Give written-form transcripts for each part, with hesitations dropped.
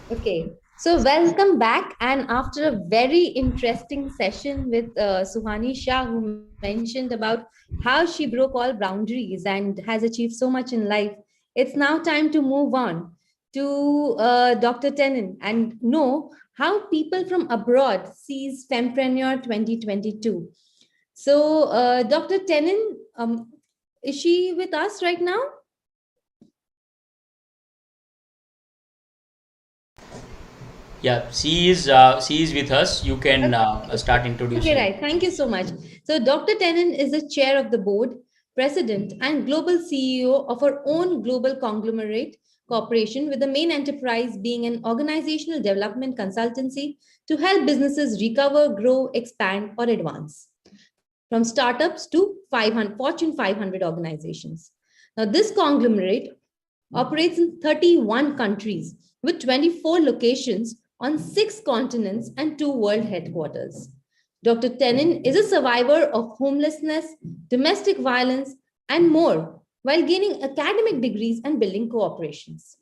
Okay, so welcome back. And after a very interesting session with Suhani Shah, who mentioned about how she broke all boundaries and has achieved so much in life, it's now time to move on to Dr. Tennin and know how people from abroad sees Fempreneur 2022. So, Dr. Tennin, is she with us right now? Yeah, she is with us. You can start Okay, introducing. right. Thank you so much. So, Dr. Tennin is the chair of the board, president, and global CEO of our own global conglomerate corporation, with the main enterprise being an organizational development consultancy to help businesses recover, grow, expand, or advance from startups to 500, Fortune 500 organizations. Now, this conglomerate operates in 31 countries with 24 locations on 6 continents and 2 world headquarters. Dr. Tennin is a survivor of homelessness, domestic violence, and more, while gaining academic degrees and building cooperations.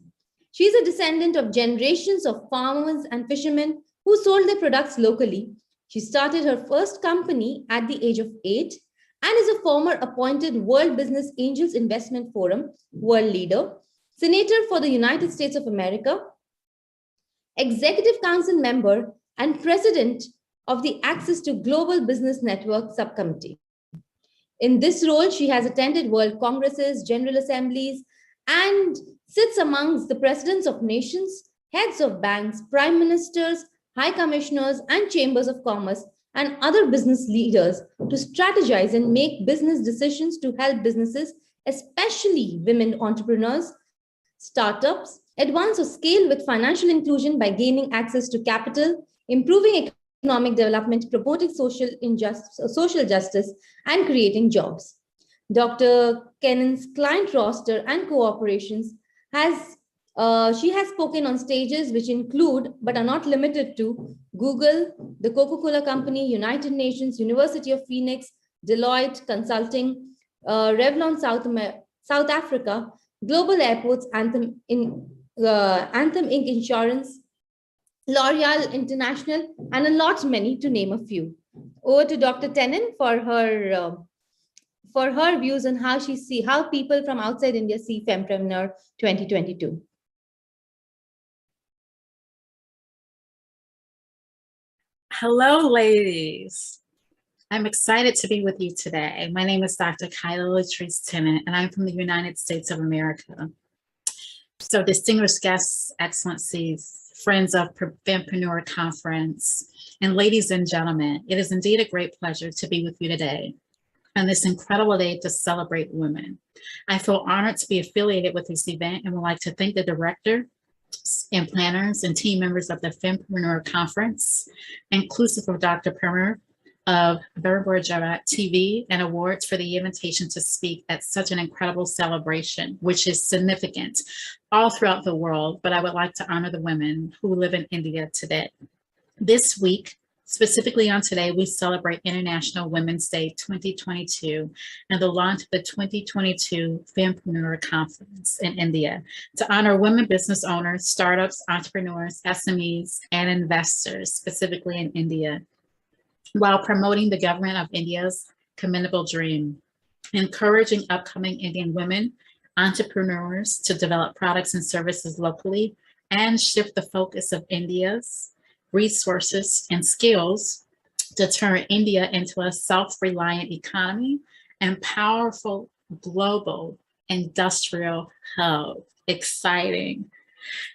She is a descendant of generations of farmers and fishermen who sold their products locally. She started her first company at the age of 8 and is a former appointed World Business Angels Investment Forum world leader, senator for the United States of America, executive council member, and president of the Access to Global Business Network subcommittee. In this role, she has attended world congresses, general assemblies, and sits amongst the presidents of nations, heads of banks, prime ministers, high commissioners, and chambers of commerce and other business leaders to strategize and make business decisions to help businesses, especially women entrepreneurs, startups, advance or scale with financial inclusion by gaining access to capital, improving economic development, promoting social justice, and creating jobs. Dr. Kennan's client roster and cooperations has she has spoken on stages which include but are not limited to Google, the Coca-Cola Company, United Nations, University of Phoenix, Deloitte Consulting, Revlon South Africa, Global Airports, Anthem Inc. Insurance, L'Oreal International, and a lot many to name a few. Over to Dr. Tennin for her views on how people from outside India see Fempreneur 2022. Hello, ladies. I'm excited to be with you today. My name is Dr. Kyla L, and I'm from the United States of America. So, distinguished guests, excellencies, friends of Fempreneur Conference, and ladies and gentlemen, it is indeed a great pleasure to be with you today on this incredible day to celebrate women. I feel honored to be affiliated with this event and would like to thank the director and planners and team members of the Fempreneur Conference, inclusive of Dr. Permer of Vyapaar Bharat TV and awards for the invitation to speak at such an incredible celebration, which is significant all throughout the world, but I would like to honor the women who live in India today. This week, specifically on today, we celebrate International Women's Day 2022 and the launch of the 2022 Fempreneur Conference in India to honor women business owners, startups, entrepreneurs, SMEs, and investors, specifically in India, while promoting the government of India's commendable dream, encouraging upcoming Indian women entrepreneurs to develop products and services locally and shift the focus of India's resources and skills to turn India into a self-reliant economy and powerful global industrial hub. Exciting.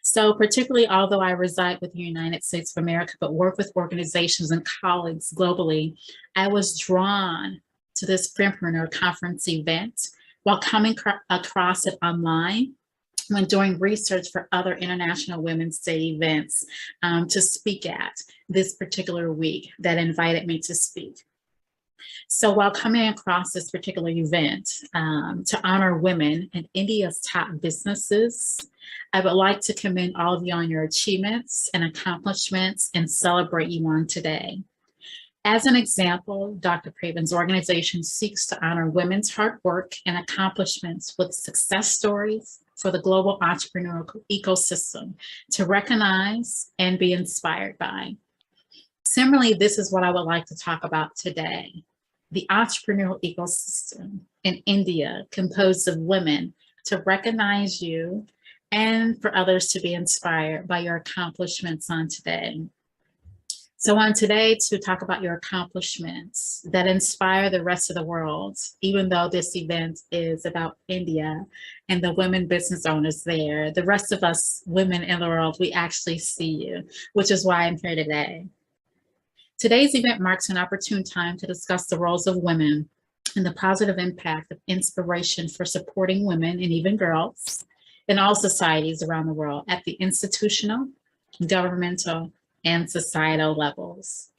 So particularly, although I reside with the United States of America, but work with organizations and colleagues globally, I was drawn to this Fempreneur Conference event while coming across it online when doing research for other International Women's Day events to speak at this particular week that invited me to speak. So while coming across this particular event to honor women in India's top businesses, I would like to commend all of you on your achievements and accomplishments and celebrate you on today. As an example, Dr. Craven's organization seeks to honor women's hard work and accomplishments with success stories, for the global entrepreneurial ecosystem to recognize and be inspired by. Similarly, this is what I would like to talk about today. The entrepreneurial ecosystem in India composed of women to recognize you and for others to be inspired by your accomplishments on today. So on today, to talk about your accomplishments that inspire the rest of the world, even though this event is about India and the women business owners there, the rest of us women in the world, we actually see you, which is why I'm here today. Today's event marks an opportune time to discuss the roles of women and the positive impact of inspiration for supporting women and even girls in all societies around the world at the institutional, governmental, and societal levels,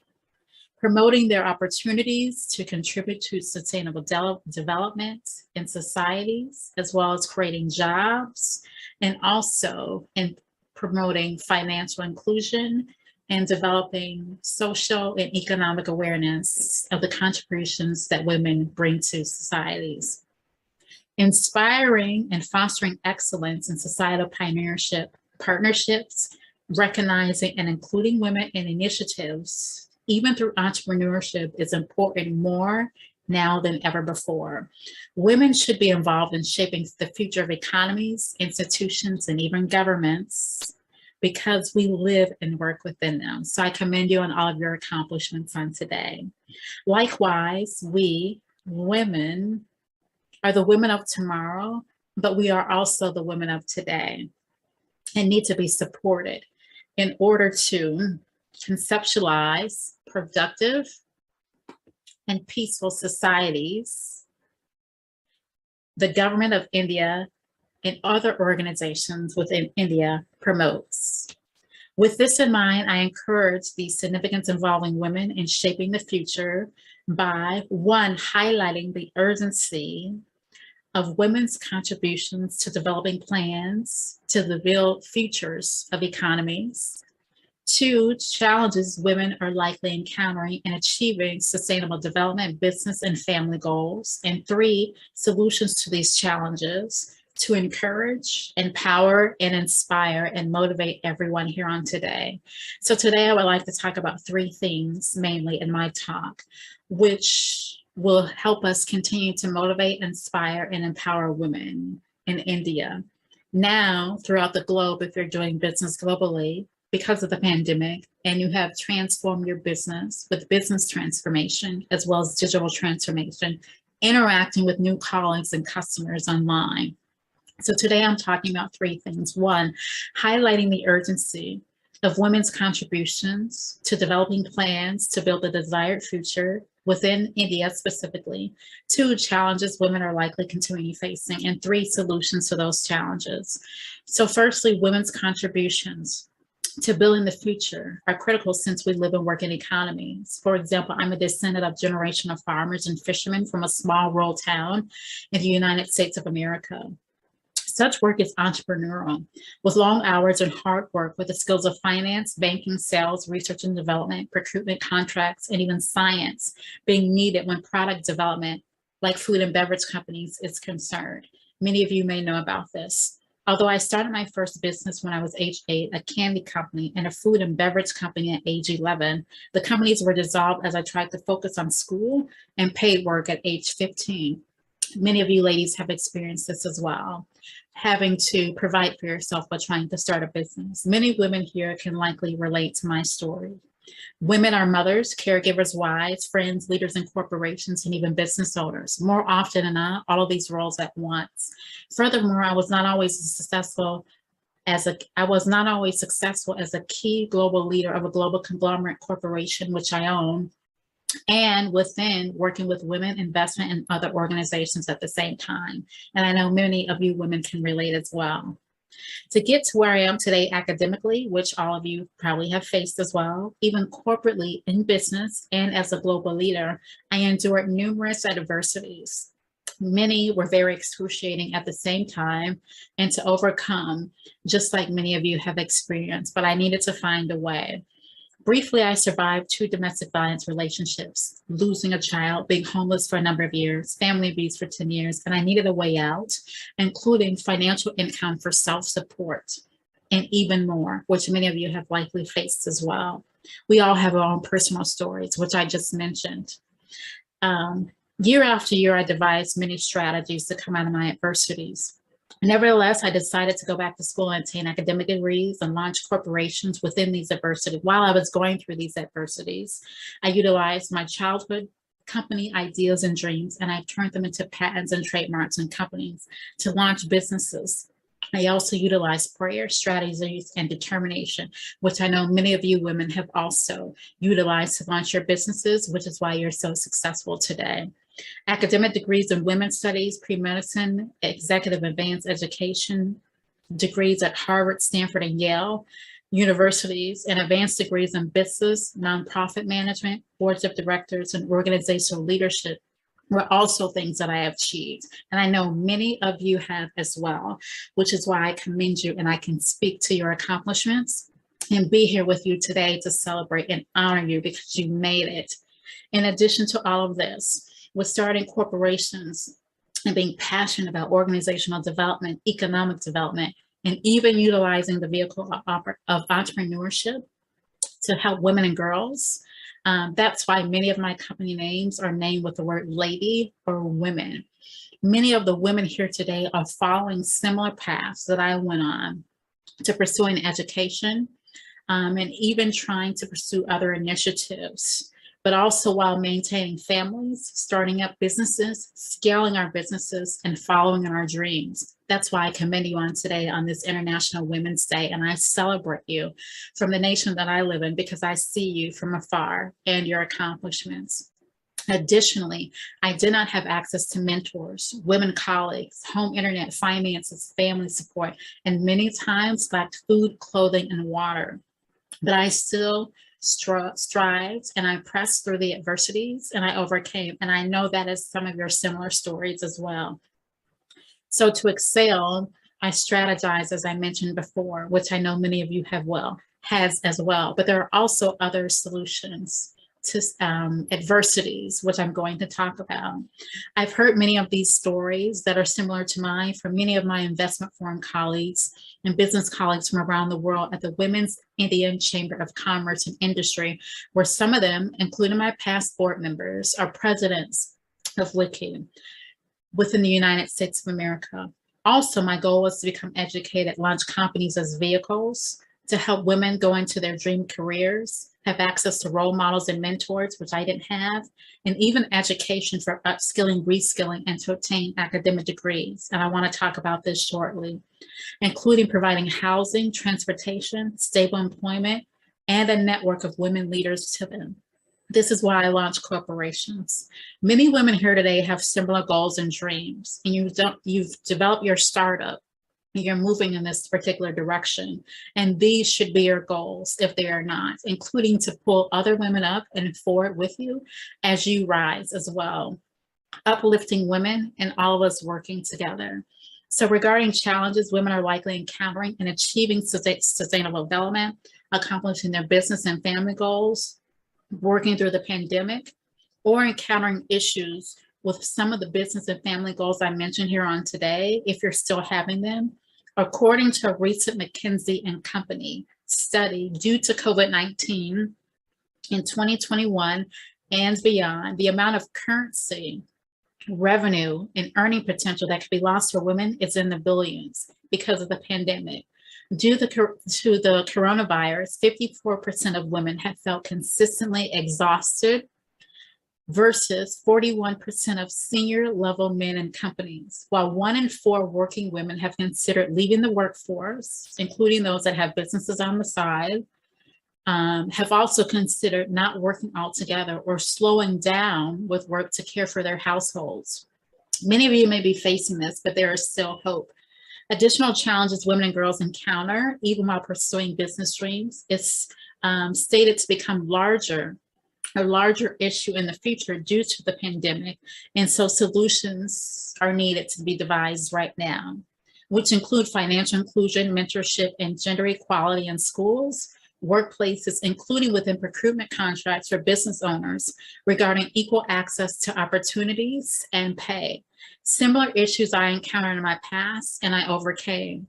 promoting their opportunities to contribute to sustainable development in societies, as well as creating jobs, and also in promoting financial inclusion and developing social and economic awareness of the contributions that women bring to societies. Inspiring and fostering excellence in societal pioneership partnerships, recognizing and including women in initiatives, even through entrepreneurship, is important more now than ever before. Women should be involved in shaping the future of economies, institutions, and even governments because we live and work within them. So I commend you on all of your accomplishments on today. Likewise, we women are the women of tomorrow, but we are also the women of today and need to be supported in order to conceptualize productive and peaceful societies. The government of India and other organizations within India promotes. With this in mind, I encourage the significance involving women in shaping the future by, one, highlighting the urgency of women's contributions to developing plans to build futures of economies. Two, challenges women are likely encountering in achieving sustainable development, business, and family goals. And three, solutions to these challenges to encourage, empower, and inspire and motivate everyone here on today. So today I would like to talk about three things mainly in my talk, which will help us continue to motivate, inspire, and empower women in India. Now, throughout the globe, if you're doing business globally because of the pandemic and you have transformed your business with business transformation as well as digital transformation, interacting with new colleagues and customers online. So today I'm talking about three things. One, highlighting the urgency of women's contributions to developing plans to build the desired future within India specifically. Two, challenges women are likely continuing facing, and three, solutions to those challenges. So firstly, women's contributions to building the future are critical since we live and work in economies. For example, I'm a descendant of generation of farmers and fishermen from a small rural town in the United States of America. Such work is entrepreneurial, with long hours and hard work with the skills of finance, banking, sales, research and development, procurement, contracts, and even science being needed when product development, like food and beverage companies, is concerned. Many of you may know about this. Although I started my first business when I was age 8, a candy company, and a food and beverage company at age 11, the companies were dissolved as I tried to focus on school and paid work at age 15. Many of you ladies have experienced this as well, having to provide for yourself while trying to start a business. Many women here can likely relate to my story. Women are mothers, caregivers, wives, friends, leaders in corporations, and even business owners. More often than not, all of these roles at once. Furthermore, I was not always successful as a key global leader of a global conglomerate corporation, which I own, and within working with women, investment, and other organizations at the same time. And I know many of you women can relate as well. To get to where I am today academically, which all of you probably have faced as well, even corporately in business and as a global leader, I endured numerous adversities. Many were very excruciating at the same time and to overcome, just like many of you have experienced, but I needed to find a way. Briefly, I survived 2 domestic violence relationships, losing a child, being homeless for a number of years, family abuse for 10 years, and I needed a way out, including financial income for self-support and even more, which many of you have likely faced as well. We all have our own personal stories, which I just mentioned. Year after year, I devised many strategies to come out of my adversities. Nevertheless, I decided to go back to school and obtain academic degrees and launch corporations within these adversities. While I was going through these adversities, I utilized my childhood company ideas and dreams, and I turned them into patents and trademarks and companies to launch businesses. I also utilized prayer, strategies, and determination, which I know many of you women have also utilized to launch your businesses, which is why you're so successful today. Academic degrees in women's studies, pre-medicine, executive advanced education, degrees at Harvard, Stanford, and Yale universities, and advanced degrees in business, nonprofit management, boards of directors, and organizational leadership were also things that I have achieved. And I know many of you have as well, which is why I commend you and I can speak to your accomplishments and be here with you today to celebrate and honor you because you made it. In addition to all of this, with starting corporations and being passionate about organizational development, economic development, and even utilizing the vehicle of entrepreneurship to help women and girls. That's why many of my company names are named with the word lady or women. Many of the women here today are following similar paths that I went on to pursuing education and even trying to pursue other initiatives, but also while maintaining families, starting up businesses, scaling our businesses, and following our dreams. That's why I commend you on today on this International Women's Day, and I celebrate you from the nation that I live in because I see you from afar and your accomplishments. Additionally, I did not have access to mentors, women colleagues, home internet, finances, family support, and many times lacked food, clothing, and water. But I still strived and I pressed through the adversities and I overcame. And I know that is some of your similar stories as well. So to excel, I strategize, as I mentioned before, which I know many of you has as well, but there are also other solutions to adversities, which I'm going to talk about. I've heard many of these stories that are similar to mine from many of my investment forum colleagues and business colleagues from around the world at the Women's Indian Chamber of Commerce and Industry, where some of them, including my past board members, are presidents of WICI within the United States of America. Also, my goal was to become educated, launch companies as vehicles to help women go into their dream careers, have access to role models and mentors, which I didn't have, and even education for upskilling, reskilling, and to obtain academic degrees. And I want to talk about this shortly, including providing housing, transportation, stable employment, and a network of women leaders to them. This is why I launched corporations. Many women here today have similar goals and dreams, and you've developed your startup, and you're moving in this particular direction. And these should be your goals if they are not, including to pull other women up and forward with you as you rise as well. Uplifting women and all of us working together. So regarding challenges women are likely encountering in achieving sustainable development, accomplishing their business and family goals, working through the pandemic, or encountering issues with some of the business and family goals I mentioned here on today, if you're still having them. According to a recent McKinsey & Company study, due to COVID-19 in 2021 and beyond, the amount of currency, revenue, and earning potential that could be lost for women is in the billions because of the pandemic. Due to the coronavirus, 54% of women have felt consistently exhausted versus 41% of senior level men in companies, while 1 in 4 working women have considered leaving the workforce, including those that have businesses on the side, have also considered not working altogether or slowing down with work to care for their households. Many of you may be facing this, but there is still hope. Additional challenges women and girls encounter, even while pursuing business dreams, is stated to become a larger issue in the future due to the pandemic. And so solutions are needed to be devised right now, which include financial inclusion, mentorship, and gender equality in schools, workplaces, including within procurement contracts for business owners regarding equal access to opportunities and pay. Similar issues I encountered in my past and I overcame.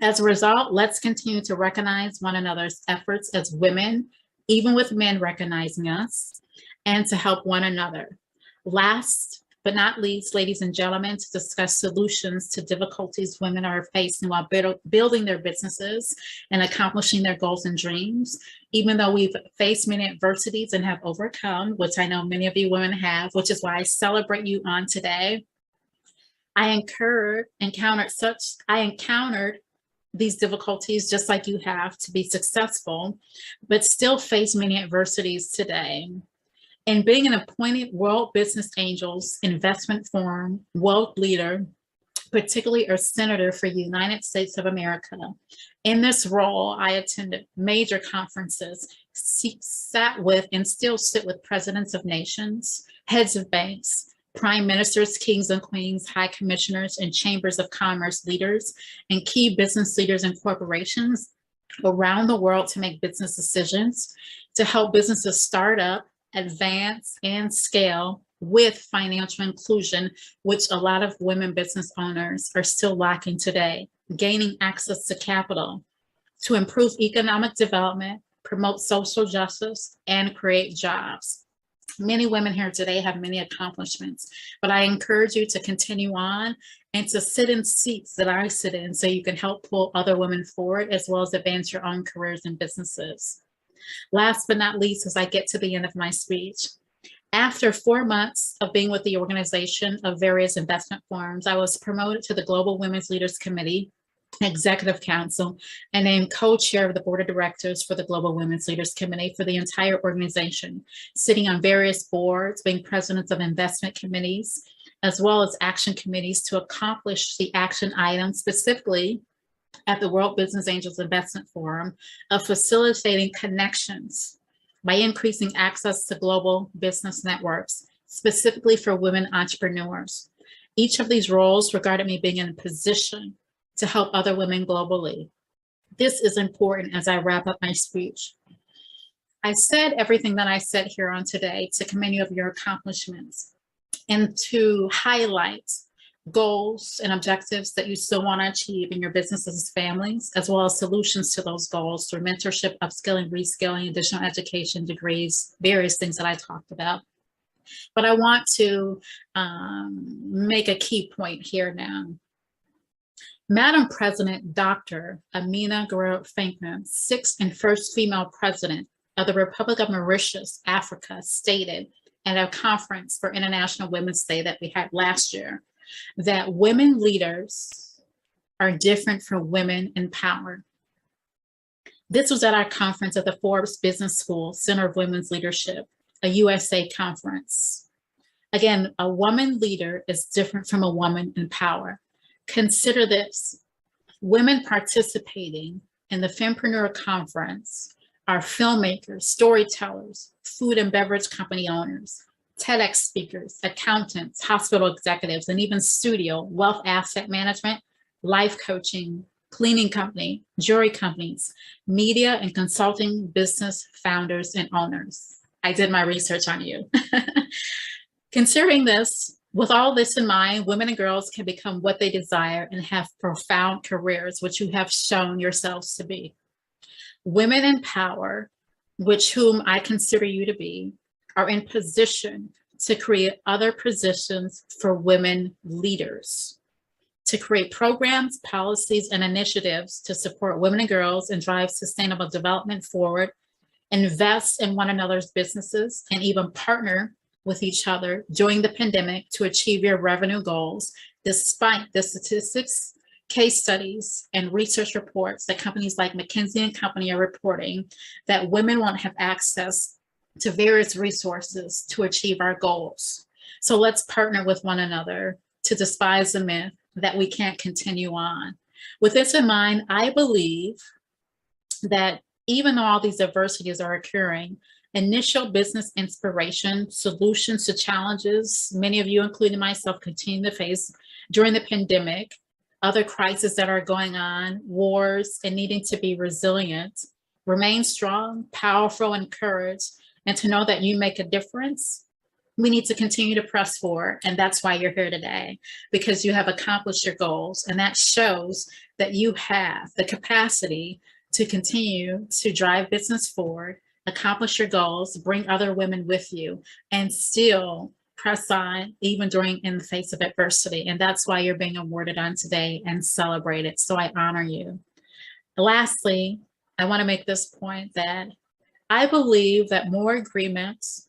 As a result, let's continue to recognize one another's efforts as women, even with men recognizing us, and to help one another. Last but not least, ladies and gentlemen, to discuss solutions to difficulties women are facing while building their businesses and accomplishing their goals and dreams. Even though we've faced many adversities and have overcome, which I know many of you women have, which is why I celebrate you on today. I encountered these difficulties just like you have to be successful, but still face many adversities today. And being an appointed World Business Angels Investment Forum world leader, particularly a senator for the United States of America, in this role, I attended major conferences, sat with and still sit with presidents of nations, heads of banks, prime ministers, kings and queens, high commissioners, and chambers of commerce leaders, and key business leaders and corporations around the world to make business decisions, to help businesses start up, advance, and scale with financial inclusion, which a lot of women business owners are still lacking today, gaining access to capital, to improve economic development, promote social justice, and create jobs. Many women here today have many accomplishments, but I encourage you to continue on and to sit in seats that I sit in so you can help pull other women forward as well as advance your own careers and businesses. Last but not least, as I get to the end of my speech, after 4 months of being with the organization of various investment firms, I was promoted to the Global Women's Leaders Committee, Executive Council, and named co-chair of the Board of Directors for the Global Women's Leaders Committee for the entire organization, sitting on various boards, being president of investment committees, as well as action committees to accomplish the action items specifically at the World Business Angels Investment Forum of facilitating connections by increasing access to global business networks, specifically for women entrepreneurs. Each of these roles regarded me being in a position to help other women globally. This is important as I wrap up my speech. I said everything that I said here on today to commend you of your accomplishments and to highlight goals and objectives that you still want to achieve in your businesses, families, as well as solutions to those goals through mentorship, upskilling, reskilling, additional education, degrees, various things that I talked about. But I want to make a key point here now. Madam President, Dr. Amina Guerrero Fempreneur, 6th and first female president of the Republic of Mauritius, Africa, stated at a conference for International Women's Day that we had last year, that women leaders are different from women in power. This was at our conference at the Forbes Business School Center of Women's Leadership, a USA conference. Again, a woman leader is different from a woman in power. Consider this: women participating in the Fempreneur conference are filmmakers, storytellers, food and beverage company owners, TEDx speakers, accountants, hospital executives, and even studio, wealth asset management, life coaching, cleaning company, jewelry companies, media and consulting business founders and owners. I did my research on you. Considering this, with all this in mind, women and girls can become what they desire and have profound careers, which you have shown yourselves to be. Women in power, which whom I consider you to be, are in position to create other positions for women leaders, to create programs, policies, and initiatives to support women and girls and drive sustainable development forward, invest in one another's businesses, and even partner with each other during the pandemic to achieve your revenue goals, despite the statistics, case studies, and research reports that companies like McKinsey & Company are reporting that women won't have access to various resources to achieve our goals. So let's partner with one another to despise the myth that we can't continue on. With this in mind, I believe that even though all these adversities are occurring, initial business inspiration, solutions to challenges many of you, including myself, continue to face during the pandemic, other crises that are going on, wars, and needing to be resilient, remain strong, powerful, and encouraged, and to know that you make a difference, we need to continue to press forward. And that's why you're here today, because you have accomplished your goals. And that shows that you have the capacity to continue to drive business forward, accomplish your goals, bring other women with you, and still press on even in the face of adversity. And that's why you're being awarded on today and celebrated. So I honor you. Lastly, I want to make this point that I believe that more agreements,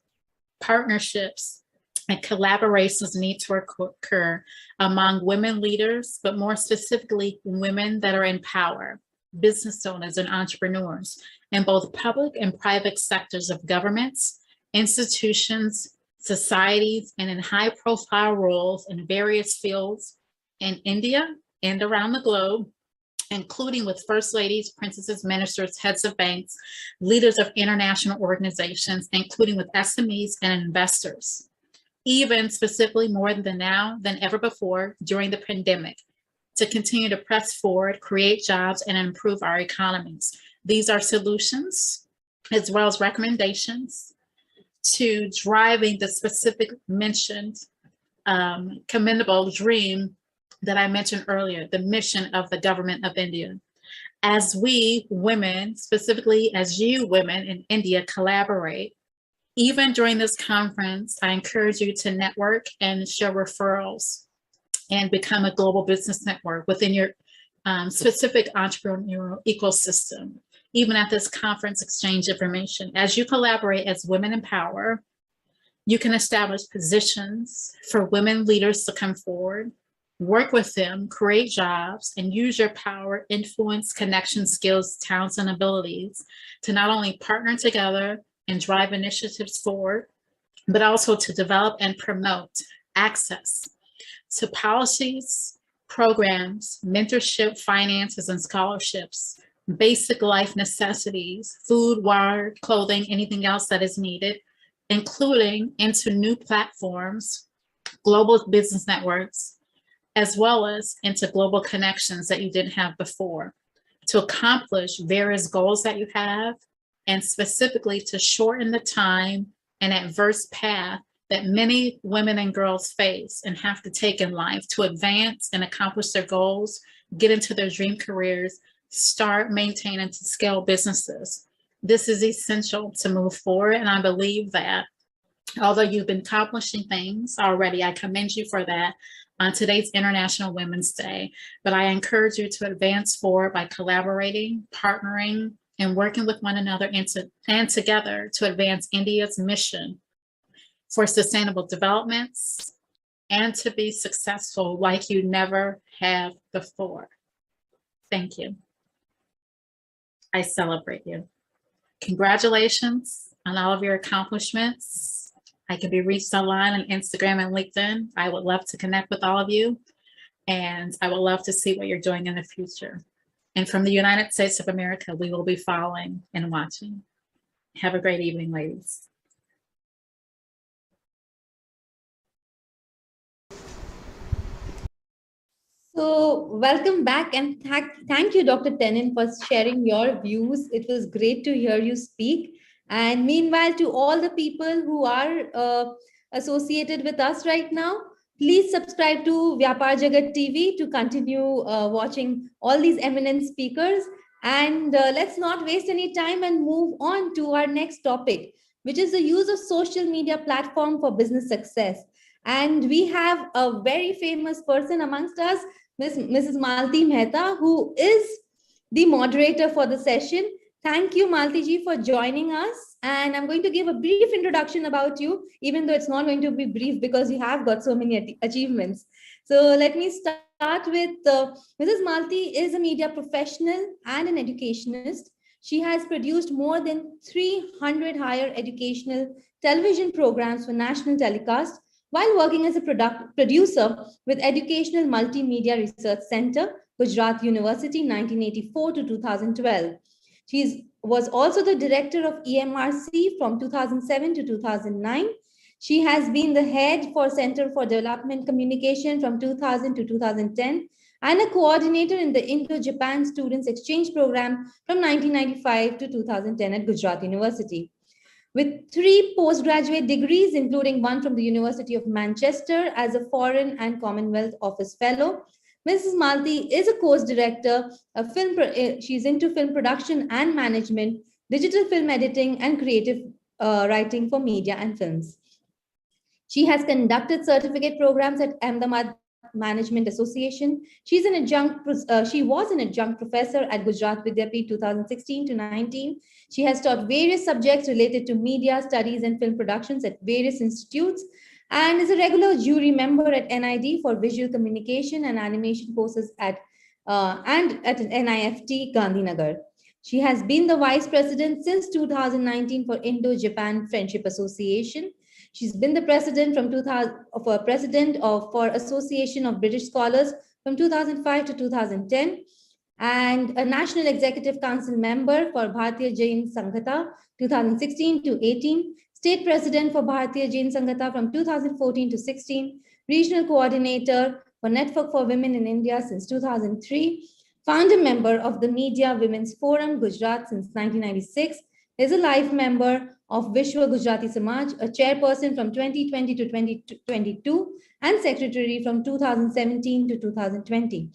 partnerships, and collaborations need to occur among women leaders, but more specifically, women that are in power, business owners and entrepreneurs in both public and private sectors of governments, institutions, societies, and in high-profile roles in various fields in India and around the globe, including with first ladies, princesses, ministers, heads of banks, leaders of international organizations, including with SMEs and investors, even specifically more than now than ever before during the pandemic, to continue to press forward, create jobs, and improve our economies. These are solutions as well as recommendations to driving the specific mentioned commendable dream that I mentioned earlier, the mission of the government of India. As we women, specifically as you women in India, collaborate, even during this conference, I encourage you to network and share referrals and become a global business network within your specific entrepreneurial ecosystem. Even at this conference, exchange information. As you collaborate as women in power, you can establish positions for women leaders to come forward, work with them, create jobs, and use your power, influence, connection, skills, talents, and abilities to not only partner together and drive initiatives forward, but also to develop and promote access to policies, programs, mentorship, finances, and scholarships, basic life necessities, food, water, clothing, anything else that is needed, including into new platforms, global business networks, as well as into global connections that you didn't have before, to accomplish various goals that you have, and specifically to shorten the time and adverse path that many women and girls face and have to take in life to advance and accomplish their goals, get into their dream careers, start, maintain, and to scale businesses. This is essential to move forward. And I believe that although you've been accomplishing things already, I commend you for that on today's International Women's Day. But I encourage you to advance forward by collaborating, partnering, and working with one another and together to advance India's mission for sustainable developments and to be successful like you never have before. Thank you. I celebrate you. Congratulations on all of your accomplishments. I can be reached online on Instagram and LinkedIn. I would love to connect with all of you, and I would love to see what you're doing in the future. And from the United States of America, we will be following and watching. Have a great evening, ladies. So welcome back, and thank you, Dr. Tennin, for sharing your views. It was great to hear you speak. And meanwhile, to all the people who are associated with us right now, please subscribe to Vyapaar Jagat TV to continue watching all these eminent speakers. And let's not waste any time and move on to our next topic, which is the use of social media platform for business success. And we have a very famous person amongst us, Mrs. Malti Mehta, who is the moderator for the session. Thank you, Malti ji, for joining us. And I'm going to give a brief introduction about you, even though it's not going to be brief because you have got so many achievements. So let me start with Mrs. Malti is a media professional and an educationist. She has produced more than 300 higher educational television programs for national telecast, while working as a producer with Educational Multimedia Research Center, Gujarat University, 1984 to 2012. She was also the director of EMRC from 2007 to 2009. She has been the head for Center for Development Communication from 2000 to 2010, and a coordinator in the Indo-Japan Students Exchange Program from 1995 to 2010 at Gujarat University. With 3 postgraduate degrees, including one from the University of Manchester as a Foreign and Commonwealth Office Fellow, Mrs. Malti is a course director of she's into film production and management, digital film editing, and creative writing for media and films. She has conducted certificate programs at Ahmedabad Management Association. She was an adjunct professor at Gujarat Vidyapeeth 2016 to 19. She has taught various subjects related to media studies and film productions at various institutes, and is a regular jury member at NID for visual communication and animation courses and at NIFT Gandhinagar. She has been the vice president since 2019 for Indo-Japan Friendship Association. She's been the president for Association of British Scholars from 2005 to 2010, and a National Executive Council member for Bharatiya Jain Sanghata 2016 to 18, state president for Bharatiya Jain Sanghata from 2014 to 16, regional coordinator for Network for Women in India since 2003, founder member of the Media Women's Forum Gujarat since 1996, is a life member of Vishwa Gujarati Samaj, a chairperson from 2020 to 2022, and secretary from 2017 to 2020.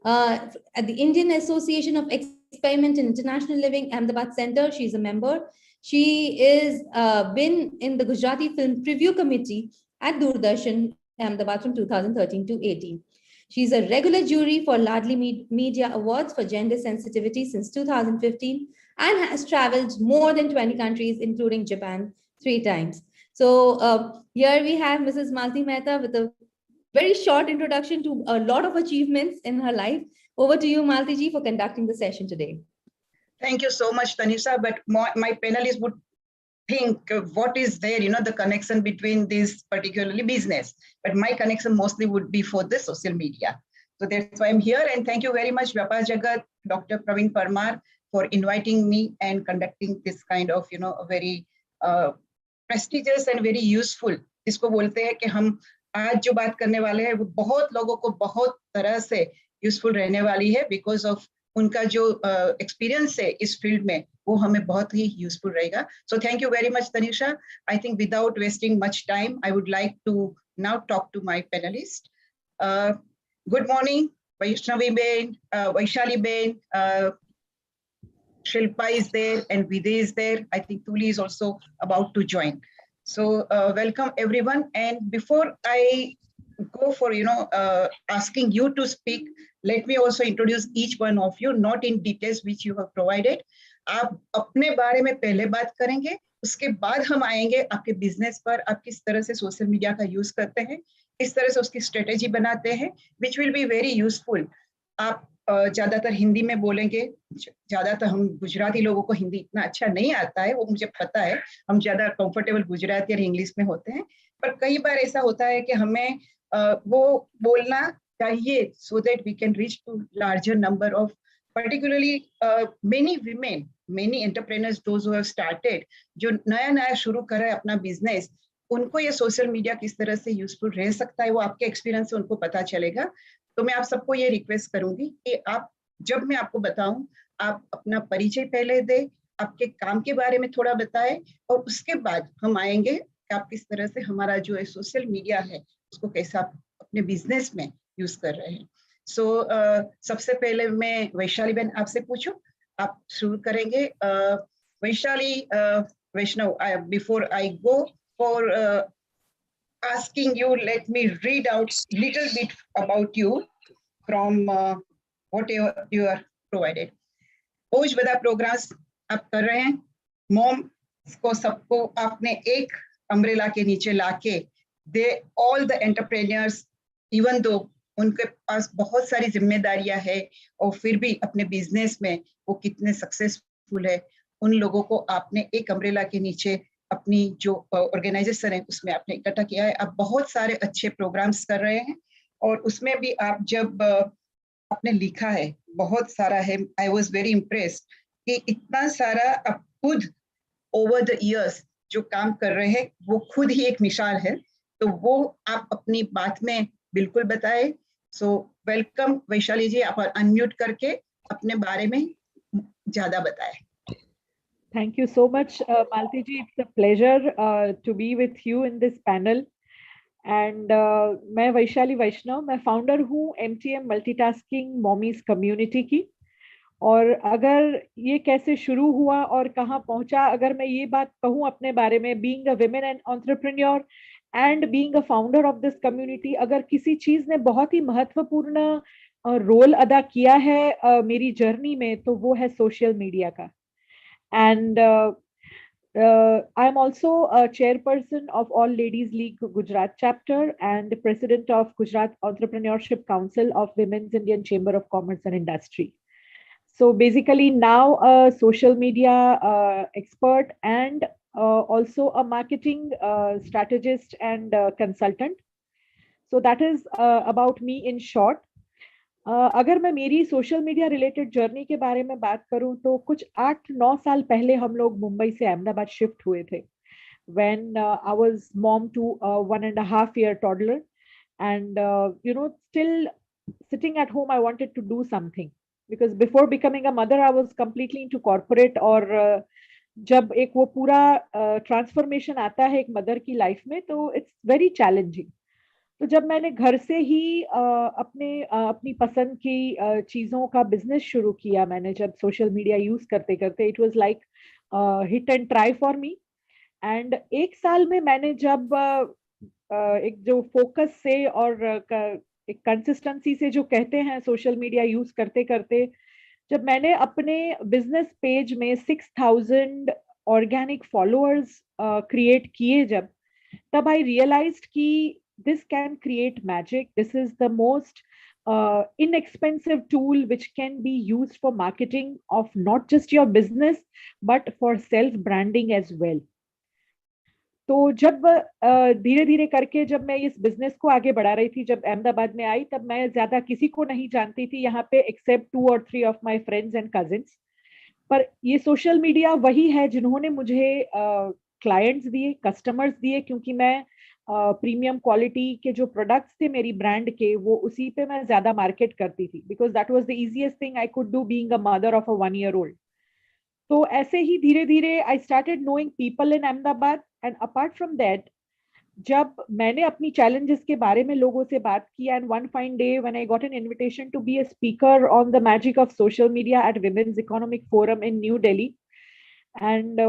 At the Indian Association of Experiment in International Living, Ahmedabad Center, she's a member. She is been in the Gujarati Film Preview Committee at Doordarshan, Ahmedabad from 2013 to 18. She's a regular jury for Ladli Media Awards for Gender Sensitivity since 2015 and has traveled more than 20 countries, including Japan, 3 times. So here we have Mrs. Malti Mehta with a very short introduction to a lot of achievements in her life. Over to you, Malti ji, for conducting the session today. Thank you so much, Tanisha. But my panelists would think what is there, the connection between this particularly business. But my connection mostly would be for the social media. So that's why I'm here. And thank you very much, Vyapaar Jagat, Dr. Praveen Parmar, for inviting me and conducting this kind of, a very prestigious and very useful. इसको बोलते हैं कि हम आज जो बात करने वाले हैं वो बहुत लोगों को बहुत तरह से यूजफुल रहने वाली है बिकॉज ऑफ उनका जो एक्सपीरियंस है इस फील्ड में वो हमें बहुत ही यूजफुल रहेगा. So thank you very much Tanisha. I think without wasting much time I would like to now talk to my panellist. Good morning Vaishnavi ben, Vaishali ben, Shilpa is there and Vidya is there. I think Tuli is also about to join. So welcome everyone. And before I go for asking you to speak, let me also introduce each one of you, not in details which you have provided. आप अपने बारे में पहले बात करेंगे, उसके बाद हम आएंगे आपके बिजनेस पर. आप किस तरह से सोशल मीडिया का यूज करते हैं, किस तरह से उसकी स्ट्रेटेजी बनाते हैं, which will be very useful. आप ज्यादातर हिंदी में बोलेंगे. ज्यादातर हम गुजराती लोगों को हिंदी इतना अच्छा नहीं आता है, वो मुझे पता है. हम ज्यादा कंफर्टेबल गुजराती और इंग्लिश में होते हैं, पर कई बार ऐसा होता है कि हमें वो बोलना चाहिए so that we can reach to larger number of particularly many women, many entrepreneurs, those who have started, जो नया शुरू कर रहे हैं अपना बिजनेस, उनको ये सोशल मीडिया किस तरह से यूजफुल रह सकता है वो आपके एक्सपीरियंस से उनको पता चलेगा. तो मैं आप सबको ये रिक्वेस्ट करूंगी कि आप जब मैं आपको बताऊं आप अपना परिचय पहले दे, आपके काम के बारे में थोड़ा बताएं और उसके बाद हम आएंगे कि आप किस तरह से हमारा जो सोशल मीडिया है उसको कैसे आप अपने बिजनेस में यूज कर रहे हैं. सो सबसे पहले मैं वैशाली बहन आपसे पूछूं, आप शुरू करेंगे. Vaishali, Vaishnav, before I go for asking you, let me read out little bit about you from whatever you are provided. बहुत बड़ा प्रोग्राम्स आप कर रहे हैं. मॉम को सबको आपने एक अम्ब्रेला के नीचे लाके they all the entrepreneurs, even though उनके पास बहुत सारी जिम्मेदारियां है और फिर भी अपने बिजनेस में वो कितने सक्सेसफुल है, उन लोगों को आपने एक अम्ब्रेला के नीचे अपनी जो ऑर्गेनाइजेशन है उसमें आपने इकट्ठा किया है. आप बहुत सारे अच्छे प्रोग्राम्स कर रहे हैं और उसमें भी आप जब आपने लिखा है बहुत सारा है. आई वॉज वेरी इम्प्रेस्ड कि इतना सारा आप खुद ओवर द इयर्स जो काम कर रहे हैं वो खुद ही एक मिसाल है. तो वो आप अपनी बात में बिल्कुल बताए. सो वेलकम वैशाली जी, आप अनम्यूट करके अपने बारे में ज्यादा बताएं। Thank you so much, Malti ji. It's a pleasure to be with you in this panel. And मैं वैशाली वैष्णव, मैं फाउंडर हूँ MTM मल्टीटास्किंग मॉमीज कम्युनिटी की। और अगर ये कैसे शुरू हुआ और कहाँ पहुँचा, अगर मैं ये बात कहूँ अपने बारे में, being a women and entrepreneur and being a founder of this community, अगर किसी चीज ने बहुत ही महत्वपूर्ण रोल अदा किया है मेरी जर्नी में, तो वो है सोशल मीडिया का। And I am also a chairperson of All Ladies League Gujarat chapter and president of Gujarat Entrepreneurship Council of Women's Indian Chamber of Commerce and Industry. So basically now a social media expert and also a marketing strategist and consultant. So that is about me in short. अगर मैं मेरी social media related journey के बारे में बात करूं तो कुछ 8-9 साल पहले हम लोग मुंबई से अहमदाबाद शिफ्ट हुए थे। When I was mom to a 1.5-year toddler and still sitting at home, I wanted to do something because before becoming a mother I was completely into corporate। और जब एक वो पूरा ट्रांसफॉर्मेशन आता है एक मदर की लाइफ में तो इट्स वेरी चैलेंजिंग। तो जब मैंने घर से ही अपनी पसंद की चीज़ों का बिजनेस शुरू किया, मैंने जब सोशल मीडिया यूज करते करते, it was like hit and try for me. And 1 साल में मैंने जब एक जो फोकस से और एक कंसिस्टेंसी से जो कहते हैं सोशल मीडिया यूज करते करते, जब मैंने अपने बिजनेस पेज में 6000 ऑर्गेनिक फॉलोअर्स क्रिएट किए, तब आई रियलाइज्ड कि this can create magic. This is the most inexpensive tool which can be used for marketing of not just your business but for self branding as well. तो जब धीरे धीरे करके जब मैं इस बिजनेस को आगे बढ़ा रही थी, जब अहमदाबाद में आई, तब मैं ज्यादा किसी को नहीं जानती थी यहाँ पे except 2 or 3 of my friends and cousins. पर ये सोशल मीडिया वही है जिन्होंने मुझे क्लाइंट्स दिए, कस्टमर्स दिए, क्योंकि मैं प्रीमियम क्वालिटी के जो प्रोडक्ट्स थे मेरी ब्रांड के, वो उसी पे मैं ज्यादा मार्केट करती थी because that was the easiest thing I could do being a mother of a 1-year-old। तो ऐसे ही धीरे धीरे I started knowing people in Ahmedabad. And apart from that, जब मैंने अपनी चैलेंजेस के बारे में लोगों से बात की, and one fine day when I got an invitation to be a speaker on the magic of social media at women's economic forum in New Delhi, and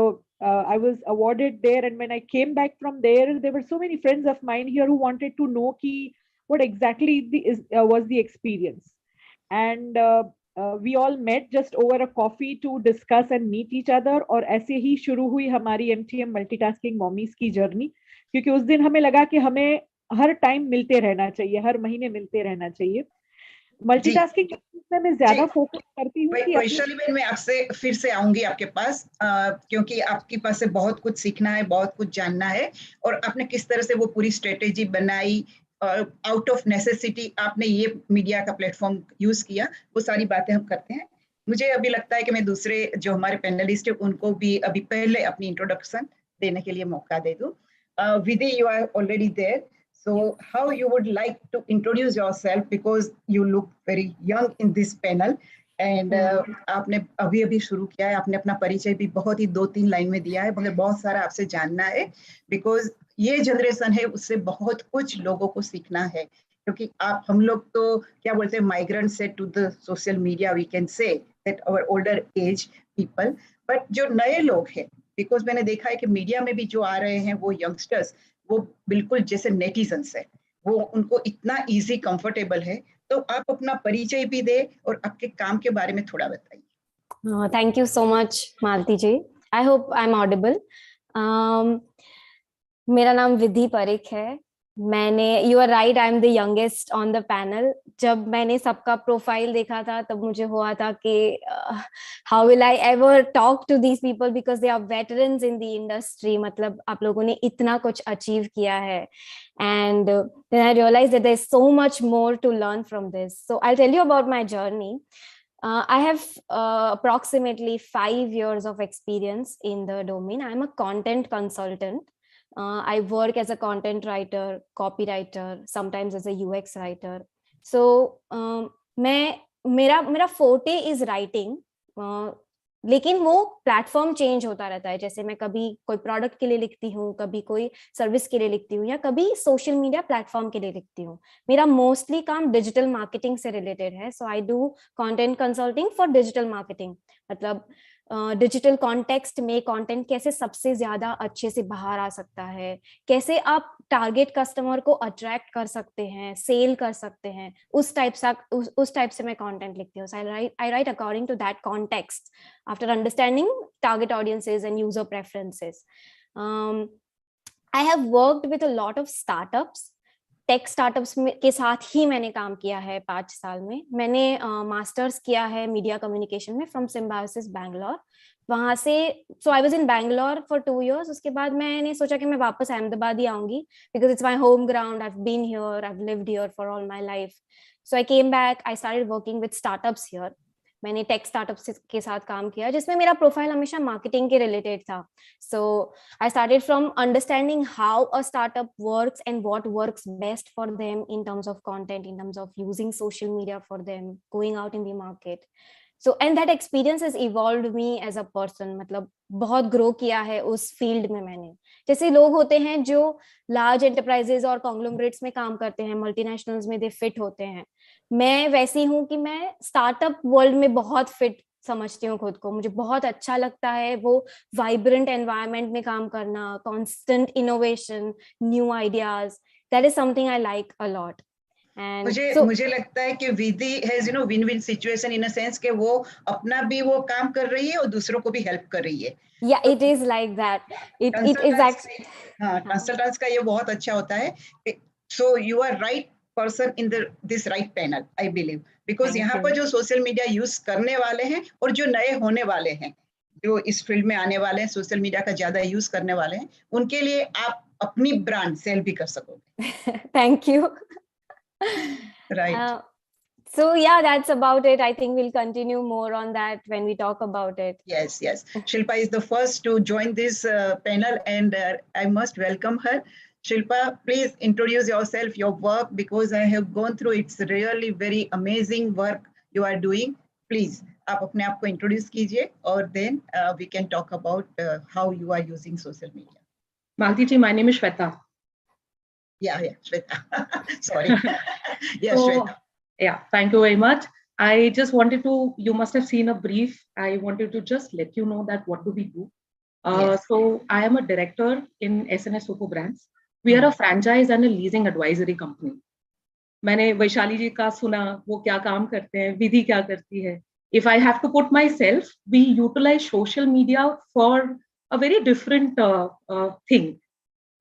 I was awarded there, and when I came back from there were so many friends of mine here who wanted to know ki what exactly was the experience, and we all met just over a coffee to discuss and meet each other। और ऐसे ही शुरू हुई हमारी MTM multitasking mommies की journey, क्योंकि उस दिन हमें लगा कि हमें हर टाइम मिलते रहना चाहिए, हर महीने मिलते रहना चाहिए। मल्टीटास्किंग में मैं ज्यादा फोकस करती हूँ कि वैशाली बहन, मैं आपसे फिर से आऊंगी आपके पास क्योंकि आपके पास से बहुत कुछ सीखना है, बहुत कुछ जानना है, और आपने किस तरह से वो पूरी स्ट्रेटेजी बनाई, आउट ऑफ नेसेसिटी आपने ये मीडिया का प्लेटफॉर्म यूज किया, वो सारी बातें हम करते हैं। मुझे अभी लगता है कि मैं दूसरे जो हमारे पैनलिस्ट है उनको भी अभी पहले अपनी इंट्रोडक्शन देने के लिए मौका दे दूं। Vidhi, you are already there, so how you would like to introduce yourself because you look very young in this panel and आपने अभी अभी शुरू किया है, आपने अपना परिचय भी बहुत ही 2-3 लाइन में दिया है, मुझे बहुत सारा आपसे जानना है बिकॉज ये जनरेशन है, उससे बहुत कुछ लोगों को सीखना है, क्योंकि आप हम लोग तो क्या बोलते हैं, माइग्रेंट से to the social media, we can say that our older age people, but जो नए लोग हैं, बिकॉज मैंने देखा है कि मीडिया में भी जो आ रहे हैं वो यंगस्टर्स, वो बिल्कुल जैसे नेटिजन्स है, वो उनको इतना इजी कंफर्टेबल है, तो आप अपना परिचय भी दे और आपके काम के बारे में थोड़ा बताइए। Thank you so much Malti ji, I hope I am audible. मेरा नाम विधि परिक है। You are right, I am the youngest on the panel. जब मैंने सबका प्रोफाइल देखा था तब मुझे हुआ था कि how will I ever talk to these people because they are veterans in the industry. मतलब आप लोगों ने इतना कुछ अचीव किया है, and then I realise that there is so much more to learn from this. So I tell you about my journey. I have approximately 5 years of experience in the domain. I'm a content consultant. I work as a content writer, copywriter, sometimes as a UX writer, सो मेरा forte is writing, लेकिन वो platform change होता रहता है। जैसे मैं कभी कोई प्रोडक्ट के लिए लिखती हूँ, कभी कोई सर्विस के लिए लिखती हूँ, या कभी सोशल मीडिया प्लेटफॉर्म के लिए लिखती हूँ। मेरा मोस्टली काम डिजिटल मार्केटिंग से रिलेटेड है। So I do content consulting for digital marketing. मतलब डिजिटल कॉन्टेक्स्ट में कंटेंट कैसे सबसे ज्यादा अच्छे से बाहर आ सकता है, कैसे आप टारगेट कस्टमर को अट्रैक्ट कर सकते हैं, सेल कर सकते हैं, उस टाइप से मैं कंटेंट लिखती हूँ। I write according to that context after understanding target audiences and user preferences. I have worked with a lot of startups. Tech startups के साथ ही मैंने काम किया है 5 साल में। मैंने मास्टर्स किया है मीडिया कम्युनिकेशन में फ्रॉम सिम्बायोसिस बैंगलोर। वहां से so I was in Bangalore for 2 years। उसके बाद मैंने सोचा कि मैं वापस अहमदाबाद ही आऊंगी, because it's my home ground. I have been here, I have lived here for all my life. So I came back, I started working with startups here. मैंने टेक स्टार्टअप्स के साथ काम किया, जिसमें मेरा प्रोफाइल हमेशा मार्केटिंग के related था। सो I started from understanding how a startup works and what works best for them in terms of content, in terms of using social media for them, going out in the market. So and that experience has evolved me as a person। मतलब बहुत grow किया है उस field में मैंने। जैसे लोग होते हैं जो लार्ज एंटरप्राइजेस और कॉन्ग्लोमरेट्स में काम करते हैं, मल्टीनेशनल्स में दे फिट होते हैं। मैं वैसी हूँ कि मैं स्टार्टअप वर्ल्ड में बहुत फिट समझती हूँ खुद को। मुझे बहुत अच्छा लगता है वो वाइब्रेंट एनवायरनमेंट में काम करना, constant innovation, new ideas. That is something I like a lot. मुझे लगता है कि Vidhi has win win situation in a sense कि वो अपना भी वो काम कर रही है और दूसरों को भी हेल्प कर रही है। Yeah, it is like that. It is actually, consultants का ये बहुत अच्छा होता है। So you are right person in this right panel, I believe, because यहाँ पर जो सोशल मीडिया यूज करने वाले हैं और जो नए होने वाले हैं, जो इस फील्ड में आने वाले हैं, सोशल मीडिया का ज्यादा यूज करने वाले हैं, उनके लिए आप अपनी ब्रांड सेल भी कर सकोगे। Thank you. Right. So yeah, that's about it. I think we'll continue more on that when we talk about it. Yes. Shilpa is the first to join this panel, and I must welcome her. Shilpa, please introduce yourself, your work, because I have gone through. It's really very amazing work you are doing. Please, आप अपने आप को introduce कीजिए, और then we can talk about how you are using social media. Malti ji, my name is Shweta. Yeah, Shweta. Sorry. Yes, Shweta. Yeah, thank you very much. I just wanted to, you must have seen a brief. I wanted to just let you know that what do we do. Yes. So I am a director in SNS Super Brands. We are a franchise and a leasing advisory company. मैंने वैशाली जी का सुना, वो क्या काम करते हैं, विधि क्या करती है. If I have to put myself, we utilize social media for a very different thing.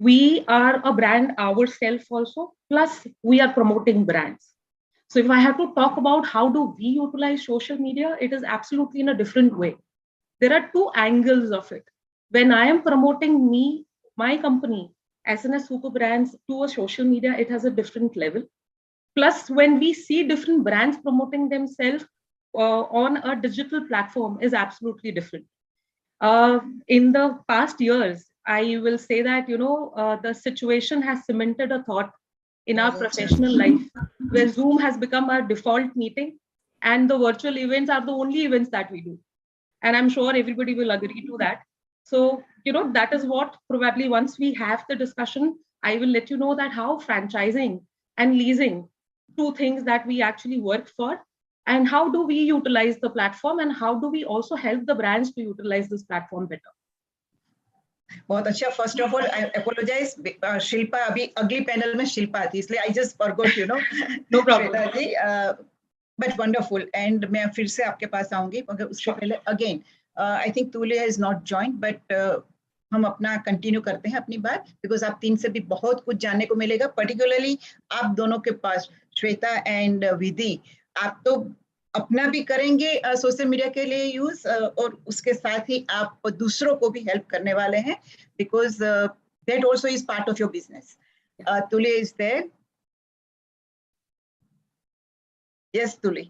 We are a brand ourselves also, plus we are promoting brands. So if I have to talk about how do we utilize social media, it is absolutely in a different way. There are 2 angles of it. When I am promoting my company, SNS Super Brands, to a social media, it has a different level. Plus, when we see different brands promoting themselves on a digital platform is absolutely different. In the past years, I will say that, the situation has cemented a thought in our professional life, where Zoom has become our default meeting, and the virtual events are the only events that we do. And I'm sure everybody will agree to that. So, that is what probably once we have the discussion, I will let you know that how franchising and leasing, 2 things that we actually work for, and how do we utilize the platform, and how do we also help the brands to utilize this platform better. बहुत अच्छा. First of all I apologise, Shilpa अभी अगली panel में शिल्पा आती, इसलिए I just forgot, no problem ji. But wonderful. And मैं फिर से आपके पास आऊंगी, मगर उससे पहले again I think Tuli has not joined, but हम अपना कंटिन्यू करते हैं अपनी बात, बिकॉज आप 3 से भी बहुत कुछ जानने को मिलेगा, पर्टिकुलरली आप दोनों के पास, श्वेता एंड विधि. आप तो अपना भी करेंगे सोशल मीडिया के लिए यूज, और उसके साथ ही आप दूसरों को भी हेल्प करने वाले हैं, because that also is part of your business. तुले इज देयर. यस तुले.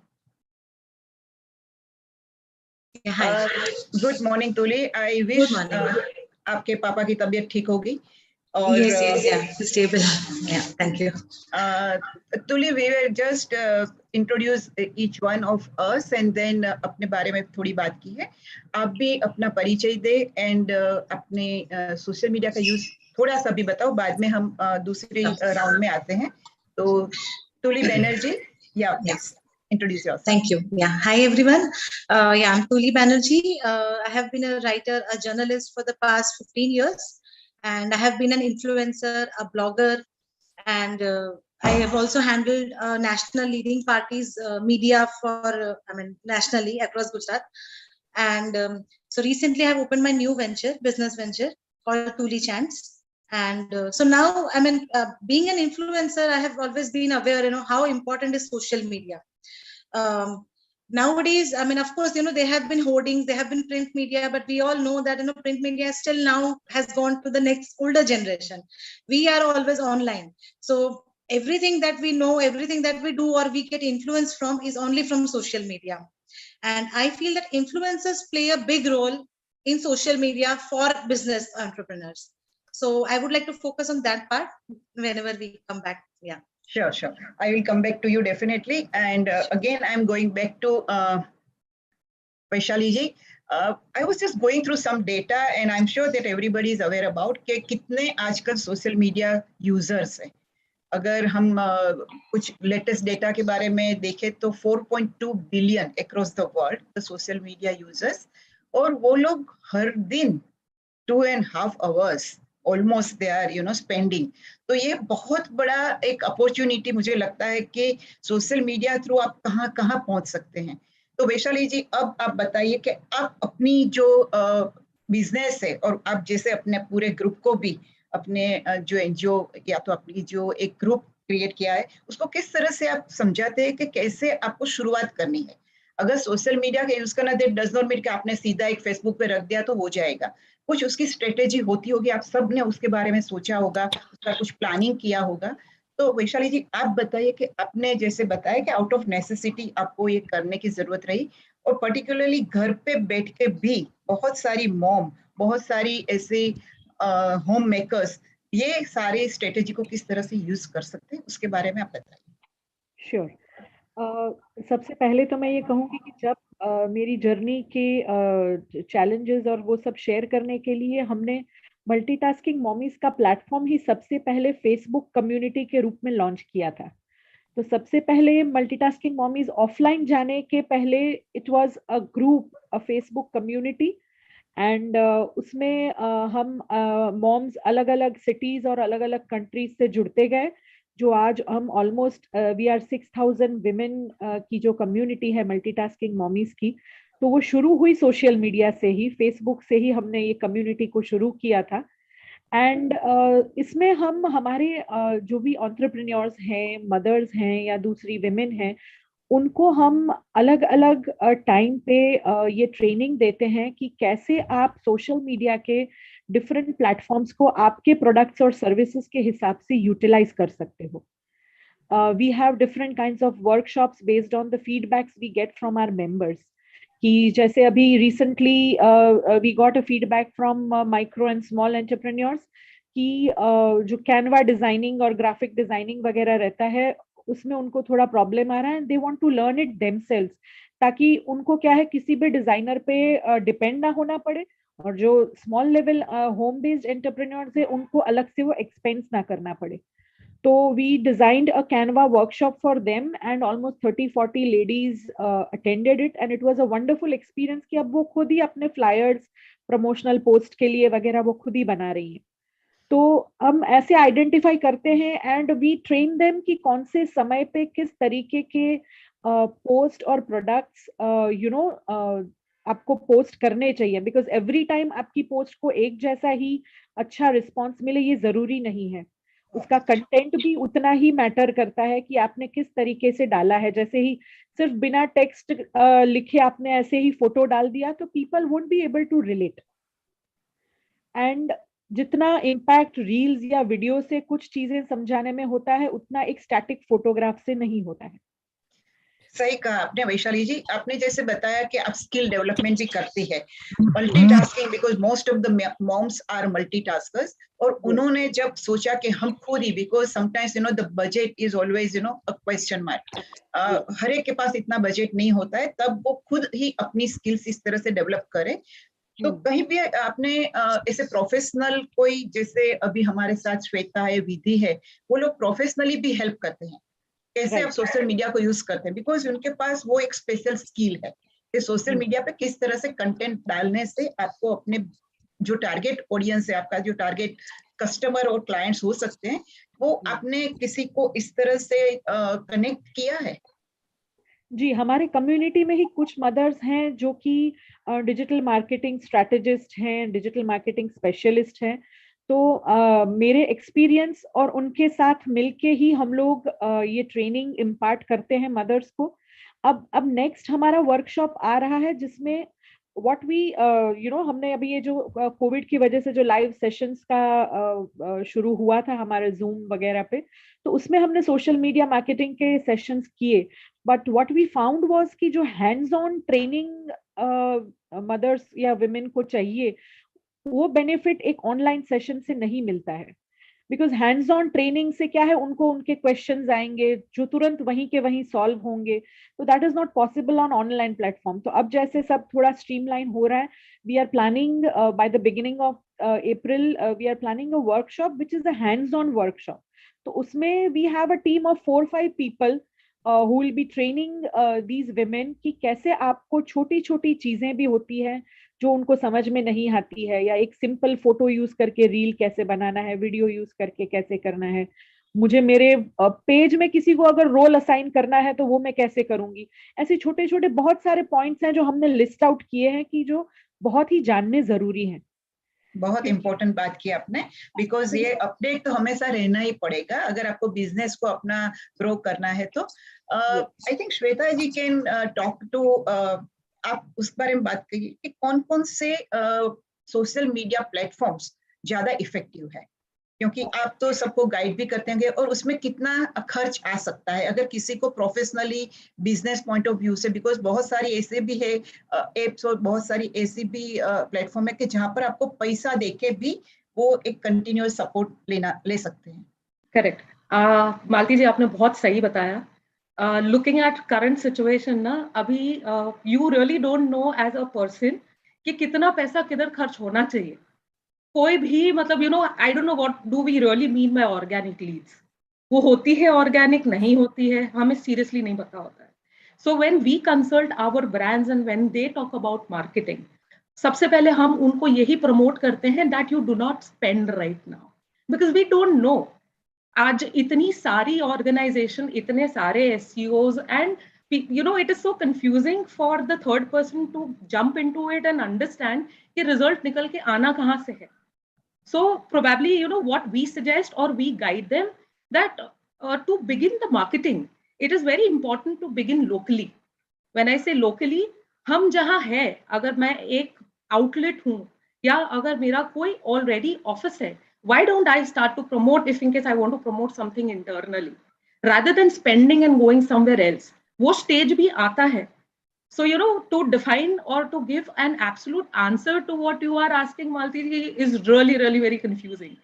गुड मॉर्निंग तुले. आई विश आपके पापा की तबीयत ठीक होगी. Or yeah, stable. Yeah, thank you. Tuli, we will just introduce each one of us and then अपने बारे में थोड़ी बात की है. आप भी अपना परिचय दे and अपने सोशल मीडिया का यूज थोड़ा सा भी बताओ. बाद में हम दूसरे राउंड में आते हैं. तो Tuli Banerjee, yes. Introduce yourself. Thank you. Yeah. Hi, everyone. I'm Tuli Banerjee. I have been a writer, a journalist for the past 15 years. And I have been an influencer, a blogger. And I have also handled national leading parties, media for, nationally across Gujarat. And so recently I have opened my new venture, business venture called Tuli Chants. And so now, being an influencer, I have always been aware, how important is social media. Nowadays, of course, there have been hoardings, there have been print media, but we all know that, print media still now has gone to the next older generation. We are always online. So everything that we know, everything that we do or we get influence from is only from social media. And I feel that influencers play a big role in social media for business entrepreneurs. So I would like to focus on that part whenever we come back. Yeah. Sure. I will come back to you definitely. And again, I'm going back to Vaishali ji. I was just going through some data and I'm sure that everybody is aware about कि कितने आजकल social media users हैं. अगर हम कुछ latest data के बारे में देखें तो 4.2 billion across the world the social media users, और वो लोग हर दिन 2.5 hours almost they are spending. तो ये बहुत बड़ा एक अपॉर्चुनिटी मुझे लगता है कि सोशल मीडिया थ्रू आप कहाँ पहुंच सकते हैं. तो वैशाली जी, अब आप बताइए कि आप अपनी जो बिजनेस है और आप जैसे अपने पूरे ग्रुप को भी अपने जो एनजीओ या तो अपनी जो एक ग्रुप क्रिएट किया है उसको किस तरह से आप समझाते हैं कि कैसे आपको शुरुआत करनी है. अगर सोशल मीडिया का यूज करना दैट डज नॉट मीन कि आपने सीधा एक फेसबुक पे रख दिया तो हो जाएगा. कुछ उसकी स्ट्रेटेजी होती होगी, आप सब ने उसके बारे में सोचा होगा, उसका कुछ प्लानिंग किया होगा. तो वैशाली जी, आप बताइए कि आपने जैसे बताया कि आउट ऑफ नेसेसिटी आपको ये करने की जरूरत रही, और पर्टिकुलरली घर पे बैठ के भी बहुत सारी मॉम, बहुत सारी ऐसे होम मेकर्स ये सारे स्ट्रेटेजी को किस तरह से यूज कर सकते हैं, उसके बारे में आप बताइए. श्योर. सबसे पहले तो मैं ये कहूँगी कि जब मेरी जर्नी के चैलेंजेस और वो सब शेयर करने के लिए हमने मल्टीटास्किंग मॉमीज का प्लेटफॉर्म ही सबसे पहले फेसबुक कम्युनिटी के रूप में लॉन्च किया था. तो सबसे पहले मल्टीटास्किंग मॉमीज ऑफलाइन जाने के पहले it was a group, a Facebook community, and उसमें हम मॉम्स अलग अलग सिटीज और अलग अलग कंट्रीज से जुड़ते गए, जो आज हम ऑलमोस्ट वी आर 6,000 विमेन की जो कम्युनिटी है मल्टीटास्किंग मॉमीज की. तो वो शुरू हुई सोशल मीडिया से ही, फेसबुक से ही हमने ये कम्युनिटी को शुरू किया था. एंड इसमें हम हमारे जो भी एंटरप्रेन्योर्स हैं, मदर्स हैं या दूसरी विमेन हैं, उनको हम अलग अलग टाइम पे ये ट्रेनिंग देते हैं कि कैसे आप सोशल मीडिया के डिफरेंट प्लेटफॉर्म्स को आपके प्रोडक्ट्स और सर्विसेज के हिसाब से यूटिलाइज कर सकते हो. We have different kinds of workshops based on the feedbacks we get from our members. कि जैसे अभी recently we got a feedback from micro and small entrepreneurs कि जो कैनवा डिजाइनिंग और ग्राफिक डिजाइनिंग वगैरह रहता है उसमें उनको थोड़ा प्रॉब्लम आ रहा है, and they want to learn it themselves, ताकि उनको क्या है किसी भी डिजाइनर पे डिपेंड ना होना पड़े, और जो small level home based entrepreneurs है उनको अलग से वो एक्सपेंस ना करना पड़े. So we designed a Canva workshop for them and almost 30-40 ladies attended it, and it was a wonderful experience कि अब वो खुद ही अपने flyers, promotional post के लिए वगैरह वो खुद ही बना रही हैं. तो हम ऐसे आइडेंटिफाई करते हैं एंड वी ट्रेन देम कि कौन से समय पे किस तरीके के पोस्ट और प्रोडक्ट्स आपको पोस्ट करने चाहिए, बिकॉज एवरी टाइम आपकी पोस्ट को एक जैसा ही अच्छा रिस्पॉन्स मिले ये जरूरी नहीं है. उसका कंटेंट भी उतना ही मैटर करता है कि आपने किस तरीके से डाला है. जैसे ही सिर्फ बिना टेक्स्ट लिखे आपने ऐसे ही फोटो डाल दिया तो people won't be able to relate. And जितना इम्पैक्ट रील्स या वीडियो से कुछ चीजें समझाने में होता है उतना एक स्टैटिक फोटोग्राफ से नहीं होता है. सही कहा आपने वैशाली जी, आपने जैसे बताया कि आप स्किल डेवलपमेंट भी करती है, multitasking, because most of the moms are multitaskers, और उन्होंने जब सोचा कि हम खुद ही, because sometimes the budget is always a question mark, हर एक के पास इतना बजट नहीं होता है, तब वो खुद ही अपनी स्किल्स इस तरह से डेवलप करे। तो कहीं भी आपने ऐसे प्रोफेशनल कोई, जैसे अभी हमारे साथ श्वेता है, विधि है, वो लोग प्रोफेशनली भी हेल्प करते हैं, कैसे आप सोशल मीडिया को यूज करते हैं, बिकॉज उनके पास वो एक स्पेशल स्किल है कि सोशल मीडिया पे किस तरह से कंटेंट डालने से आपको अपने जो टारगेट ऑडियंस है, आपका जो टारगेट कस्टमर और क्लाइंट्स हो सकते हैं, वो आपने किसी को इस तरह से कनेक्ट किया है? जी, हमारे कम्युनिटी में ही कुछ मदर्स हैं जो कि डिजिटल मार्केटिंग स्ट्रैटेजिस्ट हैं, डिजिटल मार्केटिंग स्पेशलिस्ट हैं। तो मेरे एक्सपीरियंस और उनके साथ मिलके ही हम लोग ये ट्रेनिंग इम्पार्ट करते हैं मदर्स को। अब नेक्स्ट हमारा वर्कशॉप आ रहा है जिसमें व्हाट वी हमने अभी ये जो कोविड की वजह से जो लाइव सेशंस का शुरू हुआ था हमारे जूम वगैरह पे, तो उसमें हमने सोशल मीडिया मार्केटिंग के सेशंस किए। But what we found was कि जो हैंड्स ऑन ट्रेनिंग मदर्स या विमेन को चाहिए, वो बेनिफिट एक ऑनलाइन सेशन से नहीं मिलता है। बिकॉज हैंड्स ऑन ट्रेनिंग से क्या है, उनको उनके क्वेश्चंस आएंगे जो तुरंत वहीं के वहीं सॉल्व होंगे, तो that is not possible on online platform. तो अब जैसे सब थोड़ा स्ट्रीमलाइन हो रहा है, we are planning by the beginning of April, we are planning a workshop which is a hands on workshop. तो उसमें we have a team of 4-5 people who will be training these women कि कैसे आपको छोटी छोटी चीजें भी होती हैं जो उनको समझ में नहीं आती है, या एक सिंपल फोटो यूज करके रील कैसे बनाना है, वीडियो यूज करके कैसे करना है, मुझे मेरे पेज में किसी को अगर रोल असाइन करना है तो वो मैं कैसे करूंगी। ऐसे छोटे छोटे बहुत सारे पॉइंट्स हैं जो हमने लिस्ट आउट किए हैं कि जो बहुत ही जानने जरूरी हैं। बहुत इंपॉर्टेंट बात की आपने, बिकॉज ये अपडेट तो हमेशा रहना ही पड़ेगा अगर आपको बिजनेस को अपना ग्रो करना है। तो I think Shweta ji can talk to, आप उस बारे में बात करिए कि कौन कौन से सोशल मीडिया प्लेटफॉर्म्स ज्यादा इफेक्टिव है, क्योंकि आप तो सबको गाइड भी करते हैं, और उसमें कितना खर्च आ सकता है अगर किसी को professionally business point of view से, बिकॉज बहुत सारी ऐसे भी है एप्स और बहुत सारी ऐसी भी प्लेटफॉर्म है कि जहां पर आपको पैसा देके भी वो एक कंटिन्यूअस सपोर्ट ले सकते हैं। करेक्ट। मालती जी, आपने बहुत सही बताया। लुकिंग एट करंट सिचुएशन ना, अभी you really don't know as a person कि कितना पैसा किधर खर्च होना चाहिए। कोई भी मतलब I don't know what do we really mean by organic leads. वो होती है ऑर्गेनिक, नहीं होती है, हमें सीरियसली नहीं पता होता है। So when we consult our brands and when they talk about marketing, सबसे पहले हम उनको यही प्रमोट करते हैं that you do not spend right now, because we don't know. आज इतनी सारी ऑर्गेनाइजेशन, इतने सारे SEOs, and it is so confusing for the third person to jump into it and understand कि result निकल के आना कहाँ से है। So probably what we suggest or we guide them that to begin the marketing, it is very important to begin locally. When I say locally, हम जहाँ है, अगर मैं एक आउटलेट हूँ या अगर मेरा कोई ऑलरेडी ऑफिस है, why don't I start to promote if in case I want to promote something internally rather than spending and going somewhere else. वो stage भी आता है. So to define or to give an absolute answer to what you are asking, Malti ji, is really very confusing.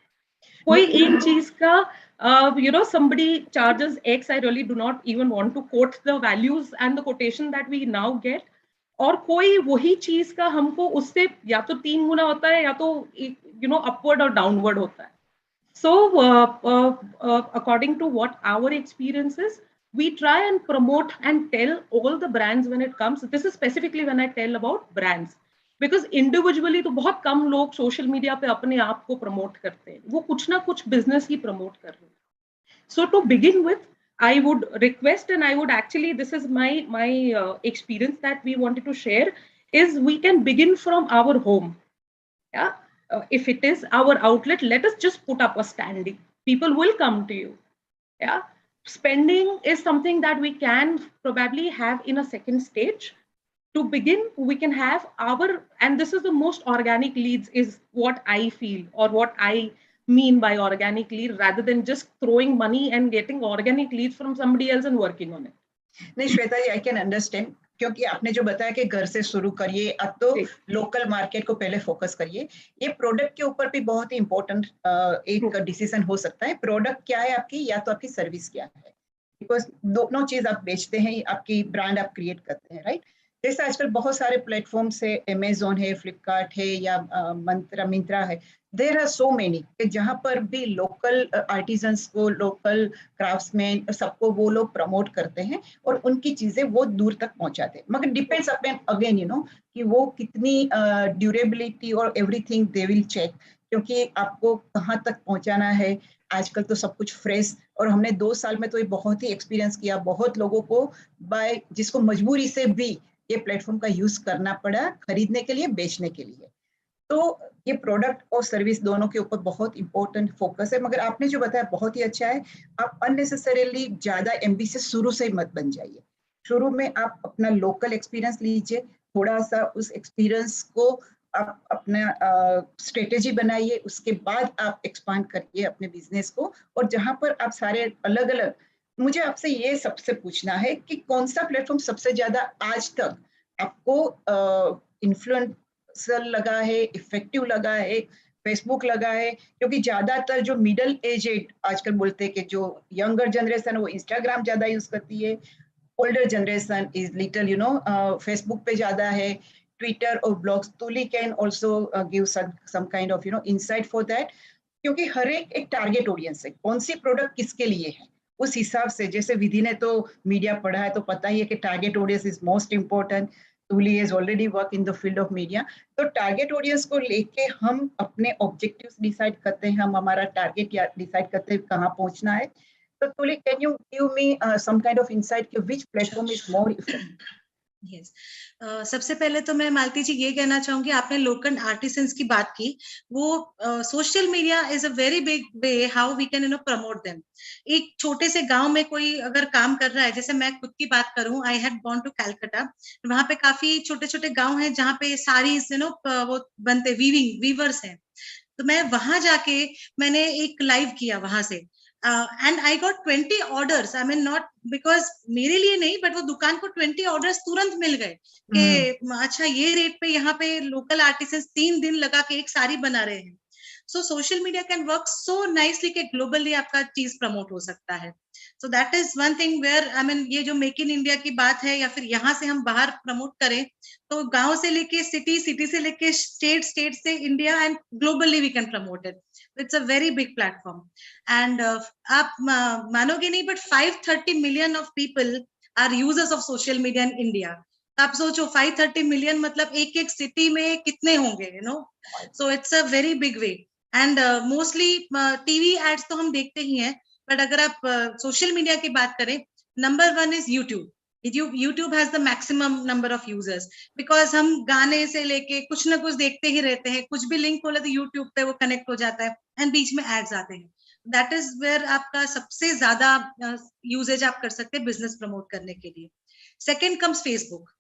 कोई एक चीज का somebody charges X, I really do not even want to quote the values and the quotation that we now get, और कोई वही चीज का हमको उससे या तो 3 गुना होता है या तो upward or downward होता है. So according to what our experience is, we try and promote and tell all the brands when it comes. This is specifically when I tell about brands, because individually तो बहुत कम लोग social media पे अपने आप को promote करते हैं, वो कुछ ना कुछ बिजनेस ही प्रमोट कर रहे हैं. So to begin with, I would request, and I would actually, this is my experience that we wanted to share, is we can begin from our home. Yeah, if it is our outlet, let us just put up a standee. People will come to you. Yeah, spending is something that we can probably have in a second stage. To begin, we can have our, and this is the most organic leads, is what I feel or what I mean by organic lead, rather than just throwing money and getting organic leads from somebody else and working on it. नहीं श्वेता जी, I can understand, क्योंकि आपने जो बताया कि घर से शुरू करिए, अब तो लोकल मार्केट को पहले फोकस करिए। ये प्रोडक्ट के ऊपर भी बहुत ही इंपॉर्टेंट एक डिसीजन हो सकता है। प्रोडक्ट क्या है आपकी, या तो आपकी सर्विस क्या है, बिकॉज दोनों चीज आप बेचते हैं, आपकी ब्रांड आप क्रिएट करते हैं, राइट। जैसे आजकल बहुत सारे प्लेटफॉर्म्स है, अमेजोन है, फ्लिपकार्ट है, या मिंत्रा है, देर आर सो मेनी, जहाँ पर भी लोकल आर्टिजन्स को, लोकल क्राफ्ट्समैन सबको वो लोग प्रमोट करते हैं और उनकी चीजें वो दूर तक पहुंचाते हैं। मगर डिपेंड्स अपॉन अगेन कि वो कितनी ड्यूरेबिलिटी और एवरीथिंग दे विल चेक, क्योंकि आपको कहाँ तक पहुंचाना है। आजकल तो सब कुछ फ्रेश, और हमने 2 साल में तो ये बहुत ही एक्सपीरियंस किया, बहुत लोगों को बाय जिसको मजबूरी से भी ये प्लेटफॉर्म का यूज करना पड़ा, खरीदने के लिए, बेचने के लिए। तो ये प्रोडक्ट और सर्विस दोनों के ऊपर बहुत इंपॉर्टेंट फोकस है। मगर आपने जो बताया बहुत ही अच्छा है। आप अननेसेसरीली ज्यादा एम्बिशियस शुरू से मत बन जाइए। शुरू में आप अपना लोकल एक्सपीरियंस लीजिए, थोड़ा सा उस एक्सपीरियंस को आप अपना स्ट्रेटेजी बनाइए, उसके बाद आप एक्सपांड करिए अपने बिजनेस को। और जहां पर आप सारे अलग अलग, मुझे आपसे ये सबसे पूछना है कि कौन सा प्लेटफॉर्म सबसे ज्यादा आज तक आपको इन्फ्लुएंसर लगा है, इफेक्टिव लगा है, फेसबुक लगा है? क्योंकि ज्यादातर जो मिडिल एजेड आजकल बोलते हैं कि जो यंगर जनरेशन वो इंस्टाग्राम ज्यादा यूज करती है, older generation is little Facebook पे ज्यादा है, ट्विटर और blogs. Tuli can also give some kind of insight for that, क्योंकि हर एक टारगेट ऑडियंस है, कौन सी प्रोडक्ट किसके लिए है, उस हिसाब से। जैसे विधि ने तो मीडिया पढ़ा है, तो पता ही है कि target audience is most important. Tuli is already work in the field of media. तो टारगेट ऑडियंस को लेके हम अपने ऑब्जेक्टिव्स डिसाइड करते हैं, हम हमारा टारगेट या डिसाइड करते हैं कहाँ पहुंचना है। तो Tuli, can you give me some kind of insight कि which platform is more effective? Yes, सबसे पहले तो मैं मालती जी ये कहना चाहूंगी, आपने लोकल आर्टिसंस की बात की, वो social media is a very big way how we can promote them. एक छोटे से गांव में कोई अगर काम कर रहा है, जैसे मैं खुद की बात करूं, I had gone to Calcutta, वहां पे काफी छोटे छोटे गांव हैं जहाँ पे साड़ीज वो बनते, वीवर्स हैं। तो मैं वहां जाके मैंने एक लाइव किया वहां से, and I got 20 orders. I mean not because मेरे लिए नहीं, बट वो दुकान को 20 ऑर्डर्स तुरंत मिल गए कि अच्छा ये रेट पे यहाँ पे लोकल आर्टिसंस 3 दिन लगा के एक साड़ी बना रहे हैं। So social media can work so nicely कि ग्लोबली आपका चीज प्रमोट हो सकता है। So that is one thing where I mean, ये जो मेक इन इंडिया की बात है, या फिर यहाँ से हम बाहर प्रमोट करें, तो गांव से लेके सिटी, सिटी से लेके स्टेट, स्टेट से India, and globally we can promote it. It's a very big platform. And आप मानोगे नहीं, but 530 million of people are users of social media in India. आप सोचो 530 million मतलब एक एक सिटी में कितने होंगे, so it's a very big way. And mostly TV ads तो हम देखते ही हैं, बट अगर आप सोशल मीडिया की बात करें, number 1 is YouTube. YouTube has the maximum number of users, because हम गाने से लेके कुछ ना कुछ देखते ही रहते हैं, कुछ भी लिंक खोले तो YouTube पे वो कनेक्ट हो जाता है, एंड बीच में एड्स आते हैं। दैट इज वेयर आपका सबसे ज्यादा यूजेज आप कर सकते हैं बिजनेस प्रमोट करने के लिए। Second comes Facebook.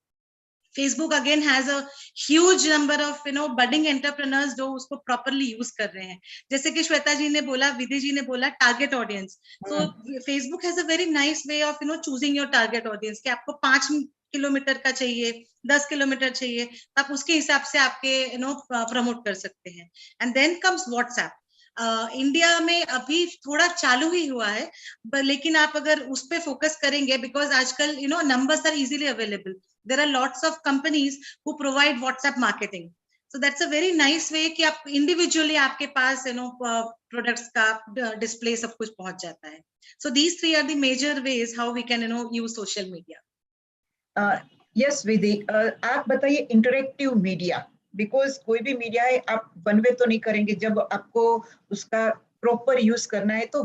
Facebook again has a huge number of budding entrepreneurs जो उसको प्रॉपरली यूज कर रहे हैं। जैसे कि श्वेता जी ने बोला, विधि जी ने बोला, टारगेट ऑडियंस। तो Facebook has a very nice way of choosing your target audience, कि आपको 5 किलोमीटर का चाहिए, 10 किलोमीटर चाहिए, तो आप उसके हिसाब से आपके प्रमोट कर सकते हैं। And then comes WhatsApp. India में अभी थोड़ा चालू ही हुआ है, लेकिन आप अगर उस पर फोकस करेंगे, बिकॉज आजकल numbers are easily available, there are lots of companies who provide WhatsApp marketing. So that's a very nice way कि आप इंडिविजुअली आपके पास प्रोडक्ट्स का डिस्प्ले सब कुछ पहुंच जाता है। So these 3 are the major ways how we can use social media. Yes Vidhi, आप बताइए इंटरेक्टिव मीडिया, बिकॉज कोई भी मीडिया है, आप वन वे तो नहीं करेंगे, जब आपको उसका प्रॉपर यूज करना है तो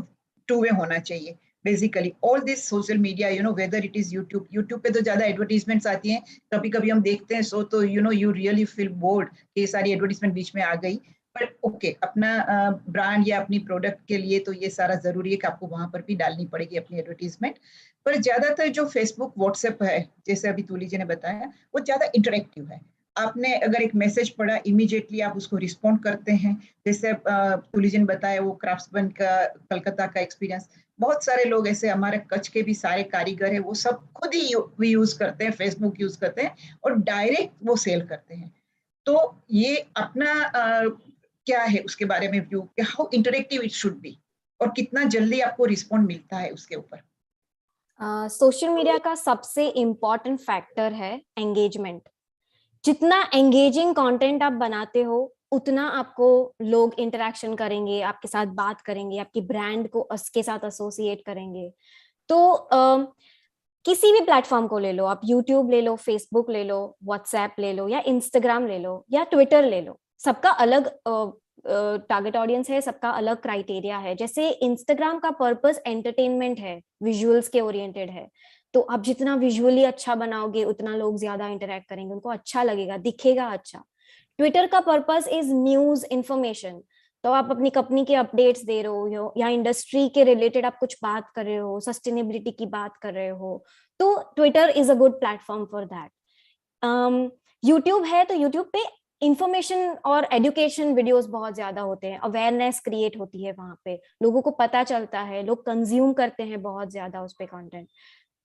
2 वे होना चाहिए। Basically all this social media, weather it is YouTube पे तो ज्यादा एडवर्टीजमेंट्स आती हैं, कभी कभी हम देखते हैं, सो तो यू रियली फील बोर्ड कि ये सारी एडवर्टीजमेंट बीच में आ गई। बट ओके, अपना ब्रांड या अपनी प्रोडक्ट के लिए तो ये सारा जरूरी है कि आपको वहां पर भी डालनी पड़ेगी अपनी एडवर्टीजमेंट। पर ज्यादातर जो फेसबुक, व्हाट्सएप है, जैसे अभी तुली जी ने बताया, वो ज्यादा इंटरेक्टिव है। आपने अगर एक मैसेज पढ़ा, इमीडिएटली आप उसको रिस्पॉन्ड करते हैं। जैसे तुली जी ने बताया वो क्राफ्ट्समैन का कलकत्ता का एक्सपीरियंस, बहुत सारे लोग ऐसे, हमारे कच्छ के भी सारे कारीगर हैं, वो सब खुद ही यूज करते हैं, फेसबुक यूज करते हैं और डायरेक्ट वो सेल करते हैं। तो ये अपना क्या है उसके बारे में view, how interactive it should be, और कितना जल्दी आपको रिस्पॉन्ड मिलता है उसके ऊपर? सोशल मीडिया का सबसे इम्पोर्टेंट फैक्टर है एंगेजमेंट। जितना एंगेजिंग कंटेंट आप बनाते हो उतना आपको लोग इंटरेक्शन करेंगे, आपके साथ बात करेंगे, आपकी ब्रांड को उसके साथ एसोसिएट करेंगे। तो किसी भी प्लेटफॉर्म को ले लो, आप यूट्यूब ले लो, फेसबुक ले लो, व्हाट्सएप ले लो, या इंस्टाग्राम ले लो, या ट्विटर ले लो, सबका अलग टारगेट ऑडियंस है, सबका अलग क्राइटेरिया है। जैसे इंस्टाग्राम का पर्पस एंटरटेनमेंट है, विजुअल्स के ओरिएंटेड है, तो आप जितना विजुअली अच्छा बनाओगे उतना लोग ज्यादा इंटरेक्ट करेंगे, उनको अच्छा लगेगा, दिखेगा अच्छा। ट्विटर का पर्पस इज न्यूज, इंफॉर्मेशन, तो आप अपनी कंपनी के अपडेट्स दे रहे हो या इंडस्ट्री के रिलेटेड आप कुछ बात कर रहे हो, सस्टेनेबिलिटी की बात कर रहे हो, तो Twitter is a good platform for that. YouTube है तो यूट्यूब पे इंफॉर्मेशन और एजुकेशन वीडियोस बहुत ज्यादा होते हैं, अवेयरनेस क्रिएट होती है वहां पे, लोगों को पता चलता है, लोग कंज्यूम करते हैं बहुत ज्यादा उस पे कंटेंट।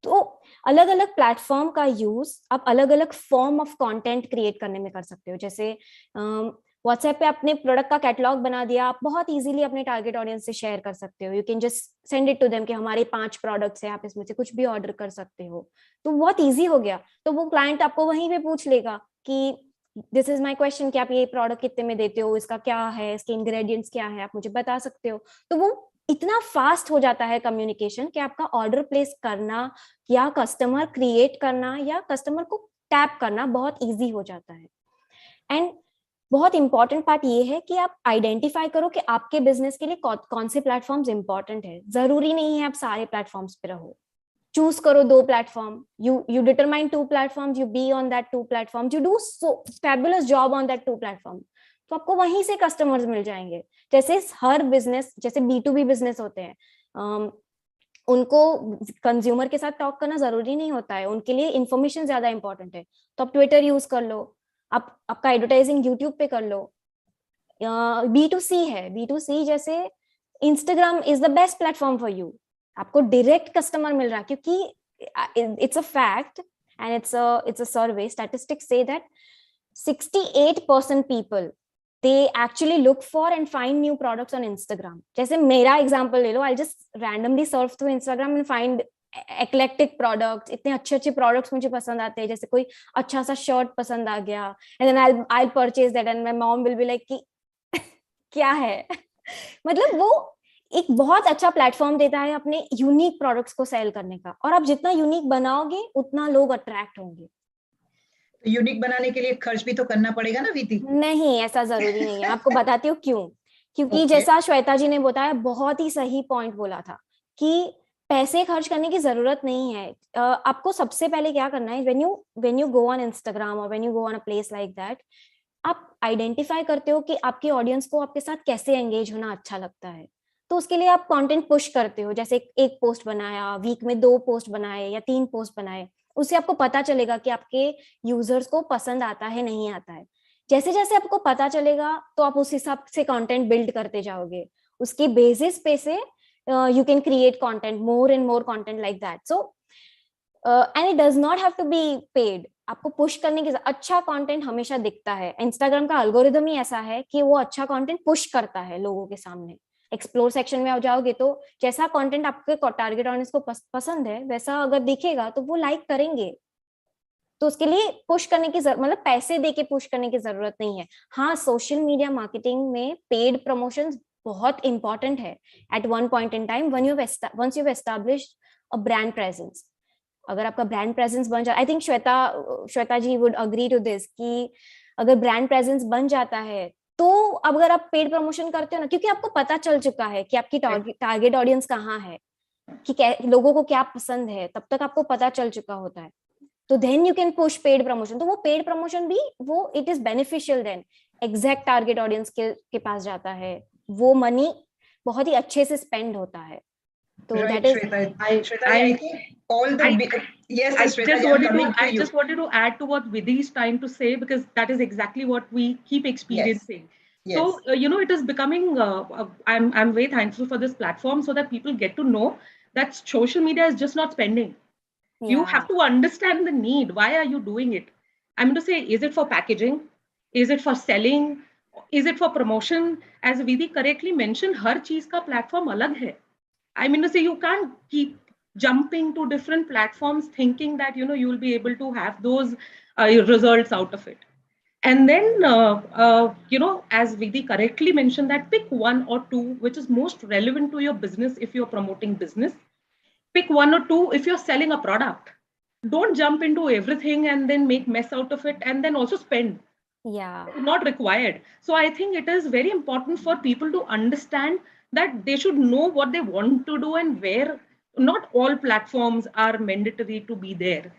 तो अलग अलग प्लेटफॉर्म का यूज आप अलग अलग फॉर्म ऑफ कंटेंट क्रिएट करने में कर सकते हो। जैसे व्हाट्सएप पे अपने प्रोडक्ट का कैटलॉग बना दिया, आप बहुत इजीली अपने टारगेट ऑडियंस से शेयर कर सकते हो। You can just send it to them कि हमारे 5 प्रोडक्ट्स हैं, आप इसमें से कुछ भी ऑर्डर कर सकते हो, तो बहुत इजी हो गया। तो वो क्लाइंट आपको वहीं पे पूछ लेगा कि दिस इज माय क्वेश्चन, कि आप ये प्रोडक्ट कितने में देते हो, इसका क्या है, इसके इंग्रेडिएंट्स क्या है, आप मुझे बता सकते हो। तो वो इतना फास्ट हो जाता है कम्युनिकेशन कि आपका ऑर्डर प्लेस करना या कस्टमर क्रिएट करना या कस्टमर को टैप करना बहुत इजी हो जाता है। एंड बहुत इंपॉर्टेंट पार्ट ये है कि आप आइडेंटिफाई करो कि आपके बिजनेस के लिए कौन से प्लेटफॉर्म्स इंपॉर्टेंट है। जरूरी नहीं है आप सारे प्लेटफॉर्म्स पे रहो, चूज करो 2 platform, you determine 2 platforms, you be on that 2 platforms, you do so fabulous job on that 2 platform, तो आपको वहीं से कस्टमर्स मिल जाएंगे। जैसे हर बिजनेस, जैसे B2B बिजनेस होते हैं, उनको कंज्यूमर के साथ टॉक करना जरूरी नहीं होता है, उनके लिए इंफॉर्मेशन ज्यादा इंपॉर्टेंट है, तो आप ट्विटर यूज कर लो, आप आपका एडवर्टाइजिंग यूट्यूब पे कर लो। B2C है, B2C जैसे Instagram is the best platform for you, आपको डायरेक्ट कस्टमर मिल रहा है, क्योंकि it's a fact and it's a survey, statistics say that 68% people they actually look for and find new products on Instagram. जैसे मेरा example ले लो, I'll just randomly surf through Instagram and find eclectic products, इतने अच्छे products मुझे पसंद आते हैं। जैसे कोई अच्छा सा शर्ट पसंद आ गया, and then I'll purchase that and my mom will be like कि क्या है मतलब वो एक बहुत अच्छा प्लेटफॉर्म देता है अपने यूनिक प्रोडक्ट्स को सेल करने का, और आप जितना यूनिक बनाओगे उतना लोग अट्रैक्ट होंगे। यूनिक बनाने के लिए खर्च भी तो करना पड़ेगा ना विधि? नहीं, ऐसा जरूरी नहीं है, आपको बताती हूँ क्यों। क्योंकि जैसा श्वेता जी ने बताया, बहुत ही सही पॉइंट बोला था कि पैसे खर्च करने की जरूरत नहीं है। आपको सबसे पहले क्या करना है, when you go on Instagram और when you go on a place like that, आप आइडेंटिफाई करते हो कि आपकी ऑडियंस को आपके साथ कैसे एंगेज होना अच्छा लगता है, तो उसके लिए आप कंटेंट पुश करते हो। जैसे एक पोस्ट बनाया, वीक में 2 पोस्ट बनाए या 3 पोस्ट बनाए, उससे आपको पता चलेगा कि आपके यूजर्स को पसंद आता है नहीं आता है। जैसे जैसे आपको पता चलेगा तो आप उस हिसाब से कंटेंट बिल्ड करते जाओगे, उसके बेसिस पे से you can create content, more and more content like that. So and it does not have to be paid, आपको पुश करने की, अच्छा कंटेंट हमेशा दिखता है। इंस्टाग्राम का एल्गोरिदम ही ऐसा है कि वो अच्छा कंटेंट पुश करता है लोगों के सामने। एक्सप्लोर सेक्शन में आप जाओगे तो जैसा कंटेंट आपके टारगेट ऑडियंस को पसंद है वैसा अगर दिखेगा तो वो लाइक करेंगे। तो उसके लिए पुश करने की मतलब पैसे देके पुश करने की जरूरत नहीं है। हाँ, सोशल मीडिया मार्केटिंग में पेड प्रमोशंस बहुत इंपॉर्टेंट है at one point in time, once you established a brand presence. अगर आपका ब्रांड प्रेजेंस बन जाए, I think Shweta ji would agree to this, कि अगर ब्रांड प्रेजेंस बन जाता है तो अब अगर आप पेड प्रमोशन करते हो ना, क्योंकि आपको पता चल चुका है कि आपकी टारगेट ऑडियंस कहाँ है, कि लोगों को क्या पसंद है, तब तक आपको पता चल चुका होता है, तो then you can push paid promotion. तो वो पेड प्रमोशन भी वो it is beneficial, then exact target audience के पास जाता है, वो मनी बहुत ही अच्छे से स्पेंड होता है। तो right, that is I just wanted to add to what Vidhi is trying to say, because that is exactly what we keep experiencing. Yes. Yes. So, it is becoming, I'm very thankful for this platform so that people get to know that social media is just not spending. You have to understand the need. Why are you doing it? I'm going to say, is it for packaging? Is it for selling? Is it for promotion? As Vidhi correctly mentioned, har cheez ka platform alag hai. I mean to say, you can't keep jumping to different platforms thinking that, you will be able to have those results out of it. And then, as Vidhi correctly mentioned, that pick one or two which is most relevant to your business if you're promoting business. Pick one or two if you're selling a product. Don't jump into everything and then make mess out of it and then also spend. Yeah. Not required. So I think it is very important for people to understand that they should know what they want to do and where. Not all platforms are mandatory to be there.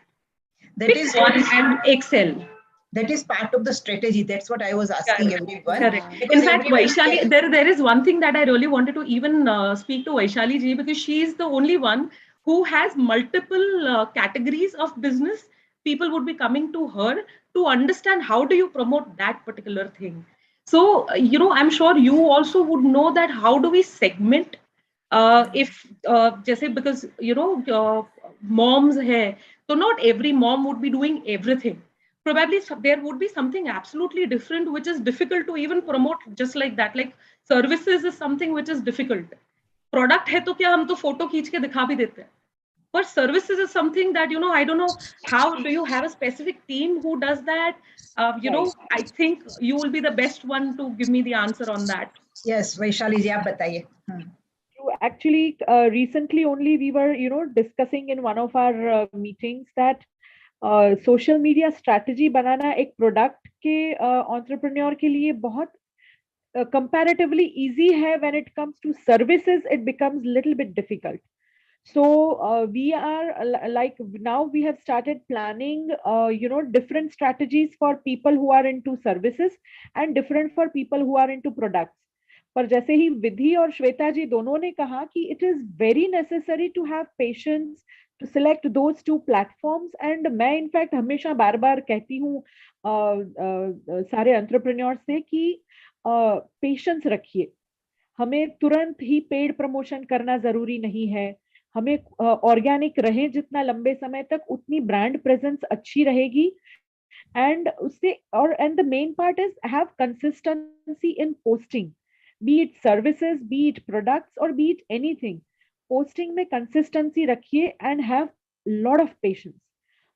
That Pick is one and excel. That is part of the strategy. That's what I was asking everyone. Correct. Because In fact, everyone Vaishali, there is one thing that I really wanted to even speak to Vaishali ji, because she is the only one who has multiple categories of business. People would be coming to her to understand how do you promote that particular thing. So, I'm sure you also would know that how do we segment if जैसे because moms है, so not every mom would be doing everything. Probably there would be something absolutely different which is difficult to even promote just like that. Like services is something which is difficult. Product है तो क्या हम तो photo खींच के दिखा भी देते हैं. But services is something that, I don't know, how do you have a specific team who does that? I think you will be the best one to give me the answer on that. Yes, Vaishali ji, आप बताइए. Actually, recently only we were, discussing in one of our meetings that social media strategy बनाना एक product के entrepreneur के लिए बहुत comparatively easy है. When it comes to services, it becomes little bit difficult. So we are like now we have started planning, different strategies for people who are into services and different for people who are into products. पर जैसे ही विधि और श्वेता जी दोनों ने कहा कि it is very necessary to have patience to select those two platforms, and मैं in fact हमेशा बार बार कहती हूँ सारे entrepreneurs से कि patience रखिए. हमें तुरंत ही पेड प्रमोशन करना जरूरी नहीं है. हमें ऑर्गेनिक रहे जितना लंबे समय तक, उतनी ब्रांड प्रेजेंस अच्छी रहेगी. एंड उससे और and the main part is have consistency in posting, B it services, B it products और बी इट एनीथिंग. पोस्टिंग में कंसिस्टेंसी रखिए and have lot of patience.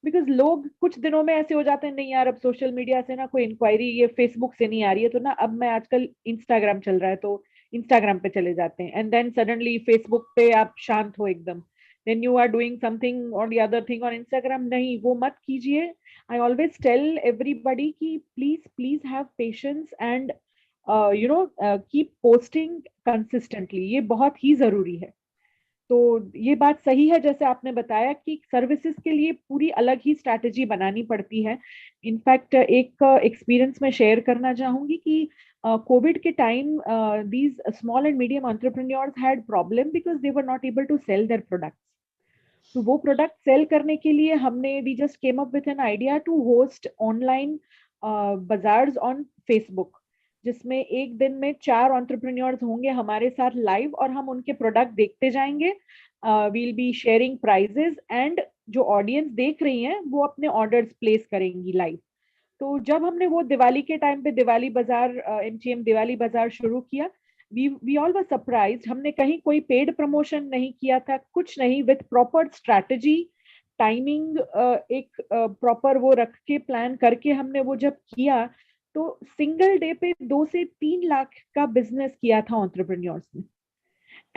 Because लोग कुछ दिनों में ऐसे हो जाते हैं, नहीं यार अब सोशल मीडिया से ना कोई इंक्वायरी ये फेसबुक से नहीं आ रही है, तो ना अब मैं आजकल इंस्टाग्राम चल रहा है तो इंस्टाग्राम पे चले जाते हैं. एंड देन सडनली फेसबुक पे आप शांत हो एकदम, then you are doing something और the other thing on Instagram. नहीं, वो मत कीजिए. आई ऑलवेज टेल एवरीबडी कि please have patience and keep posting consistently. ये बहुत ही जरूरी है. तो ये बात सही है जैसे आपने बताया कि सर्विसेज के लिए पूरी अलग ही स्ट्रैटेजी बनानी पड़ती है. इनफैक्ट एक एक्सपीरियंस में शेयर करना चाहूंगी कि कोविड के time these small and medium entrepreneurs had problem because they were not able to sell their products. तो वो प्रोडक्ट सेल करने के लिए हमने we just came up with an idea to host online bazaars on Facebook, जिसमें एक दिन में 4 entrepreneurs होंगे हमारे साथ लाइव और हम उनके प्रोडक्ट देखते जाएंगे. we'll be sharing prizes and जो ऑडियंस देख रही हैं वो अपने ऑर्डर्स प्लेस करेंगी लाइव. तो जब हमने वो दिवाली के टाइम पे दिवाली बाजार MTM दिवाली बाजार शुरू किया, we all were surprised. हमने कहीं कोई पेड प्रमोशन नहीं किया था, कुछ नहीं, विथ प्रॉपर स्ट्रैटेजी, टाइमिंग एक प्रॉपर वो रख के प्लान करके हमने वो जब किया तो सिंगल डे पे 2 से 3 लाख का बिजनेस किया था एंटरप्रेन्योर्स ने.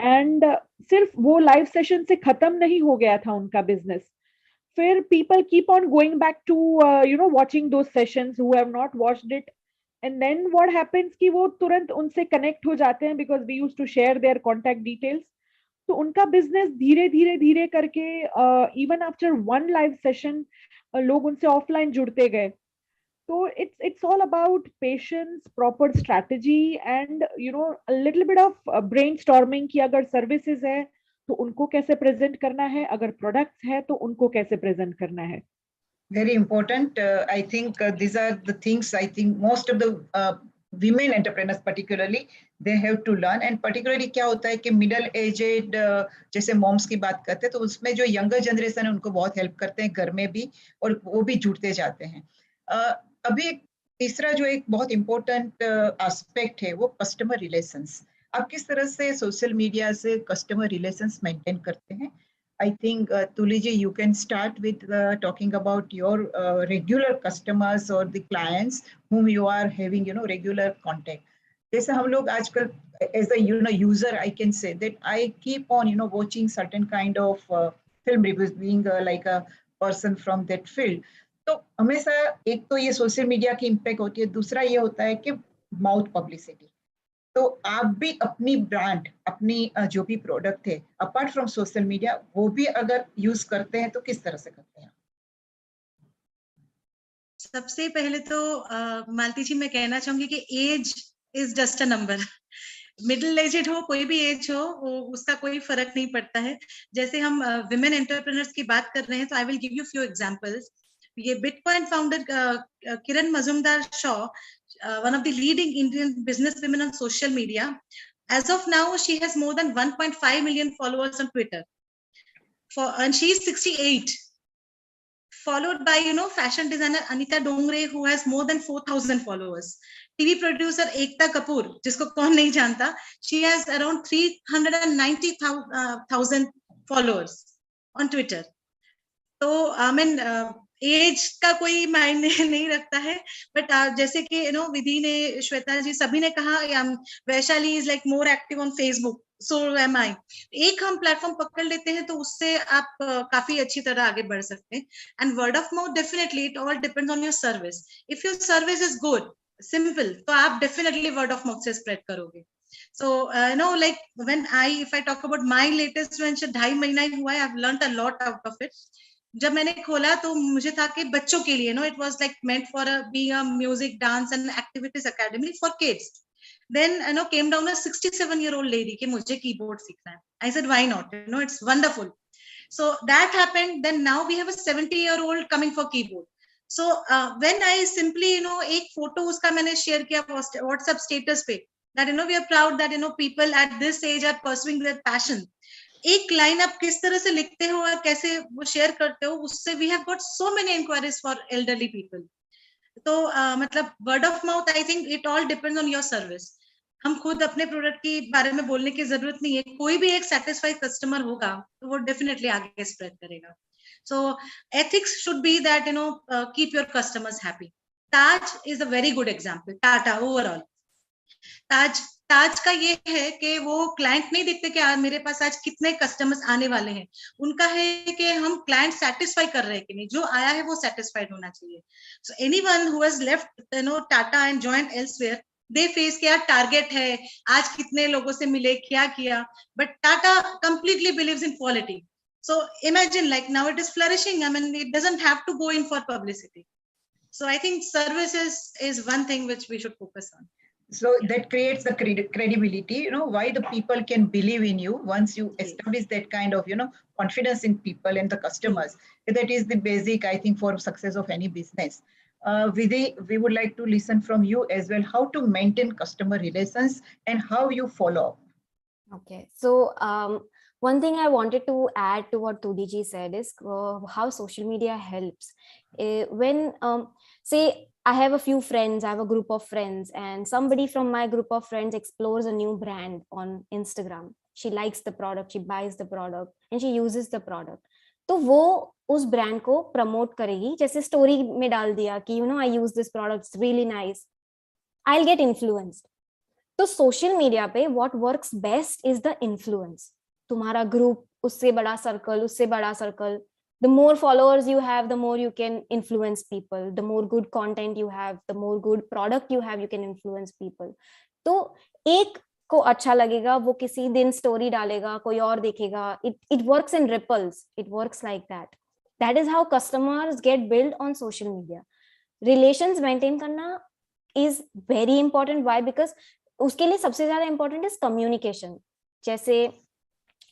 एंड सिर्फ वो लाइव सेशन से खत्म नहीं हो गया था उनका बिजनेस. फिर people keep on going back to watching those sessions who have not watched it, and then what happens कि वो तुरंत उनसे कनेक्ट हो जाते हैं because we used to share their contact details. तो उनका बिजनेस धीरे धीरे धीरे करके even after one live session लोग उनसे ऑफलाइन जुड़ते गए. तो it's all about patience, proper strategy and a little bit of brainstorming कि अगर services है तो उनको कैसे प्रेजेंट करना है, अगर प्रोडक्ट्स है तो उनको कैसे प्रेजेंट करना है. Very important. I think these are the things I think most of the women entrepreneurs particularly, they have to learn. And particularly क्या होता है कि middle aged जैसे moms की बात करते हैं तो उसमें जो younger generation है उनको बहुत help करते हैं घर में भी, और वो भी जुड़ते जाते हैं. अभी तीसरा जो एक बहुत important aspect है वो customer relations. आप किस तरह से social media से customer relations maintain करते हैं? I think Tuliji, you can start with talking about your regular customers or the clients whom you are having, regular contact. जैसे हम लोग आजकल as a user, I can say that I keep on watching certain kind of film reviews, being like a person from that field. तो हमेशा एक तो ये social media की इम्पैक्ट होती है, दूसरा ये होता है कि माउथ पब्लिसिटी. तो आप भी अपनी ब्रांड, अपनी जो भी प्रोडक्ट है अपार्ट फ्रॉम सोशल मीडिया, वो भी अगर यूज करते हैं तो किस तरह से करते हैं? सबसे पहले तो मालती जी मैं कहना चाहूंगी कि age is just a number. Middle aged हो, कोई भी एज हो, उसका कोई फर्क नहीं पड़ता है. जैसे हम विमेन एंटरप्रेन्योर्स की बात कर रहे हैं तो I will give you few examples. ये bitcoin founder Kiran Majumdar Shaw, one of the leading Indian business women on social media. As of now, she has more than 1.5 million followers on Twitter. And she is 68. Followed by, fashion designer Anita Dongre, who has more than 4,000 followers. TV producer Ekta Kapoor, जिसको कौन नहीं जानता, she has around 390,000 followers on Twitter. तो I mean, as का कोई मायने नहीं रखता है. बट जैसे कि विधि ने, श्वेता जी, सभी ने कहा Vaishali is like more active on Facebook, so am I. एक हम प्लेटफॉर्म पकड़ लेते हैं तो उससे आप काफी अच्छी तरह आगे बढ़ सकते हैं. And word of mouth, definitely it all depends on your service. If your service is good, simple, तो आप डेफिनेटली वर्ड ऑफ माउथ से स्प्रेड करोगे. So like when if I talk about my latest venture, 2.5 महीना ही हुआ है, I've learned a lot out of it. जब मैंने खोला तो मुझे था कि बच्चों के लिए, it was like meant for being a music, dance and activities academy for kids. Then came down a 67-year-old lady कि मुझे keyboard सीखना है. I said why not, it's wonderful. So that happened. Then now we have a 70-year-old coming for keyboard. So when I simply एक photo उसका मैंने share किया WhatsApp status पे that we are proud that people at this age are pursuing their passion. एक line आप किस तरह से लिखते हो और कैसे वो शेयर करते हो, उससे we have got so many enquiries for elderly people. तो मतलब word of mouth, I think it all depends on your service. हम खुद अपने प्रोडक्ट के बारे में बोलने की जरूरत नहीं है. कोई भी एक सेटिस्फाइड कस्टमर होगा तो वो डेफिनेटली आगे स्प्रेड करेगा. So ethics should be that keep your customers happy. Taj is a very good example. Tata overall, Taj का ये है कि वो क्लाइंट नहीं देखते कि मेरे पास आज कितने कस्टमर्स आने वाले हैं. उनका है कि हम क्लाइंट सेटिस्फाई कर रहे हैं कि नहीं, जो आया है वो सेटिस्फाइड होना चाहिए. So anyone who has left Tata and joined elsewhere, they face के टारगेट है, आज कितने लोगों से मिले, क्या किया. But Tata completely believes in quality. So imagine like now it is flourishing. I mean it doesn't have to go in for publicity. So I think services is one thing which we should focus on. So that creates the credibility, why the people can believe in you once you establish that kind of, confidence in people and the customers. That is the basic, I think, for success of any business. Vidhi, we would like to listen from you as well, how to maintain customer relations and how you follow up. Okay, so one thing I wanted to add to what Tudiji said is how social media helps. When say I have a few friends, I have a group of friends, and somebody from my group of friends explores a new brand on Instagram. She likes the product, she buys the product, and she uses the product. तो वो उस brand को promote करेगी. जैसे story में डाल दिया कि I use this product, it's really nice. I'll get influenced. तो सोशल मीडिया पे what works best is the influence. तुम्हारा ग्रुप, उससे बड़ा सर्कल, उससे बड़ा circle. The more followers you have, the more you can influence people. The more good content you have, the more good product you have, you can influence people. तो एक को अच्छा लगेगा, वो किसी दिन स्टोरी डालेगा, कोई और देखेगा. It works in ripples. It works like that. That is how customers get built on social media. Relations maintain करना is very important. Why? Because उसके लिए सबसे ज्यादा important is communication. जैसे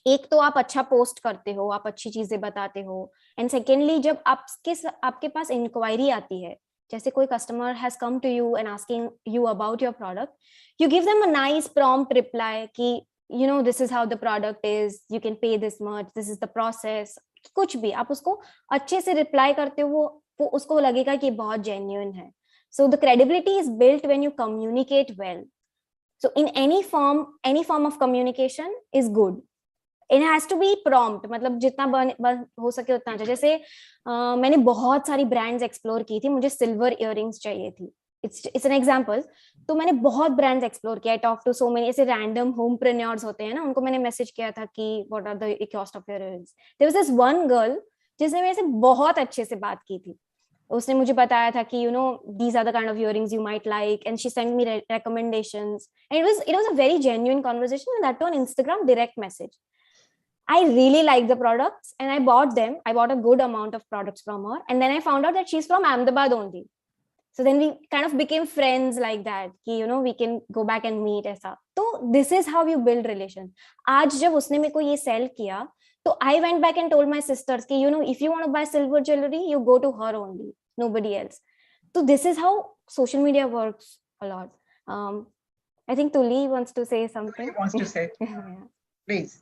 एक तो आप अच्छा पोस्ट करते हो, आप अच्छी चीजें बताते हो, एंड सेकेंडली जब आपके पास इंक्वायरी आती है जैसे कोई customer has come to you and asking you about your product, you give them a nice prompt reply कि you know this is how the product is, you can pay this much, this is the process, कुछ भी आप उसको अच्छे से reply करते हो, वो उसको लगेगा कि बहुत जेन्युइन है. So the credibility is built when you communicate well. So in any form of communication is good. It has to be prompt, मतलब जितना हो सके उतना अच्छा. जैसे मैंने बहुत सारी ब्रांड्स एक्सप्लोर की थी, मुझे सिल्वर इयररिंग्स चाहिए थी. It's an example. तो मैंने बहुत ब्रांड्स एक्सप्लोर किया. I talked to so many ऐसे रैंडम होमप्रेन्योर्स होते हैं ना, उनको मैंने मैसेज किया था कि what are the cost of your earrings. There was this one girl जिसने मेरे से बहुत अच्छे से बात की थी. उसने मुझे बताया था कि you know these are the kind of earrings you might like, and she sent me recommendations, and it was a very genuine conversation, and that on Instagram direct message. I really liked the products and I bought them. I bought a good amount of products from her, and then I found out that she's from Ahmedabad only. So then we kind of became friends like that. कि you know we can go back and meet ऐसा. तो this is how you build relation. आज जब उसने मेरे को ये sell किया, तो I went back and told my sisters कि you know if you want to buy silver jewelry, you go to her only, nobody else. So this is how social media works a lot. I think Tuli wants to say something. Tuli wants to say, please.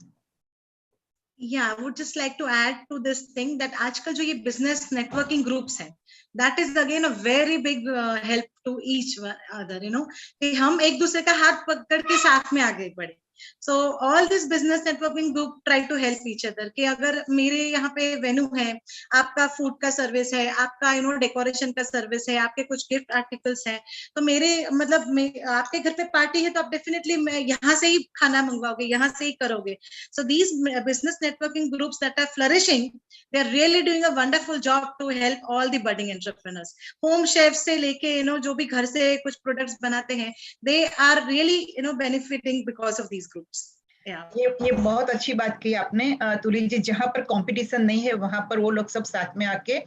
Yeah, I would just like to add to this thing that आजकल जो ये business networking groups हैं, that is again a very big help to each other, you know, कि हम एक दूसरे का हाथ पकड़ के साथ में आगे बढ़े. So all this business networking group try to help each other कि अगर मेरे यहाँ पे वेन्यू है, आपका फूड का सर्विस है, आपका you know डेकोरेशन का सर्विस है, आपके कुछ गिफ्ट आर्टिकल्स हैं, तो मेरे मतलब आपके घर पे पार्टी है तो आप डेफिनेटली यहाँ से ही खाना मंगवाओगे, यहाँ से ही करोगे. So these business networking groups that are flourishing, they are really doing a wonderful job to help all the budding entrepreneurs. Home chefs से लेके you know जो भी घर से कुछ प्रोडक्ट्स बनाते हैं, they are really you know benefiting because of these groups. Yeah. ये बहुत अच्छी बात की आपने तुली जी. जहां पर कंपटीशन नहीं है वहां पर वो लोग सब साथ में आके,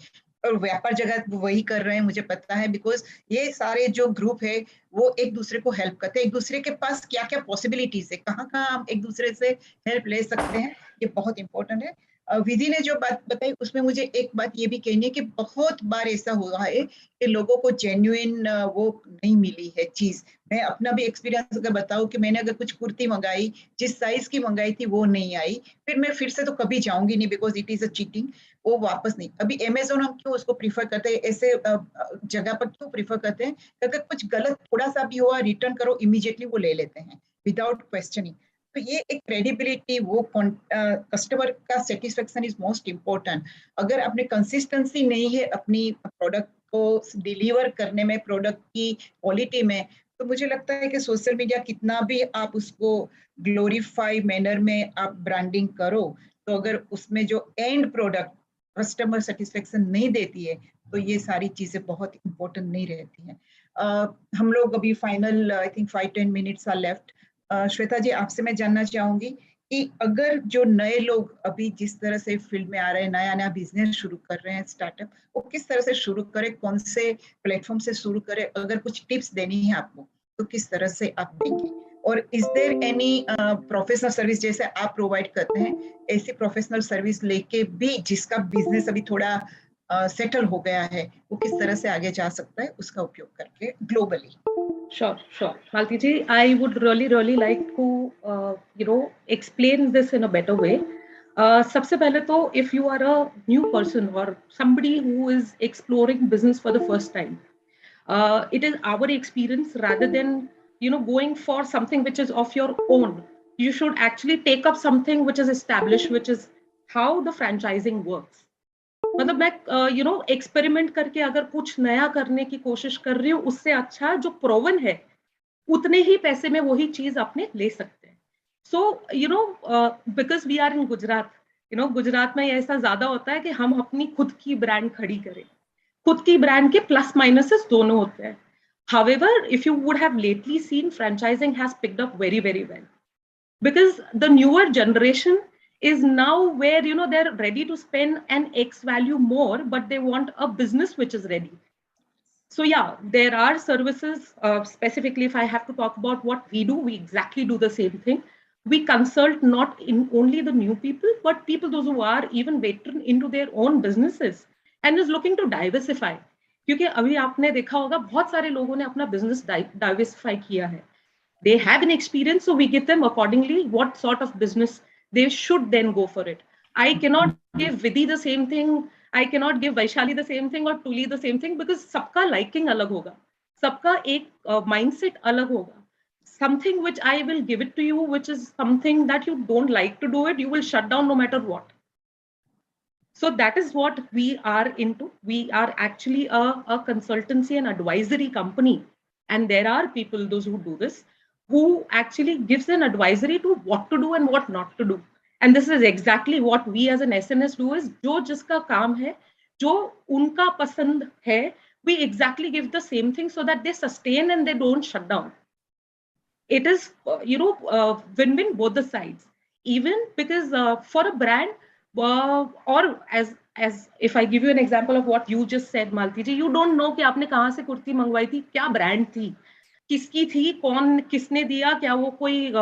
और व्यापार जगत वही कर रहे हैं, मुझे पता है, बिकॉज ये सारे जो ग्रुप है वो एक दूसरे को हेल्प करते हैं. एक दूसरे के पास क्या क्या पॉसिबिलिटीज है, कहाँ कहाँ हम एक दूसरे से हेल्प ले सकते हैं, ये बहुत इंपॉर्टेंट है. विधि ने जो बात बताई उसमें मुझे एक बात ये भी कहनी है कि बहुत बार ऐसा हुआ है कि लोगों को जेन्युइन वो नहीं मिली है चीज. मैं अपना भी एक्सपीरियंस अगर बताऊं कि मैंने अगर कुछ कुर्ती मंगाई, जिस साइज की मंगाई थी वो नहीं आई, फिर मैं फिर से तो कभी जाऊंगी नहीं, because it is a cheating. वो वापस नहीं. अभी अमेजोन हम क्यों उसको प्रीफर करते हैं, ऐसे जगह पर क्यों प्रीफर करते हैं, अगर कुछ गलत थोड़ा सा भी हुआ, रिटर्न करो, इमीडिएटली वो ले लेते हैं विदाउट क्वेश्चनिंग. तो ये एक क्रेडिबिलिटी, वो कस्टमर का सेटिस्फेक्शन इज मोस्ट इम्पोर्टेंट. अगर आपने कंसिस्टेंसी नहीं है अपनी प्रोडक्ट को डिलीवर करने में, प्रोडक्ट की क्वालिटी में, तो मुझे लगता है कि सोशल मीडिया कितना भी आप उसको ग्लोरीफाई मैनर में आप ब्रांडिंग करो, तो अगर उसमें जो एंड प्रोडक्ट कस्टमर सेटिस्फेक्शन नहीं देती है, तो ये सारी चीजें बहुत इंपॉर्टेंट नहीं रहती हैं. हम लोग अभी final I think 5-10 minutes are left. Shweta ji, आपसे मैं जानना चाहूंगी कि अगर जो नए लोग अभी जिस तरह से फील्ड में आ रहे हैं, नया नया बिजनेस शुरू कर रहे हैं, स्टार्टअप, वो किस तरह से शुरू करें, कौन से प्लेटफॉर्म से शुरू करें, अगर कुछ टिप्स देनी है आपको तो किस तरह से आप देंगे? और is there any professional service जैसे आप प्रोवाइड करते हैं, ऐसी प्रोफेशनल सर्विस लेके भी जिसका बिजनेस अभी थोड़ा सेटल हो गया है, वो किस तरह से आगे जा सकता है उसका उपयोग करके globally? Sure. Malti ji, I would really like to, explain this in a better way. सबसे पहले तो, if you are a new person or somebody who is exploring business for the first time, it is our experience, rather than, going for something which is of your own, you should actually take up something which is established, which is how the franchising works. मतलब मैं experiment करके अगर कुछ नया करने की कोशिश कर रही हूँ, उससे अच्छा जो प्रोवन है उतने ही पैसे में वही चीज अपने ले सकते हैं. So because we are in Gujarat, Gujarat में ऐसा ज्यादा होता है कि हम अपनी खुद की ब्रांड खड़ी करें. खुद की ब्रांड के प्लस माइनसेस दोनों होते हैं. However, if you would have lately seen, franchising has picked up very well, because the newer generation is now where they're ready to spend an X value more, but they want a business which is ready. So yeah, there are services, specifically if I have to talk about what we do, we exactly do the same thing. We consult not in only the new people, but people those who are even veteran into their own businesses and is looking to diversify. क्योंकि अभी आपने देखा होगा बहुत सारे लोगों ने अपना बिजनेस डाइवर्सिफाई किया है. They have an experience, so we give them accordingly what sort of business they should then go for it. I cannot give Vidhi the same thing, I cannot give Vaishali the same thing or Tuli the same thing, because सबका liking अलग होगा, सबका एक mindset अलग होगा. Something which I will give it to you, which is something that you don't like to do it, you will shut down no matter what. So that is what we are into. We are actually a consultancy and advisory company. And there are people, those who do this, who actually gives an advisory to what to do and what not to do. And this is exactly what we as an SNS do, is jo jiska kaam hai, jo unka pasand hai, we exactly give the same thing so that they sustain and they don't shut down. It is, win-win both the sides. Even because for a brand, or as if I give you an example of what you just said, Malti ji, you don't know कि आपने कहाँ से कुर्ती मंगवाई थी, क्या brand थी, किसकी थी, कौन किसने दिया, क्या वो कोई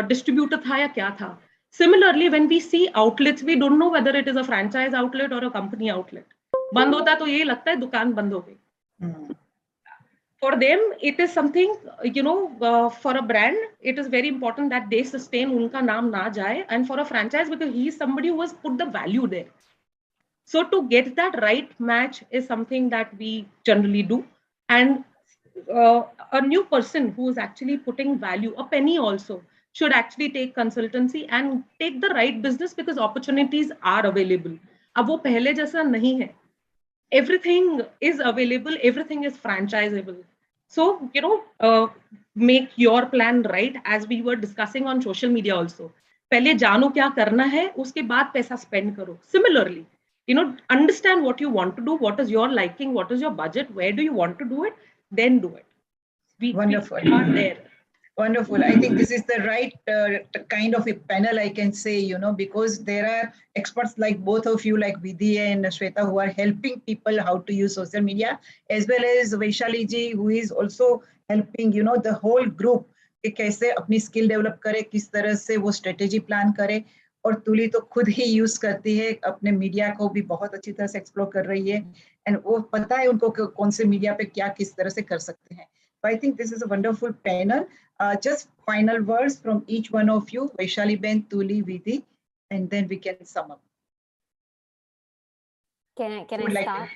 distributor था या क्या था. Similarly, when we see outlets, we don't know whether it is a franchise outlet or a company outlet. बंद होता है तो ये लगता है दुकान बंद हो गई. For them, it is something, for a brand, it is very important that they sustain, unka naam na jaye. And for a franchise, because he is somebody who has put the value there. So to get that right match is something that we generally do. And a new person who is actually putting value, a penny also, should actually take consultancy and take the right business, because opportunities are available. अब वो पहले जैसा नहीं है. Everything is available, everything is franchisable. So, make your plan right, as we were discussing on social media also. पहले जानो क्या करना है, उसके बाद पैसा spend करो. Similarly, understand what you want to do, what is your liking, what is your budget, where do you want to do it, then do it. Wonderful. We are there. Wonderful. I think this is the right kind of a panel, I can say, because there are experts like both of you, like Vidhi and Shweta, who are helping people how to use social media, as well as Vaishali ji, who is also helping, the whole group कि कैसे अपनी skill develop करे, किस तरह से वो strategy plan करे. और तुली तो खुद ही यूज करती है, अपने मीडिया को भी बहुत अच्छी तरह से एक्सप्लोर कर रही है, एंड वो पता है उनको कौन से मीडिया पे क्या किस तरह से कर सकते हैं. So I think this is a wonderful panel. Just final words from each one of you, Vaishali Ben, Tuli, Vidhi, and then we can sum up. Can I start?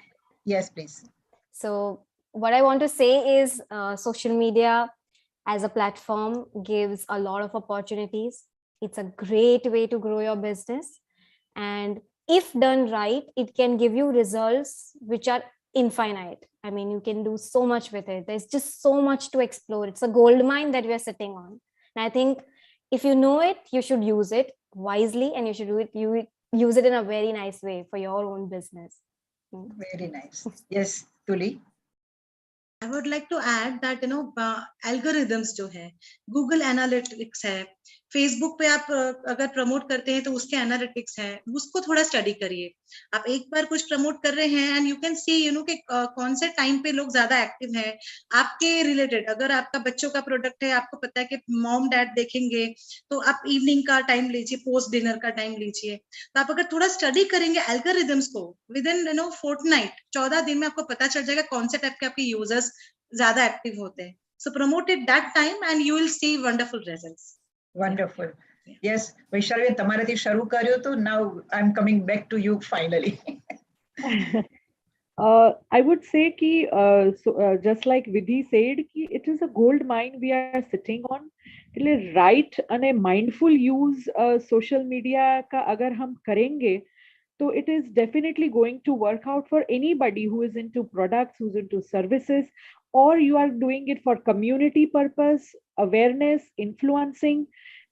Yes, please. So what I want to say is social media as a platform gives a lot of opportunities. It's a great way to grow your business. And if done right, it can give you results which are infinite. I mean, you can do so much with it. There's just so much to explore. It's a gold mine that we are sitting on. And I think if you know it, you should use it wisely, and you should use it in a very nice way for your own business. Very nice. Yes, Tuli. I would like to add that algorithms जो है, Google Analytics है, Facebook पे आप अगर promote करते हैं तो उसके एनालिटिक्स है, उसको थोड़ा स्टडी करिए. आप एक बार कुछ प्रमोट कर रहे हैं एंड यू कैन सी कि कौन से टाइम पे लोग ज्यादा एक्टिव हैं आपके रिलेटेड. अगर आपका बच्चों का प्रोडक्ट है, आपको पता है कि मॉम डैड देखेंगे, तो आप इवनिंग का टाइम लीजिए, पोस्ट डिनर का टाइम लीजिए. तो आप अगर थोड़ा स्टडी करेंगे एल्गोरिथम्स को, विद इन फोर्टनाइट, 14 दिन में आपको पता चल जाएगा कौन से टाइप के आपके यूजर्स ज्यादा एक्टिव होते हैं. So promote it that time and you will see wonderful results. Wonderful. Yes, Vaishali, તમારાથી શરૂ કર્યું તો now I'm coming back to you finally. I would say कि just like Vidhi said कि it is a gold mine we are sitting on. એટલે right અને mindful use social media का अगर हम करेंगे तो it is definitely going to work out for anybody who is into products, who's into services, or you are doing it for community purpose, awareness, influencing,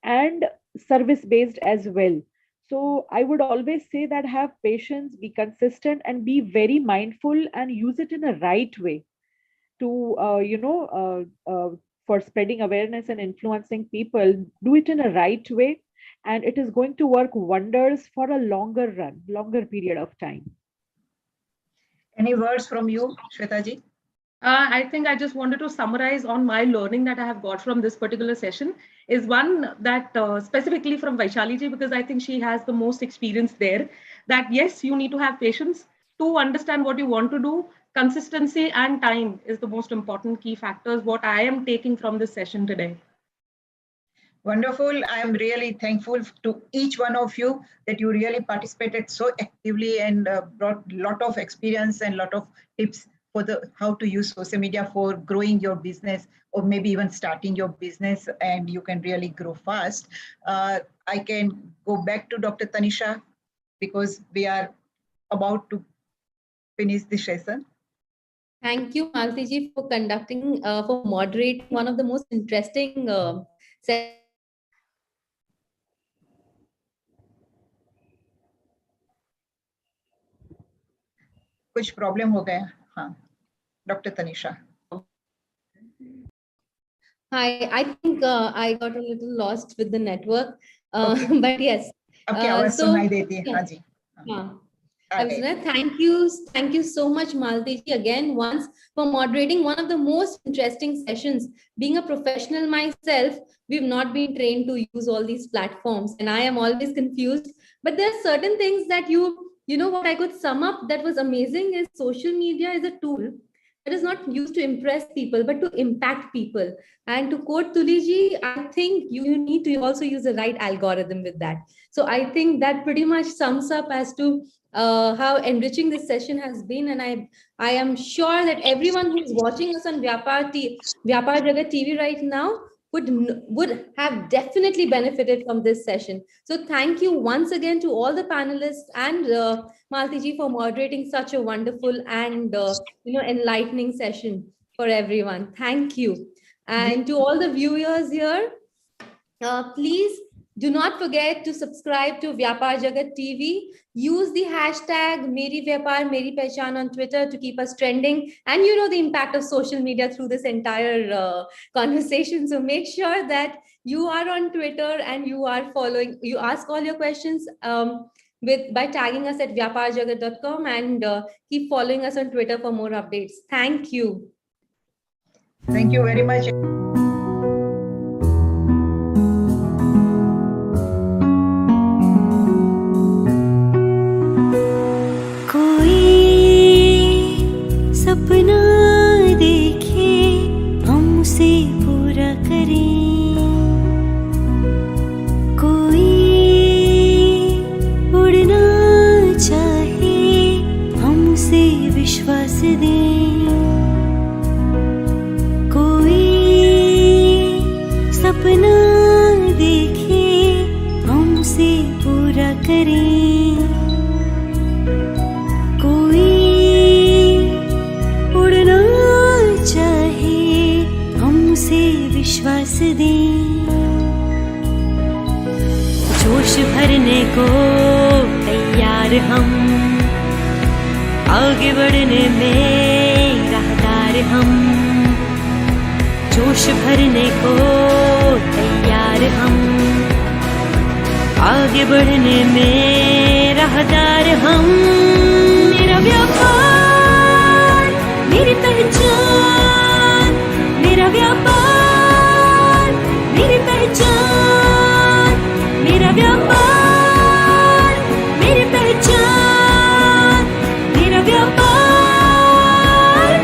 and service-based as well. So I would always say that have patience, be consistent, and be very mindful and use it in a right way to, for spreading awareness and influencing people. Do it in a right way, and it is going to work wonders for a longer run, longer period of time. Any words from you, Shweta ji? I think I just wanted to summarize on my learning that I have got from this particular session is one that specifically from Vaishali ji, because I think she has the most experience there, that yes, you need to have patience to understand what you want to do, consistency and time is the most important key factors, what I am taking from this session today. Wonderful. I am really thankful to each one of you that you really participated so actively and brought a lot of experience and a lot of tips for how to use social media for growing your business, or maybe even starting your business, and you can really grow fast. I can go back to Dr. Tanisha because we are about to finish the session. Thank you, Malti ji, for conducting, for moderating one of the most interesting sessions. कुछ problem हो गया हाँ doctor Tanisha Hi, I think I got a little lost with the network, okay. But yes. आपकी आवाज सुनाई देती है हाँ जी Thank you so much, Malti ji, again once for moderating one of the most interesting sessions. Being a professional myself, we've not been trained to use all these platforms, and I am always confused. But there are certain things that you know what I could sum up that was amazing is social media is a tool that is not used to impress people, but to impact people. And to quote Tuliji, I think you need to also use the right algorithm with that. So I think that pretty much sums up as to how enriching this session has been. And I am sure that everyone who's watching us on Vyapaar Jagat TV right now would have definitely benefited from this session. So thank you once again to all the panelists and Malti ji for moderating such a wonderful and enlightening session for everyone. Thank you. And to all the viewers here, please do not forget to subscribe to Vyapaar Jagat TV. Use the hashtag Meri Vyapaar Meri Pehchan on Twitter to keep us trending. And you know the impact of social media through this entire conversation. So make sure that you are on Twitter and you are following, you ask all your questions by tagging us at vyapaarjagat.com and keep following us on Twitter for more updates. Thank you. Thank you very much. सपना देखे हम उसे पूरा करें कोई उड़ना चाहे हम उसे विश्वास दें कोई सपना देखे हम उसे पूरा करें विश्वास दें जोश भरने को तैयार हम आगे बढ़ने में राहदार हम जोश भरने को तैयार हम आगे बढ़ने में राहदार हम मेरा व्यापार मेरी पहचान मेरा व्यापार मेरी पहचान मेरा व्यापार मेरी पहचान मेरा व्यापार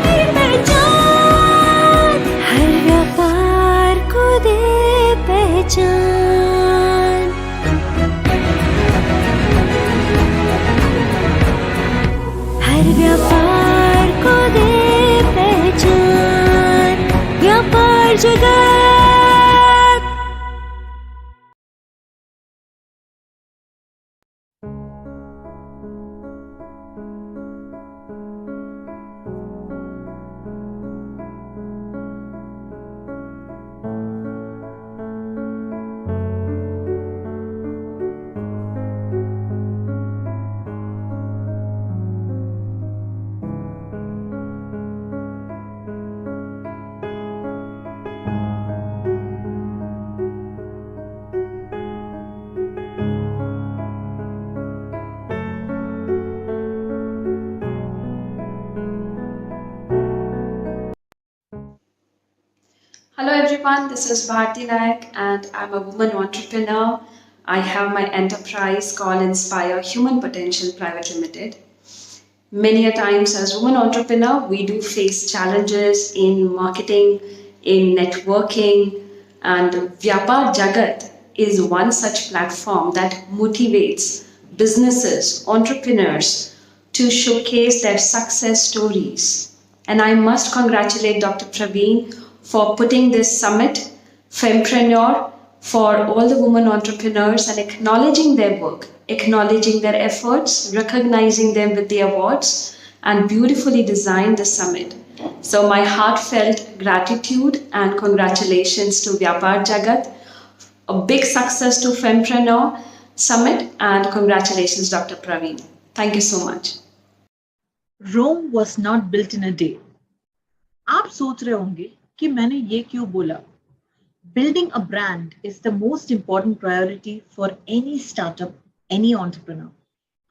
मेरी पहचान हर व्यापार को दे पहचान हर व्यापार को दे पहचान व्यापार जगत Hello everyone, this is Bharti Nayak and I'm a woman entrepreneur. I have my enterprise called Inspire Human Potential Private Limited. Many a times as women entrepreneur, we do face challenges in marketing, in networking, and Vyapaar Jagat is one such platform that motivates businesses, entrepreneurs to showcase their success stories. And I must congratulate Dr. Praveen for putting this summit, Fempreneur, for all the women entrepreneurs and acknowledging their work, acknowledging their efforts, recognizing them with the awards, and beautifully designed the summit. So my heartfelt gratitude and congratulations to Vyapaar Jagat. A big success to Fempreneur Summit, and congratulations, Dr. Praveen. Thank you so much. Rome was not built in a day. आप सोच रहे होंगे कि मैंने ये क्यों बोला? Building a brand is the most important priority for any startup, any entrepreneur.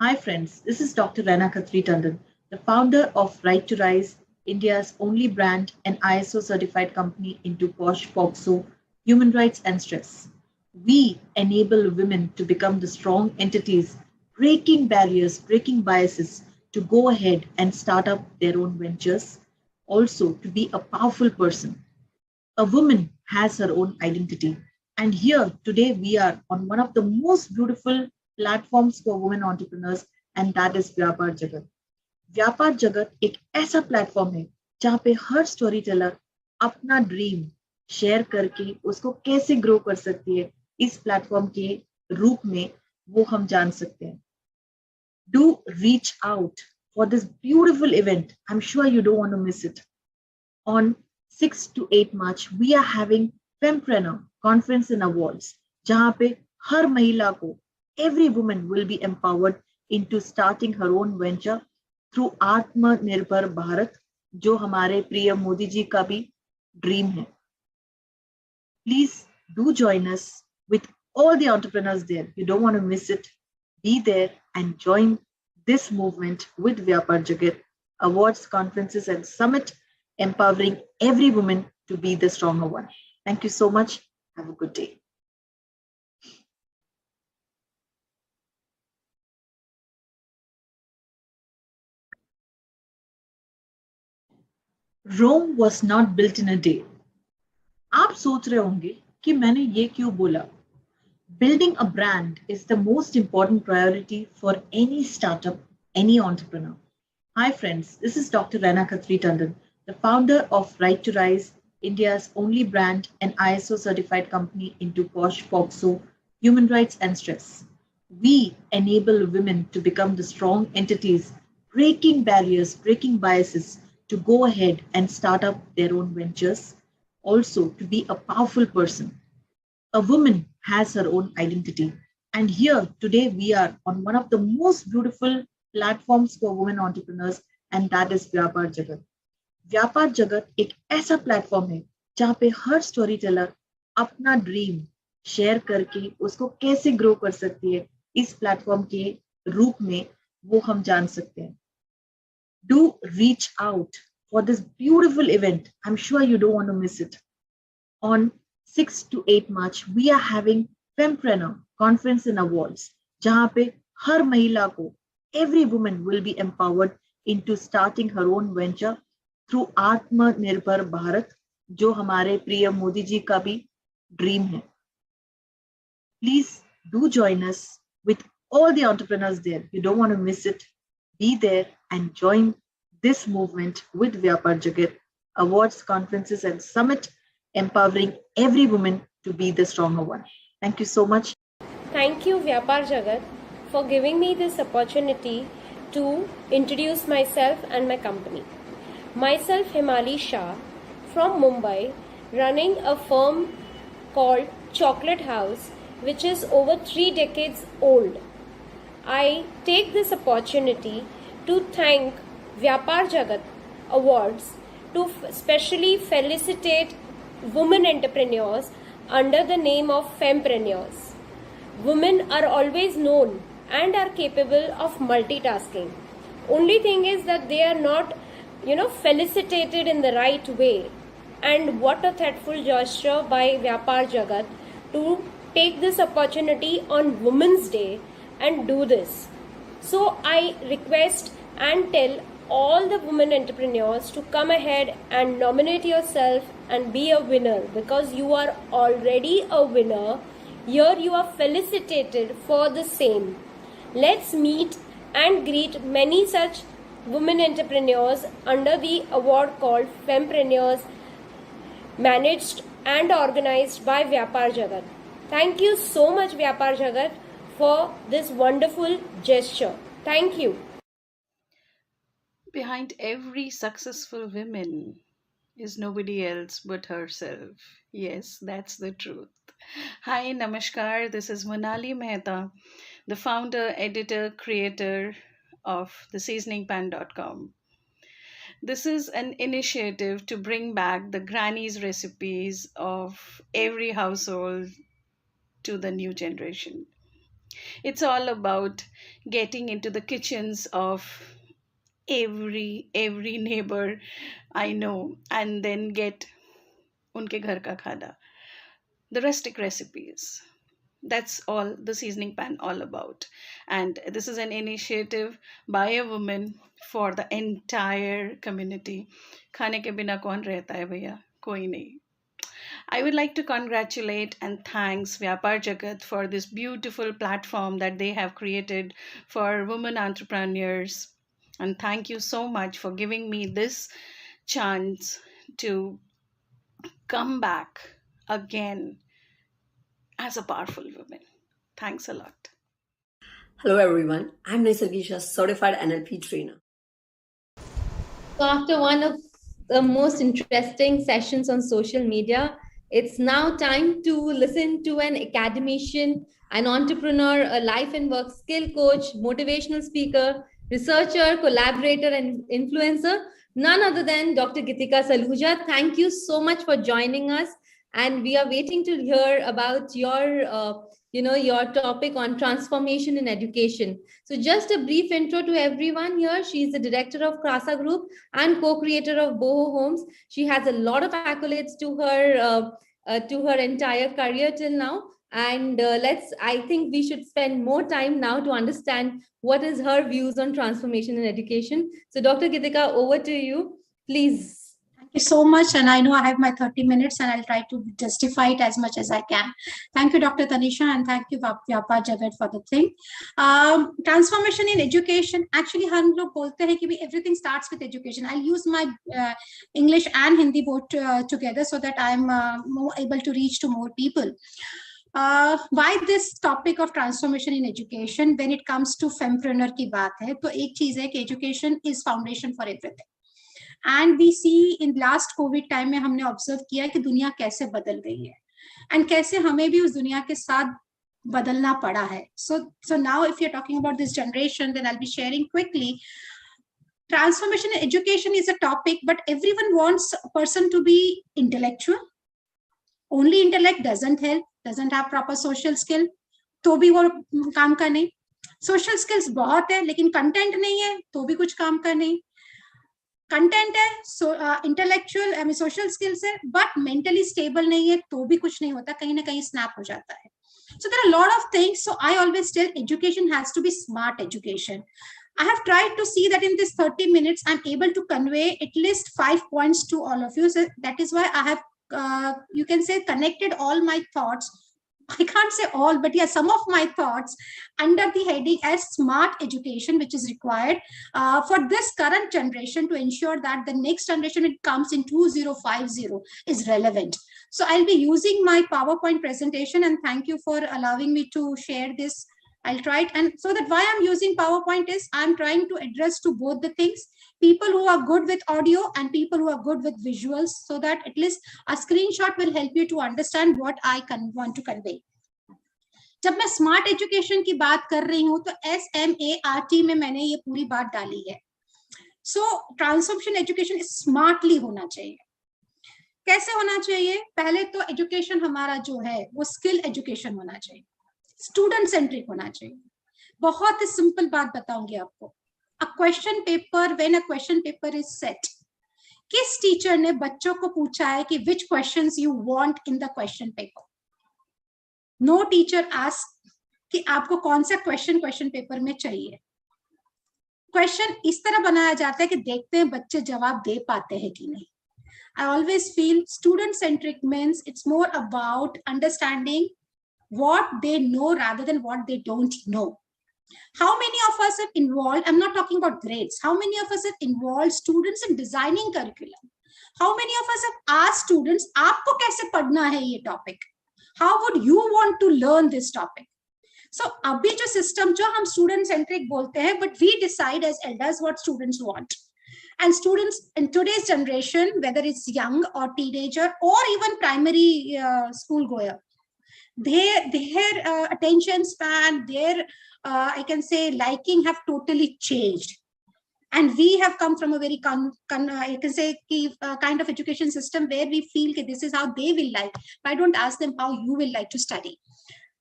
Hi friends, this is Dr. Raina Khatri Tandon, the founder of Right to Rise, India's only brand and ISO certified company into posh, POXO, human rights and stress. We enable women to become the strong entities, breaking barriers, breaking biases, to go ahead and start up their own ventures, also to be a powerful person. A woman has her own identity. And here today we are on one of the most beautiful platforms for women entrepreneurs, and that is Vyapaar Jagat. Vyapaar Jagat एक ऐसा platform है जहाँ पे हर story teller अपना dream share करके उसको कैसे grow कर सकती है, इस प्लेटफॉर्म के रूप में वो हम जान सकते हैं. Do reach out for this beautiful event. I'm sure you don't want to miss it. On 6 to 8 March, we are having Fempreneur Conference and Awards, जहाँ पे हर महिला को, every woman will be empowered into starting her own venture through AATMA NIRBHAR BHARAT, जो हमारे प्रिय मोदी जी का भी dream है. Please do join us with all the entrepreneurs there. You don't want to miss it. Be there and join this movement with Vyapaar Jagat, awards, conferences, and summit, empowering every woman to be the stronger one. Thank you so much. Have a good day. Rome was not built in a day. आप सोच रहे होंगे कि मैंने ये क्यों बोला? Building a brand is the most important priority for any startup, any entrepreneur. Hi friends, this is Dr. Raina Khatri Tandon, the founder of Right to Rise, India's only brand and ISO certified company into posh, POXO, human rights and stress. We enable women to become the strong entities, breaking barriers, breaking biases, to go ahead and start up their own ventures, also to be a powerful person. A woman has her own identity. And here today we are on one of the most beautiful platforms for women entrepreneurs, and that is Vyapaar Jagat. Vyapaar Jagat एक ऐसा platform है जहाँ पे हर story teller अपना dream share करके उसको कैसे grow कर सकती है, इस प्लेटफॉर्म के रूप में वो हम जान सकते हैं. Do reach out for this beautiful event. I'm sure you don't want to miss it. On 6 to 8 March, we are having Fempreneur Conference and Awards, जहाँ पे हर महिला को, every woman will be empowered into starting her own venture through AATMA NIRBHAR BHARAT, जो हमारे प्रिय मोदी जी का भी dream है. Please do join us with all the entrepreneurs there. You don't want to miss it. Be there and join this movement with Vyapaar Jagat, awards, conferences, and summit, empowering every woman to be the stronger one. Thank you so much. Thank you, Vyapaar Jagat, for giving me this opportunity to introduce myself and my company. Myself, Himali Shah, from Mumbai, running a firm called Chocolate House, which is over 3 decades old. I take this opportunity to thank Vyapaar Jagat Awards to specially felicitate women entrepreneurs under the name of Fempreneurs. Women are always known and are capable of multitasking. Only thing is that they are not, felicitated in the right way. And what a thoughtful gesture by Vyapaar Jagat to take this opportunity on Women's Day and do this. So I request and tell all the women entrepreneurs to come ahead and nominate yourself and be a winner, because you are already a winner. Here you are felicitated for the same. Let's meet and greet many such women entrepreneurs under the award called Fempreneurs, managed and organized by Vyapaar Jagat. Thank you so much, Vyapaar Jagat, for this wonderful gesture. Thank you. Behind every successful woman is nobody else but herself. Yes, that's the truth. Hi, Namaskar. This is Monali Mehta, the founder, editor, creator of theseasoningpan.com. This is an initiative to bring back the granny's recipes of every household to the new generation. It's all about getting into the kitchens of every neighbor I know and then get unke ghar ka khana, the rustic recipes. That's all the seasoning pan all about. And this is an initiative by a woman for the entire community. Khane ke bina kaun rehta hai bhaiya? Koi nahi. I would like to congratulate and thanks Vyapaar Jagat for this beautiful platform that they have created for women entrepreneurs. And thank you so much for giving me this chance to come back again as a powerful woman. Thanks a lot. Hello everyone, I'm Nisargisha, certified NLP trainer. So after one of the most interesting sessions on social media, it's now time to listen to an academician, an entrepreneur, a life and work skill coach, motivational speaker, researcher, collaborator, and influencer, none other than Dr. Gitika Saluja. Thank you so much for joining us. And we are waiting to hear about your your topic on transformation in education. So just a brief intro to everyone here. She's the director of Krasa Group and co-creator of Boho Homes. She has a lot of accolades to her entire career till now. And I think we should spend more time now to understand what is her views on transformation in education. So Dr. Gitika, over to you, please. Thank you so much. And I know I have my 30 minutes and I'll try to justify it as much as I can. Thank you, Dr. Tanisha, and thank you, Vyapaar Jagat, for the thing. Transformation in education. Actually, हम लोग बोलते हैं कि everything starts with education. I'll use my English and Hindi both together so that I'm more able to reach to more people. Why this topic of transformation in education? When it comes to Fempreneur की बात है, तो एक चीज है कि education is foundation for everything. And we see in last COVID time में हमने observe किया कि दुनिया कैसे बदल गई है and कैसे हमें भी उस दुनिया के साथ बदलना पड़ा है. So now if you're talking about this generation, then I'll be sharing quickly. Transformation in education is a topic, but everyone wants a person to be intellectual. Only intellect doesn't help, doesn't have proper social skill, तो भी वो काम का नहीं. Social skills बहुत है, लेकिन content नहीं है, तो भी कुछ काम का नहीं. कंटेंट है, so इंटेलेक्चुअल सोशल स्किल्स है, बट मेंटली स्टेबल नहीं है, तो भी कुछ नहीं होता, कहीं ना कहीं स्नैप हो जाता है. So there are a lot of things. So I always tell education has to be smart education. I have tried to see that in this 30 minutes, I'm able to convey at least 5 points to all of you. So that is why I have, you can say, connected all my thoughts. I can't say all, but yeah, some of my thoughts under the heading as smart education, which is required for this current generation to ensure that the next generation it comes in 2050 is relevant. So I'll be using my PowerPoint presentation, and thank you for allowing me to share this. I'll try it. And so that why I'm using PowerPoint is I'm trying to address to both the things, people who are good with audio and people who are good with visuals, so that at least a screenshot will help you to understand what I want to convey. जब मैं smart education की बात कर रही हूं तो SMART में मैंने ये पूरी बात डाली है. सो ट्रांसफॉर्मेशन एजुकेशन स्मार्टली होना चाहिए. कैसे होना चाहिए? पहले तो एजुकेशन हमारा जो है वो स्किल एजुकेशन होना चाहिए, स्टूडेंट सेंट्रिक होना चाहिए. बहुत ही सिंपल बात बताऊंगी आपको. A question paper, when a question paper is set, किस टीचर ने बच्चों को पूछा है कि which questions you want in the question paper? No teacher ask कि आपको कौन सा क्वेश्चन पेपर में चाहिए. क्वेश्चन इस तरह बनाया जाता है कि देखते हैं बच्चे जवाब दे पाते हैं कि नहीं. I always feel student-centric means it's more about understanding what they know rather than what they don't know. How many of us have involved, I'm not talking about grades, how many of us have involved students in designing curriculum? How many of us have asked students, aapko kaise padhna hai ye topic? How would you want to learn this topic? So, abhi jo system jo hum student-centric bolte hain, but we decide as elders what students want. And students in today's generation, whether it's young or teenager or even primary school goer, their attention span, their I can say liking have totally changed. And we have come from a very I can say kind of education system where we feel that this is how they will like. But I don't ask them how you will like to study.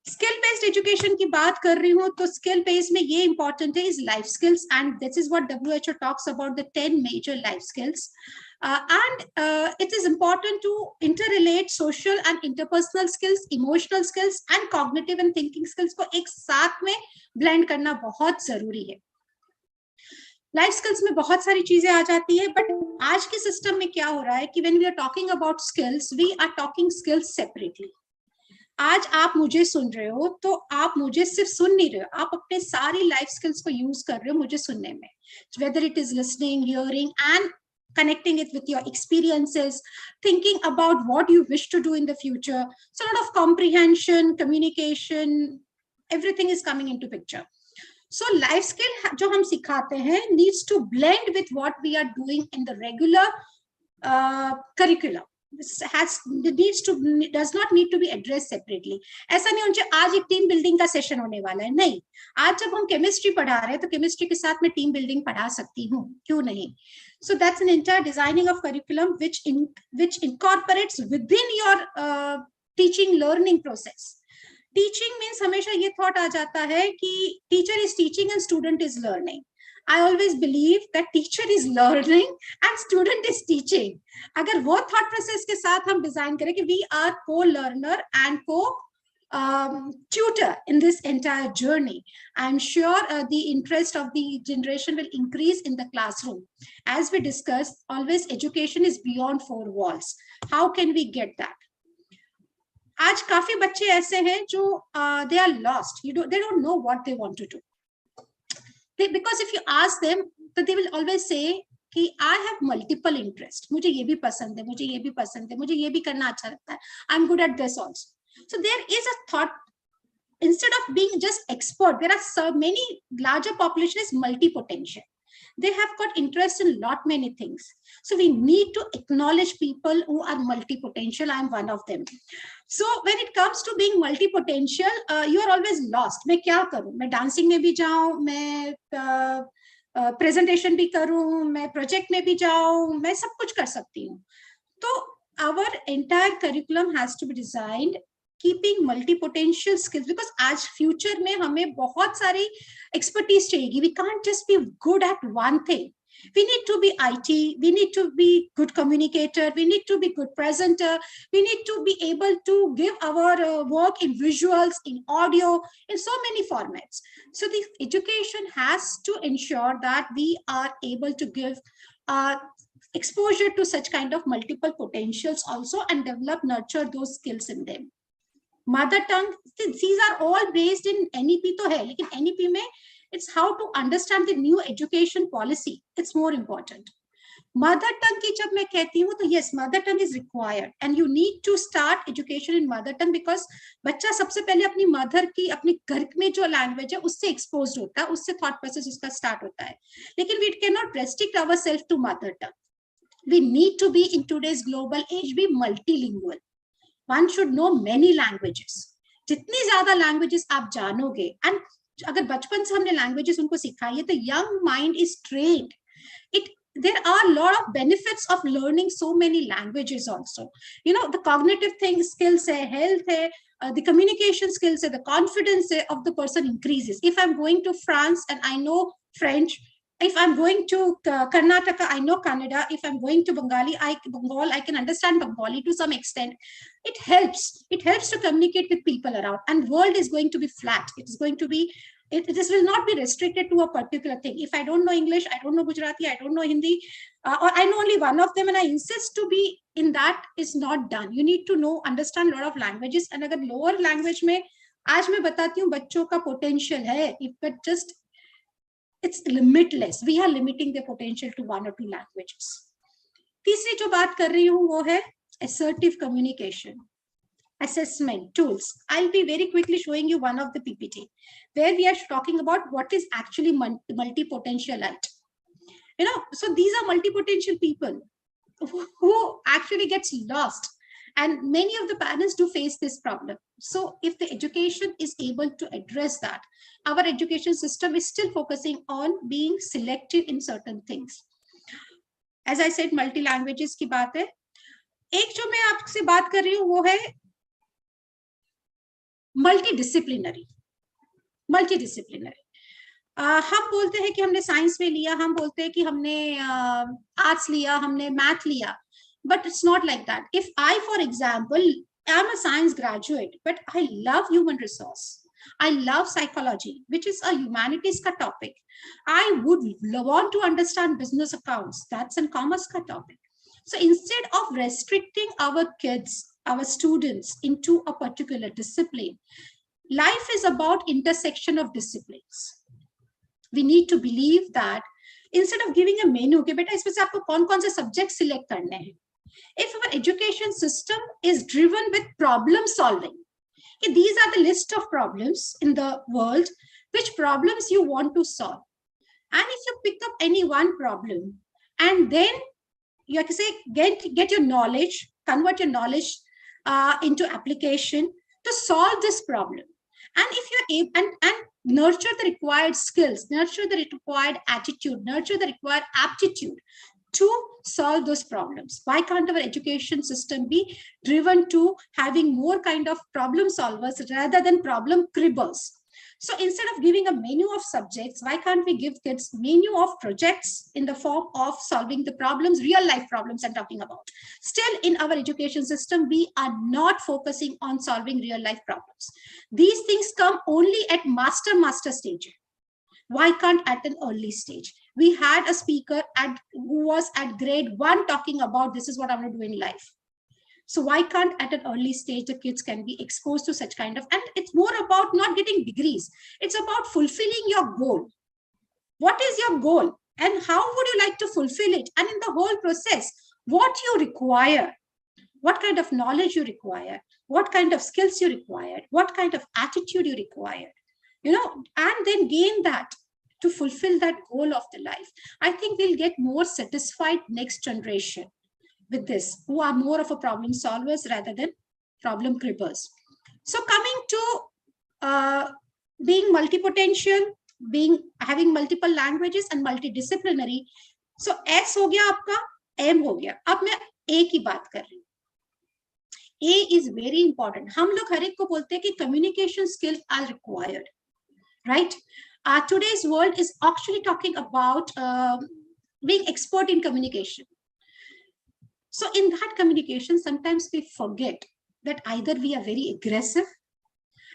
Skill based education की बात कर रही हूँ तो skill based में ये important है is life skills, and this is what WHO talks about the 10 major life skills. It is important to interrelate social and interpersonal skills, emotional skills and cognitive and thinking skills को एक साथ में blend करना बहुत जरूरी है. Life skills में बहुत सारी चीजें आ जाती है, बट आज के सिस्टम में क्या हो रहा है कि when we are talking about skills, we are talking skills separately. आज आप मुझे सुन रहे हो तो आप मुझे सिर्फ सुन नहीं रहे हो, आप अपने सारी लाइफ स्किल्स को यूज कर रहे हो मुझे सुनने में, weather it is listening, hearing and connecting it with your experiences, thinking about what you wish to do in the future. So a lot of comprehension, communication, everything is coming into picture. So life skill जो हम सिखाते हैं needs to blend with what we are doing in the regular curriculum. Does not need to be addressed separately. ऐसा नहीं होना चाहिए आज एक टीम बिल्डिंग का सेशन होने वाला है, नहीं. आज जब हम केमिस्ट्री पढ़ा रहे हैं तो केमिस्ट्री के साथ मैं टीम बिल्डिंग पढ़ा सकती हूँ, क्यों नहीं. So that's an entire designing of curriculum which incorporates within your teaching learning process. Teaching means हमेशा ये thought आ जाता है कि teacher is teaching and student is learning. I always believe that teacher is learning and student is teaching. अगर वो thought process के साथ हम design करें कि we are co-learner and co-tutor in this entire journey, I'm sure the interest of the generation will increase in the classroom. As we discussed, always education is beyond four walls. How can we get that? आज काफी बच्चे ऐसे हैं जो they are lost. They don't know what they want to do. Because if you ask them, they will always say कि I have multiple interests. मुझे ये भी पसंद है, मुझे ये भी पसंद है, मुझे ये भी करना अच्छा लगता है. I'm good at this also. So there is a thought, instead of being just expert, there are so many larger population is multi-potential. They have got interest in lot many things. So we need to acknowledge people who are multi-potential. I'm one of them. So when it comes to being multi-potential, you are always lost. मैं क्या करूँ? मैं dancing में भी जाऊँ, मैं presentation भी करूँ, मैं project में भी जाऊँ, मैं सब कुछ कर सकती हूँ. तो our entire curriculum has to be designed keeping multi-potential skills, because आज future में हमें बहुत सारी expertise चाहिएगी. We can't just be good at one thing. We need to be IT, we need to be good communicator, we need to be good presenter, we need to be able to give our work in visuals, in audio, in so many formats. So the education has to ensure that we are able to give exposure to such kind of multiple potentials also and develop, nurture those skills in them. Mother tongue, these are all based in NEP तो है, लेकिन NEP में it's how to understand the new education policy. It's more important. Mother tongue की जब मैं कहती हूँ तो yes, mother tongue is required and you need to start education in mother tongue because बच्चा सबसे पहले अपनी mother की अपने घर में जो language है उससे exposed होता है, उससे thought process उसका start होता है. लेकिन we cannot restrict ourselves to mother tongue. We need to be in today's global age be multilingual. One should know many languages. जितनी ज़्यादा languages आप जानोगे and अगर बचपन से हमने languages उनको सिखाई है तो young mind is trained. There are a lot of benefits of learning so many languages also. You know, the cognitive skills है, health है, the communication skills है, the confidence of the person increases. If I'm going to France and I know French, if I'm going to Karnataka, I know Kannada. If I'm going to Bengal, I can understand Bengali to some extent. It helps. It helps to communicate with people around. And world is going to be flat. It is going to be, this will not be restricted to a particular thing. If I don't know English, I don't know Gujarati, I don't know Hindi, or I know only one of them and I insist to be in that, is not done. You need to know, understand a lot of languages. And agar lower language mein, आज मैं बताती हूँ बच्चों का potential है, but just it's limitless. We are limiting their potential to 1 or 2 languages. तीसरी जो बात कर रही हूँ वो है assertive communication, assessment tools. I'll be very quickly showing you one of the PPT where we are talking about what is actually multi-potentialite. You know, so these are multi-potential people who actually gets lost. And many of the parents do face this problem. So if the education is able to address that, our education system is still focusing on being selective in certain things. As I said, multi-languages की बात है. एक जो मैं आपसे बात कर रही हूँ वो है multidisciplinary. हम बोलते हैं कि हमने साइंस में लिया, हम बोलते हैं कि हमने आर्ट्स लिया, हमने मैथ लिया. But it's not like that. If I, for example, am a science graduate, but I love human resource, I love psychology, which is a humanities ka topic. I would want to understand business accounts. That's a commerce ka topic. So instead of restricting our kids, our students into a particular discipline, life is about intersection of disciplines. We need to believe that instead of giving a menu, कि बेटा इसमें से आपको कौन-कौन से subjects select करने हैं. If our education system is driven with problem solving, these are the list of problems in the world, which problems you want to solve. And if you pick up any one problem and then you have to say, get your knowledge, convert your knowledge into application to solve this problem. And if you're able, and nurture the required skills, nurture the required attitude, nurture the required aptitude to solve those problems. Why can't our education system be driven to having more kind of problem solvers rather than problem cribbers? So instead of giving a menu of subjects, why can't we give kids menu of projects in the form of solving the problems, real life problems I'm talking about? Still in our education system, we are not focusing on solving real life problems. These things come only at master stage. Why can't at an early stage? We had a speaker who was at grade 1 talking about this is what I'm going to do in life. So why can't at an early stage the kids can be exposed to such kind of, and it's more about not getting degrees. It's about fulfilling your goal. What is your goal and how would you like to fulfill it? And in the whole process, what you require, what kind of knowledge you require, what kind of skills you require, what kind of attitude you require, you know, and then gain that to fulfill that goal of the life. I think we'll get more satisfied next generation with this, who are more of a problem solvers rather than problem cribbers. So coming to being multipotential, having multiple languages and multidisciplinary. So S हो गया आपका, M हो गया. अब मैं A की बात कर रही हूँ. A is very important. हम लोग हर एक को बोलते हैं कि communication skills are required, right? Today's world is actually talking about being expert in communication. So in that communication, sometimes we forget that either we are very aggressive,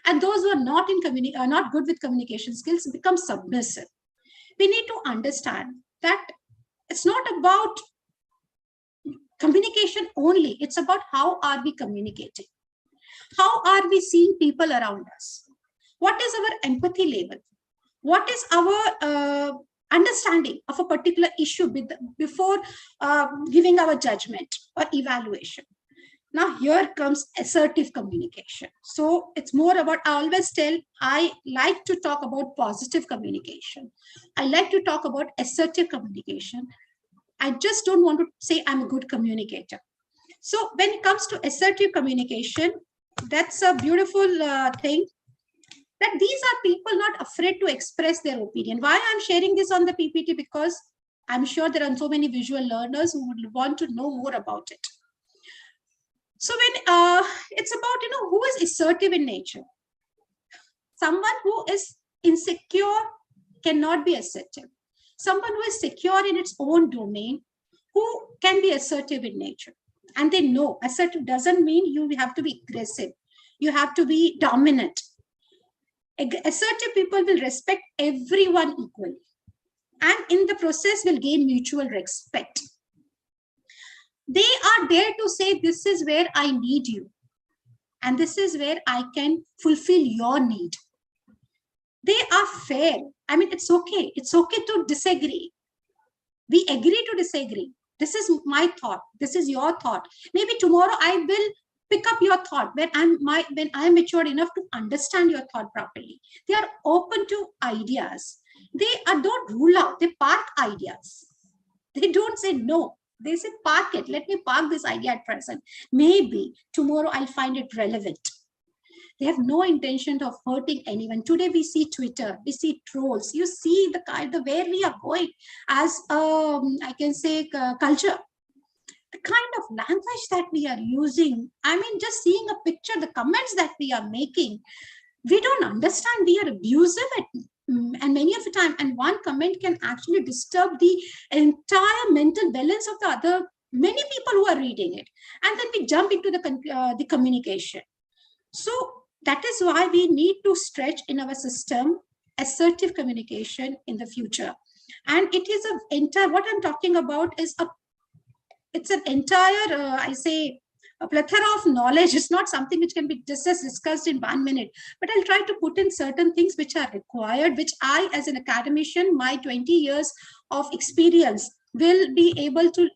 and those who are not not good with communication skills become submissive. We need to understand that it's not about communication only. It's about how are we communicating? How are we seeing people around us? What is our empathy level? What is our understanding of a particular issue before giving our judgment or evaluation? Now here comes assertive communication. So it's more about, I always tell, I like to talk about positive communication. I like to talk about assertive communication. I just don't want to say I'm a good communicator. So when it comes to assertive communication, that's a beautiful thing. That these are people not afraid to express their opinion. Why I'm sharing this on the PPT? Because I'm sure there are so many visual learners who would want to know more about it. So when it's about, you know, who is assertive in nature? Someone who is insecure cannot be assertive. someone who is secure in its own domain, who can be assertive in nature. And they know assertive doesn't mean you have to be aggressive. You have to be dominant. Assertive people will respect everyone equally. And in the process will gain mutual respect. They are there to say, this is where I need you. And this is where I can fulfill your need. They are fair. I mean, it's okay. It's okay to disagree. We agree to disagree. This is my thought. This is your thought. Maybe tomorrow I will pick up your thought when I'm matured enough to understand your thought properly. They are open to ideas. They don't rule out. They park ideas. They don't say no. They say park it. Let me park this idea at present. Maybe tomorrow I'll find it relevant. They have no intention of hurting anyone. Today we see Twitter, we see trolls. You see the kind of where we are going as I can say culture. The kind of language that we are using. I mean, just seeing a picture, the comments that we are making, we don't understand. We are abusive and many of the time, and one comment can actually disturb the entire mental balance of the other many people who are reading it. And then we jump into the communication. So that is why we need to stretch in our system assertive communication in the future. And it is an entire, what I'm talking about is it's an entire, I say, a plethora of knowledge. It's not something which can be just discussed in 1 minute, but I'll try to put in certain things which are required, which I, as an academician, my 20 years of experience will be able to,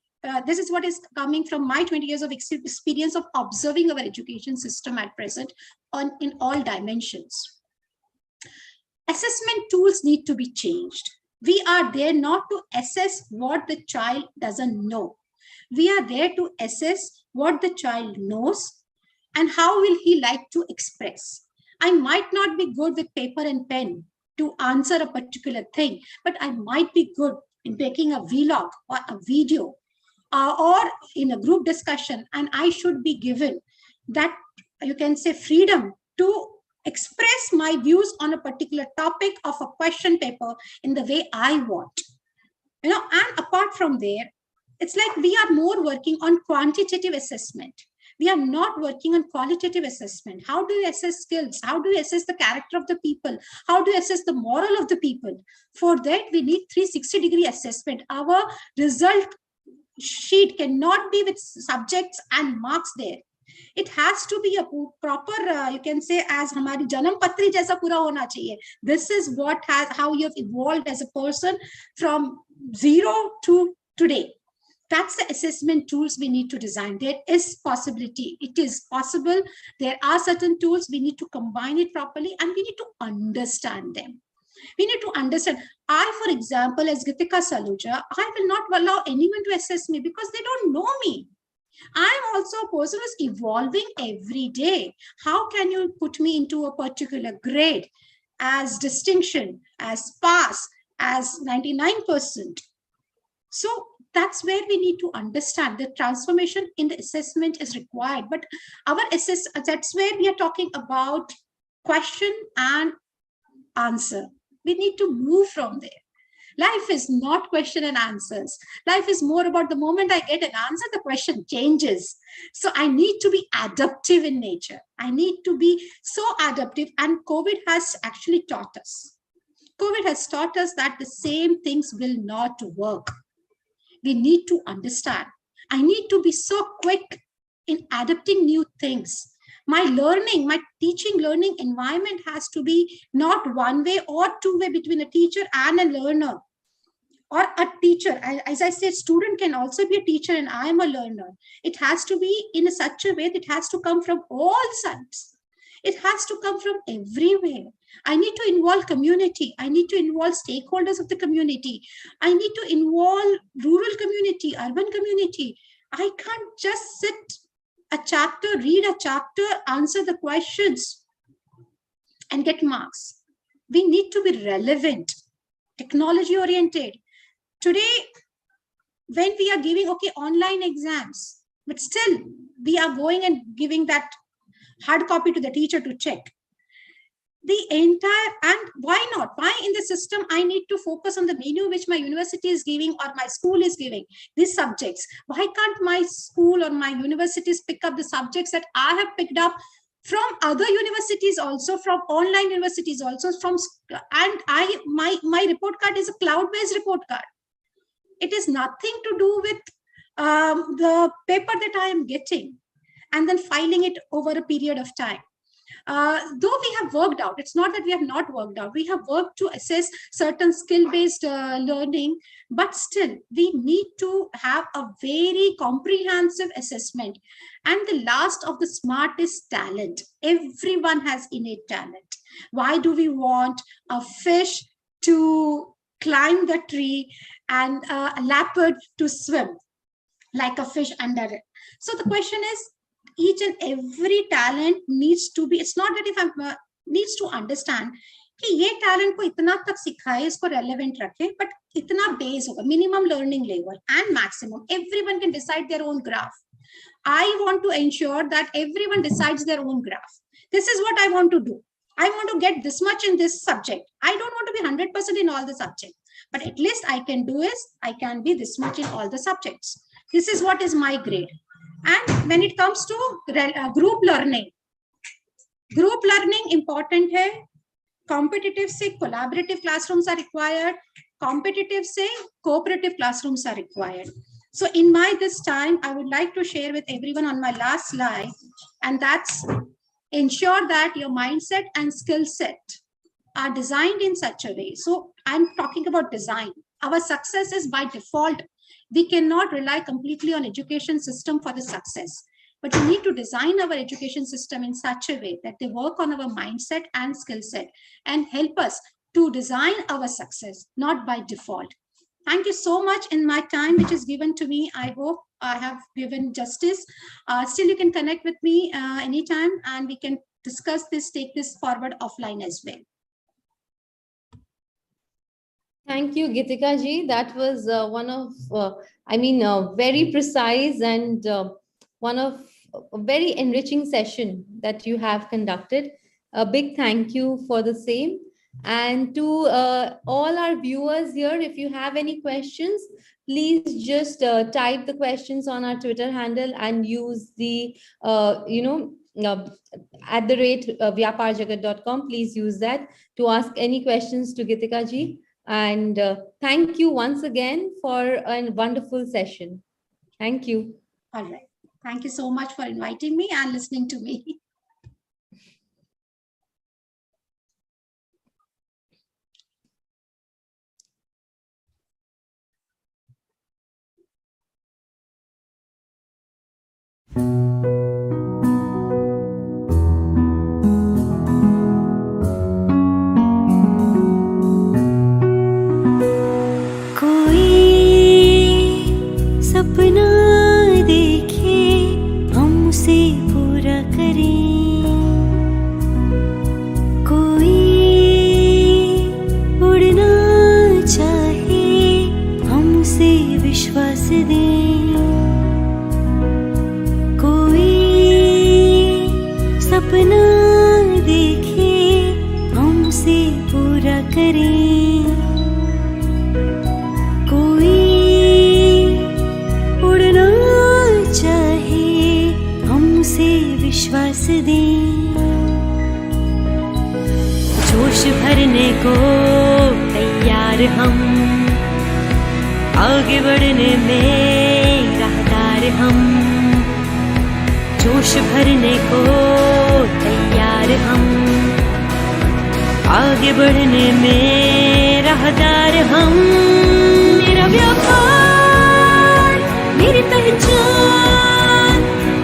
this is what is coming from my 20 years of experience of observing our education system at present in all dimensions. Assessment tools need to be changed. We are there not to assess what the child doesn't know. We are there to assess what the child knows and how will he like to express. I might not be good with paper and pen to answer a particular thing, but I might be good in making a vlog or a video or in a group discussion, and I should be given that, you can say, freedom to express my views on a particular topic of a question paper in the way I want. And apart from there, it's like we are more working on quantitative assessment. We are not working on qualitative assessment. How do you assess skills? How do you assess the character of the people? How do you assess the moral of the people? For that, we need 360-degree assessment. Our result sheet cannot be with subjects and marks there. It has to be a proper, you can say, as hamari janam patri jaisa pura hona chahiye. This is how you have evolved as a person from zero to today. That's the assessment tools we need to design. There is possibility. It is possible. There are certain tools. We need to combine it properly and we need to understand them. We need to understand. I, for example, as Gitika Saluja, I will not allow anyone to assess me because they don't know me. I am also a person who is evolving every day. How can you put me into a particular grade as distinction, as pass, as 99%? So that's where we need to understand the transformation in the assessment is required. But that's where we are talking about question and answer. We need to move from there. Life is not question and answers. Life is more about the moment I get an answer, the question changes. So I need to be adaptive in nature. I need to be so adaptive. And COVID has actually taught us. COVID has taught us that the same things will not work. We need to understand. I need to be so quick in adapting new things. My learning, my teaching learning environment has to be not one way or two way between a teacher and a learner or a teacher. As I said, student can also be a teacher and I am a learner. It has to be in such a way that it has to come from all sides. It has to come from everywhere. I need to involve community. I need to involve stakeholders of the community. I need to involve rural community, urban community. I can't just sit a chapter, read a chapter, answer the questions and get marks. We need to be relevant, technology oriented. Today, when we are giving, online exams, but still we are going and giving that hard copy to the teacher to check. The entire, and why not? Why in the system system, I need to focus on the menu which my university is giving or my school is giving, these subjects. Why can't my school or my universities pick up the subjects that I have picked up from other universities also, from online universities also, my report card is a cloud-based report card. It is nothing to do with the paper that I am getting and then filing it over a period of time. Though we have worked out, it's not that we have not worked out, we have worked to assess certain skill-based learning, but still we need to have a very comprehensive assessment. And the last of the SMART is talent. Everyone has innate talent. Why do we want a fish to climb the tree and a leopard to swim like a fish under it? So the question is, each and every talent needs to be, it's not that if I'm needs to understand कि ये talent को इतना तक सिखाए, इसको relevant रखे, but इतना base होगा, minimum learning level and maximum. Everyone can decide their own graph. I want to ensure that everyone decides their own graph. This is what I want to do. I want to get this much in this subject. I don't want to be 100% in all the subjects, but at least I can do is I can be this much in all the subjects. This is what is my grade. And when it comes to group learning important है. Competitive से collaborative classrooms are required. Competitive से cooperative classrooms are required. So in this time, I would like to share with everyone on my last slide, and that's ensure that your mindset and skill set are designed in such a way. So I'm talking about design. Our success is by default. We cannot rely completely on education system for the success, but we need to design our education system in such a way that they work on our mindset and skill set and help us to design our success, not by default. Thank you so much in my time which is given to me. I hope I have given justice. Still, you can connect with me anytime and we can discuss this, take this forward offline as well. Thank you, Gitika ji. That was one of, very precise and one of a very enriching session that you have conducted. A big thank you for the same. And to all our viewers here, if you have any questions, please just type the questions on our Twitter handle and use the, @vyaparjagat.com. Please use that to ask any questions to Gitika ji. And thank you once again for a wonderful session. Thank you. All right. Thank you so much for inviting me and listening to me. सपना देखे हम उसे पूरा करें, कोई उड़ना चाहे हम उसे विश्वास दें, कोई सपना देखे हम उसे पूरा करें, विश्वास दें, जोश भरने को तैयार हम, आगे बढ़ने में राहदार हम, जोश भरने को तैयार हम, आगे बढ़ने में राहदार हम। मेरा व्यापार मेरी पहचान,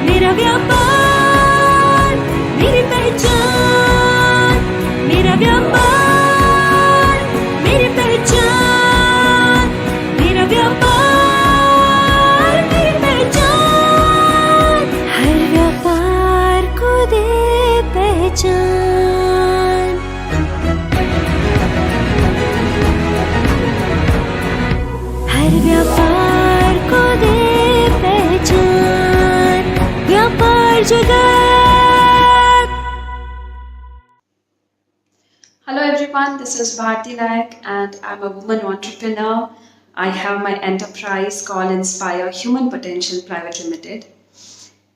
मेरा व्यापार मेरी पहचान, मेरा व्यापार मेरी पहचान, मेरा व्यापार मेरी पहचान, हर व्यापार को दे पहचान, हर व्यापार को दे पहचान, व्यापार जगत। Hello everyone, everyone, this is Bharti Nayak and I'm a woman entrepreneur. I have my enterprise called Inspire Human Potential Private Limited.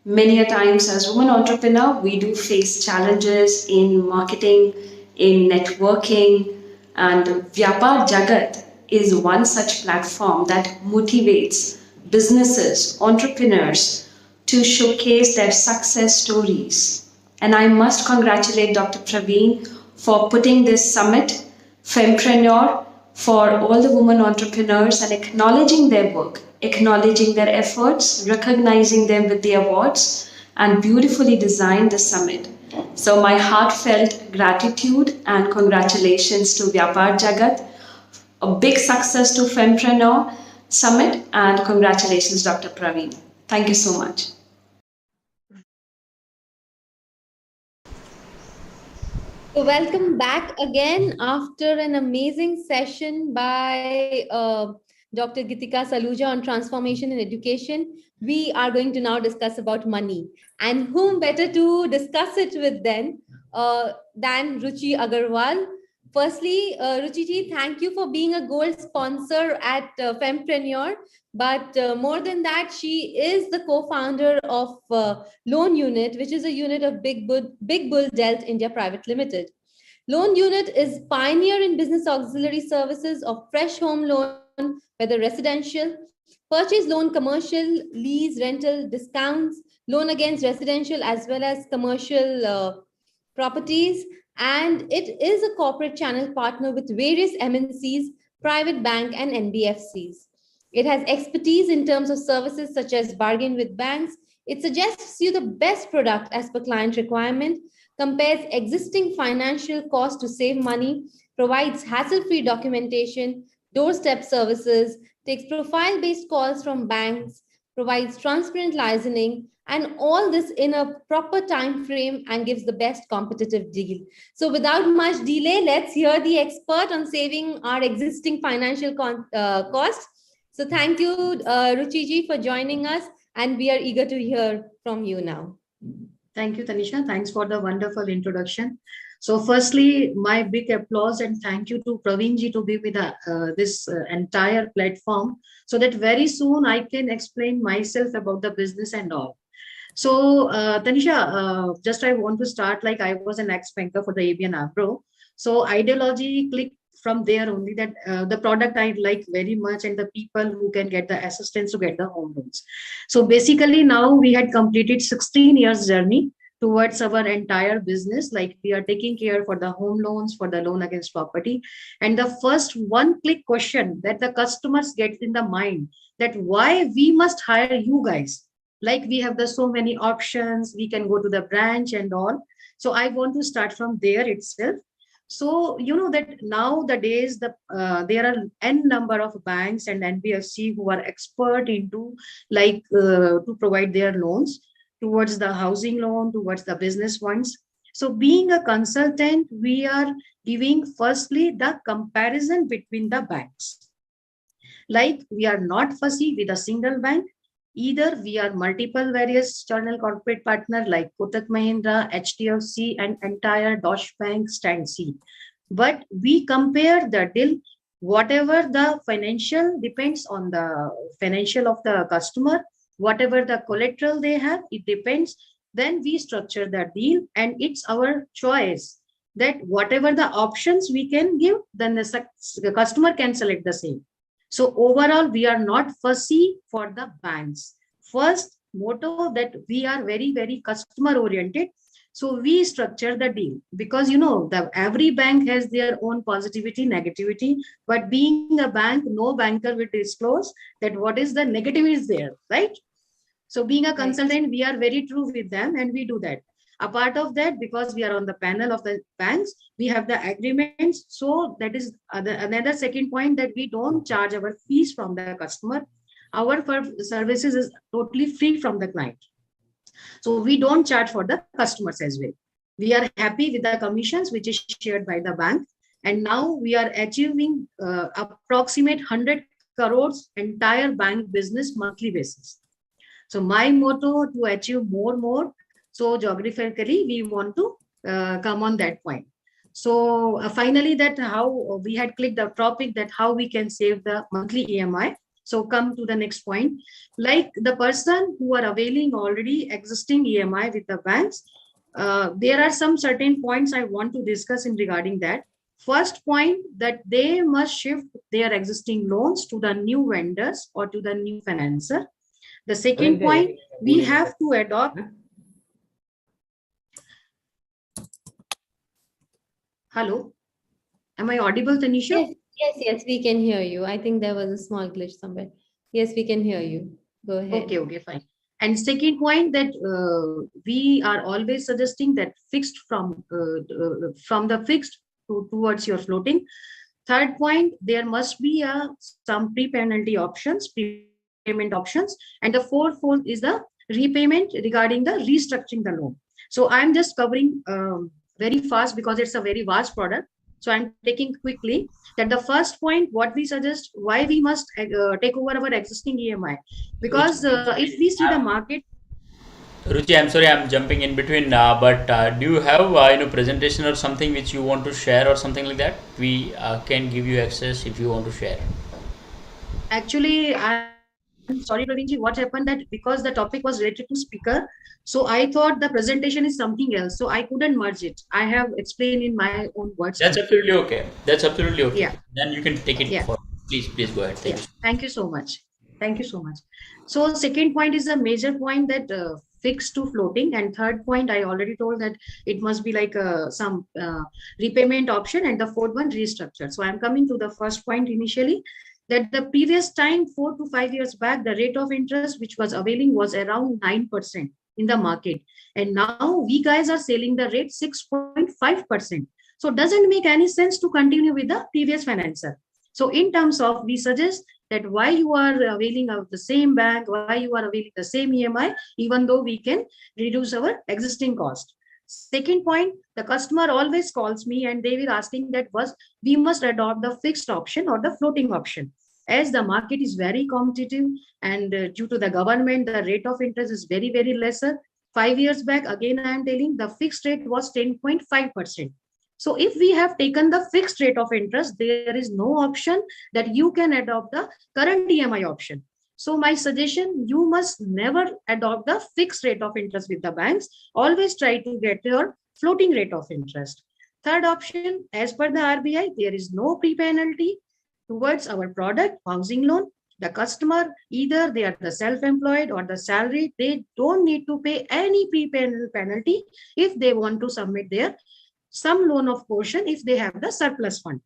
Many a times as women entrepreneur, we do face challenges in marketing, in networking, and Vyapaar Jagat is one such platform that motivates businesses, entrepreneurs to showcase their success stories. And I must congratulate Dr. Praveen for putting this summit, Fempreneur, for all the women entrepreneurs and acknowledging their work, acknowledging their efforts, recognizing them with the awards, and beautifully designed the summit. So my heartfelt gratitude and congratulations to Vyapaar Jagat. A big success to Fempreneur Summit and congratulations Dr. Praveen. Thank you so much. So welcome back again after an amazing session by Dr. Gitika Saluja on transformation in education. We are going to now discuss about money, and whom better to discuss it with than Ruchi Agarwal. Firstly, Ruchi ji, thank you for being a gold sponsor at Fempreneur. But more than that, she is the co-founder of Loan Unit, which is a unit of Big Bull Delt India Private Limited. Loan Unit is pioneer in business auxiliary services of fresh home loan, whether residential, purchase loan, commercial, lease, rental, discounts, loan against residential as well as commercial properties. And it is a corporate channel partner with various MNCs, private bank and NBFCs. It has expertise in terms of services such as bargain with banks. It suggests you the best product as per client requirement, compares existing financial costs to save money, provides hassle-free documentation, doorstep services, takes profile-based calls from banks, provides transparent licensing, and all this in a proper time frame and gives the best competitive deal. So without much delay, let's hear the expert on saving our existing financial costs. So thank you, Ruchi ji, for joining us, and we are eager to hear from you now. Thank you, Tanisha. Thanks for the wonderful introduction. So firstly, my big applause and thank you to Praveen ji to be with this entire platform so that very soon I can explain myself about the business and all. So Tanisha, just I want to start like I was an ex-banker for the ABN AMRO. So ideology clicked from there only that the product I like very much and the people who can get the assistance to get the home loans. So basically now we had completed 16 years journey towards our entire business. Like we are taking care for the home loans, for the loan against property. And the first one-click question that the customers get in the mind that why we must hire you guys. Like we have the so many options, we can go to the branch and all. So I want to start from there itself. So, you know that nowadays there are n number of banks and NBFC who are expert into like to provide their loans towards the housing loan, towards the business ones. So being a consultant, we are giving firstly the comparison between the banks. Like we are not fussy with a single bank. Either we are multiple various channel corporate partner like Kotak Mahindra, HDFC, and entire Deutsche Bank Stand C. But we compare the deal, whatever the financial depends on the financial of the customer, whatever the collateral they have, it depends. Then we structure the deal and it's our choice that whatever the options we can give, then the customer can select the same. So overall, we are not fussy for the banks. First motto that we are very, very customer oriented. So we structure the deal because, you know, every bank has their own positivity, negativity, but being a bank, no banker will disclose that what is the negative is there, right? So being a consultant, we are very true with them and we do that. Apart of that, because we are on the panel of the banks, we have the agreements. So that is another second point that we don't charge our fees from the customer. Our services is totally free from the client. So we don't charge for the customers as well. We are happy with the commissions which is shared by the bank. And now we are achieving approximate 100 crores entire bank business monthly basis. So my motto to achieve more. So geographically, we want to come on that point. So finally, that how we had clicked the topic that how we can save the monthly EMI. So come to the next point, like the person who are availing already existing EMI with the banks, there are some certain points I want to discuss in regarding that. First point, that they must shift their existing loans to the new vendors or to the new financer. The second point, we have to adopt. Hello, am I audible, Tanisha? Yes, we can hear you. I think there was a small glitch somewhere. Yes, we can hear you. Go ahead. Okay, fine. And second point, that we are always suggesting that fixed from the fixed towards your floating. Third point, there must be some pre-penalty options, prepayment options. And the fourth is the repayment regarding the restructuring the loan. So I'm just covering very fast because it's a very vast product. So I'm taking quickly that the first point, what we suggest, why we must take over our existing EMI. Because if we see the market. Ruchi, I'm sorry, I'm jumping in between, but do you have presentation or something which you want to share or something like that? We can give you access if you want to share. Actually, I'm sorry, Pravinji, what happened that because the topic was related to speaker, so I thought the presentation is something else, so I couldn't merge it. I have explained in my own words. That's absolutely okay. That's absolutely okay. Yeah. Then you can take it for. Please go ahead. Thank you so much. Thank you so much. So second point is a major point, that fixed to floating, and third point I already told that it must be like some repayment option, and the fourth one restructure. So I'm coming to the first point initially, that the previous time 4 to 5 years back, the rate of interest which was availing was around 9% in the market, and now we guys are selling the rate 6.5%. So doesn't make any sense to continue with the previous financer. So in terms of, we suggest that why you are availing of the same bank, why you are availing the same EMI, even though we can reduce our existing cost. Second point, the customer always calls me and they were asking that we must adopt the fixed option or the floating option. As the market is very competitive and due to the government, the rate of interest is very, very lesser. 5 years back, again, I am telling the fixed rate was 10.5%. So if we have taken the fixed rate of interest, there is no option that you can adopt the current EMI option. So my suggestion, you must never adopt the fixed rate of interest with the banks. Always try to get your floating rate of interest. Third option, as per the RBI, there is no pre-penalty towards our product, housing loan. The customer, either they are the self-employed or the salary, they don't need to pay any penalty if they want to submit their some loan of portion if they have the surplus fund.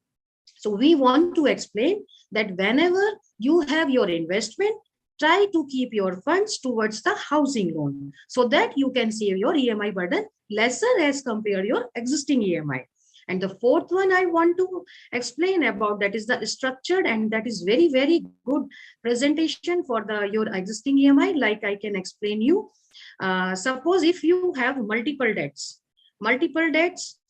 So we want to explain that whenever you have your investment, try to keep your funds towards the housing loan so that you can save your EMI burden lesser as compared your existing EMI. And the fourth one I want to explain about, that is the structured, and that is very, very good presentation for your existing EMI. Like I can explain you. Suppose if you have multiple debts,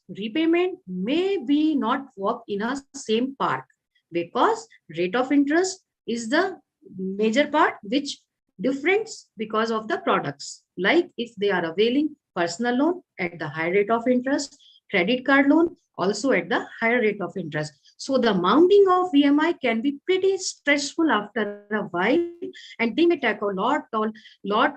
repayment may be not work in a same part, because rate of interest is the major part which difference because of the products. Like if they are availing personal loan at the high rate of interest, credit card loan also at the higher rate of interest. So the mounting of EMI can be pretty stressful after a while, and they may take a lot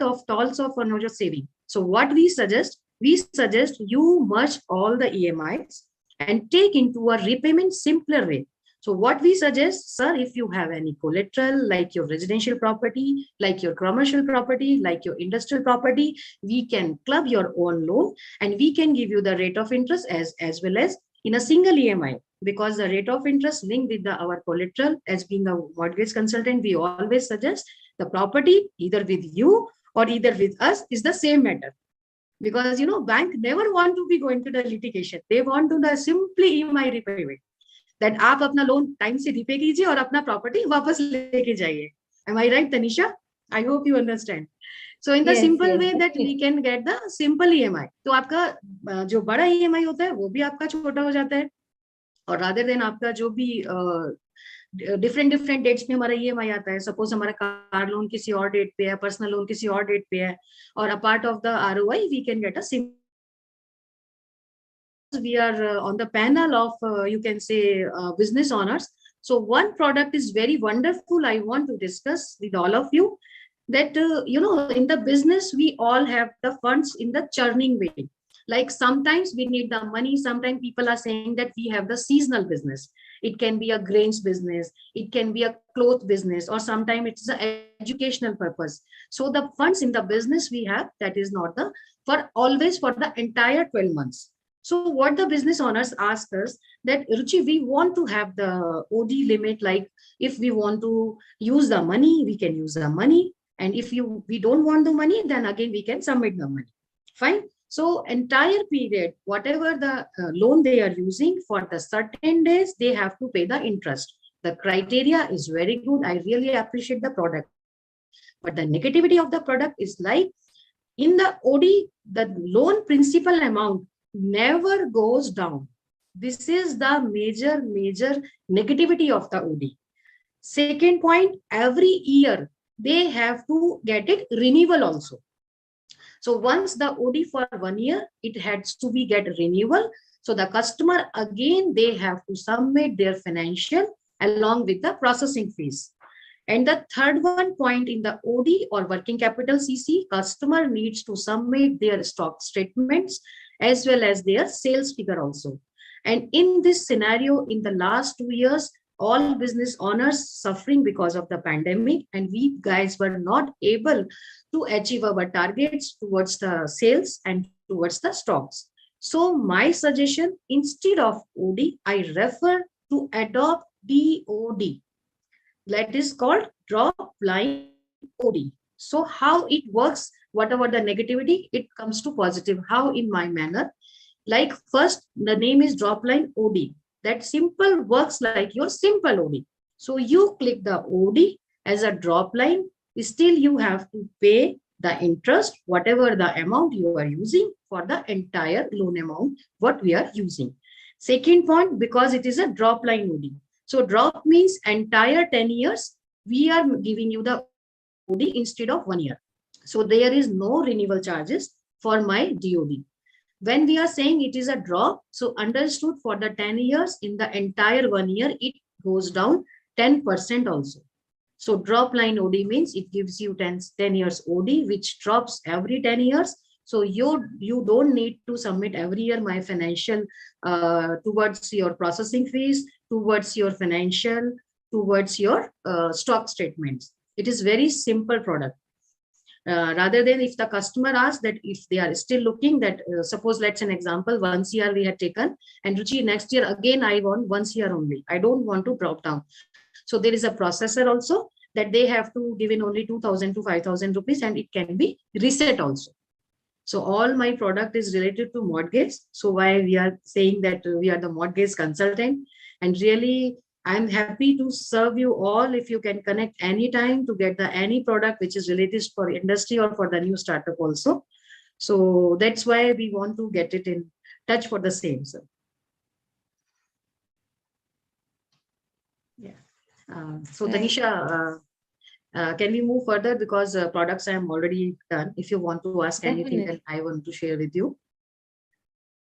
of tolls of your saving. So what we suggest you merge all the EMIs and take into a repayment simpler way. So what we suggest, sir, if you have any collateral, like your residential property, like your commercial property, like your industrial property, we can club your own loan and we can give you the rate of interest as well as in a single EMI, because the rate of interest linked with our collateral. As being a mortgage consultant, we always suggest the property either with you or either with us is the same matter. Because bank never want to be going to the litigation. They want to the simply EMI repayment. That आप अपना loan time से repay कीजिए और अपना property वापस लेके जाइए. Am I right, Tanisha? I hope you understand. So in the simple way that we can get the simple EMI. तो आपका जो बड़ा EMI होता है वो भी आपका छोटा हो जाता है, और rather than आपका जो भी डिफरेंट डेट्स में हमारा EMI आता है. सपोज हमारा कार लोन किसी और डेट पे है, पर्सनल लोन किसी और डेट पे है, और apart of the ROI we can get a we are on the panel of, you can say, business owners. So one product is very wonderful. I want to discuss with all of you that, in the business, we all have the funds in the churning way. Like sometimes we need the money. Sometimes people are saying that we have the seasonal business. It can be a grains business. It can be a cloth business, or sometimes it's an educational purpose. So the funds in the business we have, that is not the for always for the entire 12 months. So what the business owners ask us that, Ruchi, we want to have the OD limit. Like if we want to use the money, we can use the money. And if we don't want the money, then again, we can submit the money. Fine. So entire period, whatever the loan they are using for the certain days, they have to pay the interest. The criteria is very good. I really appreciate the product. But the negativity of the product is like in the OD, the loan principal amount never goes down. This is the major negativity of the OD. Second point, every year they have to get it renewal also. So once the OD for 1 year, it has to be get renewal. So the customer, again, they have to submit their financial along with the processing fees. And the third one point in the OD or working capital CC, customer needs to submit their stock statements as well as their sales figure also. And in this scenario, in the last 2 years, all business owners suffering because of the pandemic, and we guys were not able to achieve our targets towards the sales and towards the stocks. So my suggestion, instead of OD, I refer to adopt DOD. That is called drop line OD. So how it works, whatever the negativity, it comes to positive. How in my manner? Like first, the name is drop line OD. That simple works like your simple OD. So you click the OD as a drop line. Still, you have to pay the interest, whatever the amount you are using for the entire loan amount, what we are using. Second point, because it is a drop line OD. So drop means entire 10 years, we are giving you the OD instead of 1 year. So there is no renewal charges for my DOD. When we are saying it is a drop, so understood for the 10 years, in the entire 1 year, it goes down 10% also. So drop line OD means it gives you 10 years OD, which drops every 10 years. So you don't need to submit every year my financial towards your processing fees, towards your financial, towards your stock statements. It is very simple product. Rather than if the customer asks that if they are still looking that, suppose let's an example, 1 year we had taken, and Ruchi, next year again I want 1 year only. I don't want to drop down. So there is a processor also that they have to give in only 2,000 to 5,000 rupees, and it can be reset also. So all my product is related to mortgage. So why we are saying that we are the mortgage consultant, and really I'm happy to serve you all if you can connect anytime to get the any product which is related for industry or for the new startup also. So that's why we want to get it in touch for the same, sir. Yeah. So Tanisha, can we move further, because products I am already done. If you want to ask anything, then I want to share with you.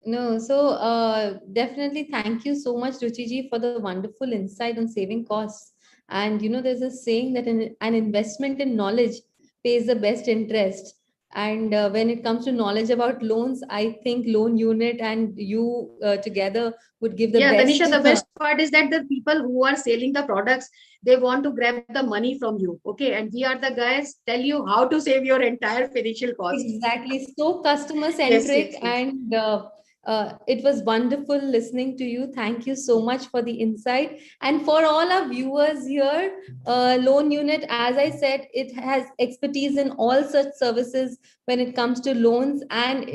No, so definitely thank you so much, Ruchi ji, for the wonderful insight on saving costs. And there's a saying that an investment in knowledge pays the best interest. And when it comes to knowledge about loans, I think loan unit and you together would give the best. Yeah, Tanisha, the best part is that the people who are selling the products, they want to grab the money from you. Okay. And we are the guys tell you how to save your entire financial cost. Exactly. So customer centric. Yes. And it was wonderful listening to you. Thank you so much for the insight. And for all our viewers here, Loan Unit, as I said, it has expertise in all such services when it comes to loans. And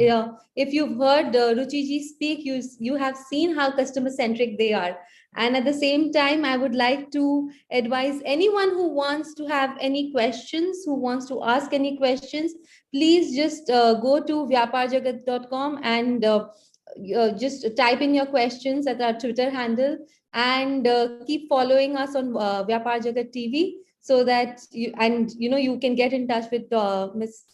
if you've heard Ruchi ji speak, you have seen how customer centric they are. And at the same time, I would like to advise anyone who wants to have any questions, who wants to ask any questions, please just go to vyapaarjagat.com and just type in your questions at our Twitter handle, and keep following us on Vyapaar Jagat TV, so that you can get in touch with Mrs.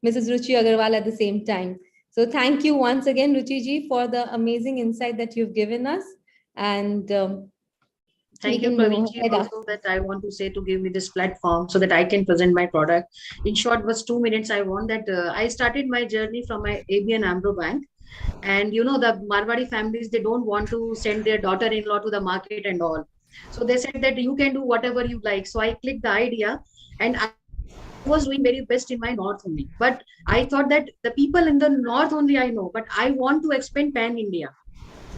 Ruchi Agarwal at the same time. So thank you once again, Ruchi ji, for the amazing insight that you've given us. And thank you, Praveerji, also that I want to say to give me this platform so that I can present my product. In short, was 2 minutes. I want that I started my journey from my ABN AMRO bank. And you know, the Marwadi families, they don't want to send their daughter-in-law to the market and all. So they said that you can do whatever you like. So I clicked the idea, and I was doing very best in my north only. But I thought that the people in the north only I know, but I want to expand pan India.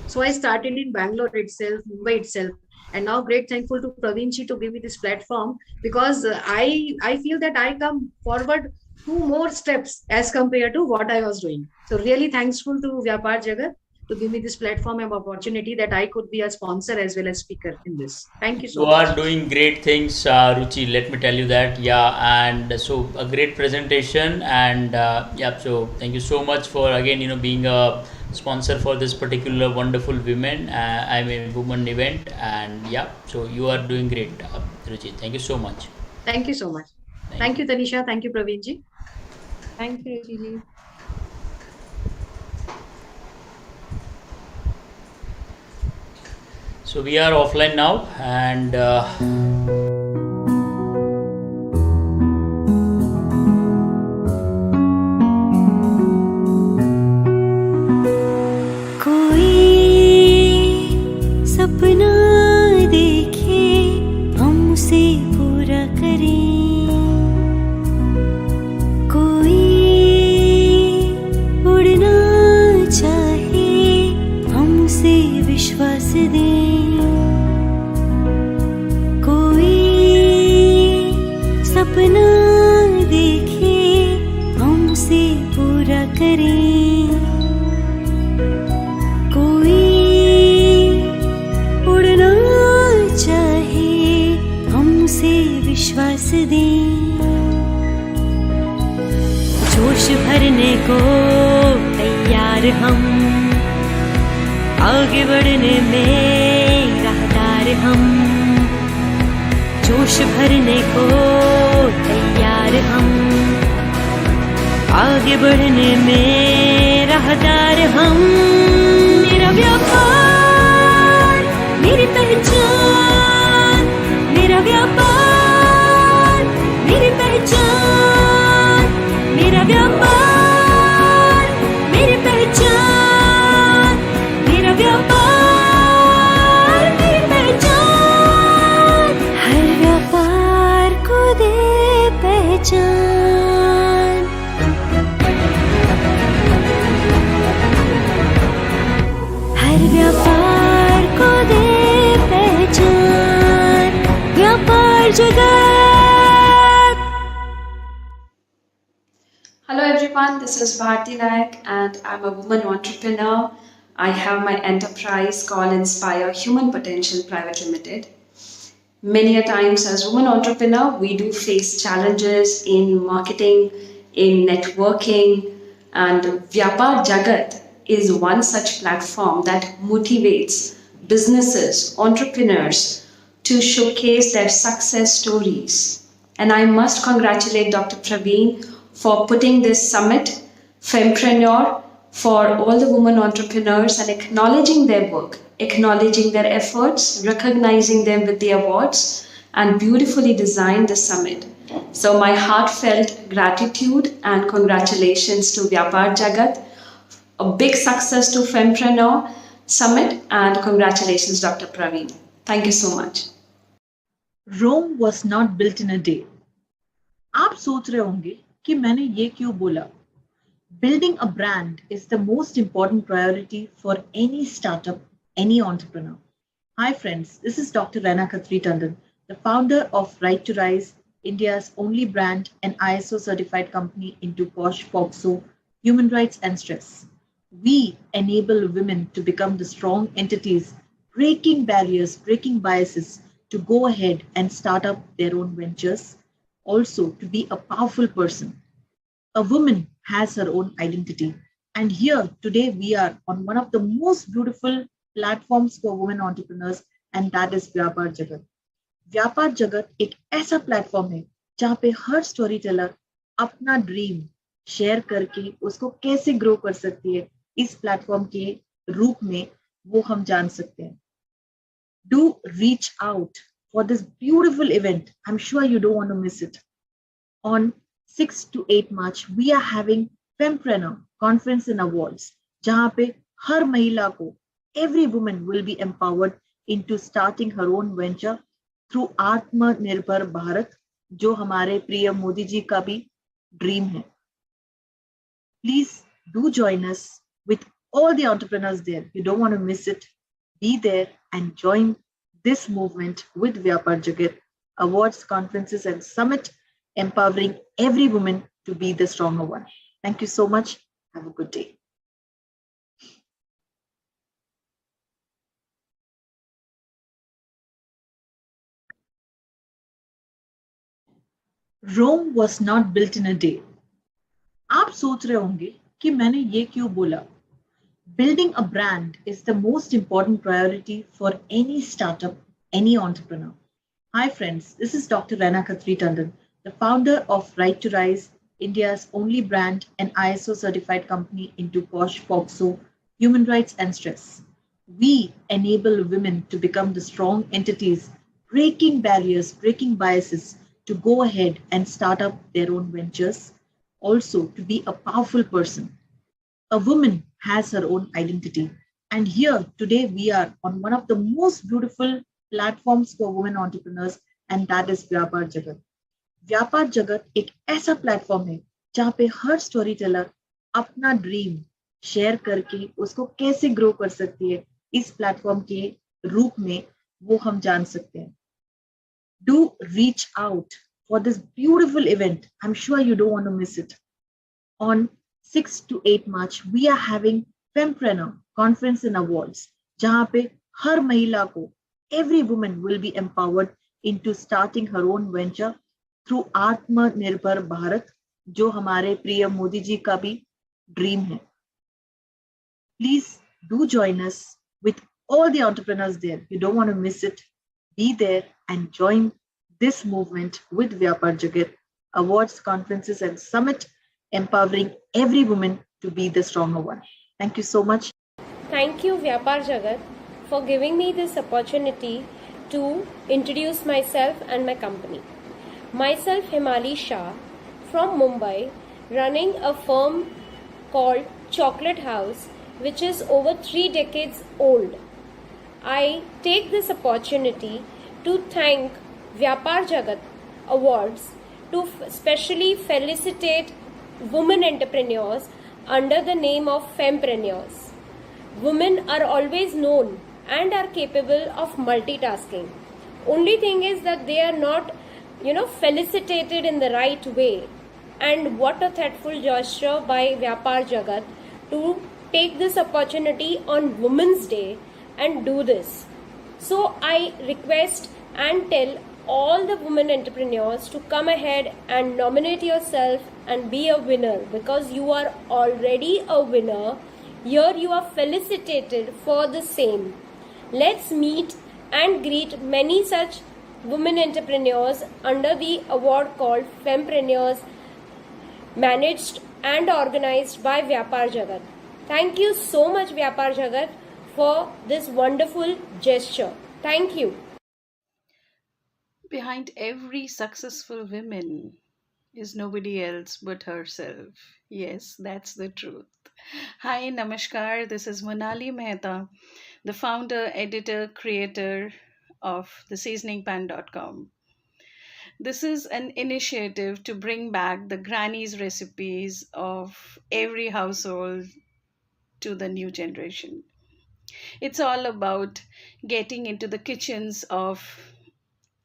So I started in Bangalore itself, Mumbai itself, and now great thankful to Praveenji to give me this platform, because I feel that I come forward 2 more steps as compared to what I was doing. So really thankful to Vyapaar Jagat to give me this platform and opportunity that I could be a sponsor as well as speaker in this. Thank you so much. You are doing great things, Ruchi. Let me tell you that. Yeah, and so a great presentation, and yeah. So thank you so much for again, being a sponsor for this particular wonderful women. I mean, woman event, and yeah. So you are doing great, Ruchi. Thank you so much. Thank you so much. Thank you, Tanisha. Thank you, Praveenji. Thank you, Ruchi ji. So we are offline now, and कोई सपना देखे हम उसे पूरा करें, कोई उड़ना चाहे हम उसे विश्वास दें, सपना देखे हम उसे पूरा करें, कोई उड़ना चाहे हम उसे विश्वास दें, जोश भरने को तैयार हम, आगे बढ़ने में राहदार हम, जोश भरने को तैयार हम, आगे बढ़ने में राहदार हम, मेरा व्यापार मेरी पहचान, मेरा व्यापार मेरी पहचान, मेरा व्यापार मेरी पहचान, मेरा व्यापार मेरी पहचान, हर व्यापार को दे पहचान, हर व्यापार को दे पहचान, व्यापार जगत। Hello everyone, this is Bharti Nayak and I'm a woman entrepreneur. I have my enterprise called Inspire Human Potential Private Limited. Many a times as women entrepreneur, we do face challenges in marketing, in networking, and Vyapaar Jagat is one such platform that motivates businesses, entrepreneurs to showcase their success stories. And I must congratulate Dr. Praveen for putting this summit, Fempreneur, for all the women entrepreneurs and acknowledging their work, acknowledging their efforts, recognizing them with the awards, and beautifully designed the summit. So my heartfelt gratitude and congratulations to Vyapaar Jagat. A big success to Fempreneur Summit and congratulations Dr. Praveen. Thank you so much. Rome was not built in a day. आप सोच रहे होंगे कि मैंने ये क्यों बोला? Building a brand is the most important priority for any startup, any entrepreneur. Hi friends, this is Dr. Raina Khatri Tandon, the founder of Right to Rise, India's only brand and ISO certified company into posh, POXO, human rights and stress. We enable women to become the strong entities, breaking barriers, breaking biases, to go ahead and start up their own ventures, also to be a powerful person. A woman has her own identity. And here today we are on one of the most beautiful platforms for women entrepreneurs, and that is Vyapaar Jagat. Vyapaar Jagat एक ऐसा platform है जहाँ पे हर story teller अपना dream share करके उसको कैसे grow कर सकती है, इस प्लेटफॉर्म के रूप में वो हम जान सकते हैं. Do reach out for this beautiful event. I'm sure you don't want to miss it. On 6 to 8 March, we are having Fempreneur Conference and Awards, जहाँ पे हर महिला को, every woman will be empowered into starting her own venture through आत्मनिर्भर भारत, जो हमारे प्रिय मोदी जी का भी ड्रीम है. Please do join us with all the entrepreneurs there. You don't want to miss it. Be there and join this movement with Vyapaar Jagat, awards, conferences, and summit, empowering every woman to be the stronger one. Thank you so much. Have a good day. Rome was not built in a day. आप सोच रहे होंगे कि मैंने ये क्यों बोला. Building a brand is the most important priority for any startup, any entrepreneur. Hi friends, this is Dr. Raina Khatri Tandon, the founder of Right to Rise, India's only brand and ISO certified company into posh, POXO, human rights and stress. We enable women to become the strong entities, breaking barriers, breaking biases, to go ahead and start up their own ventures, also to be a powerful person. A woman has her own identity. And here today we are on one of the most beautiful platforms for women entrepreneurs, and that is Vyapaar Jagat. Vyapaar Jagat एक ऐसा platform है जहाँ पे हर story teller अपना dream share करके उसको कैसे grow कर सकती है, इस प्लेटफॉर्म के रूप में वो हम जान सकते हैं. Do reach out for this beautiful event. I'm sure you don't want to miss it. On 6 to 8 March, we are having Fempreneur Conference and Awards, जहाँ पे हर महिला को, every woman will be empowered into starting her own venture through आत्मनिर्भर भारत, जो हमारे प्रिय मोदी जी का भी ड्रीम है. Please do join us with all the entrepreneurs there. You don't want to miss it. Be there and join this movement with Vyapaar Jagat, awards, conferences, and summit, empowering every woman to be the stronger one. Thank you so much. Thank you, Vyapaar Jagat, for giving me this opportunity to introduce myself and my company. Myself, Shah, from Mumbai, running a firm called Chocolate House, which is over 3 decades old. I take this opportunity to thank Vyapaar Jagat Awards to specially felicitate women entrepreneurs under the name of Fempreneurs. Women are always known and are capable of multitasking. Only thing is that they are not, felicitated in the right way. And what a thoughtful gesture by Vyapaar Jagat to take this opportunity on Women's Day and do this. So I request and tell all the women entrepreneurs to come ahead and nominate yourself and be a winner, because you are already a winner. Here you are felicitated for the same. Let's meet and greet many such women entrepreneurs under the award called Fempreneurs, managed and organized by Vyapaar Jagat. Thank you so much, Vyapaar Jagat, for this wonderful gesture. Thank you. Behind every successful woman is nobody else but herself. Yes, that's the truth. Hi, Namaskar. This is Monali Mehta, the founder, editor, creator of theseasoningpan.com. This is an initiative to bring back the granny's recipes of every household to the new generation. It's all about getting into the kitchens of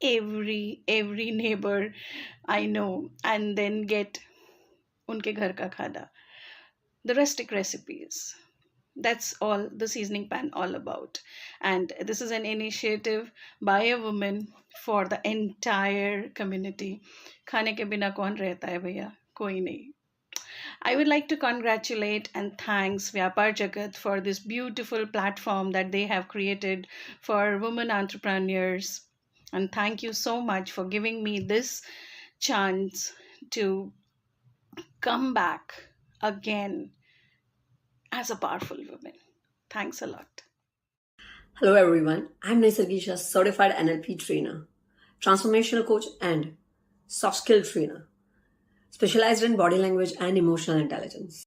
every neighbor I know and then get unke ghar ka khana, the rustic recipes. That's all the seasoning pan all about. And this is an initiative by a woman for the entire community. Khane ke bina kaun rehta hai bhaiya? Koi nahi. I would like to congratulate and thanks Vyapaar Jagat for this beautiful platform that they have created for women entrepreneurs. And thank you so much for giving me this chance to come back again as a powerful woman. Thanks a lot. Hello everyone, I'm Shah, certified NLP trainer, transformational coach and soft skill trainer, specialized in body language and emotional intelligence.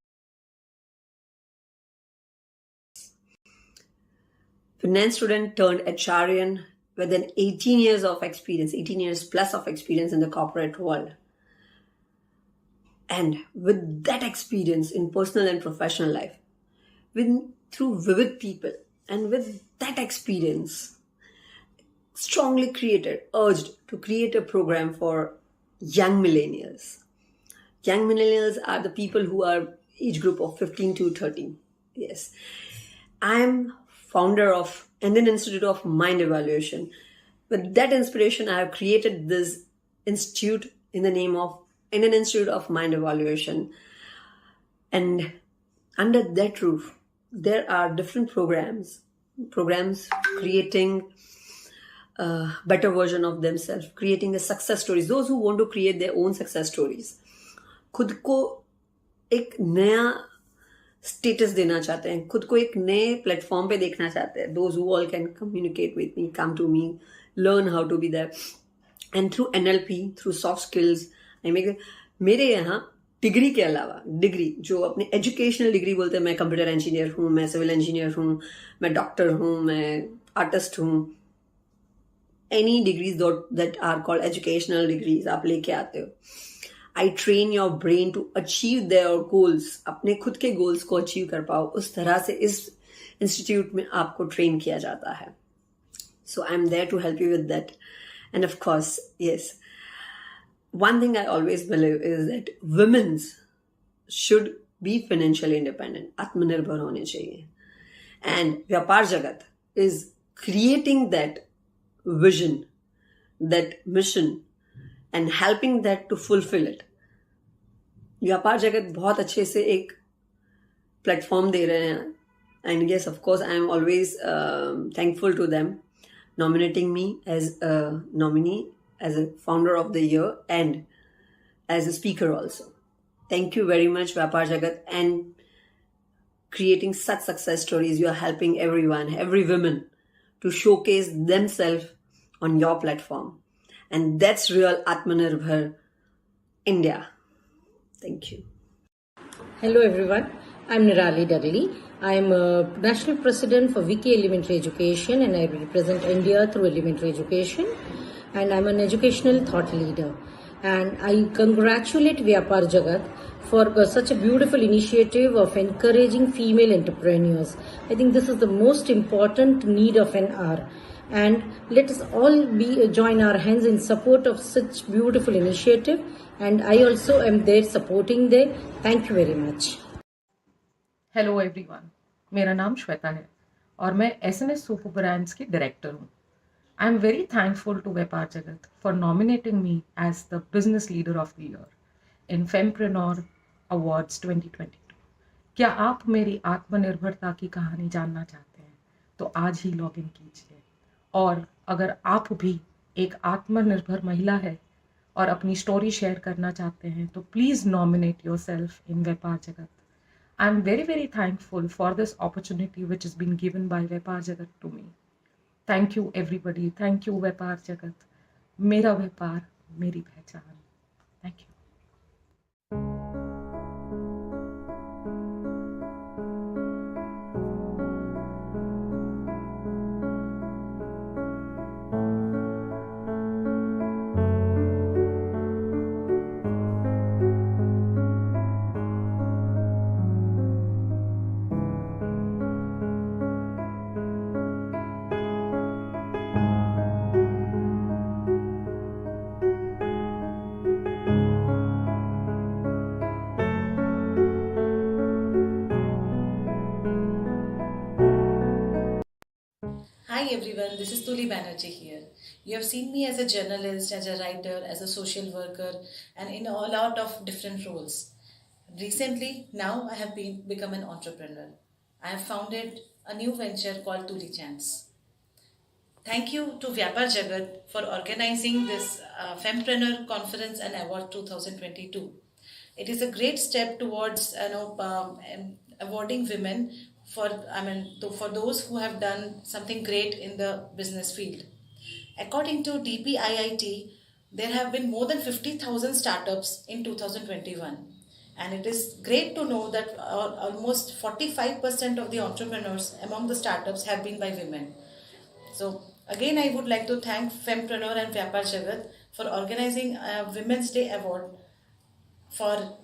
Finance student turned HRian with an 18 years of experience, 18 years plus of experience in the corporate world. And with that experience in personal and professional life, through vivid people, and with that experience, strongly urged to create a program for young millennials. Young millennials are the people who are age group of 15 to 13. Yes. I'm founder of Indian Institute of Mind Evaluation. With that inspiration, I have created this institute in the name of Indian Institute of Mind Evaluation. And under that roof, there are different programs creating a better version of themselves, creating the success stories, those who want to create their own success stories. खुद को एक नया status देना चाहते हैं, खुद को एक नए प्लेटफॉर्म पे देखना चाहते हैं. Those who all can communicate with me, come to me, learn how to be there. And through NLP, through soft skills, मेरे यहाँ डिग्री के अलावा जो अपने एजुकेशनल डिग्री बोलते हैं, मैं कंप्यूटर इंजीनियर हूँ, मैं सिविल इंजीनियर हूँ, मैं डॉक्टर हूँ, मैं आर्टिस्ट हूँ, any degrees that are called educational degrees आप लेके आते हो. I train your brain to achieve their goals, अपने खुद के goals को achieve कर पाओ, उस तरह से इस institute में आपको train किया जाता है. So I'm there to help you with that. And of course, yes, one thing I always believe is that women should be financially independent, आत्मनिर्भर होने चाहिए. And Vyapaar Jagat is creating that vision, that mission, and helping that to fulfill it. व्यापार जगत बहुत अच्छे से एक platform दे रहे हैं. And yes, of course, I am always thankful to them nominating me as a nominee, as a founder of the year, and as a speaker also. Thank you very much, Vyapaar Jagat, and creating such success stories. You are helping everyone, every woman, to showcase themselves on your platform. And that's real Atmanirbhar India. Thank you. Hello everyone, I'm Nirali Dudley. I'm a National President for Wiki Elementary Education and I represent India through elementary education. And I'm an educational thought leader. And I congratulate Vyapaar Jagat for such a beautiful initiative of encouraging female entrepreneurs. I think this is the most important need of an hour. And let us all join our hands in support of such beautiful initiative. And I also am there supporting them. Thank you very much. Hello everyone. मेरा नाम श्वेता है और मैं SNS Super Brands की director हूँ. I am very thankful to Vyapaar Jagat for nominating me as the Business Leader of the Year in Fempreneur Awards 2022. क्या आप मेरी आत्मनिर्भरता की कहानी जानना चाहते हैं तो आज ही लॉग इन कीजिए. और अगर आप भी एक आत्मनिर्भर महिला है और अपनी स्टोरी शेयर करना चाहते हैं तो please nominate yourself in Vyapar Jagat. I am very very thankful for this opportunity which is been given by Vyapar Jagat to me. Thank you everybody. Thank you Vyapar Jagat. मेरा व्यापार मेरी पहचान. Thank you. Hi everyone, this is Tuli Banerjee here. You have seen me as a journalist, as a writer, as a social worker, and in a lot of different roles. Recently, now I have become an entrepreneur. I have founded a new venture called Tuli Chance. Thank you to Vyapaar Jagat for organizing this Fempreneur Conference and Award 2022. It is a great step towards awarding women for for those who have done something great in the business field. According to DPIIT, there have been more than 50,000 startups in 2021. And it is great to know that almost 45% of the entrepreneurs among the startups have been by women. So again, I would like to thank Fempreneur and Vyapaar Jagat for organizing a Women's Day Award for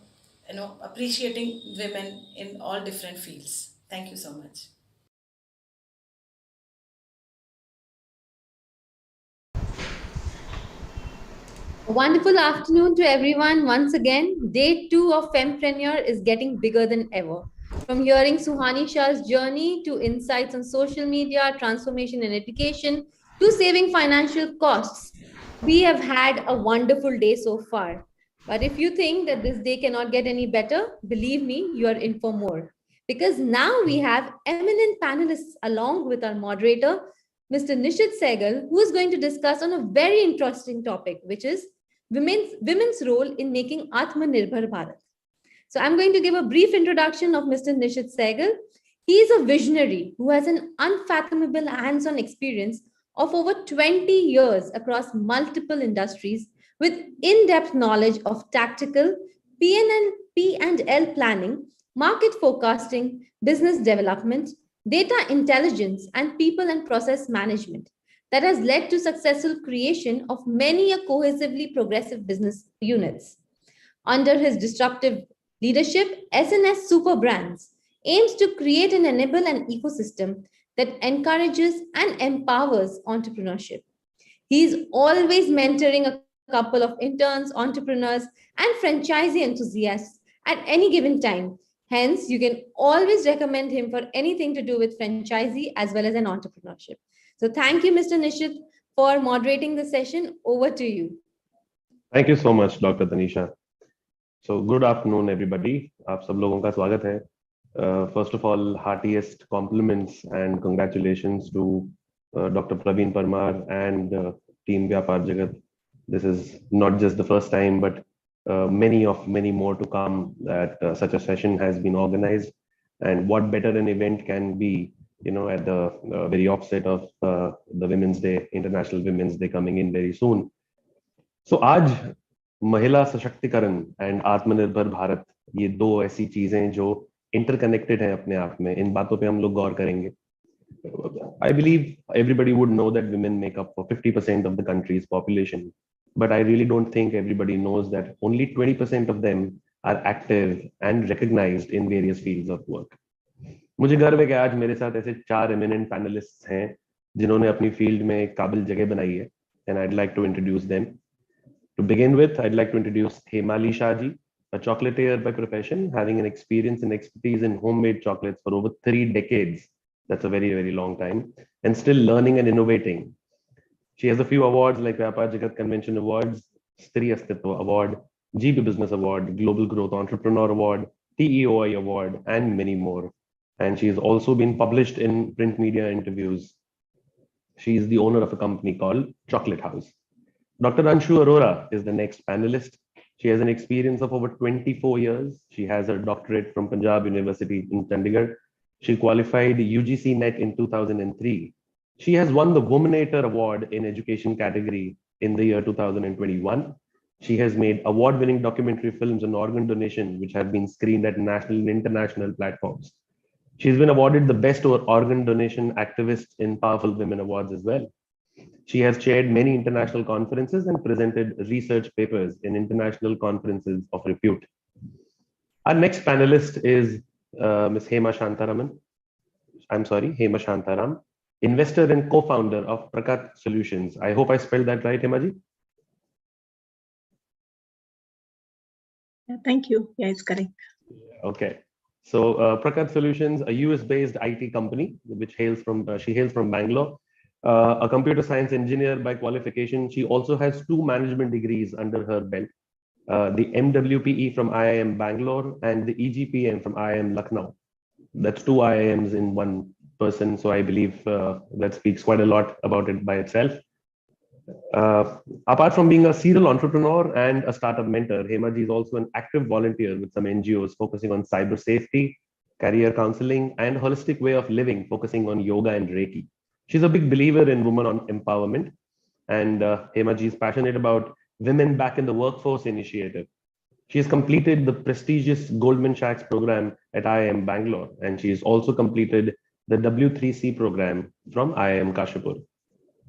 appreciating women in all different fields. Thank you so much. A wonderful afternoon to everyone. Once again, day 2 of Fempreneur is getting bigger than ever. From hearing Suhani Shah's journey to insights on social media, transformation in education, to saving financial costs, we have had a wonderful day so far. But if you think that this day cannot get any better, believe me, you are in for more. Because now we have eminent panelists along with our moderator, Mr. Nishit Sehgal, who is going to discuss on a very interesting topic, which is women's role in making AATMA NIRBHAR BHARAT. So I'm going to give a brief introduction of Mr. Nishit Sehgal. He is a visionary who has an unfathomable hands-on experience of over 20 years across multiple industries with in-depth knowledge of tactical P&L planning, market forecasting, business development, data intelligence, and people and process management that has led to successful creation of many a cohesively progressive business units. Under his disruptive leadership, SNS Super Brands aims to create and enable an ecosystem that encourages and empowers entrepreneurship. He is always mentoring a couple of interns, entrepreneurs, and franchisee enthusiasts at any given time. Hence, you can always recommend him for anything to do with franchisee as well as an entrepreneurship. So thank you, Mr. Nishit, for moderating the session. Over to you. Thank you so much, Dr. Tanisha. So good afternoon, everybody. आप सब लोगों का स्वागत है. First of all, heartiest compliments and congratulations to Dr. Praveen Parmar and Team Vyapaar Jagat. This is not just the first time, but many more to come that such a session has been organized. And what better an event can be, at the very offset of the Women's Day, International Women's Day coming in very soon. So आज महिला सशक्तिकरण and आत्मनिर्भर भारत, ये दो ऐसी चीजें जो interconnected हैं अपने आप में, इन बातों पे हम लोग गौर करेंगे. I believe everybody would know that women make up for 50% of the country's population, but I really don't think everybody knows that only 20% of them are active and recognized in various fields of work. मुझे गर्व है कि आज मेरे साथ ऐसे 4 eminent panelists हैं जिन्होंने अपनी फील्ड में एक काबिल जगह बनाई है, and I'd like to introduce them. To begin with, I'd like to introduce Hemali Shahji, a chocolatier by profession, having an experience and expertise in homemade chocolates for over 3 decades. That's a very, very long time, and still learning and innovating. She has a few awards like Vyapaar Jagat Convention Awards, Stri Astitva Award, GB Business Award, Global Growth Entrepreneur Award, TEOI Award, and many more. And she has also been published in print media interviews. She is the owner of a company called Chocolate House. Dr. Anshu Arora is the next panelist. She has an experience of over 24 years. She has her doctorate from Punjab University in Chandigarh. She qualified UGC NET in 2003. She has won the Womenator Award in Education category in the year 2021. She has made award-winning documentary films on organ donation, which have been screened at national and international platforms. She's been awarded the Best Organ Donation Activist in Powerful Women Awards as well. She has chaired many international conferences and presented research papers in international conferences of repute. Our next panelist is Ms. Hema Shantaram, investor and co-founder of Prakat Solutions. I hope I spelled that right, Hemaji? Yeah, thank you. Yeah, it's correct. Okay. So Prakat Solutions, a US-based IT company, which she hails from Bangalore. A computer science engineer by qualification. She also has 2 management degrees under her belt, the MWPE from IIM Bangalore and the EGPM from IIM Lucknow. That's 2 IIMs in one person. So I believe that speaks quite a lot about it by itself. Apart from being a serial entrepreneur and a startup mentor, Hema ji is also an active volunteer with some NGOs focusing on cyber safety, career counseling, and holistic way of living, focusing on yoga and Reiki. She's a big believer in women on empowerment, and Hema ji is passionate about Women Back in the Workforce initiative. She has completed the prestigious Goldman Sachs program at IIM Bangalore, and she has also completed the W3C program from IIM Kashipur.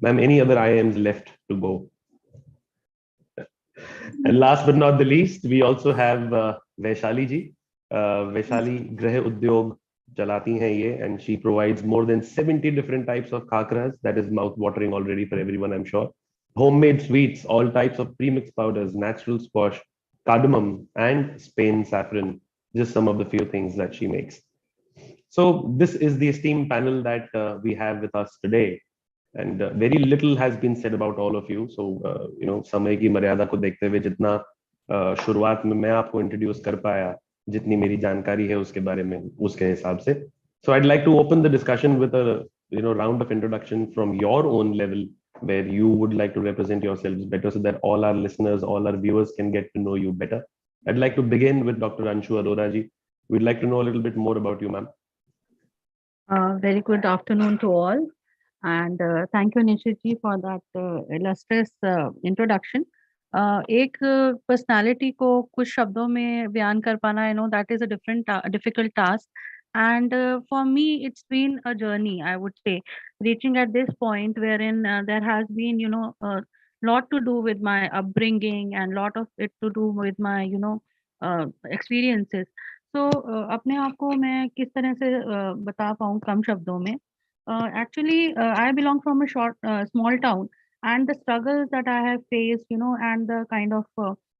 Ma'am, any other IIMs left to go? And last but not the least, we also have Vaishali ji. Vaishali Graha Udyog chalati hai ye, and she provides more than 70 different types of khakras. That is mouth-watering already for everyone, I'm sure. Homemade sweets, all types of premixed powders, natural squash, cardamom, and Spain saffron. Just some of the few things that she makes. So this is the esteemed panel that we have with us today. And very little has been said about all of you. So, समय की मर्यादा को देखते हुए जितना शुरुआत में मैं आपको इंट्रोड्यूस कर पाया, जितनी मेरी जानकारी है उसके बारे में, उसके हिसाब से. So I'd like to open the discussion with a round of introduction from your own level, where you would like to represent yourselves better, so that all our listeners, all our viewers can get to know you better. I'd like to begin with Dr. Anshu Arora ji. We'd like to know a little bit more about you, ma'am. Very good afternoon to all. And thank you, Nishit, for that illustrious introduction. एक personality को कुछ शब्दों में बयान कर पाना, that is a difficult task. And for me, it's been a journey, I would say, reaching at this point wherein there has been, a lot to do with my upbringing and lot of it to do with my, experiences. So अपने आप को मैं किस तरह से बता पाऊँ कम शब्दों में. Actually, I belong from a small town, and the struggles that I have faced, and the kind of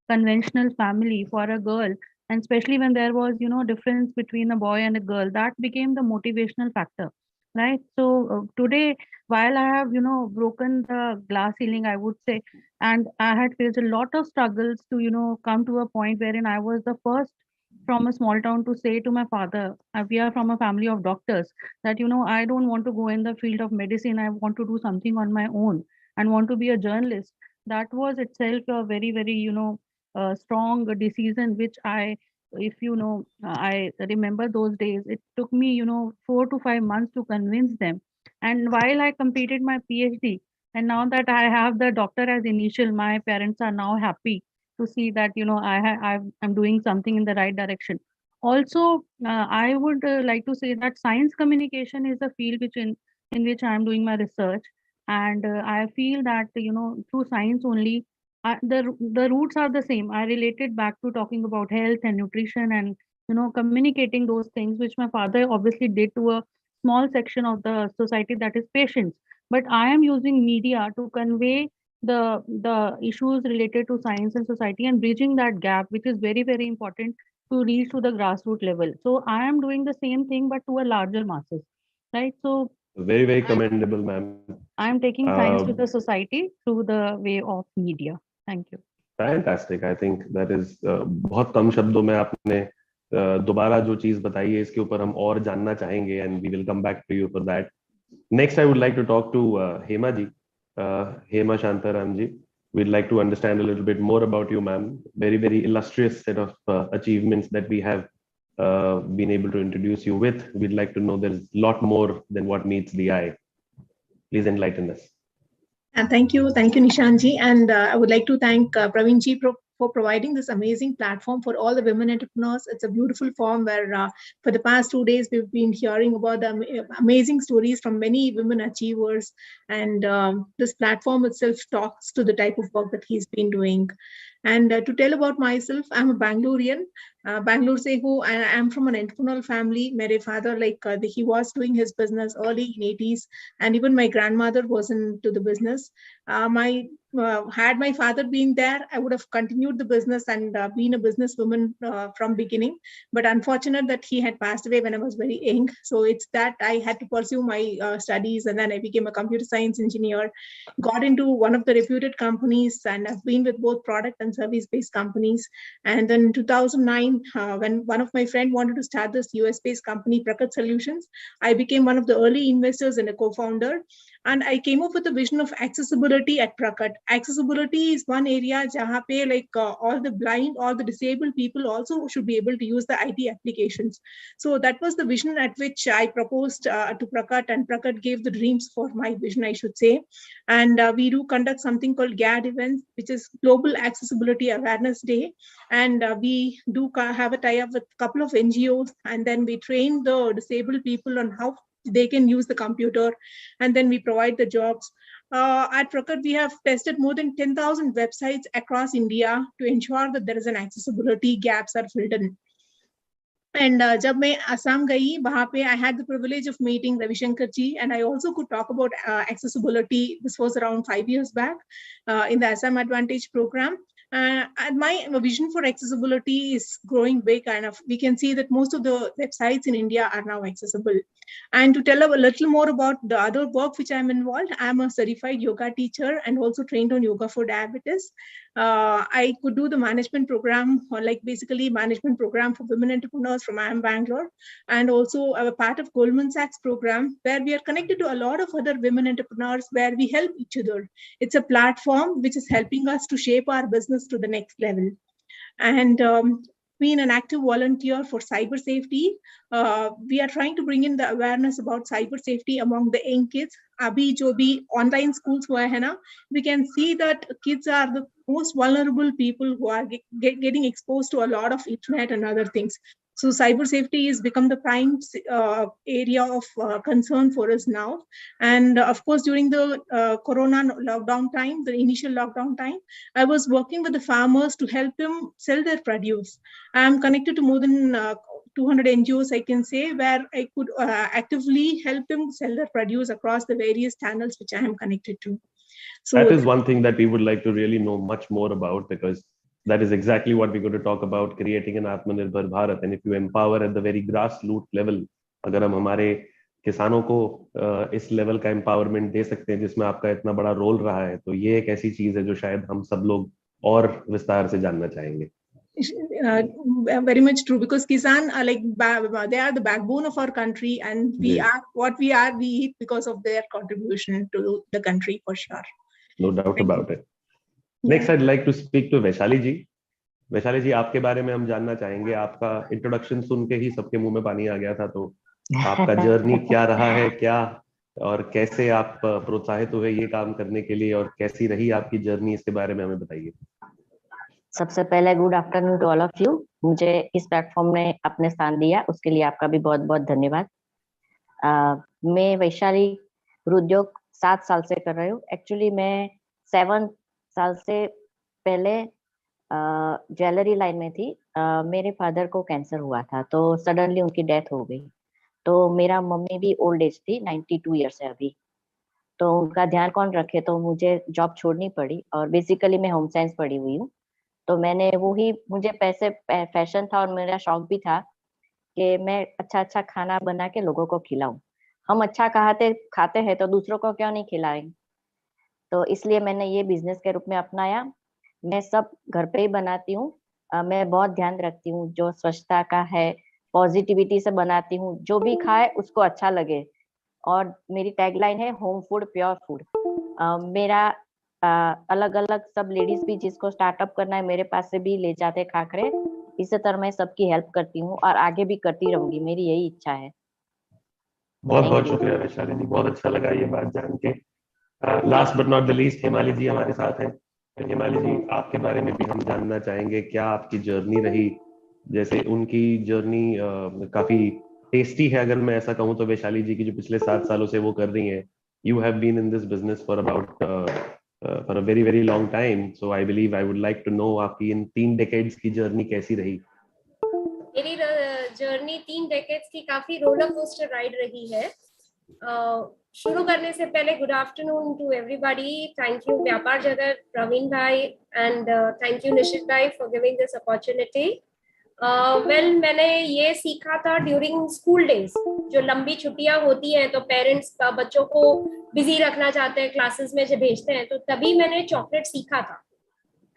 conventional family for a girl, and especially when there was, difference between a boy and a girl, that became the motivational factor, right? So today, while I have, broken the glass ceiling, I would say, and I had faced a lot of struggles to, come to a point wherein I was the first from a small town to say to my father, we are from a family of doctors, that I don't want to go in the field of medicine, I want to do something on my own and want to be a journalist. That was itself a very, very strong decision, which I remember those days. It took me 4 to 5 months to convince them. And while I completed my PhD, and now that I have the doctor as initial, my parents are now happy to see that I'm doing something in the right direction. Also, I would like to say that science communication is a field in which I am doing my research, and I feel that through science only, the roots are the same. I related back to talking about health and nutrition, and communicating those things, which my father obviously did to a small section of the society, that is patients. But I am using media to convey the issues related to science and society, and bridging that gap, which is very, very important to reach to the grassroots level. So I am doing the same thing, but to a larger masses, right? So very, very commendable, ma'am. I am taking science to the society through the way of media. Thank you. Fantastic. I think that is बहुत कम शब्दों में आपने दोबारा जो चीज बताई है, इसके ऊपर हम और जानना चाहेंगे, and we will come back to you for that. Next, I would like to talk to Hema ji. Hema Shantaram ji. We'd like to understand a little bit more about you, ma'am. Very, very illustrious set of achievements that we have been able to introduce you with. We'd like to know there's a lot more than what meets the eye. Please enlighten us. And thank you, Nishanji. And I would like to thank Pravinji for providing this amazing platform for all the women entrepreneurs. It's a beautiful forum where for the past 2 days, we've been hearing about the amazing stories from many women achievers. And this platform itself talks to the type of work that he's been doing. And to tell about myself, I'm a Bangalorean. Bangalore se hu. I am from an entrepreneurial family. My father, he was doing his business early in 80s, and even my grandmother was into the business. Had my father been there, I would have continued the business and been a businesswoman from beginning. But unfortunate that he had passed away when I was very young. So it's that I had to pursue my studies, and then I became a computer science engineer, got into one of the reputed companies, and I've been with both product and service-based companies. And then in 2009, when one of my friends wanted to start this US-based company, Prakat Solutions, I became one of the early investors and a co-founder. and I came up with a vision of accessibility at Prakat. Accessibility is one area jahan pe all the blind, all the disabled people also should be able to use the IT applications. So that was the vision at which I proposed to Prakat, and Prakat gave the dreams for my vision, I should say. And we do conduct something called GAD events, which is Global Accessibility Awareness Day. And we do have a tie-up with a couple of NGOs, and then we train the disabled people on how they can use the computer, and then we provide the jobs. At Prakat, we have tested more than 10,000 websites across India to ensure that there is an accessibility gaps are filled in. And जब मैं असम गई वहाँ पे I had the privilege of meeting Ravi Shankar ji, and I also could talk about accessibility. This was around 5 years back in the Assam Advantage program. And my vision for accessibility is growing big, and we can see that most of the websites in India are now accessible. And to tell a little more about the other work which I'm involved, I'm a certified yoga teacher and also trained on yoga for diabetes. I could do the management program, or basically management program for women entrepreneurs from IIM Bangalore, and also I'm a part of Goldman Sachs program where we are connected to a lot of other women entrepreneurs where we help each other. It's a platform which is helping us to shape our business to the next level. And being an active volunteer for cyber safety, we are trying to bring in the awareness about cyber safety among the young kids. Abhi jo bhi online schools hua hai na, we can see that kids are the most vulnerable people who are getting exposed to a lot of internet and other things. So cyber safety has become the prime area of concern for us now. And of course, during the Corona lockdown time, the initial lockdown time, I was working with the farmers to help them sell their produce. I'm connected to more than 200 NGOs, I can say, where I could actively help them sell their produce across the various channels which I am connected to. So that is one thing that we would like to really know much more about, because that is exactly what we're going to talk about, creating an AATMA NIRBHAR BHARAT. And if you empower at the very grassroots level, अगर हम हमारे किसानों को इस level का empowerment दे सकते हैं जिसमें आपका इतना बड़ा रोल रहा है, तो ये एक ऐसी चीज है जो शायद हम सब लोग और विस्तार से जानना चाहेंगे. Very much true, because Kisan are they are the backbone of our country, and we are what we are, we eat because of their contribution to the country, for sure. No doubt about it. Next, I'd like to speak to Vaishali जी. वैशाली जी, आपके बारे में हम जानना चाहेंगे. आपका introduction सुन के ही सबके मुंह में पानी आ गया था, तो आपका जर्नी क्या रहा है, क्या और कैसे आप प्रोत्साहित हुए ये काम करने के लिए, और कैसी रही आपकी जर्नी, इसके बारे में हमें बताइए. सबसे पहले good afternoon to all of you. मुझे इस प्लेटफॉर्म में अपने स्थान दिया उसके लिए आपका भी बहुत बहुत धन्यवाद. मैं वैशाली उद्योग 7 साल से कर रही हूँ. एक्चुअली मैं 7 साल से पहले ज्वेलरी लाइन में थी. मेरे फादर को कैंसर हुआ था, तो सडनली उनकी डेथ हो गई. तो मेरा मम्मी भी ओल्ड एज थी, 92 ईयर्स है अभी, तो उनका ध्यान कौन रखे, तो मुझे जॉब छोड़नी पड़ी. और बेसिकली मैं होम साइंस पढ़ी हुई हूँ, तो मैंने मुझे फैशन था और मेरा शौक भी था कि मैं अच्छा खाना बना के लोगों को खिलाऊं. हम अच्छा खाते हैं तो दूसरों को क्यों नहीं खिलाएं. तो इसलिए मैंने ये बिजनेस के रूप में अपनाया. मैं सब घर पे ही बनाती हूँ. मैं बहुत ध्यान रखती हूँ जो स्वच्छता का है, पॉजिटिविटी से बनाती हूँ, जो भी खाए उसको अच्छा लगे. और मेरी टैगलाइन है होम फूड प्योर फूड. मेरा अलग अलग सब लेडीज भी जिसको स्टार्टअप करना है मेरे पास से भी ले जाते खाखरे. इसी तरह मैं सबकी हेल्प करती हूँ और आगे भी करती रहूंगी, मेरी यही इच्छा है. बहुत बहुत शुक्रिया वैशाली जी, बहुत अच्छा लगा ये बात जान के. Last but not the least हिमाली जी हमारे साथ हैं. हिमाली जी, आपके बारे में भी हम जानना चाहेंगे, क्या आपकी जर्नी रही. जैसे उनकी जर्नी काफी टेस्टी है अगर मैं ऐसा कहूँ तो. वैशाली जी की जो पिछले 7 सालों से वो कर रही हैं, you have been in this business for about for a very very long time, so I believe I would like to know आपकी इन 3 decades की जर्नी कैसी रही. मेरी जर्नी 3 decades की काफी रोलर कोस्टर राइड रही है. शुरू करने से पहले good afternoon to everybody. Thank you Vyapar Jagat, Praveen bhai, and thank you Nishit bhai for giving this opportunity. Well, मैंने ये सीखा था ड्यूरिंग स्कूल डेज. जो लंबी छुट्टियां होती हैं तो पेरेंट्स बच्चों को बिजी रखना चाहते हैं, क्लासेस में जो भेजते हैं, तो तभी मैंने चॉकलेट सीखा था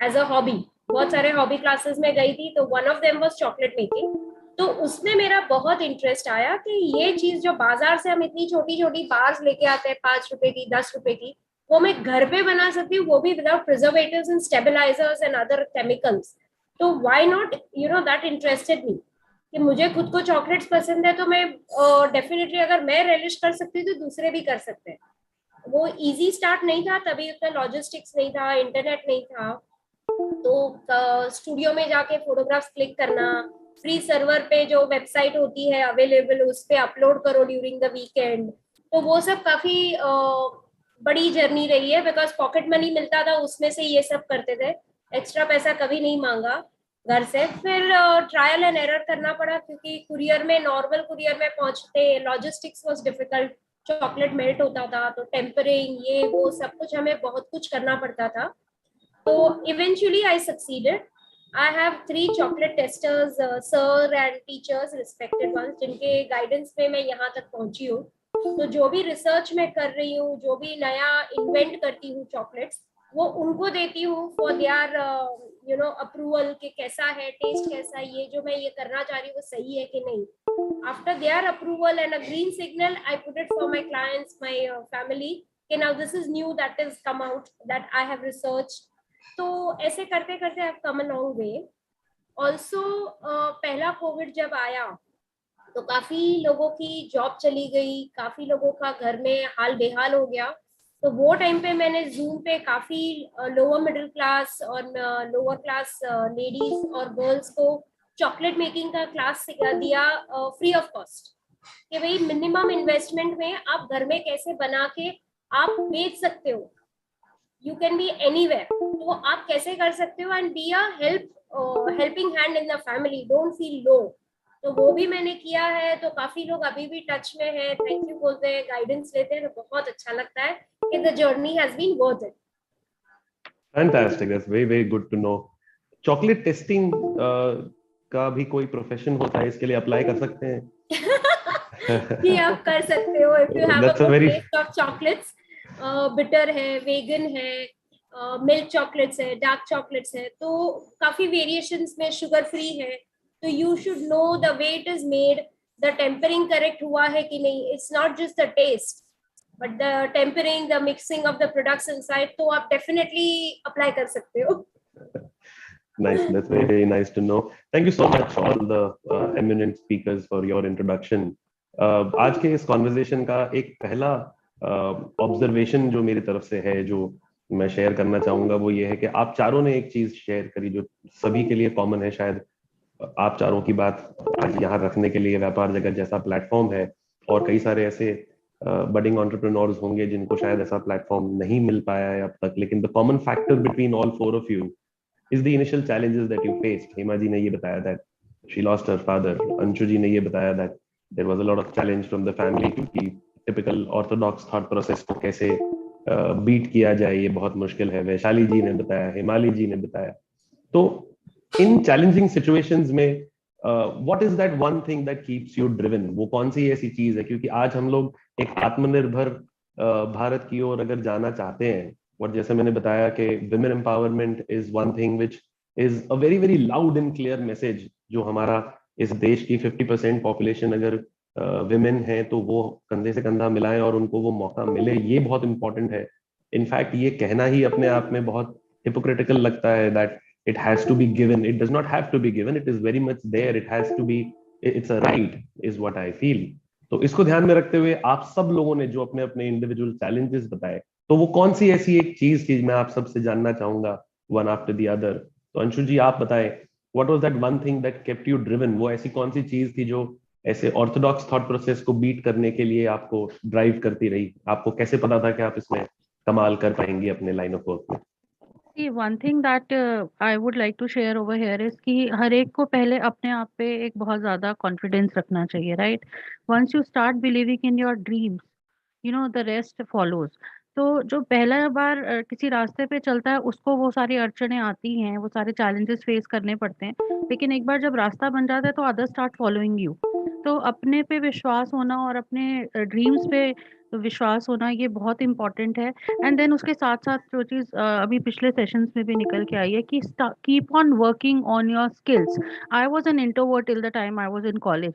एज अ हॉबी. बहुत सारे हॉबी क्लासेस में गई थी, तो one of them was chocolate making. तो उसमें मेरा बहुत इंटरेस्ट आया कि ये चीज जो बाजार से हम इतनी छोटी छोटी बार्स लेके आते हैं 5 रुपए की 10 रुपए की, वो मैं घर पे बना सकती हूँ, वो भी without preservatives and stabilisers and other chemicals. तो व्हाई नॉट, दैट इंटरेस्टेड मी कि मुझे खुद को चॉकलेट्स पसंद है, तो मैं डेफिनेटली अगर मैं रिलिश कर सकती हूँ तो दूसरे भी कर सकते हैं. वो इजी स्टार्ट नहीं था, तभी उतना लॉजिस्टिक्स नहीं था, इंटरनेट नहीं था. तो स्टूडियो में जाके फोटोग्राफ्स क्लिक करना, फ्री सर्वर पे जो वेबसाइट होती है अवेलेबल, उस पे अपलोड करो ड्यूरिंग द वीकेंड. तो वो सब काफी बड़ी जर्नी रही है, बिकॉज पॉकेट मनी मिलता था उसमें से ये सब करते थे, एक्स्ट्रा पैसा कभी नहीं मांगा घर से. फिर ट्रायल एंड एरर करना पड़ा, क्योंकि कुरियर में, नॉर्मल कुरियर में पहुंचते logistics was difficult. Chocolate melt होता था, तो टेम्परिंग, ये वो सब कुछ हमें बहुत कुछ करना पड़ता था. तो eventually I succeeded. I have 3 chocolate testers, sir and teachers, respected ones, जिनके गाइडेंस में मैं यहाँ तक पहुंची हूँ. तो जो भी रिसर्च मैं कर रही हूँ, जो भी नया इन्वेंट करती हूँ चॉकलेट्स, वो उनको देती हूँ फॉर देयर अप्रूवल कि कैसा है, टेस्ट कैसा है, ये जो मैं ये करना चाह रही हूँ वो सही है कि नहीं. After their approval and a green signal, I put it for my clients, my family, कि now this is new, that is come out, that I have research. तो ऐसे करते करते I have come a long way. Also पहला Covid जब आया तो काफी लोगों की जॉब चली गई, काफी लोगों का घर में हाल बेहाल हो गया. तो वो टाइम पे मैंने जूम पे काफी लोअर मिडिल क्लास और लोअर क्लास लेडीज और गर्ल्स को चॉकलेट मेकिंग का क्लास दिया फ्री ऑफ कॉस्ट, कि भाई मिनिमम इन्वेस्टमेंट में आप घर में कैसे बना के आप बेच सकते हो. यू कैन बी एनीवेयर, तो आप कैसे कर सकते हो and be a helping hand in the family, don't feel low. तो वो भी मैंने किया है. तो काफी लोग अभी भी टच में है, थैंक यू बोलते हैं, गाइडेंस लेते हैं, तो बहुत अच्छा लगता है कि the journey has been worth it. Fantastic, that's very very good to know. Chocolate tasting का भी कोई प्रोफेशन होता है, इसके लिए अप्लाई कर सकते हैं? कि आप कर सकते हो if you have a very taste of chocolates. Bitter है, वेगन है, मिल्क चॉकलेट्स है, डार्क चॉकलेट्स है, तो काफी वेरिएशंस में, शुगर फ्री है. तो you should know the way it is made, the tempering correct हुआ है कि नहीं. It's not just the taste but the tempering, the mixing of the products inside. तो आप डेफिनेटली अप्लाई कर सकते हो. Nice, that's very, very nice to know. Thank you so much all the eminent speakers for your introduction. आज के इस conversation का एक पहला ऑब्जर्वेशन जो मेरी तरफ से है, जो मैं शेयर करना चाहूंगा, वो ये है कि आप चारों ने एक चीज शेयर करी जो सभी के लिए कॉमन है. शायद आप चारों की बात आज यहाँ रखने के लिए व्यापार जगत जैसा प्लेटफॉर्म है, और कई सारे ऐसे बडिंग एंटरप्रेन्योर्स होंगे जिनको शायद ऐसा प्लेटफॉर्म नहीं मिल पाया है अब तक. लेकिन the common factor between all 4 of you is the initial challenges that you faced. Hema ji ने ये बताया that she lost her father. Anshu जी ने ये बताया that there was a lot of challenge from the family, क्योंकि typical orthodox thought process को कैसे beat किया जाए ये बहुत मुश्किल है. वैशाली जी ने बताया, हिमाली जी ने बताया. तो इन चैलेंजिंग सिचुएशंस में what is that one thing that keeps you driven? वो कौन सी ऐसी चीज है? क्योंकि आज हम लोग एक आत्मनिर्भर भारत की ओर अगर जाना चाहते हैं, और जैसे मैंने बताया कि women empowerment is one thing which is a very very loud and clear message. जो हमारा इस देश की 50% पॉपुलेशन अगर विमेन है तो वो कंधे से कंधा मिलाएं और उनको वो मौका मिले, ये बहुत इंपॉर्टेंट है. इनफैक्ट ये कहना ही अपने आप में बहुत हिपोक्रिटिकल लगता है that it has to be given. It does not have to be given, it is very much there, it has to be, it's a right, is what I feel. तो इसको ध्यान में रखते हुए आप सब लोगों ने जो अपने अपने इंडिविजुअल चैलेंजेस बताए, तो वो कौन सी ऐसी एक चीज थी मैं आप सबसे जानना चाहूंगा, वन आफ्टर द अदर. तो अंशु जी आप बताएं, what was that one thing that kept you driven? वो ऐसी कौन सी चीज थी जो ऐसे ऑर्थोडॉक्स थॉट प्रोसेस को बीट करने के लिए आपको ड्राइव करती रही? आपको कैसे पता था कि आप इसमें कमाल कर पाएंगी अपने लाइन ऑफ वर्क में? See, one thing that I would like to share over here is कि हर एक को पहले अपने आप पे एक बहुत ज़्यादा कॉन्फिडेंस रखना चाहिए, right? Once you start believing in your dreams, you know the rest follows. तो जो पहला बार किसी रास्ते पे चलता है उसको वो सारी अड़चने आती हैं, वो सारे चैलेंजेस फेस करने पड़ते हैं, लेकिन एक बार जब रास्ता बन जाता है तो अदर स्टार्ट फॉलोइंग यू. तो अपने पे विश्वास होना और अपने ड्रीम्स पे तो विश्वास होना ये बहुत इंपॉर्टेंट है। एंड देन उसके साथ साथ जो चीज़ अभी पिछले सेशंस में भी निकल के आई है कि keep on working on your skills. I was an introvert till the time I was in college,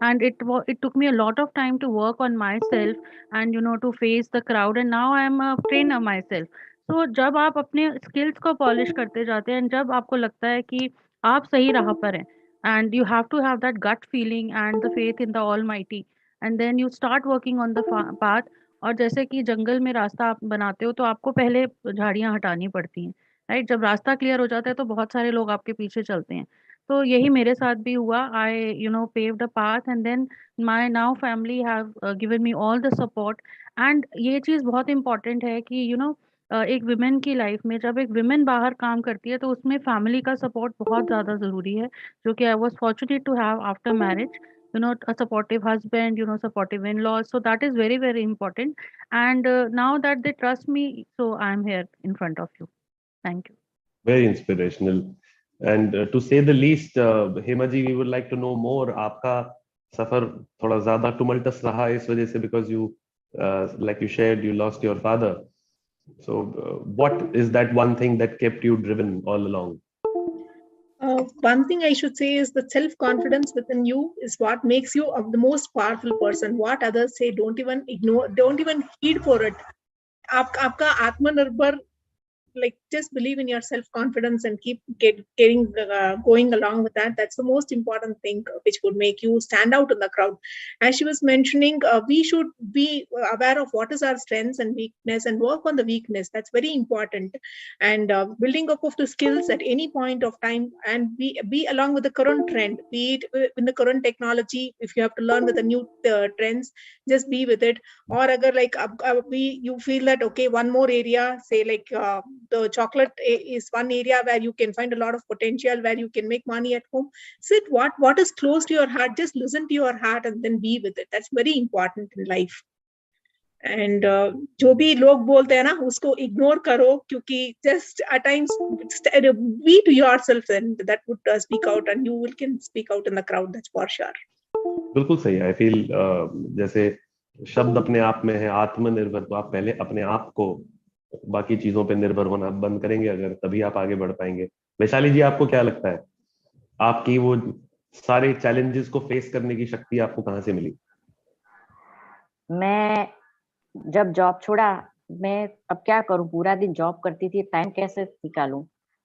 and it took me a lot of time to work on myself and to face the crowd, and now I am a trainer myself. So जब आप अपने skills को polish करते जाते हैं, and जब आपको लगता है कि आप सही राह पर हैं, and you have to have that gut feeling and the faith in the almighty, and then you start working on the path. और जैसे कि जंगल में रास्ता आप बनाते हो तो आपको पहले झाड़ियाँ हटानी पड़ती हैं, राइट? जब रास्ता क्लियर हो जाता है तो बहुत सारे लोग आपके पीछे चलते हैं। तो यही मेरे साथ भी हुआ। आई paved a path, and then my now family have given me all the support. and ये चीज़ बहुत important है कि एक विमेन की लाइफ में जब एक विमेन बाहर काम करती है तो उसमें फैमिली का सपोर्ट बहुत ज़्यादा ज़रूरी है, जो कि I was fortunate to have after marriage, a supportive husband, supportive in-laws. So that is very, very important. And now that they trust me, so I'm here in front of you. Thank you. Very inspirational. And to say the least, Hema ji, we would like to know more. आपका सफर थोड़ा ज़्यादा tumultuous रहा इस वजह से, because you, like you shared, you lost your father. So what is that one thing that kept you driven all along? One thing I should say is that self-confidence within you is what makes you the most powerful person. What others say, don't even ignore, don't even heed for it. आपका आत्मनिर्भर, like just believe in your self-confidence and keep going along with that. That's the most important thing which would make you stand out in the crowd. As she was mentioning, we should be aware of what is our strengths and weakness and work on the weakness. That's very important. And building up of the skills at any point of time, and be along with the current trend, be it in the current technology. If you have to learn with the new trends, just be with it. Or agar like you feel that okay, one more area, say like the chocolate is one area where you can find a lot of potential, where you can make money at home. Sit what is close to your heart, just listen to your heart and then be with it. That's very important in life. And जो भी लोग बोलते हैं ना, उसको ignore करो, क्योंकि just at times be to yourself, and that would speak out, and you can speak out in the crowd. That's for sure. बिल्कुल सही है। I feel जैसे शब्द अपने आप में है आत्मनिर्भर, तो आप पहले अपने आप को बाकी चीजों पे निर्भर होना बंद करेंगे अगर, तभी आप आगे बढ़ पाएंगे। वैशाली जी, आपको क्या लगता है, आपकी वो सारे चैलेंजेस को फेस करने की शक्ति आपको कहाँ से मिली? मैं जब जॉब छोड़ा, मैं अब क्या करूं, पूरा दिन जॉब करती थी, टाइम कैसे निकालूं।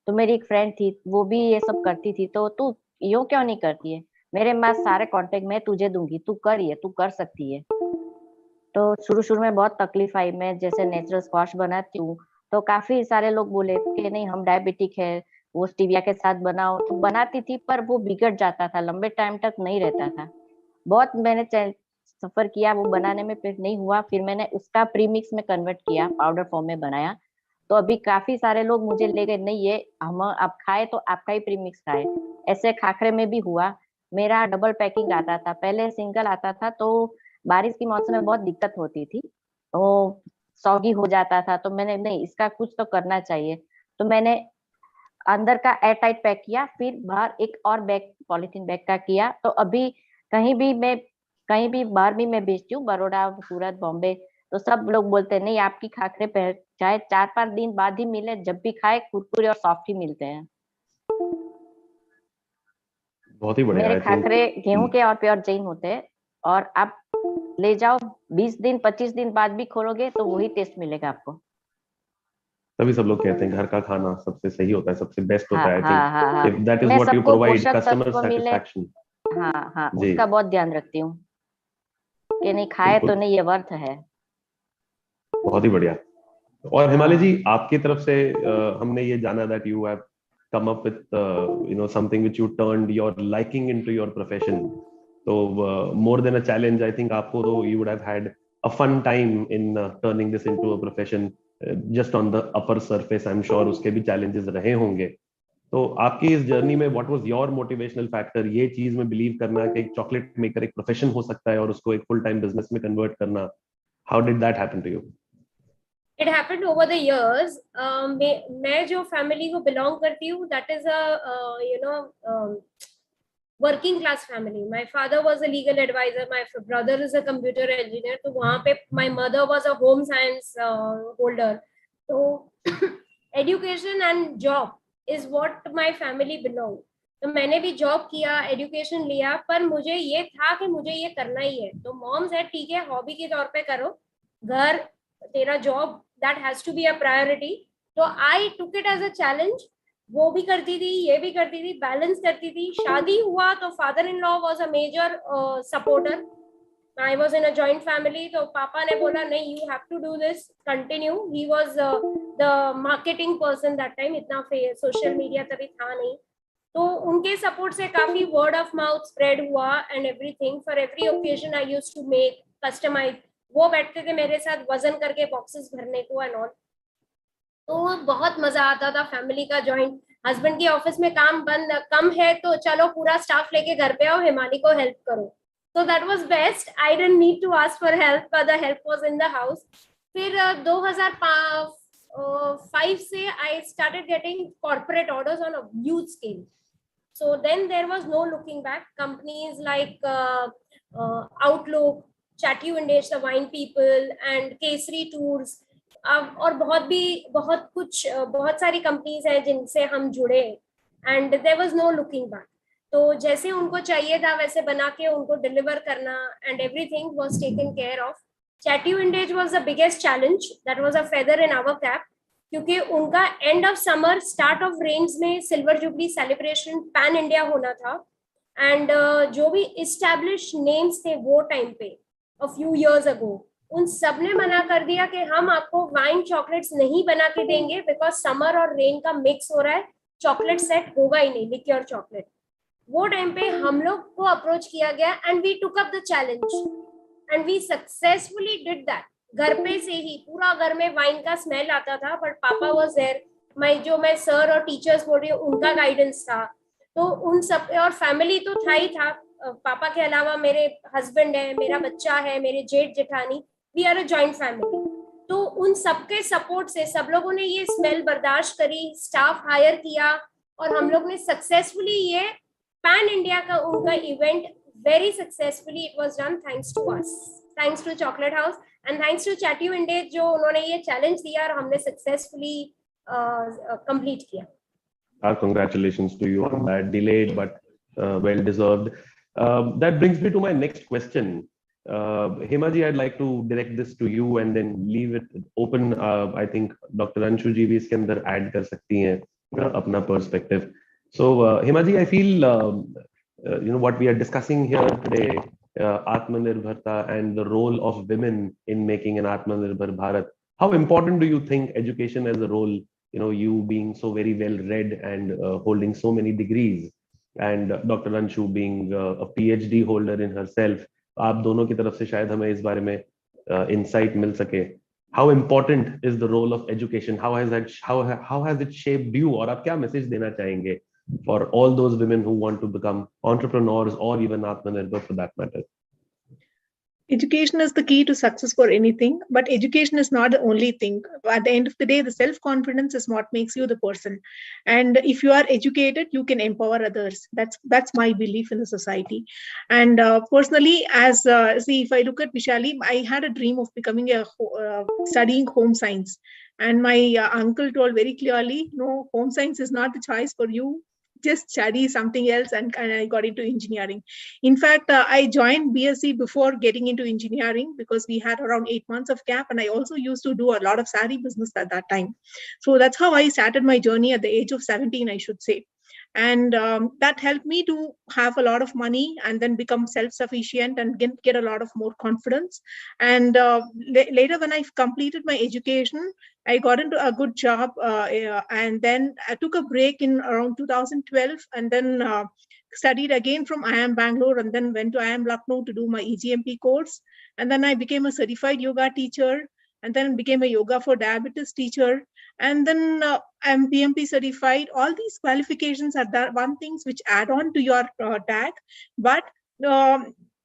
तो मेरी एक फ्रेंड थी, वो भी ये सब करती थी, तो तू यूं क्यों नहीं करती है, मेरे पास सारे कॉन्टेक्ट मैं तुझे दूंगी, तू कर, ये तू कर सकती है। तो शुरू में बहुत तकलीफ आई। मैं जैसे नेचुरल स्क्वाश बनाती हूँ तो काफी सारे लोग बोले कि नहीं, हम डायबिटिक है, वो स्टीविया के साथ बनाओ। तो बनाती थी पर वो बिगड़ जाता था, लंबे टाइम तक नहीं रहता था। बहुत मैंने सफर किया वो बनाने में, फिर नहीं हुआ। फिर मैंने उसका प्रीमिक्स में कन्वर्ट किया, पाउडर फॉर्म में बनाया। तो अभी काफी सारे लोग मुझे ले गए, नहीं ये हम आप खाए तो आपका ही प्रीमिक्स खाए। ऐसे खाखरे में भी हुआ। मेरा डबल पैकिंग आता था, पहले सिंगल आता था, तो बारिश की मौसम में बहुत दिक्कत होती थी, वो सौगी हो जाता था। तो मैंने नहीं, इसका कुछ तो करना चाहिए। तो मैंने अंदर का एयर टाइट पैक किया, फिर बाहर एक और बैग पॉलिथीन बैग का किया। तो अभी कहीं भी बाहर भी मैं बेचती हूँ, बड़ौदा, सूरत, बॉम्बे। तो सब लोग बोलते हैं नहीं, आपकी खाखरे पे चाहे 4-5 दिन बाद ही मिले, जब भी खाए कुरकुरे और सॉफ्ट ही मिलते हैं। बहुत ही बढ़िया। मेरे खाखरे गेहूं के और प्योर जैन होते हैं, और आप ले जाओ 20 दिन 25 दिन बाद भी खोलोगे तो वही टेस्ट मिलेगा आपको। तभी सब लोग कहते हैं घर का खाना सबसे सही होता है, सबसे बेस्ट होता है। हाँ, if that is what you provide, customer satisfaction। हाँ, उसका बहुत ध्यान रखती हूँ कि नहीं खाए तो नहीं, ये वर्थ है। बहुत ही बढ़िया। और हिमालय जी, आपकी तरफ से हमने ये जाना that you have come up with something which you turned your liking into your profession. So more than a challenge, I think आपको तो you would have had a fun time in turning this into a profession. Just on the upper surface, I'm sure उसके भी challenges रहे होंगे। तो आपकी इस journey में what was your motivational factor, ये चीज में बिलीव करना कि एक चॉकलेट मेकर एक प्रोफेशन हो सकता है और उसको एक फुल टाइम बिजनेस में कन्वर्ट करना, how did that happen to you? It happened over the years. मैं जो फैमिली को बिलोंग करती हूँ, that is a working class family. My father was a legal advisor. My brother is a computer engineer. So वहाँ पे my mother was a home science holder. So education and job is what my family belong. तो मैंने भी job किया, education लिया, पर मुझे ये था कि मुझे ये करना ही है. तो मॉम सेड ठीक है, हॉबी के तौर पे करो, घर तेरा job that has to be a priority. तो I took it as a challenge. वो भी करती थी, ये भी करती थी, बैलेंस करती थी. शादी हुआ तो father in law was a major supporter. I was in a joint family, तो पापा ने बोला नहीं, you have to do this, continue. He was the marketing person that time. इतना सोशल मीडिया तभी था नहीं. तो उनके सपोर्ट से काफी वर्ड ऑफ माउथ स्प्रेड हुआ and everything. For every occasion I used to make customize. वो बैठते थे मेरे साथ वजन करके बॉक्सेस भरने को एंड ऑल. तो बहुत मजा आता था फैमिली का जॉइंट. हस्बैंड के ऑफिस में काम बंद कम है तो चलो पूरा स्टाफ लेके घर पे आओ, हिमाली को हेल्प करो. So that was best. I didn't need to ask for help, but the help was in the house. फिर 2005 से I started getting corporate orders on a huge scale. So then there was no looking back. Companies like Outlook, Shachii Index, the Wine People, and Kesari Tours, और बहुत सारी companies हैं जिनसे हम जुड़े. And there was no looking back. तो जैसे उनको चाहिए था वैसे बना के उनको डिलीवर करना and everything was taken care of. चैटी vintage was the biggest challenge. That was a feather in our cap, क्योंकि उनका end of summer start of rains में silver jubilee celebration pan India होना था. एंड जो भी establish names थे वो टाइम पे अ फ्यू इयर्स अगो, उन सब ने मना कर दिया कि हम आपको वाइन चॉकलेट्स नहीं बना के देंगे बिकॉज समर और रेन का मिक्स हो रहा है, चॉकलेट सेट होगा ही नहीं, लिक्योर चॉकलेट. वो टाइम पे हम लोग को अप्रोच किया गया and we took up the challenge and we successfully did that. घर पे से ही पूरा घर में वाइन का स्मेल आता था, बट पापा वाज देयर. मैं सर और टीचर्स बोल रही हूँ, उनका गाइडेंस था. तो उन सब और फैमिली तो था ही था. पापा के अलावा मेरे हस्बैंड है, मेरा बच्चा है, मेरे जेठ जेठानी, we are a joint family. तो उन सबके सपोर्ट से सब लोगों ने ये स्मेल बर्दाश्त करी, स्टाफ हायर किया और हम लोग ने सक्सेसफुली ये पैन इंडिया का उनका event very successfully it was done thanks to us, thanks to Chocolate House and thanks to Chatty Vintage, जो उन्होंने ये चैलेंज दिया और हमने सक्सेसफुली कंप्लीट किया. Our congratulations to you on that, delayed but well deserved. That brings me to my next question. Hema ji, I'd like to direct this to you and then leave it open. I think Dr. Anshu ji भी इसके अंदर add कर सकती हैं अपना perspective. So, Hema ji, I feel what we are discussing here today, Atmanirbharta and the role of women in making an Atmanirbhar Bharat. How important do you think education as a role, you being so very well read and holding so many degrees, and Dr. Anshu being a PhD holder in herself, आप दोनों की तरफ से शायद हमें इस बारे में insight मिल सके. How important is the role of education? How has it shaped you? और आप क्या message देना चाहेंगे for all those women who want to become entrepreneurs or even Atmanirbhar for that matter? Education is the key to success for anything, but education is not the only thing. At the end of the day, the self-confidence is what makes you the person. And if you are educated, you can empower others. That's my belief in the society. And personally, as if I look at Vishali, I had a dream of becoming studying home science. And my uncle told very clearly, no, home science is not the choice for you. Just study something else, and I got into engineering. In fact, I joined BSc before getting into engineering because we had around 8 months of gap, and I also used to do a lot of sari business at that time. So that's how I started my journey at the age of 17, I should say. And that helped me to have a lot of money and then become self-sufficient and get a lot of more confidence. And later, when I completed my education, I got into a good job, and then I took a break in around 2012, and then studied again from IIM Bangalore, and then went to IIM Lucknow to do my EGMP course. And then I became a certified yoga teacher, and then became a yoga for diabetes teacher. And then I'm PMP certified. All these qualifications are one things which add on to your tag. But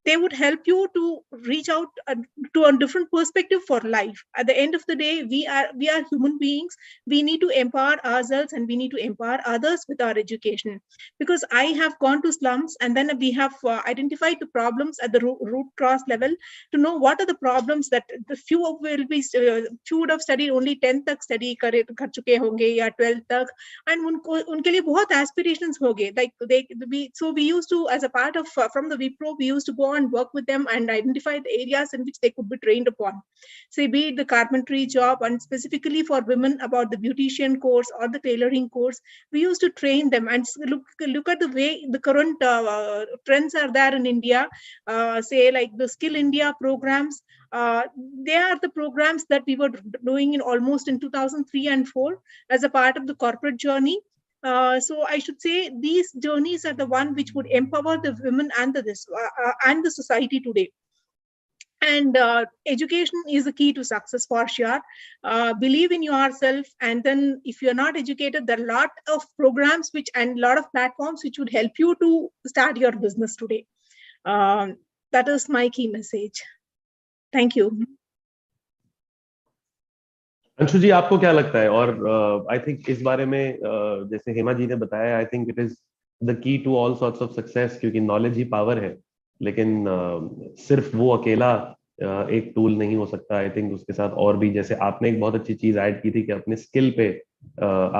they would help you to reach out to a different perspective for life. At the end of the day, we are human beings. We need to empower ourselves and we need to empower others with our education. Because I have gone to slums, and then we have identified the problems at the root cause level to know what are the problems that the few would have studied only 10th तक study कर चुके होंगे या 12th तक, and उनके लिए बहुत aspirations होंगे. Like we used to, as a part of from the Wipro, we used to go and work with them and identify the areas in which they could be trained upon. Say, be it the carpentry job, and specifically for women about the beautician course or the tailoring course, we used to train them and look at the way the current trends are there in India. Say like the Skill India programs, they are the programs that we were doing in almost in 2003 and 4 as a part of the corporate journey. So I should say these journeys are the one which would empower the women and the society today. And education is the key to success for sure. Believe in yourself, and then if you're not educated, there are a lot of programs and a lot of platforms which would help you to start your business today. That is my key message. Thank you. Anshu जी, आपको क्या लगता है? और I think इस बारे में जैसे हेमा जी ने बताया, I think it is the key to all sorts of success, क्योंकि नॉलेज ही पावर है. लेकिन सिर्फ वो अकेला एक टूल नहीं हो सकता. आई थिंक उसके साथ और भी, जैसे आपने एक बहुत अच्छी चीज ऐड की थी कि अपने स्किल पे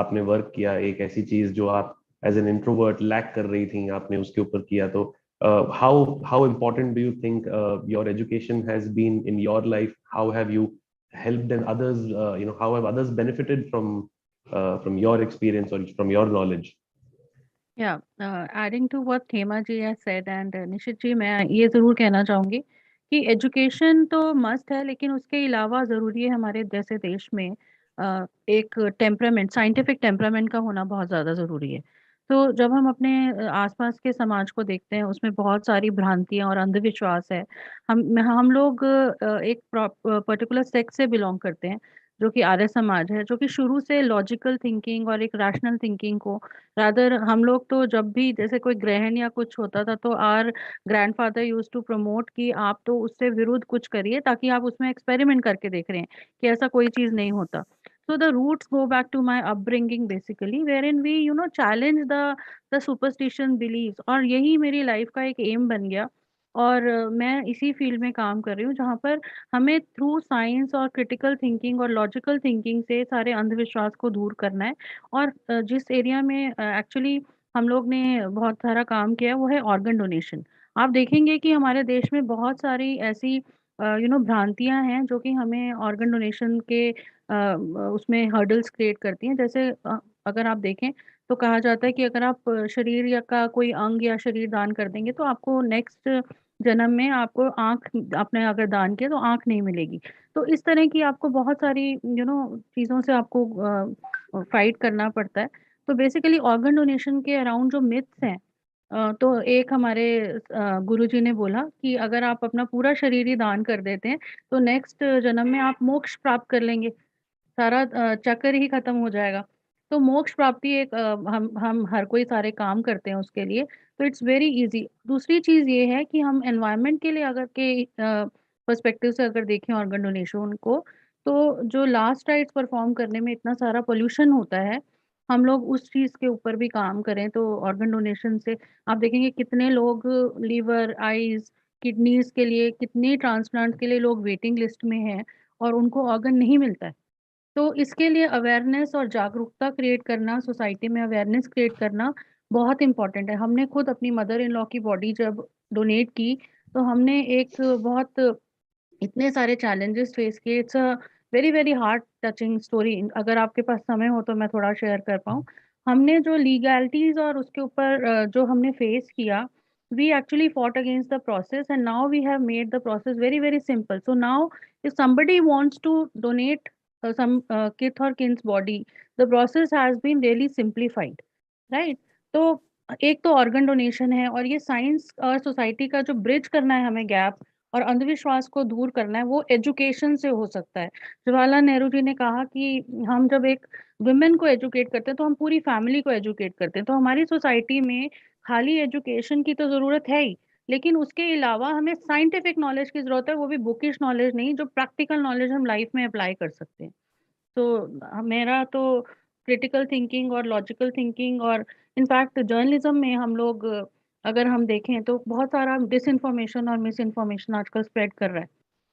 आपने वर्क किया. एक ऐसी चीज जो आप एज एन इंट्रोवर्ट लैक कर रही थी, आपने उसके ऊपर किया. तो how important do you think your education has been in your life? How have you helped and others, how have others benefited from your experience or from your knowledge? Yeah, adding to what Hema ji has said, and निशित जी, मैं ये ज़रूर कहना चाहूँगी कि education तो must है, लेकिन उसके अलावा ज़रूरी है हमारे जैसे देश में एक टेम्परामेंट, साइंटिफिक टेम्परामेंट का होना बहुत ज़्यादा ज़रूरी है. तो जब हम अपने आसपास के समाज को देखते हैं, उसमें बहुत सारी भ्रांतियाँ और अंधविश्वास है. हम लोग एक पर्टिकुलर सेक्ट से बिलोंग करते हैं, जो कि आर्य समाज है, जो कि शुरू से लॉजिकल थिंकिंग और एक रैशनल थिंकिंग को, रादर हम लोग तो जब भी जैसे कोई ग्रहण या कुछ होता था, तो our grandfather used to promote कि आप तो उससे विरुद्ध कुछ करिए, ताकि आप उसमें एक्सपेरिमेंट करके देख रहे हैं कि ऐसा कोई चीज़ नहीं होता. So the roots go back to my upbringing basically, wherein we challenge the superstition beliefs. और यही मेरी लाइफ का एक एम बन गया, और मैं इसी फील्ड में काम कर रही हूँ, जहाँ पर हमें थ्रू साइंस और क्रिटिकल थिंकिंग और लॉजिकल थिंकिंग से सारे अंधविश्वास को दूर करना है. और जिस एरिया में एक्चुअली हम लोग ने बहुत सारा काम किया है, वो है ऑर्गन डोनेशन. आप देखेंगे कि हमारे देश में बहुत सारी ऐसी भ्रांतियां हैं जो कि हमें ऑर्गन डोनेशन के उसमें हर्डल्स क्रिएट करती हैं. जैसे अगर आप देखें तो कहा जाता है कि अगर आप शरीर या का कोई अंग या शरीर दान कर देंगे, तो आपको नेक्स्ट जन्म में आपको आँख, आपने अगर दान किया तो आँख नहीं मिलेगी. तो इस तरह की आपको बहुत सारी चीज़ों से आपको फाइट करना पड़ता है. तो बेसिकली ऑर्गन डोनेशन के अराउंड जो मिथ्स हैं, तो एक हमारे गुरुजी ने बोला कि अगर आप अपना पूरा शरीर ही दान कर देते हैं, तो नेक्स्ट जन्म में आप मोक्ष प्राप्त कर लेंगे, सारा चक्र ही खत्म हो जाएगा. तो मोक्ष प्राप्ति एक हम हर कोई सारे काम करते हैं उसके लिए, तो इट्स वेरी इजी. दूसरी चीज़ ये है कि हम एनवायरनमेंट के लिए अगर के पर्सपेक्टिव से अगर देखें ऑर्गन डोनेशन को, तो जो लास्ट राइट्स परफॉर्म करने में इतना सारा पोल्यूशन होता है, हम लोग उस चीज़ के ऊपर भी काम करें. तो ऑर्गन डोनेशन से आप देखेंगे कितने लोग लीवर, आईज, किडनीज के लिए, कितने ट्रांसप्लांट के लिए लोग वेटिंग लिस्ट में हैं और उनको ऑर्गन नहीं मिलता है. तो इसके लिए अवेयरनेस और जागरूकता क्रिएट करना, सोसाइटी में अवेयरनेस क्रिएट करना बहुत इम्पोर्टेंट है. हमने खुद अपनी मदर इन लॉ की बॉडी जब डोनेट की, तो हमने एक बहुत इतने सारे चैलेंजेस फेस किए. It's a very very heart touching story. अगर आपके पास समय हो तो मैं थोड़ा शेयर कर पाऊँ. हमने जो लीगैलिटीज और उसके ऊपर जो हमने फेस किया, we actually fought against the process, and now we have made the process very very simple. So now if somebody wants to donate some kith or kin's body, the process has been really simplified, right? तो एक तो organ donation है, और ये science और society का जो bridge करना है हमें गैप और अंधविश्वास को दूर करना है, वो एजुकेशन से हो सकता है. जवाहरलाल नेहरू जी ने कहा कि हम जब एक वुमेन को एजुकेट करते हैं, तो हम पूरी फैमिली को एजुकेट करते हैं. तो हमारी सोसाइटी में खाली एजुकेशन की तो ज़रूरत है ही, लेकिन उसके अलावा हमें साइंटिफिक नॉलेज की ज़रूरत है, वो भी बुकिश नॉलेज नहीं, जो प्रैक्टिकल नॉलेज हम लाइफ में अप्लाई कर सकते हैं। तो मेरा तो क्रिटिकल थिंकिंग और लॉजिकल थिंकिंग, और इनफैक्ट जर्नलिज्म में हम लोग अगर हम देखें तो बहुत सारा डिसइंफॉर्मेशन और मिस इन्फॉर्मेशन आजकल स्प्रेड कर रहा है।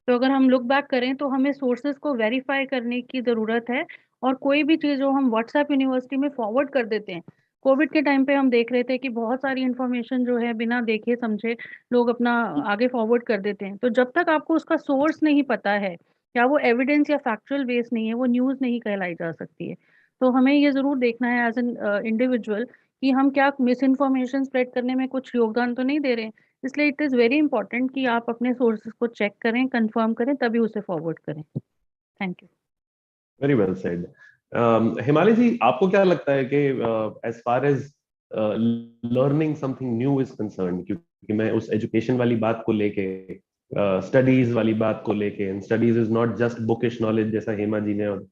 तो अगर हम लुक बैक करें तो हमें सोर्सेज को वेरीफाई करने की ज़रूरत है, और कोई भी चीज़ जो हम व्हाट्सएप यूनिवर्सिटी में फॉरवर्ड कर देते हैं, कोविड के टाइम पे हम देख रहे थे कि बहुत सारी इन्फॉर्मेशन जो है बिना देखे समझे लोग अपना आगे फॉरवर्ड कर देते हैं। तो जब तक आपको उसका सोर्स नहीं पता है, या वो एविडेंस या फैक्चुअल बेस नहीं है, वो न्यूज़ नहीं कहलाई जा सकती है। तो हमें ये ज़रूर देखना है एज एन इंडिविजुअल कि हम क्या मिस इन्फॉर्मेशन स्प्रेड करने में कुछ योगदान तो नहीं दे रहे हैं। इसलिए इट इज़ वेरी इंपॉर्टेंट कि आप अपने सोर्सेज को चेक करें, कंफर्म करें, तभी उसे फॉरवर्ड करें। Thank you. Very well said. Himalaya ji, आपको क्या लगता है कि as far as learning something new is concern, क्योंकि मैं उस एजुकेशन वाली बात को लेके, स्टडीज वाली बात को लेके, and studies is not just bookish knowledge जैसा हेमा जी ने और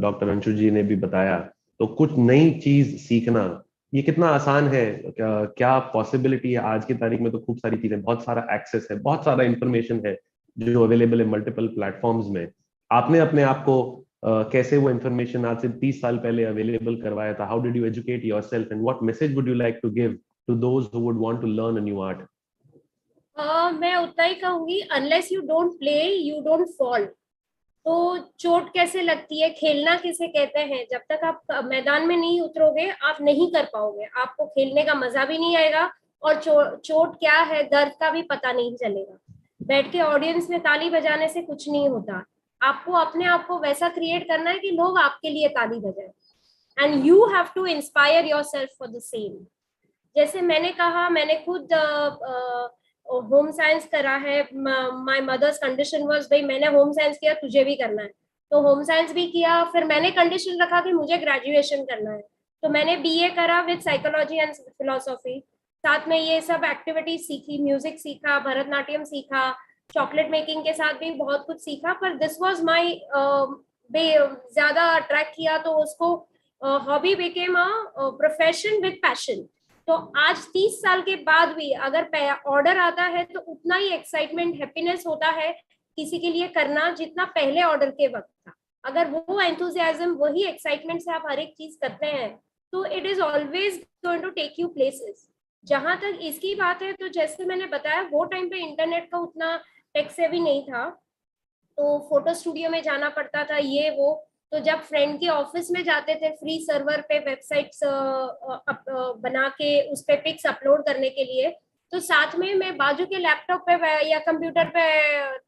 डॉक्टर अंशु जी ने भी बताया, तो कुछ नई चीज सीखना ये कितना आसान है? क्या पॉसिबिलिटी है? आज की तारीख में तो खूब सारी चीजें, बहुत सारा एक्सेस है, बहुत सारा इंफॉर्मेशन है जो अवेलेबल है मल्टीपल प्लेटफॉर्म्स में। आपने अपने आप को कैसे वो इंफॉर्मेशन आज से 30 साल पहले अवेलेबल करवाया था? How did you educate yourself, and what message would you like to give to those who would want to learn a new art? मैं उतना ही कहूंगी, unless you don't play you don't fall. तो चोट कैसे लगती है, खेलना किसे कहते हैं, जब तक आप मैदान में नहीं उतरोगे आप नहीं कर पाओगे, आपको खेलने का मजा भी नहीं आएगा, और चोट क्या है, दर्द का भी पता नहीं चलेगा। बैठ के ऑडियंस में ताली बजाने से कुछ नहीं होता, आपको अपने आप को वैसा क्रिएट करना है कि लोग आपके लिए ताली बजाएं, and you have to inspire yourself for the same. जैसे मैंने कहा, मैंने खुद होम साइंस करा है। माय मदर्स कंडीशन वाज, भाई मैंने होम साइंस किया, तुझे भी करना है, तो होम साइंस भी किया। फिर मैंने कंडीशन रखा कि मुझे ग्रेजुएशन करना है, तो मैंने बीए करा विद साइकोलॉजी एंड फिलोसॉफी। साथ में ये सब एक्टिविटीज सीखी, म्यूजिक सीखा, भरतनाट्यम सीखा, चॉकलेट मेकिंग के साथ भी बहुत कुछ सीखा। पर दिस वाज माय ज्यादा अट्रैक्ट किया, तो उसको hobby became a profession with passion. तो आज 30 साल के बाद भी अगर ऑर्डर आता है तो उतना ही एक्साइटमेंट, हैप्पीनेस होता है किसी के लिए करना जितना पहले ऑर्डर के वक्त था। अगर वो एंथुजियाज्म, वही एक्साइटमेंट से आप हर एक चीज करते हैं, तो it is always going to take you places. जहां तक इसकी बात है, तो जैसे मैंने बताया, वो टाइम पे इंटरनेट का उतना टेक सेवी नहीं था, तो फोटो स्टूडियो में जाना पड़ता था, ये वो। तो जब फ्रेंड के ऑफिस में जाते थे, फ्री सर्वर पे वेबसाइट्स बना के उस पे पिक्स अपलोड करने के लिए, तो साथ में मैं बाजू के लैपटॉप पे या कंप्यूटर पे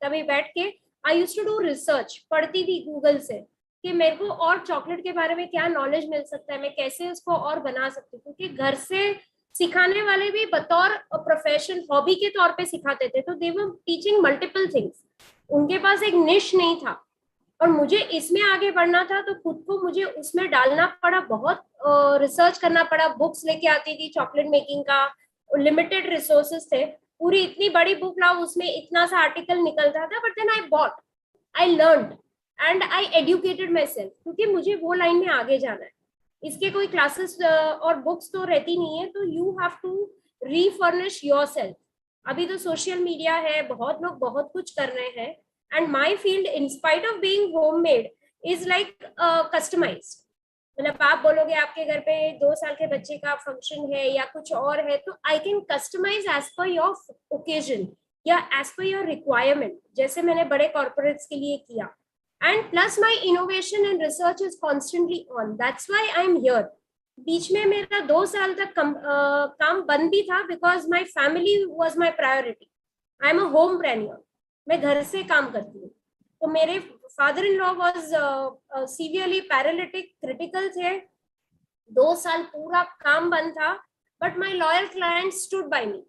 तभी बैठ के I used to do research, पढ़ती थी गूगल से कि मेरे को और चॉकलेट के बारे में क्या नॉलेज मिल सकता है, मैं कैसे उसको और बना सकती हूँ। क्योंकि घर से सिखाने वाले भी बतौर प्रोफेशन, हॉबी के तौर पे सिखाते थे, तो दे वर टीचिंग मल्टीपल थिंग्स, उनके पास एक निश नहीं था। और मुझे इसमें आगे बढ़ना था, तो खुद को मुझे उसमें डालना पड़ा, बहुत रिसर्च करना पड़ा, बुक्स लेके आती थी चॉकलेट मेकिंग का, लिमिटेड रिसोर्सेस थे, पूरी इतनी बड़ी बुक लाओ उसमें इतना सा आर्टिकल निकलता था, but then I bought, I learned and I educated myself, क्योंकि मुझे वो लाइन में आगे जाना है। इसके कोई क्लासेस और बुक्स तो रहती नहीं है, तो you have to refurnish yourself. अभी तो सोशल मीडिया है, बहुत लोग बहुत कुछ कर रहे हैं, and my field, in spite of being homemade, is like customized। मतलब आप बोलोगे आपके घर पे 2 साल के बच्चे का फंक्शन है या कुछ और है, तो I can customise as per your occasion या एज पर योर रिक्वायरमेंट, जैसे मैंने बड़े कॉर्पोरेट्स के लिए किया। And plus my innovation and research is constantly on, that's why I am here. बीच में मेरा 2 साल तक काम बंद भी था, because my family was my priority. I am a homepreneur, मैं घर से काम करती हूँ। तो मेरे father in law was severely paralytic, critical थे, 2 साल पूरा काम बंद था, but my loyal client stood by me,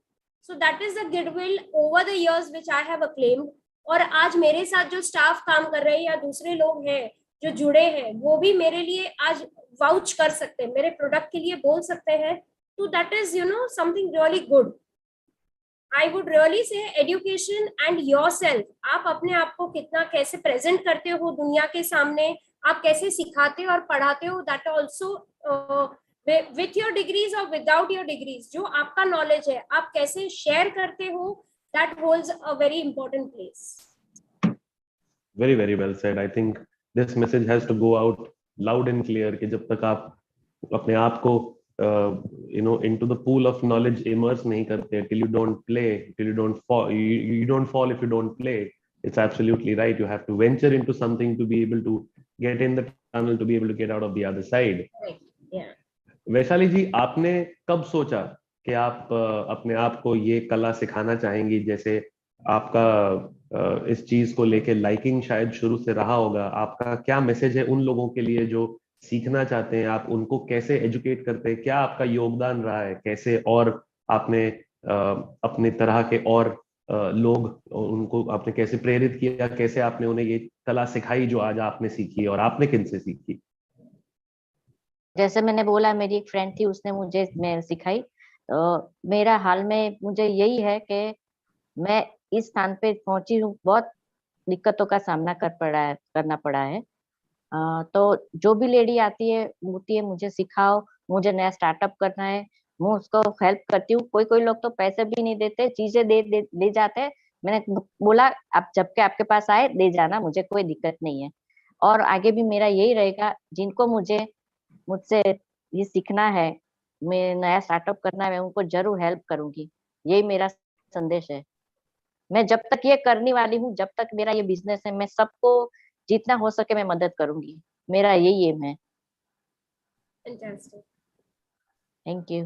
so that is the goodwill over the years which I have acclaimed. और आज मेरे साथ जो स्टाफ काम कर रहे हैं या दूसरे लोग हैं जो जुड़े हैं, वो भी मेरे लिए आज वाउच कर सकते हैं, मेरे प्रोडक्ट के लिए बोल सकते हैं। तो that is something really good. I would really say education and yourself, आप अपने आप को कितना कैसे प्रेजेंट करते हो दुनिया के सामने, आप कैसे सिखाते हो और पढ़ाते हो, that also with your degrees or without your degrees, जो आपका knowledge है आप कैसे share करते हो, that holds a very important place. Very, very well said. I think this message has to go out loud and clear कि जब तक आप अपने आप को into the pool of knowledge immerse नहीं करते, till you don't play, till you don't fall, you don't fall if you don't play. It's absolutely right. You have to venture into something to be able to get in the tunnel, to be able to get out of the other side. Right. Yeah. Vaishali जी, आपने कब सोचा कि आप अपने आप को ये कला सिखाना चाहेंगी? जैसे आपका इस चीज को लेके लाइकिंग शायद शुरू से रहा होगा, आपका क्या मैसेज है उन लोगों के लिए जो सीखना चाहते हैं? आप उनको कैसे एजुकेट करते हैं? क्या आपका योगदान रहा है? कैसे और आपने अपने तरह के और लोग उनको आपने कैसे प्रेरित किया? कैसे आपने उन्हें ये कला सिखाई जो आज आपने सीखी, और आपने किन से सीखी? जैसे मैंने बोला, मेरी एक फ्रेंड थी, उसने मुझे सिखाई। तो मेरा हाल में मुझे यही है कि मैं इस स्थान पे पहुंची हूँ, बहुत दिक्कतों का सामना करना पड़ा है। तो जो भी लेडी आती है बोलती है मुझे सिखाओ, मुझे नया स्टार्टअप करना है, मैं उसको हेल्प करती हूँ। कोई लोग तो पैसे भी नहीं देते, चीजें दे जाते हैं। मैंने बोला आप जबकि आपके पास आए दे जाना, मुझे कोई दिक्कत नहीं है। और आगे भी मेरा यही रहेगा, जिनको मुझसे ये सीखना है, मैं नया स्टार्टअप करना है, मैं उनको जरूर हेल्प करूंगी। यही मेरा संदेश है। मैं जब तक ये करने वाली हूँ, जब तक मेरा ये बिजनेस है, मैं सबको जितना हो सके मैं मदद करूंगी। मेरा यही एम है। Fantastic. Thank you.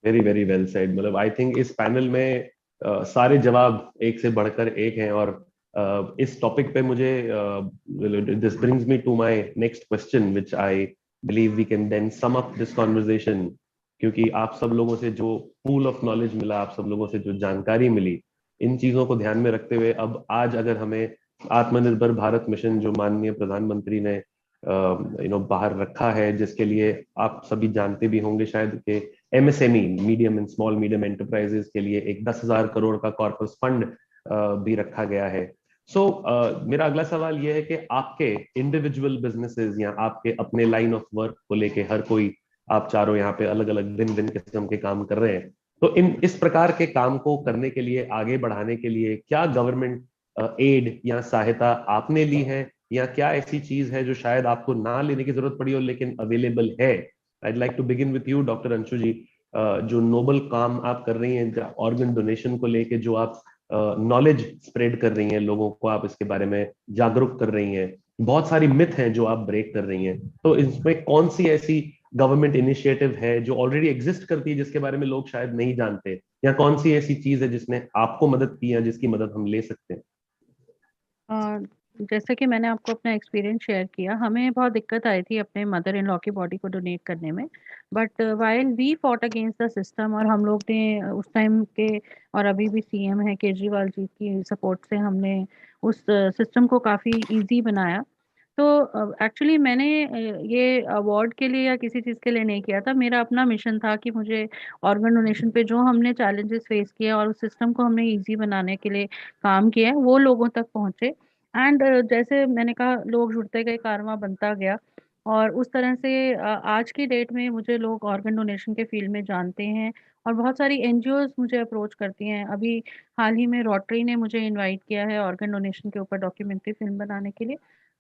Very very well said. मतलब आई थिंक इस पैनल में सारे जवाब एक से बढ़कर एक हैं, और इस टॉपिक पे मुझे this brings me to my next question which I believe we can then sum up this conversation. क्योंकि आप सब लोगों से जो पूल ऑफ नॉलेज मिला, आप सब लोगों से जो जानकारी मिली, इन चीजों को ध्यान में रखते हुए अब आज अगर हमें आत्मनिर्भर भारत मिशन जो माननीय प्रधानमंत्री ने बाहर रखा है, जिसके लिए आप सभी जानते भी होंगे शायद कि MSME, medium and small medium enterprises के लिए एक 10,000 करोड़ का कॉर्पस फंड भी रखा गया है। सो मेरा अगला सवाल यह है कि आपके इंडिविजुअल बिजनेसेस या आपके अपने लाइन ऑफ वर्क को लेके, हर कोई, आप चारों यहाँ पे अलग अलग भिन्न किस्म के काम कर रहे हैं, तो इस प्रकार के काम को करने के लिए, आगे बढ़ाने के लिए क्या गवर्नमेंट एड या सहायता आपने ली है, या क्या ऐसी चीज है जो शायद आपको ना लेने की जरूरत पड़ी हो लेकिन अवेलेबल है? I'd like to begin with you, doctor Anshu ji. जो नोबल काम आप कर रही हैं ऑर्गन डोनेशन को लेके, जो आप नॉलेज स्प्रेड कर रही हैं, लोगों को आप इसके बारे में जागरूक कर रही हैं, बहुत सारी मिथ हैं जो आप ब्रेक कर रही हैं, तो इसमें कौन सी ऐसी गवर्नमेंट इनिशिएटिव है जो ऑलरेडी एग्जिस्ट करती है जिसके बारे में लोग शायद नहीं जानते, या कौन सी ऐसी चीज है जिसने आपको मदद की या जिसकी मदद हम ले सकते हैं? जैसे कि मैंने आपको अपना एक्सपीरियंस शेयर किया, हमें बहुत दिक्कत आई थी अपने मदर इन लॉ की बॉडी को डोनेट करने में, but while we fought against the system, और हम लोग ने उस टाइम के और अभी भी CM है केजरीवाल जी की सपोर्ट से हमने उस सिस्टम को काफ़ी इजी बनाया। तो एक्चुअली मैंने ये अवार्ड के लिए या किसी चीज़ के लिए नहीं किया था, मेरा अपना मिशन था कि मुझे ऑर्गन डोनेशन पे जो हमने चैलेंजेस फेस किए और उस सिस्टम को हमने इजी बनाने के लिए काम किया है, वो लोगों तक पहुँचे। एंड जैसे मैंने कहा, लोग जुड़ते गए, कारवां बनता गया, और उस तरह से आज की डेट में मुझे लोग ऑर्गन डोनेशन के फील्ड में जानते हैं, और बहुत सारी NGOs मुझे अप्रोच करती हैं। अभी हाल ही में रोटरी ने मुझे इनवाइट किया है ऑर्गन डोनेशन के ऊपर डॉक्यूमेंट्री फिल्म बनाने के लिए।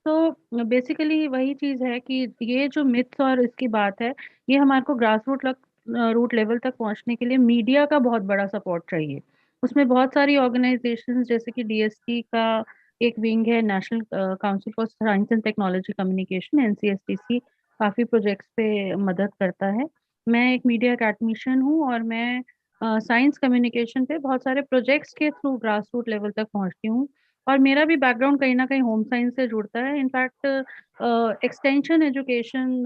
तो बेसिकली वही चीज़ है कि ये जो मिथ्स और इसकी बात है, ये हमारे को ग्रास रूट लेवल तक पहुंचने के लिए मीडिया का बहुत बड़ा सपोर्ट चाहिए। उसमें बहुत सारी ऑर्गेनाइजेशंस, जैसे कि DST का एक विंग है, national council for science and technology communication, NCSTC, काफ़ी प्रोजेक्ट्स पे मदद करता है। मैं एक मीडिया अकेडमिशियन हूँ, और मैं साइंस कम्युनिकेशन पे बहुत सारे प्रोजेक्ट्स के थ्रू ग्रास रूट लेवल तक पहुँचती हूँ, और मेरा भी बैकग्राउंड कहीं ना कहीं होम साइंस से जुड़ता है। इनफैक्ट एक्सटेंशन एजुकेशन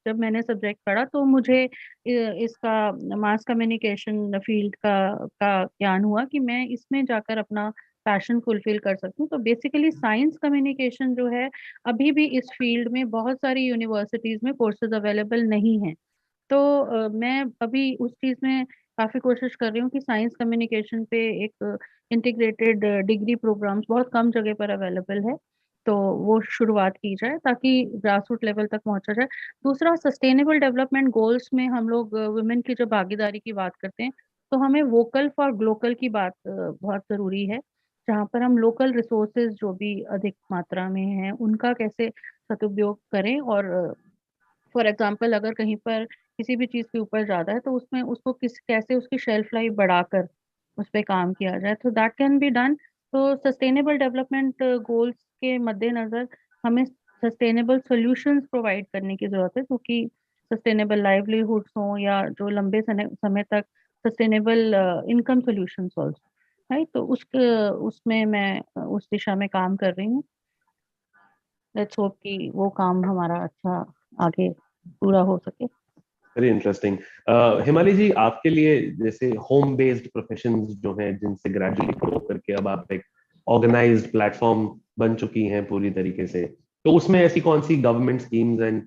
जब मैंने सब्जेक्ट पढ़ा, तो मुझे इसका मास कम्युनिकेशन फील्ड का ज्ञान हुआ कि मैं इसमें जाकर अपना पैशन फुलफिल कर सकती हूँ। तो बेसिकली साइंस कम्युनिकेशन जो है, अभी भी इस फील्ड में बहुत सारी यूनिवर्सिटीज़ में कोर्सेज अवेलेबल नहीं हैं। तो मैं अभी उस चीज़ में काफ़ी कोशिश कर रही हूँ कि साइंस कम्युनिकेशन पे एक इंटीग्रेटेड डिग्री प्रोग्राम्स बहुत कम जगह पर अवेलेबल है, तो वो शुरुआत की जाए ताकि ग्रास रूट लेवल तक पहुंचा जाए। दूसरा, सस्टेनेबल डेवलपमेंट गोल्स में हम लोग वुमेन की जब भागीदारी की बात करते हैं तो हमें वोकल फॉर ग्लोकल की बात बहुत जरूरी है, जहाँ पर हम लोकल रिसोर्सेज जो भी अधिक मात्रा में हैं उनका कैसे सदुपयोग करें। और फॉर एग्जांपल अगर कहीं पर किसी भी चीज़ के ऊपर ज़्यादा है तो उसमें उसको कैसे उसकी शेल्फ लाइफ बढ़ाकर उस पर काम किया जाए, तो दैट कैन बी डन। तो सस्टेनेबल डेवलपमेंट गोल्स के मद्देनजर हमें सस्टेनेबल सॉल्यूशंस प्रोवाइड करने की जरूरत है, क्योंकि सस्टेनेबल लाइवलीहुड्स हों या जो लंबे समय तक sustainable income solutions also, right. तो उसमें मैं उस दिशा में काम कर रही हूँ। लेट्स होप कि वो काम हमारा अच्छा आगे पूरा हो सके। Very interesting. हिमाली जी, आपके लिए जैसे होम बेस्ड प्रोफेशंस जो हैं जिनसे ग्रेजुअली ग्रो करके अब आप एक ऑर्गेनाइज्ड प्लेटफॉर्म बन चुकी हैं पूरी तरीके से, तो उसमें ऐसी कौन सी गवर्नमेंट स्कीम्स एंड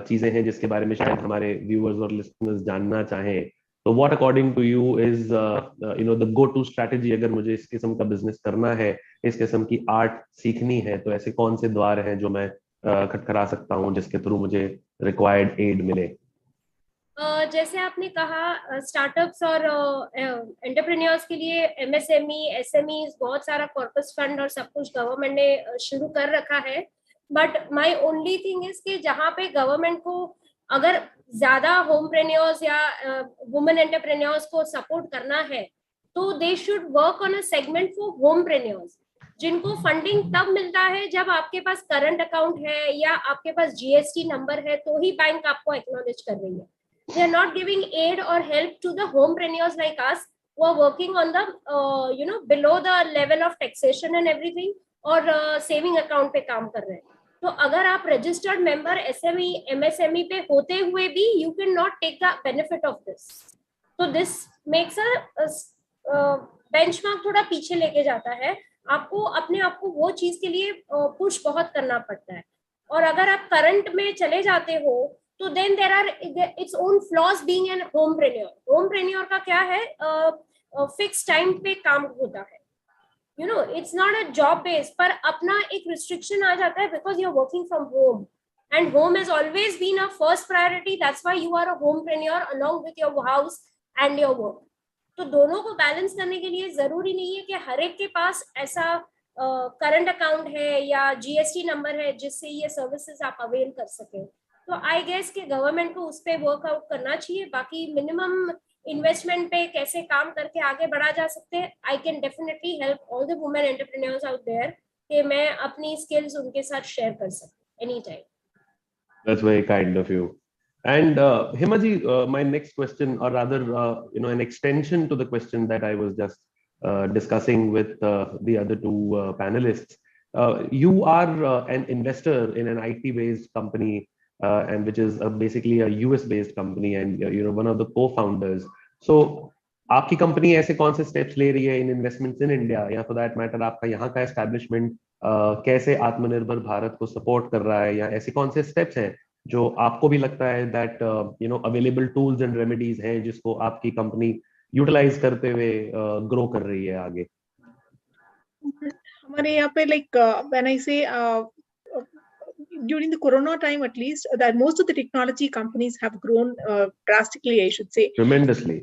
चीजें हैं जिसके बारे में शायद हमारे व्यूअर्स और लिसनर्स जानना चाहें? तो what according to you is the go to strategy अगर मुझे इस किस्म का बिजनेस करना है, इस किस्म की आर्ट सीखनी है, तो ऐसे कौन से द्वार हैं जो मैं खटखरा सकता हूँ जिसके थ्रू मुझे रिक्वायर्ड एड मिले? जैसे आपने कहा स्टार्टअप्स और एंटरप्रेन्योर्स के लिए MSME, SMEs, बहुत सारा कॉर्पस फंड और सब कुछ गवर्नमेंट ने शुरू कर रखा है। But my only thing is कि जहाँ पे गवर्नमेंट को अगर ज्यादा होमप्रेन्योर्स या वुमेन एंटरप्रेन्योर्स को सपोर्ट करना है तो they should work on a segment for homepreneurs, जिनको फंडिंग तब मिलता है जब आपके पास करंट अकाउंट है या आपके पास GST नंबर है, तो ही बैंक आपको एक्नॉलेज कर रही है। They are not giving aid or help to the homepreneurs like us who are working on the below the level of taxation and everything, और सेविंग अकाउंट पे काम कर रहे हैं। तो अगर आप रजिस्टर्ड मेंबर SME MSME पे होते हुए भी you can not take the benefit of this, तो दिस मेक्स अ बेंचमार्क थोड़ा पीछे लेके जाता है। आपको अपने आप को वो चीज के लिए पुश बहुत करना पड़ता है। और अगर आप करंट में चले जाते हो तो then there are its own flaws being an homepreneur. Homepreneur का क्या है, फिक्स टाइम पे काम होता है, it's not a job based, पर अपना एक restriction आ जाता है because you're working from home and home has always been a first priority. That's why you are a homepreneur along with your house and your work. तो दोनों को balance करने के लिए जरूरी नहीं है कि हर एक के पास ऐसा करंट अकाउंट है या GST नंबर है जिससे ये सर्विसेज आप अवेल कर सके। तो आई गेस कि गवर्नमेंट को उस पे वर्कआउट करना चाहिए। बाकी मिनिमम इन्वेस्टमेंट पे कैसे काम करके आगे बढ़ा जा सकते हैं, I can definitely help all the women entrepreneurs out there कि मैं अपनी स्किल्स उनके साथ शेयर कर सकूं any time. That's very kind of you. And Himaji, my next question, or rather, an extension to the question that I was just discussing with the other two panelists. You are an investor in an IT-based company. And which is basically a US-based company, and you're one of the co-founders. So, आपकी company ऐसे कौन से steps ले रही है इन investments in India, या for that matter आपका यहाँ का एस्टैब्लिशमेंट कैसे आत्मनिर्भर भारत को सपोर्ट कर रहा है, या ऐसे कौन से स्टेप्स हैं जो आपको भी लगता है that available tools and remedies हैं जिसको आपकी कंपनी यूटिलाइज करते हुए ग्रो कर रही है आगे? हमारे यहाँ पे when I say during the corona time, at least, that most of the technology companies have grown drastically, I should say. Tremendously.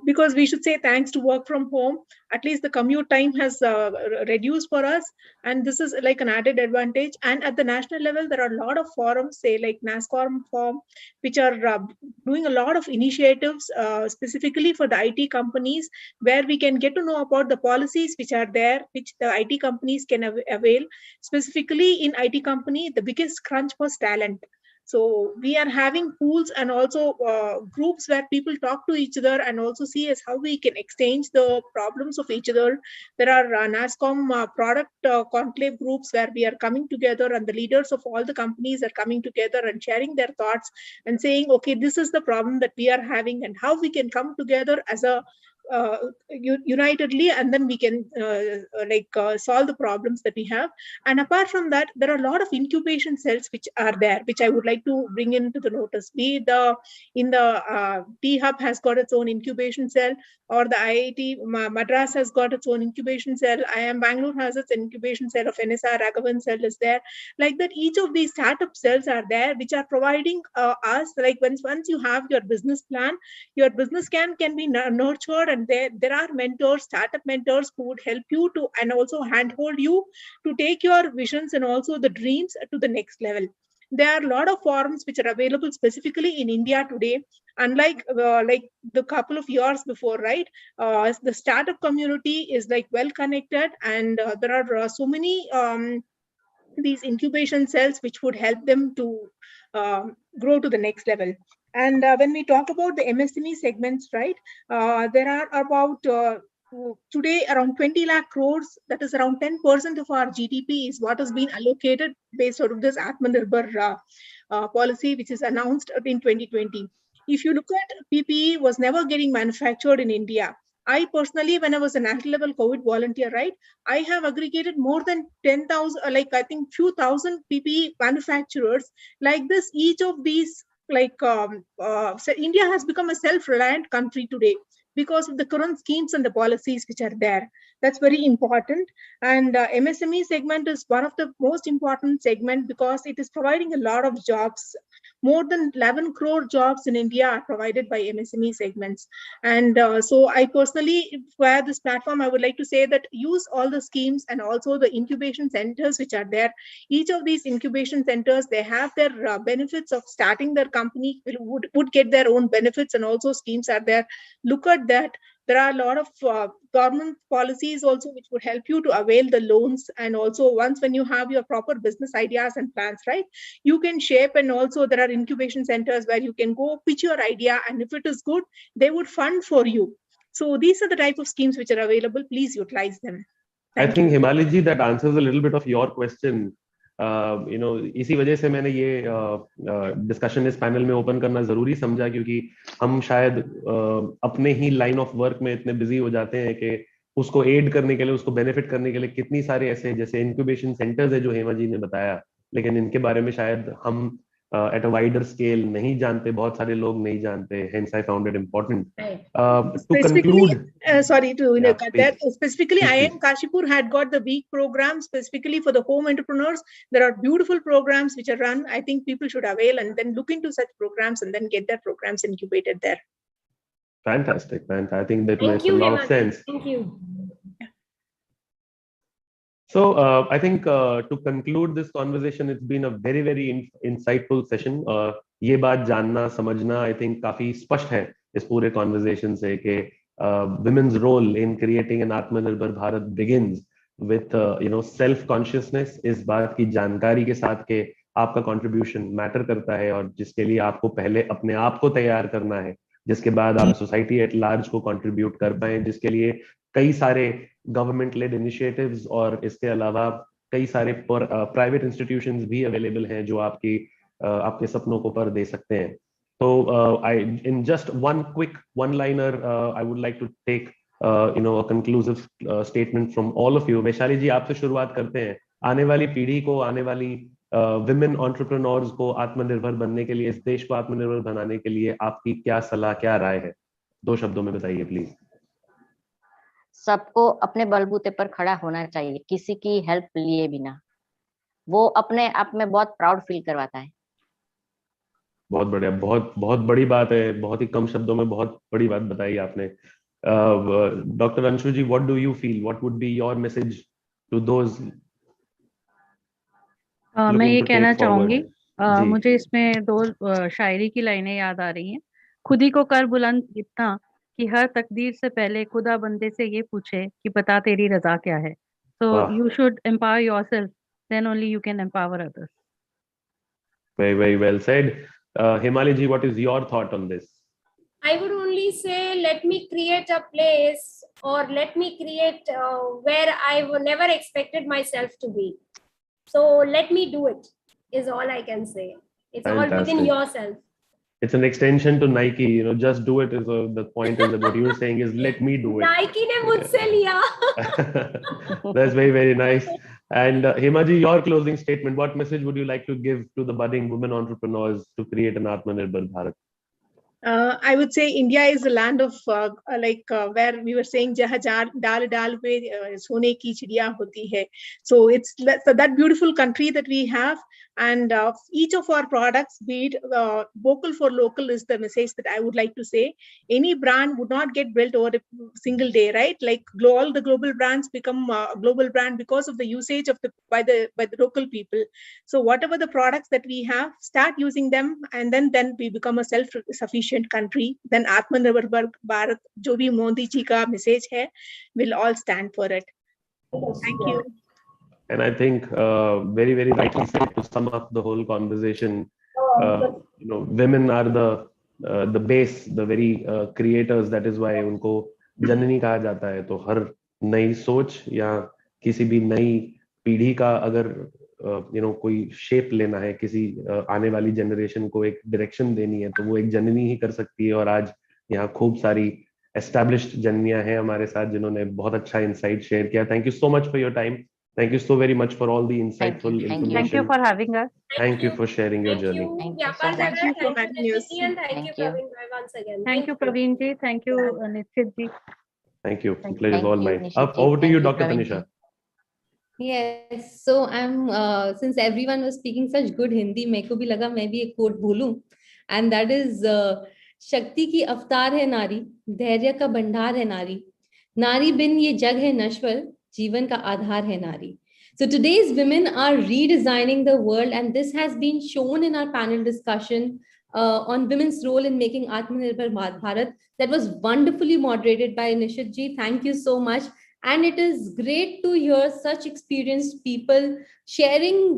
Because we should say thanks to work from home, at least the commute time has reduced for us, and this is like an added advantage. And at the national level, there are a lot of forums, say like NASCOM forum, which are doing a lot of initiatives specifically for the IT companies, where we can get to know about the policies which are there, which the IT companies can avail. Specifically in IT company, the biggest crunch was talent. So we are having pools and also groups where people talk to each other and also see as how we can exchange the problems of each other. There are NASCOM product conclave groups where we are coming together, and the leaders of all the companies are coming together and sharing their thoughts and saying, okay, this is the problem that we are having and how we can come together as a unitedly, and then we can solve the problems that we have. And apart from that, there are a lot of incubation cells which are there, which I would like to bring into the notice. Be the T Hub has got its own incubation cell, or the IIT Madras has got its own incubation cell. IIM Bangalore has its incubation cell of NSR Raghavan cell is there. Like that, each of these startup cells are there, which are providing us, like once you have your business plan, your business can be nurtured, and there are mentors, startup mentors, who would help you to, and also handhold you to take your visions and also the dreams to the next level. There are a lot of forums which are available specifically in India today, unlike like the couple of years before, right? The startup community is like well connected, and there are so many these incubation cells which would help them to grow to the next level. And when we talk about the MSME segments, right, there are about today around 20 lakh crores, that is around 10% of our GDP is what has been allocated based out of this AATMA NIRBHAR policy, which is announced in 2020. If you look at PPE was never getting manufactured in India. I personally, when I was a national level COVID volunteer, right, I have aggregated more than 10,000, like I think few thousand PPE manufacturers. Like this, each of these, so India has become a self-reliant country today because of the current schemes and the policies which are there. That's very important. And MSME segment is one of the most important segment because it is providing a lot of jobs. More than 11 crore jobs in India are provided by MSME segments. And so I personally, via this platform, I would like to say that use all the schemes and also the incubation centers which are there. Each of these incubation centers, they have their benefits of starting their company, would get their own benefits, and also schemes are there. Look at that. There are a lot of government policies also which would help you to avail the loans. And also once when you have your proper business ideas and plans, right, you can shape. And also there are incubation centers where you can go pitch your idea, and if it is good, they would fund for you. So these are the type of schemes which are available. Please utilize them. I think Himali ji, that answers a little bit of your question. इसी वजह से मैंने ये discussion इस panel में open करना जरूरी समझा, क्योंकि हम शायद अपने ही लाइन ऑफ वर्क में इतने बिजी हो जाते हैं कि उसको एड करने के लिए, उसको बेनिफिट करने के लिए कितनी सारे ऐसे जैसे इंक्यूबेशन सेंटर्स है जो हेमा जी ने बताया, लेकिन इनके बारे में शायद हम at a wider scale नहीं जानते, बहुत सारे लोग नहीं जानते. Hence I found it important. To conclude, sorry to cut that. Specifically, IIM Kashipur had got the week program specifically for the home entrepreneurs. There are beautiful programs which are run. I think people should avail and then look into such programs and then get their programs incubated there. Fantastic. I think that makes a lot of sense. Thank you. So I think to conclude this conversation, it's been a very, very insightful session. ये बात जानना समझना I think काफी स्पष्ट है इस पूरे conversation से कि women's role in creating an Atmanirbhar Bharat begins with self-consciousness. इस बात की जानकारी के साथ कि आपका contribution matter करता है और जिसके लिए आपको पहले अपने आप को तैयार करना है, जिसके बाद आप society at large को contribute कर पाएं, जिसके लिए कई सारे गवर्नमेंट लेड इनिशिएटिव्स और इसके अलावा कई सारे प्राइवेट इंस्टीट्यूशंस भी अवेलेबल हैं जो आपके सपनों को पर दे सकते हैं. तो I in just one quick one liner I would like to take a conclusive statement from all of you. Vaishali ji, आपसे शुरुआत करते हैं. आने वाली पीढ़ी को, आने वाली विमेन एंटरप्रेन्योर्स को आत्मनिर्भर बनने के लिए, इस देश को आत्मनिर्भर बनाने के लिए आपकी क्या सलाह, क्या राय है? 2 शब्दों में बताइए प्लीज. सबको अपने बलबूते पर खड़ा होना चाहिए, किसी की हेल्प लिए बिना. वो अपने आप में बहुत प्राउड फील करवाता है. बहुत बढ़िया, बहुत बहुत बड़ी बात है. बहुत ही कम शब्दों में बहुत बड़ी बात बताई आपने. Doctor Anshu ji, what do you feel, what would be your message to those? मैं ये कहना चाहूंगी, मुझे इसमें 2 शायरी की लाइनें याद आ रही हैं. खुद ही को कर बुलंद इतना कि हर तकदीर से पहले खुदा बंदे से ये पूछे कि बता तेरी रजा क्या है. So you should empower yourself, then only you can empower others. Very, very well said. Himali ji, what is your thought on this? I would only say, let me create a place, or let me create where I never expected myself to be. So let me do it, is all I can say. It's all within yourself. it's an extension to Nike. You know, just do it. Is the point is that what you were saying is let me do it. Nike ने मुझसे लिया. That's very, very nice. And Hemaji, your closing statement. What message would you like to give to the budding women entrepreneurs to create an Atma Nirbhar Bharat? I would say India is a land of where we were saying jahan dal dal pe sone ki chidiya hoti hai. So it's that beautiful country that we have, and each of our products, be it vocal for local, is the message that I would like to say. Any brand would not get built over a single day, right? Like all the global brands become a global brand because of the usage of by the local people. So whatever the products that we have, start using them, and then we become a self-sufficient country. Then Atma Nirbhar Bharat, जो भी मोदी जी का message है, will all stand for it. Thank you. And I think very, very rightly said, to sum up the whole conversation, you know, women are the base, the very creators. That is why उनको जननी कहा जाता है. तो हर नई सोच या किसी भी नई पीढ़ी का अगर कोई शेप लेना है, किसी आने वाली जनरेशन को एक डायरेक्शन देनी है, तो वो एक जननी ही कर सकती है. और आज यहाँ खूब सारी एस्टैब्लिश्ड जननियां हैं हमारे साथ जिन्होंने बहुत अच्छा इंसाइट शेयर किया. Thank you so much for your time. Thank you so very much for all the insightful information. Thank you for having us. Thank you for sharing your journey. Thank you for having us. Thank you, Praveen, once again. Thank you, Praveen ji. Thank you, Nishit ji. Thank you. Pleasure is all mine. Over to you, Dr. Tanisha. Yes, so I'm since everyone was speaking such good Hindi, मेरे को भी लगा मैं भी एक quote बोलूं, and that is शक्ति की अवतार है नारी, धैर्य का भंडार है नारी, नारी बिन ये जग है नश्वर, जीवन का आधार है नारी. So today's women are redesigning the world, and this has been shown in our panel discussion on women's role in making Atma Nirbhar Bharat. That was wonderfully moderated by Nishit ji. Thank you so much. And it is great to hear such experienced people sharing,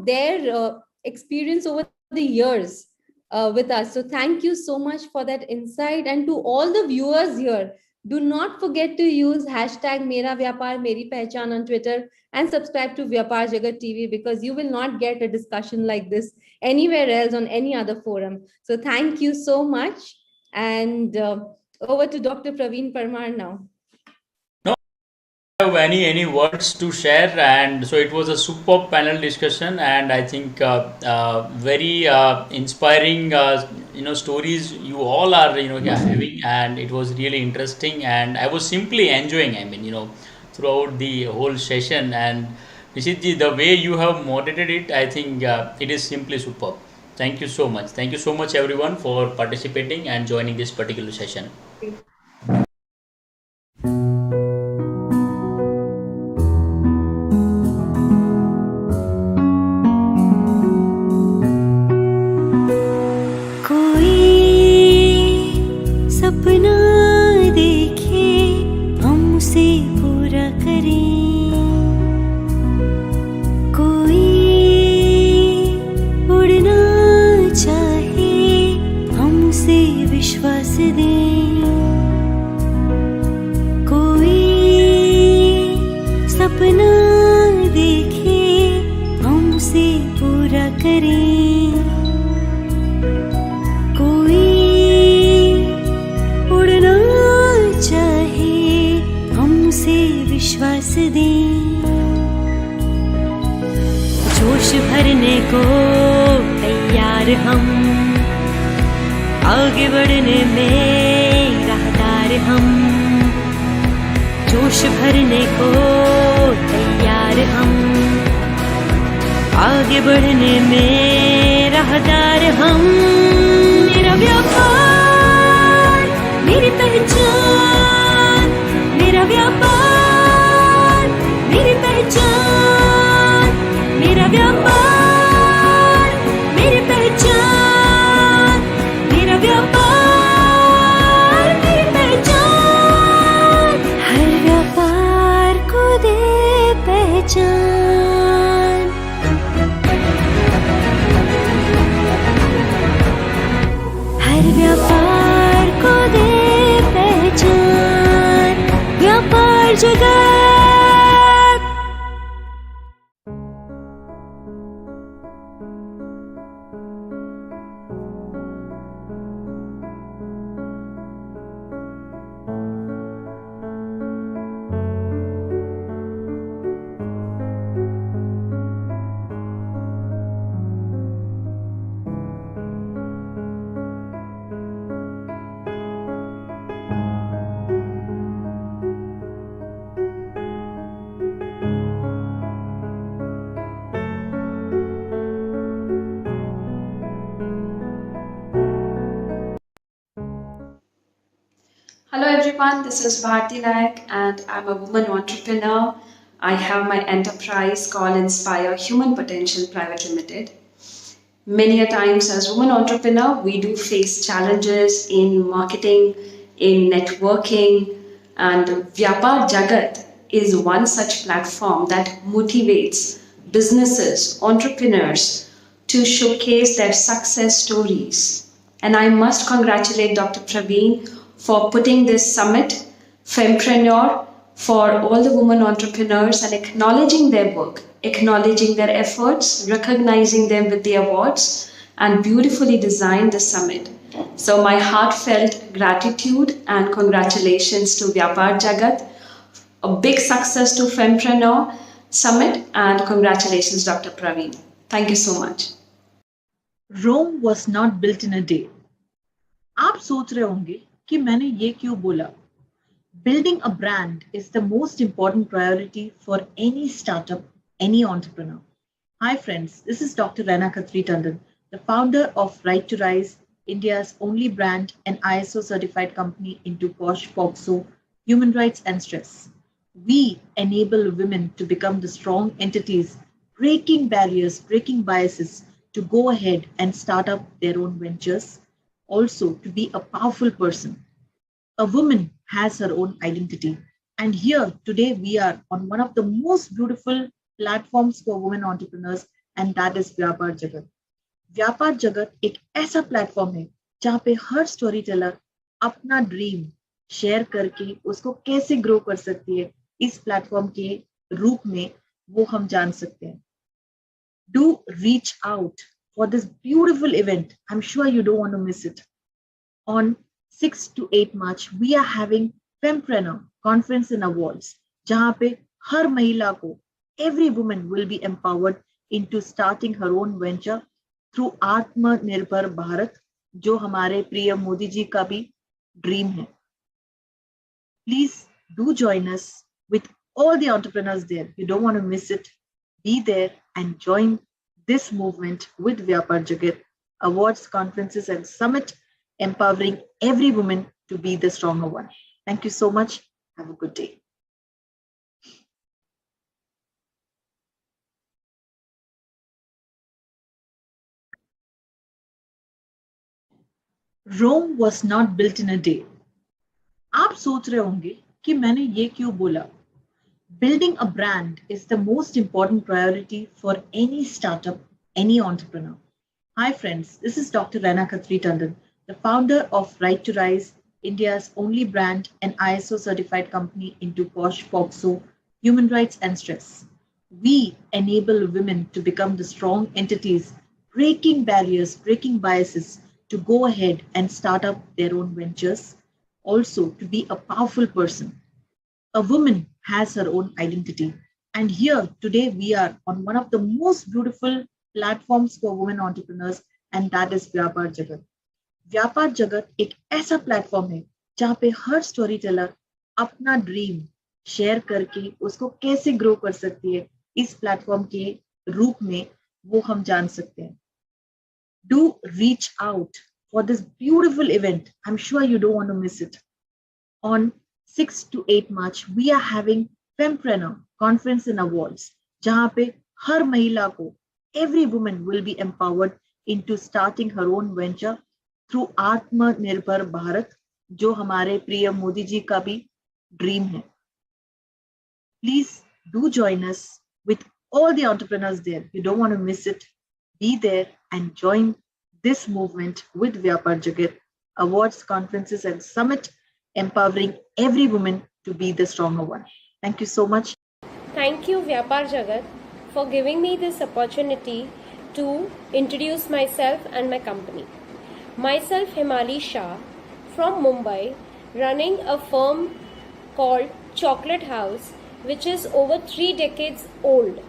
their experience over the years with us. So thank you so much for that insight. And to all the viewers here, do not forget to use hashtag Mera Vyapaar Meri Pehchan on Twitter and subscribe to Vyapaar Jagat TV, because you will not get a discussion like this anywhere else on any other forum. So thank you so much. And over to Dr. Praveen Parmar now. Have any words to share? And so it was a superb panel discussion, and I think very inspiring stories you all are having, and it was really interesting, and I was simply enjoying, throughout the whole session. And Nishit ji, the way you have moderated it, I think it is simply superb. Thank you so much. Thank you so much everyone for participating and joining this particular session. जोश भरने को तैयार हम, आगे बढ़ने में राहदार हम. जोश भरने को तैयार हम, आगे बढ़ने में राहदार हम. मेरा व्यापार मेरी पहचान, मेरा व्यापार मेरी पहचान, मेरा व्यापार मेरी पहचान, मेरा व्यापार मेरी पहचान. हर व्यापार को दे पहचान. हर व्यापार को दे पहचान. व्यापार जगत. Hello everyone, this is Bharti Nayak and I'm a woman entrepreneur. I have my enterprise called Inspire Human Potential Private Limited. Many a times as women entrepreneur, we do face challenges in marketing, in networking, and Vyapaar Jagat is one such platform that motivates businesses, entrepreneurs to showcase their success stories. And I must congratulate Dr. Praveen for putting this summit, Fempreneur, for all the women entrepreneurs and acknowledging their work, acknowledging their efforts, recognizing them with the awards, and beautifully designed the summit. So my heartfelt gratitude and congratulations to Vyapaar Jagat. A big success to Fempreneur Summit and congratulations Dr. Praveen. Thank you so much. Rome was not built in a day. आप सोच रहे होंगे कि मैंने ये क्यों बोला? Building a brand is the most important priority for any startup, any entrepreneur. Hi friends, this is Dr. Raina Khatri Tandon, the founder of Right to Rise, India's only brand and ISO certified company into posh, POXO, human rights and stress. We enable women to become the strong entities, breaking barriers, breaking biases, to go ahead and start up their own ventures, also to be a powerful person. A woman has her own identity. And here today we are on one of the most beautiful platforms for women entrepreneurs, and that is Vyapaar Jagat. Vyapaar Jagat एक ऐसा platform है जहाँ पे हर story teller अपना dream share करके उसको कैसे grow कर सकती है, इस प्लेटफॉर्म के रूप में वो हम जान सकते हैं. Do reach out for this beautiful event. I'm sure you don't want to miss it. On 6 to 8 March, we are having Fempreneur Conference and Awards, जहाँ पे हर महिला को, every woman will be empowered into starting her own venture through AATMA NIRBHAR BHARAT, जो हमारे प्रिय मोदी जी का भी dream है. Please do join us with all the entrepreneurs there. You don't want to miss it. Be there and join this movement with Vyapaar Jagat, awards, conferences, and summit, empowering every woman to be the stronger one. Thank you so much. Have a good day. Rome was not built in a day. आप सोच रहे होंगे कि मैंने ये क्यों बोला? Building a brand is the most important priority for any startup, any entrepreneur. Hi friends, this is Dr. Raina Khatri Tandon, the founder of Right to Rise, India's only brand and ISO certified company into posh, POXO, human rights and stress. We enable women to become the strong entities, breaking barriers, breaking biases, to go ahead and start up their own ventures, also to be a powerful person. A woman has her own identity. And here today we are on one of the most beautiful platforms for women entrepreneurs, and that is Vyapaar Jagat. Vyapaar Jagat एक ऐसा platform है जहाँ पे हर story teller अपना dream share करके उसको कैसे grow कर सकती है, इस प्लेटफॉर्म के रूप में वो हम जान सकते हैं. Do reach out for this beautiful event. I'm sure you don't want to miss it. On 6 to 8 March, we are having Fempreneur Conference and Awards, जहाँ पे हर महिला को, every woman will be empowered into starting her own venture through AATMA NIRBHAR BHARAT, जो हमारे प्रिय मोदी जी का भी dream है. Please do join us with all the entrepreneurs there. You don't want to miss it. Be there and join this movement with Vyapaar Jagat, awards, conferences, and summit, empowering every woman to be the stronger one. Thank you so much. Thank you, Vyapaar Jagat, for giving me this opportunity to introduce myself and my company. Myself, Shah, from Mumbai, running a firm called Chocolate House, which is over 3 decades old.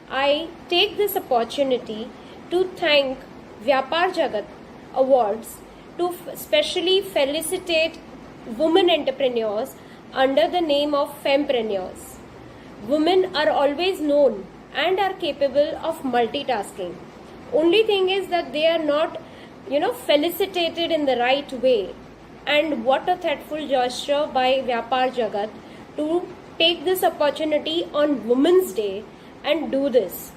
I take this opportunity to thank Vyapaar Jagat Awards to specially felicitate women entrepreneurs under the name of Fempreneurs. Women are always known and are capable of multitasking. Only thing is that they are not, felicitated in the right way. and what a thoughtful gesture by Vyapaar Jagat to take this opportunity on Women's Day and do this.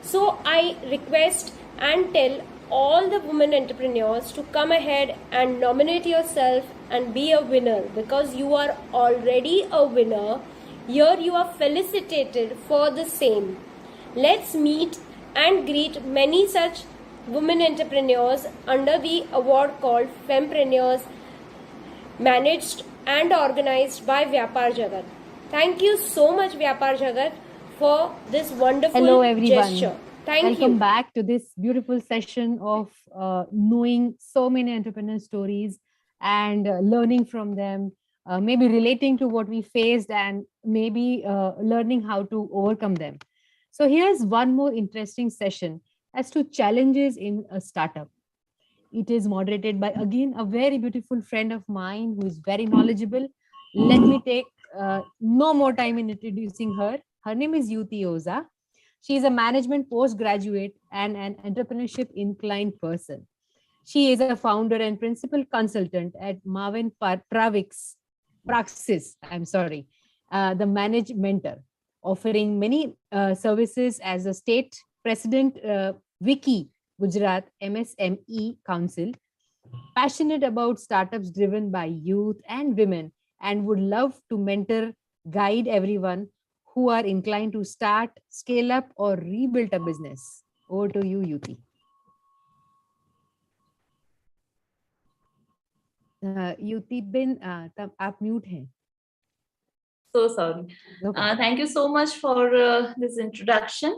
So I request and tell all the women entrepreneurs to come ahead and nominate yourself and be a winner, because you are already a winner. Here you are felicitated for the same. Let's meet and greet many such women entrepreneurs under the award called Fempreneurs, managed and organized by Vyapaar Jagat. Thank you so much, Vyapaar Jagat, for this wonderful Hello, everyone. gesture. Thank Welcome you. back to this beautiful session of knowing so many entrepreneur stories and learning from them, maybe relating to what we faced and maybe learning how to overcome them. So here's one more interesting session as to challenges in a startup. It is moderated by, again, a very beautiful friend of mine who is very knowledgeable. Let me take no more time in introducing her. Her name is Yuti Oza. She is a management postgraduate and an entrepreneurship inclined person. She is a founder and principal consultant at Marvin Praxis, the managed mentor, offering many services as a state president, Wiki Gujarat MSME Council, passionate about startups driven by youth and women, and would love to mentor, guide everyone who are inclined to start, scale up, or rebuild a business. Over to you, Yuti. Yuti bin, तब आप mute हैं. So sorry. No problem. Thank you so much for this introduction.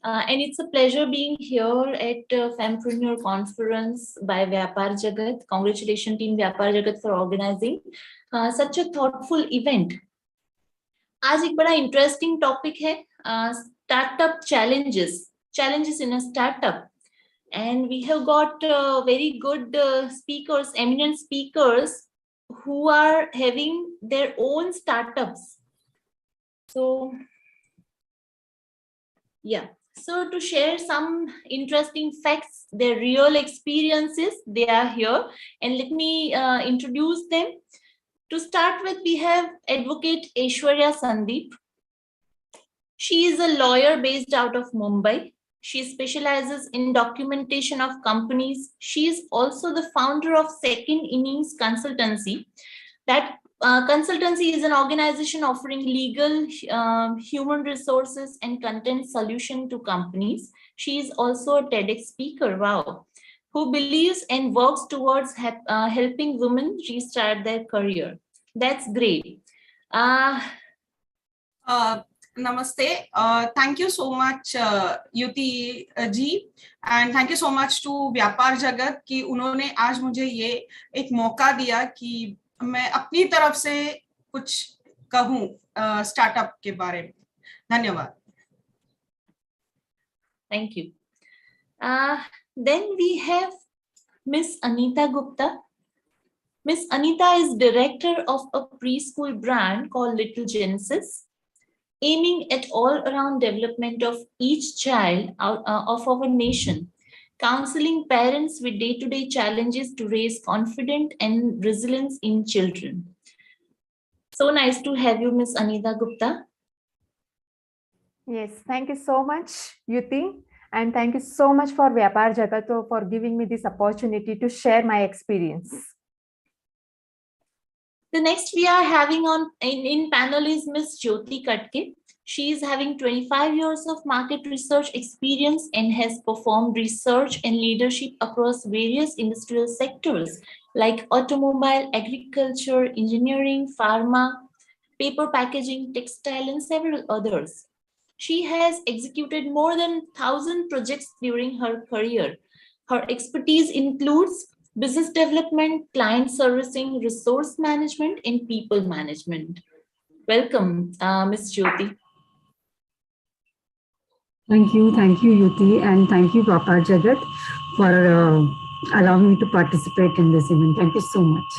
And it's a pleasure being here at Fempreneur conference by Vyapaar Jagat. Congratulations team Vyapaar Jagat for organizing such a thoughtful event. आज एक बड़ा interesting topic है startup challenges in a startup. And we have got very good speakers, eminent speakers who are having their own startups. So, yeah. So to share some interesting facts, their real experiences, they are here. And let me introduce them. To start with, we have Advocate Aishwarya Sandeep. She is a lawyer based out of Mumbai. She specializes in documentation of companies. She is also the founder of Second Innings Consultancy. That consultancy is an organization offering legal, human resources, and content solution to companies. She is also a TEDx speaker, wow, who believes and works towards helping women restart their career. That's great. Namaste. Thank you so much, Yuti ji, and thank you so much to Vyapaar Jagat कि उन्होंने आज मुझे ये एक मौका दिया कि मैं अपनी तरफ से कुछ कहूँ स्टार्टअप के बारे में. धन्यवाद. Thank you. Then we have Miss Anita Gupta. Miss Anita is director of a preschool brand called Little Genesis, aiming at all-around development of each child of our nation, counseling parents with day-to-day challenges to raise confidence and resilience in children. So nice to have you, Miss Anita Gupta. Yes, thank you so much, Yuti. And thank you so much for Vyapaar Jagat for giving me this opportunity to share my experience. The next we are having on in panel is Miss Jyoti Katke. She is having 25 years of market research experience and has performed research and leadership across various industrial sectors like automobile, agriculture, engineering, pharma, paper packaging, textile, and several others. She has executed more than 1,000 projects during her career. Her expertise includes business development, client servicing, resource management, and people management. Welcome, Ms. Jyoti. Thank you, Yuti, and thank you, Vyapaar Jagat, for allowing me to participate in this event. Thank you so much.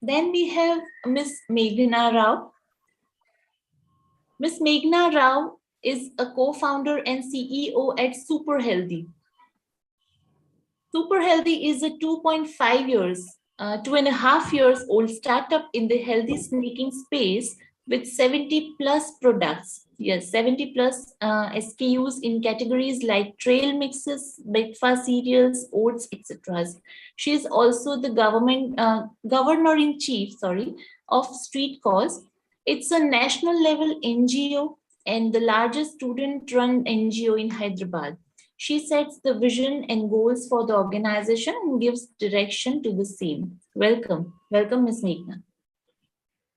Then we have Ms. Meghna Rao. Ms. Meghna Rao is a co-founder and CEO at Super Healthy. Super Healthy is a 2.5 years old startup in the healthy snacking space with 70 plus products. Yes, 70 plus SKUs in categories like trail mixes, breakfast cereals, oats, etc. She is also the governor in chief, of Street Cause. It's a national level NGO and the largest student-run NGO in Hyderabad. She sets the vision and goals for the organization and gives direction to the same. Welcome, Ms. Meghna.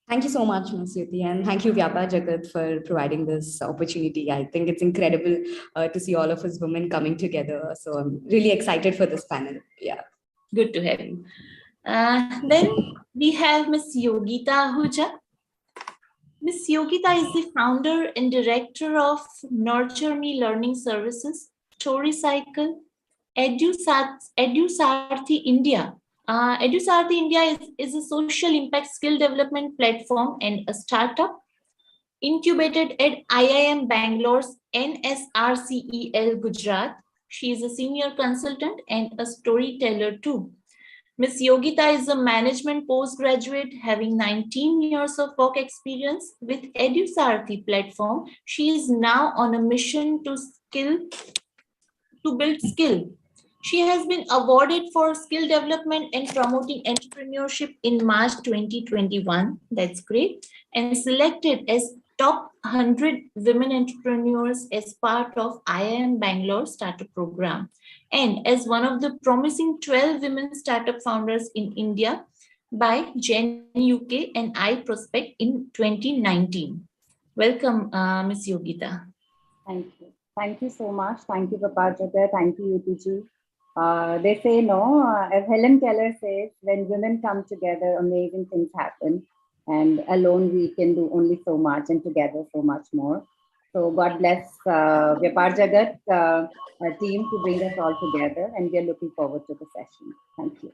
Thank you so much, Ms. Yuti, and thank you, Vyapaar Jagat, for providing this opportunity. I think it's incredible to see all of us women coming together. So I'm really excited for this panel. Yeah. Good to have you. Then we have Ms. Yogita Ahuja. Ms. Yogita is the founder and director of Nurture Me Learning Services, StoryCycle, EduSarthi India. EduSarthi India is a social impact skill development platform and a startup incubated at IIM Bangalore's NSRCEL Gujarat. She is a senior consultant and a storyteller too. Ms. Yogita is a management postgraduate having 19 years of work experience with EduSarthi platform. She is now on a mission to build skill. She has been awarded for skill development and promoting entrepreneurship in March 2021. That's great. And selected as top 100 women entrepreneurs as part of IIM Bangalore Startup Program. And as one of the promising 12 women startup founders in India by Gen UK and iProspect in 2019. Welcome, Ms. Yogita. Thank you. Thank you so much. Thank you, Vyapaar Jagat. Thank you, Yuti. They say no, as Helen Keller says, when women come together, amazing things happen. And alone we can do only so much and together so much more. So God bless Vyapaar Jagat team to bring us all together, and we are looking forward to the session. Thank you.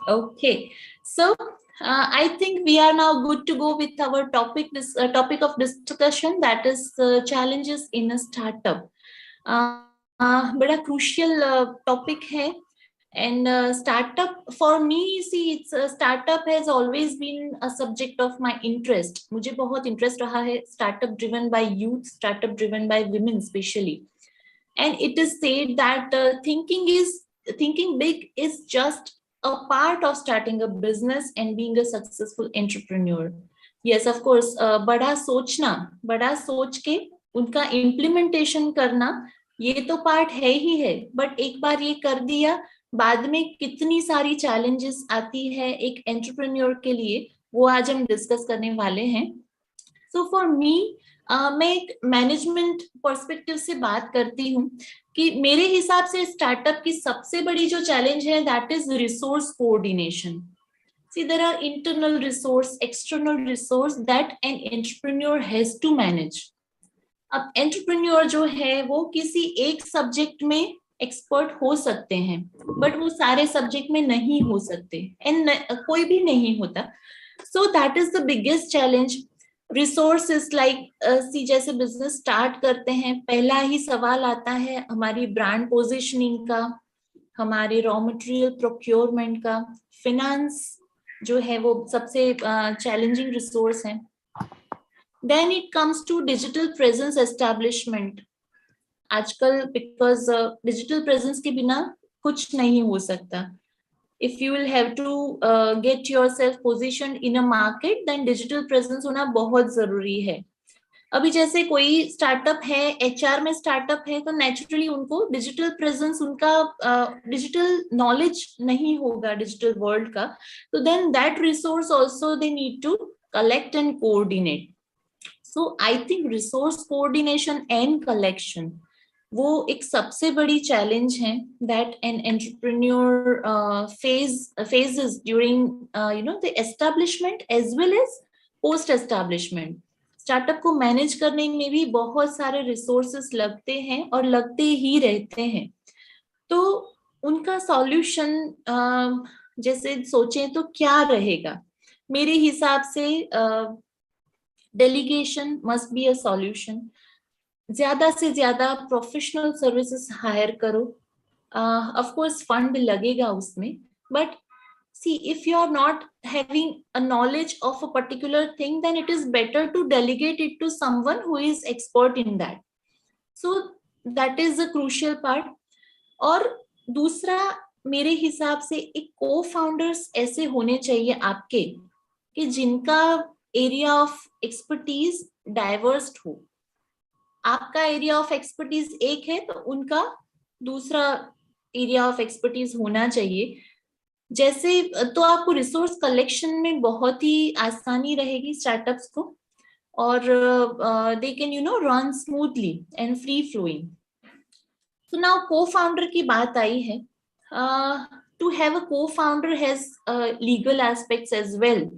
Okay, so I think we are now good to go with our topic, this topic of discussion, that is challenges in a startup. बड़ा crucial topic है, and startup for me, see, it's startup has always been a subject of my interest. मुझे बहुत interest रहा है startup driven by youth, startup driven by women especially, and it is said that thinking big is just a part of starting a business and being a successful entrepreneur. Yes, of course, बड़ा सोचना, बड़ा सोच के उनका implementation करना, ये तो part है ही है, बट एक बार ये कर दिया, बाद में कितनी सारी चैलेंजेस आती है एक एंटरप्रेन्योर के लिए, वो आज हम डिस्कस करने वाले हैं. सो फॉर मी, मैं एक मैनेजमेंट पर्सपेक्टिव से बात करती हूँ कि मेरे हिसाब से स्टार्टअप की सबसे बड़ी जो चैलेंज है, that is resource coordination. See, there are internal resource, external resource that an entrepreneur has to manage. अब एंटरप्रेन्योर जो है वो किसी एक सब्जेक्ट में एक्सपर्ट हो सकते हैं, बट वो सारे सब्जेक्ट में नहीं हो सकते, एंड कोई भी नहीं होता. So that is the biggest challenge. Resources like see, जैसे बिजनेस स्टार्ट करते हैं, पहला ही सवाल आता है हमारी ब्रांड पोजिशनिंग का, हमारे रॉ मटेरियल प्रोक्योरमेंट का, फिनेंस जो है वो सबसे चैलेंजिंग रिसोर्स है. Then it comes to digital presence establishment. आजकल because digital presence के बिना कुछ नहीं हो सकता. If you will have to get yourself positioned in a market, then digital presence होना बहुत जरूरी है. अभी जैसे कोई स्टार्टअप है, HR में स्टार्टअप है, तो नेचुरली उनको डिजिटल प्रेजेंस, उनका डिजिटल नॉलेज नहीं होगा डिजिटल वर्ल्ड का, तो then that resource also they need to collect and coordinate. So I think resource coordination and collection वो एक सबसे बड़ी चैलेंज है that an entrepreneur faces during the establishment as well as post establishment. Startup को manage करने में भी बहुत सारे रिसोर्सेस लगते हैं और लगते ही रहते हैं. तो उनका सॉल्यूशन जैसे सोचें तो क्या रहेगा? मेरे हिसाब से delegation must be a solution. ज्यादा से ज्यादा प्रोफेशनल सर्विसेज हायर करो, ऑफ कोर्स फंड लगेगा उसमें, but see, if you are not having a knowledge of a particular thing, then it is better to delegate it to someone who is expert in that. So that is a crucial part. और दूसरा, मेरे हिसाब से एक को founders ऐसे होने चाहिए आपके कि जिनका एरिया ऑफ एक्सपर्टीज डाइवर्स्ड हो. आपका एरिया ऑफ एक्सपर्टीज एक है तो उनका दूसरा एरिया ऑफ एक्सपर्टीज होना चाहिए. जैसे तो आपको रिसोर्स कलेक्शन में बहुत ही आसानी रहेगी स्टार्टअप्स को, और they can run smoothly and free flowing. तो नाउ को फाउंडर की बात आई है. To have a co founder has legal aspects as well.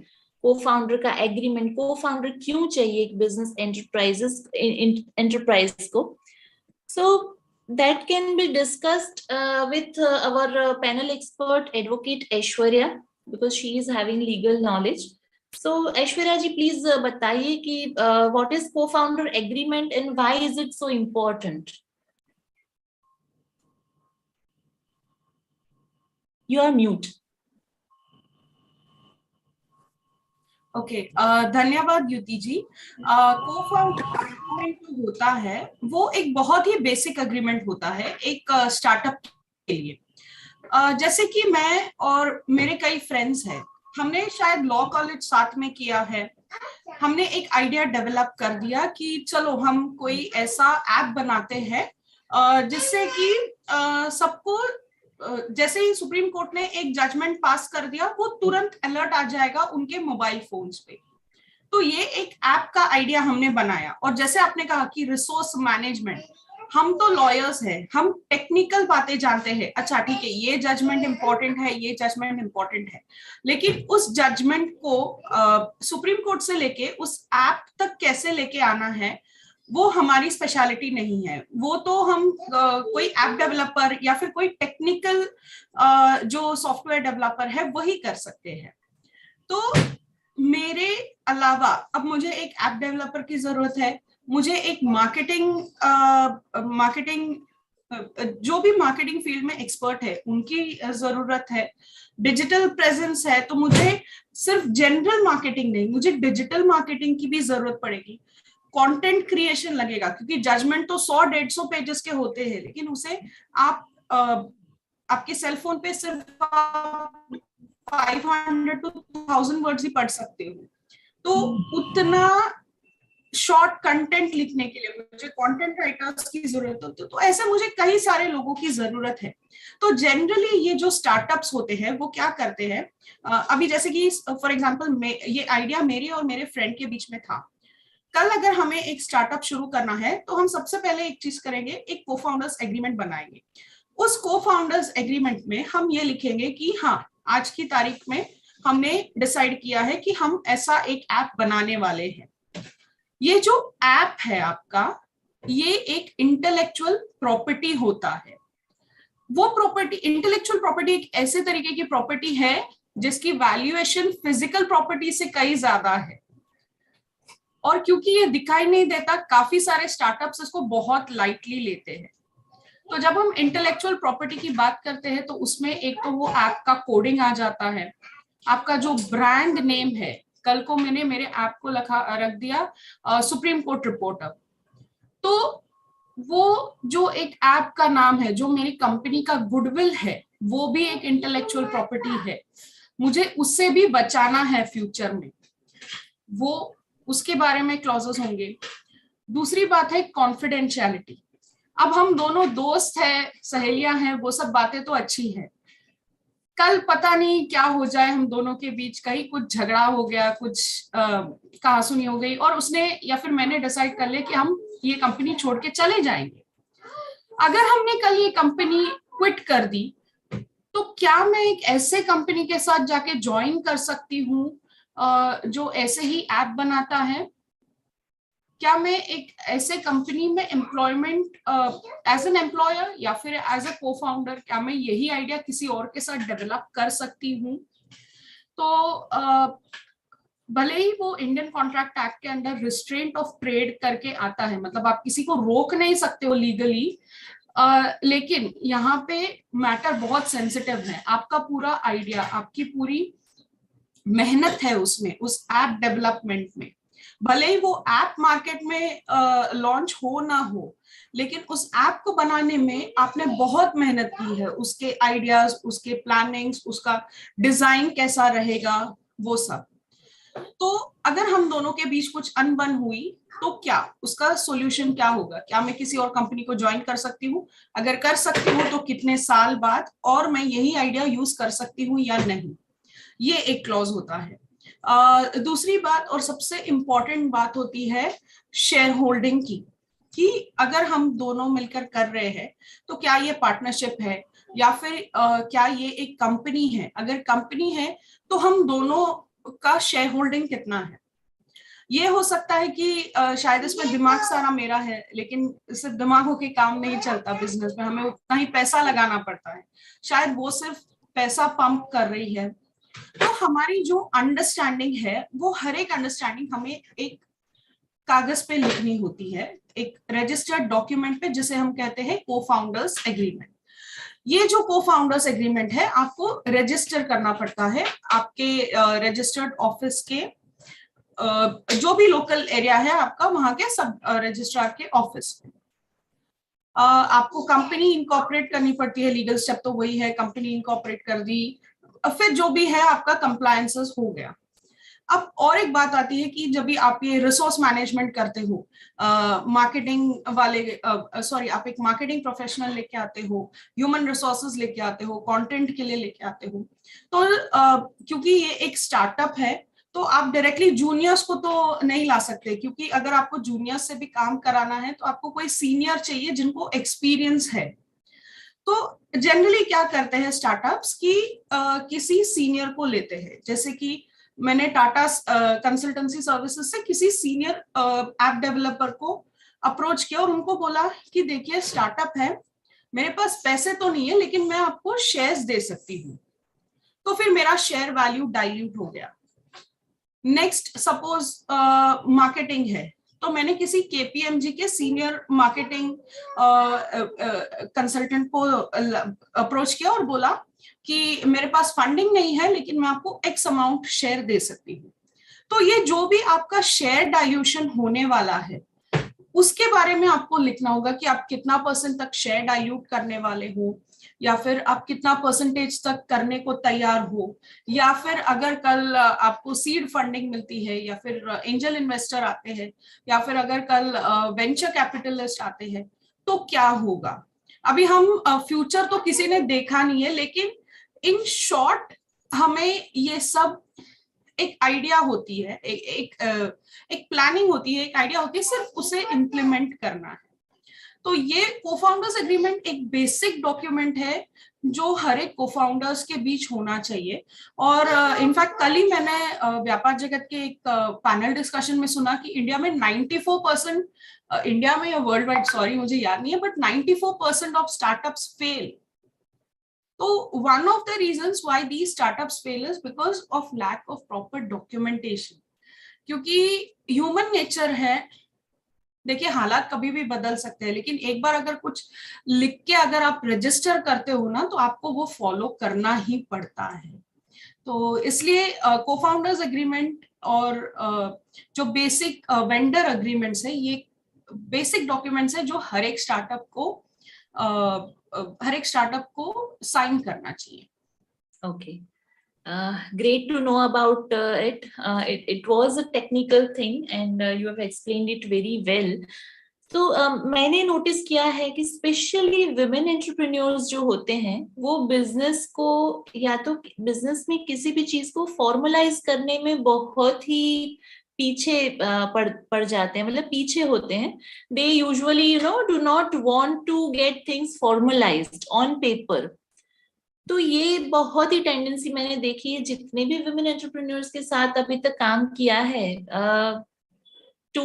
Co founder का एग्रीमेंट, को फाउंडर क्यों चाहिए एक बिजनेस एंटरप्राइज को. सो that can be discussed with our panel expert advocate Aishwarya, because she is having legal knowledge. So Aishwarya ji, please बताइए कि what is co-founder agreement and why is it so important? You are mute. Okay, धन्यवाद युति जी. Cofounder agreement जो होता है वो एक बहुत ही बेसिक एग्रीमेंट होता है एक स्टार्टअप के लिए. जैसे कि मैं और मेरे कई फ्रेंड्स हैं, हमने शायद लॉ कॉलेज साथ में किया है. हमने एक आइडिया डेवलप कर दिया कि चलो हम कोई ऐसा ऐप बनाते हैं जिससे कि सबको, जैसे ही सुप्रीम कोर्ट ने एक जजमेंट पास कर दिया वो तुरंत अलर्ट आ जाएगा उनके मोबाइल फोन्स पे. तो ये एक ऐप का आइडिया हमने बनाया. और जैसे आपने कहा कि रिसोर्स मैनेजमेंट, हम तो लॉयर्स हैं, हम टेक्निकल बातें जानते हैं. अच्छा ठीक है, ये जजमेंट इंपॉर्टेंट है, ये जजमेंट इंपॉर्टेंट है, लेकिन उस जजमेंट को सुप्रीम कोर्ट से लेके उस ऐप तक कैसे लेके आना है वो हमारी स्पेशलिटी नहीं है. वो तो हम कोई ऐप डेवलपर या फिर कोई टेक्निकल जो सॉफ्टवेयर डेवलपर है वही कर सकते हैं. तो मेरे अलावा अब मुझे एक ऐप डेवलपर की जरूरत है, मुझे एक मार्केटिंग जो भी मार्केटिंग फील्ड में एक्सपर्ट है उनकी जरूरत है. डिजिटल प्रेजेंस है तो मुझे सिर्फ जनरल मार्केटिंग नहीं, मुझे डिजिटल मार्केटिंग की भी जरूरत पड़ेगी. कंटेंट क्रिएशन लगेगा, क्योंकि जजमेंट तो 100-150 पेजेस के होते हैं, लेकिन उसे आप आपके सेल फोन पे सिर्फ 500 to 1000 वर्ड्स ही पढ़ सकते हो. तो उतना शॉर्ट कंटेंट लिखने के लिए मुझे कंटेंट राइटर्स की जरूरत होती है. तो ऐसे मुझे कई सारे लोगों की जरूरत है. तो जनरली ये जो स्टार्टअप्स होते हैं वो क्या करते हैं, अभी जैसे कि फॉर एग्जांपल ये आइडिया मेरे और मेरे फ्रेंड के बीच में था. कल अगर हमें एक स्टार्टअप शुरू करना है तो हम सबसे पहले एक चीज करेंगे, एक को फाउंडर्स एग्रीमेंट बनाएंगे. उस को फाउंडर्स एग्रीमेंट में हम ये लिखेंगे कि हाँ, आज की तारीख में हमने डिसाइड किया है कि हम ऐसा एक ऐप बनाने वाले हैं. ये जो ऐप है आपका, ये एक इंटेलेक्चुअल प्रॉपर्टी होता है. वो प्रॉपर्टी, इंटेलेक्चुअल प्रॉपर्टी एक ऐसे तरीके की प्रॉपर्टी है जिसकी वैल्यूएशन फिजिकल प्रॉपर्टी से कई ज्यादा है. और क्योंकि ये दिखाई नहीं देता, काफी सारे स्टार्टअप्स इसको बहुत लाइटली लेते हैं. तो जब हम इंटेलेक्चुअल प्रॉपर्टी की बात करते हैं तो उसमें एक तो वो ऐप का कोडिंग आ जाता है, आपका जो ब्रांड नेम है. कल को मैंने मेरे ऐप को रख दिया सुप्रीम कोर्ट रिपोर्टर, तो वो जो एक ऐप का नाम है, जो मेरी कंपनी का गुडविल है, वो भी एक इंटेलेक्चुअल प्रॉपर्टी है. मुझे उससे भी बचाना है फ्यूचर में, वो उसके बारे में क्लॉजेस होंगे. दूसरी बात है कॉन्फिडेंशियलिटी. अब हम दोनों दोस्त हैं, सहेलियां हैं, वो सब बातें तो अच्छी हैं. कल पता नहीं क्या हो जाए हम दोनों के बीच, कहीं कुछ झगड़ा हो गया, कुछ कहासुनी हो गई और उसने या फिर मैंने डिसाइड कर लिया कि हम ये कंपनी छोड़ के चले जाएंगे. अगर हमने कल ये कंपनी क्विट कर दी तो क्या मैं एक ऐसे कंपनी के साथ जाके ज्वाइन कर सकती हूँ जो ऐसे ही ऐप बनाता है? क्या मैं एक ऐसे कंपनी में एम्प्लॉयमेंट एज एन एम्प्लॉयर या फिर एज अ को फाउंडर, क्या मैं यही आइडिया किसी और के साथ डेवलप कर सकती हूँ? तो भले ही वो इंडियन कॉन्ट्रैक्ट एक्ट के अंदर रिस्ट्रेंट ऑफ ट्रेड करके आता है, मतलब आप किसी को रोक नहीं सकते हो लीगली लेकिन यहाँ पे मैटर बहुत सेंसिटिव है। आपका पूरा आइडिया, आपकी पूरी मेहनत है उसमें, उस ऐप डेवलपमेंट में, भले ही वो ऐप मार्केट में लॉन्च हो ना हो, लेकिन उस ऐप को बनाने में आपने बहुत मेहनत की है। उसके आइडियाज, उसके प्लानिंग्स, उसका डिजाइन कैसा रहेगा, वो सब। तो अगर हम दोनों के बीच कुछ अनबन हुई तो क्या उसका सॉल्यूशन क्या होगा? क्या मैं किसी और कंपनी को ज्वाइन कर सकती हूँ? अगर कर सकती हूँ तो कितने साल बाद, और मैं यही आइडिया यूज कर सकती हूँ या नहीं, ये एक क्लॉज होता है। दूसरी बात और सबसे इंपॉर्टेंट बात होती है शेयर होल्डिंग की, कि अगर हम दोनों मिलकर कर रहे हैं तो क्या ये पार्टनरशिप है या फिर क्या ये एक कंपनी है? अगर कंपनी है तो हम दोनों का शेयर होल्डिंग कितना है? ये हो सकता है कि शायद इसमें दिमाग सारा मेरा है, लेकिन सिर्फ दिमागों के काम नहीं चलता बिजनेस में, हमें उतना ही पैसा लगाना पड़ता है। शायद वो सिर्फ पैसा पंप कर रही है। तो हमारी जो अंडरस्टैंडिंग है, वो हर एक अंडरस्टैंडिंग हमें एक कागज पे लिखनी होती है, एक रजिस्टर्ड डॉक्यूमेंट पे, जिसे हम कहते हैं को फाउंडर्स एग्रीमेंट। ये जो को फाउंडर्स एग्रीमेंट है, आपको रजिस्टर करना पड़ता है आपके रजिस्टर्ड ऑफिस के, जो भी लोकल एरिया है आपका, वहां के सब रजिस्ट्रार के ऑफिस में। आपको कंपनी इनकॉर्पोरेट करनी पड़ती है, लीगल स्टेप तो वही है, कंपनी इनकॉर्पोरेट कर दी, फिर जो भी है आपका कंप्लायंसेस हो गया। अब और एक बात आती है कि जब भी आप ये रिसोर्स मैनेजमेंट करते हो, मार्केटिंग वाले, सॉरी, आप एक मार्केटिंग प्रोफेशनल लेके आते हो, ह्यूमन रिसोर्सेज लेके आते हो, कंटेंट के लिए लेके आते हो, तो क्योंकि ये एक स्टार्टअप है तो आप डायरेक्टली जूनियर्स को तो नहीं ला सकते, क्योंकि अगर आपको जूनियर्स से भी काम कराना है तो आपको कोई सीनियर चाहिए जिनको एक्सपीरियंस है। तो जनरली क्या करते हैं स्टार्टअप्स की, किसी सीनियर को लेते हैं। जैसे कि मैंने टाटा कंसल्टेंसी सर्विसेज से किसी सीनियर ऐप डेवलपर को अप्रोच किया और उनको बोला कि देखिए स्टार्टअप है, मेरे पास पैसे तो नहीं है, लेकिन मैं आपको शेयर्स दे सकती हूँ। तो फिर मेरा शेयर वैल्यू डाइल्यूट हो गया। नेक्स्ट, सपोज मार्केटिंग है, तो मैंने किसी केपीएमजी के सीनियर मार्केटिंग कंसल्टेंट को अप्रोच किया और बोला कि मेरे पास फंडिंग नहीं है, लेकिन मैं आपको एक्स अमाउंट शेयर दे सकती हूँ। तो ये जो भी आपका शेयर डाइल्यूशन होने वाला है, उसके बारे में आपको लिखना होगा कि आप कितना परसेंट तक शेयर डाइल्यूट करने वाले हो, या फिर आप कितना परसेंटेज तक करने को तैयार हो, या फिर अगर कल आपको सीड फंडिंग मिलती है, या फिर एंजल इन्वेस्टर आते हैं, या फिर अगर कल वेंचर कैपिटलिस्ट आते हैं, तो क्या होगा। अभी हम फ्यूचर तो किसी ने देखा नहीं है, लेकिन इन शॉर्ट हमें ये सब एक आइडिया होती है, एक प्लानिंग होती है, एक आइडिया होती है, सिर्फ उसे इम्प्लीमेंट करना है। तो ये कोफाउंडर्स एग्रीमेंट एक बेसिक डॉक्यूमेंट है जो हर एक कोफाउंडर्स के बीच होना चाहिए। और इनफैक्ट कल ही मैंने व्यापार जगत के एक पैनल डिस्कशन में सुना कि इंडिया में 94%, इंडिया में या वर्ल्ड वाइड, सॉरी मुझे याद नहीं है, बट 94% ऑफ स्टार्टअप्स फेल। तो one of the reasons why these startups fail is because of lack of proper documentation. क्योंकि ह्यूमन नेचर है, देखिए हालात कभी भी बदल सकते हैं, लेकिन एक बार अगर कुछ लिख के अगर आप रजिस्टर करते हो ना, तो आपको वो फॉलो करना ही पड़ता है। तो इसलिए कोफाउंडर्स एग्रीमेंट और जो बेसिक वेंडर एग्रीमेंट्स है, ये बेसिक डॉक्यूमेंट्स है जो हर एक स्टार्टअप को साइन करना चाहिए। Okay. Great to know about it. It was a technical thing and you have explained it very well. तो मैंने नोटिस किया है कि स्पेशली विमेन एंटरप्रेन्योर्स जो होते हैं, वो बिजनेस को या तो बिजनेस में किसी भी चीज को फॉर्मलाइज करने में बहुत ही पीछे पड़ जाते हैं, मतलब पीछे होते हैं। They usually do not want to get things formalized on paper. तो ये बहुत ही टेंडेंसी मैंने देखी है जितने भी विमेन एंटरप्रेन्योर्स के साथ अभी तक काम किया है। To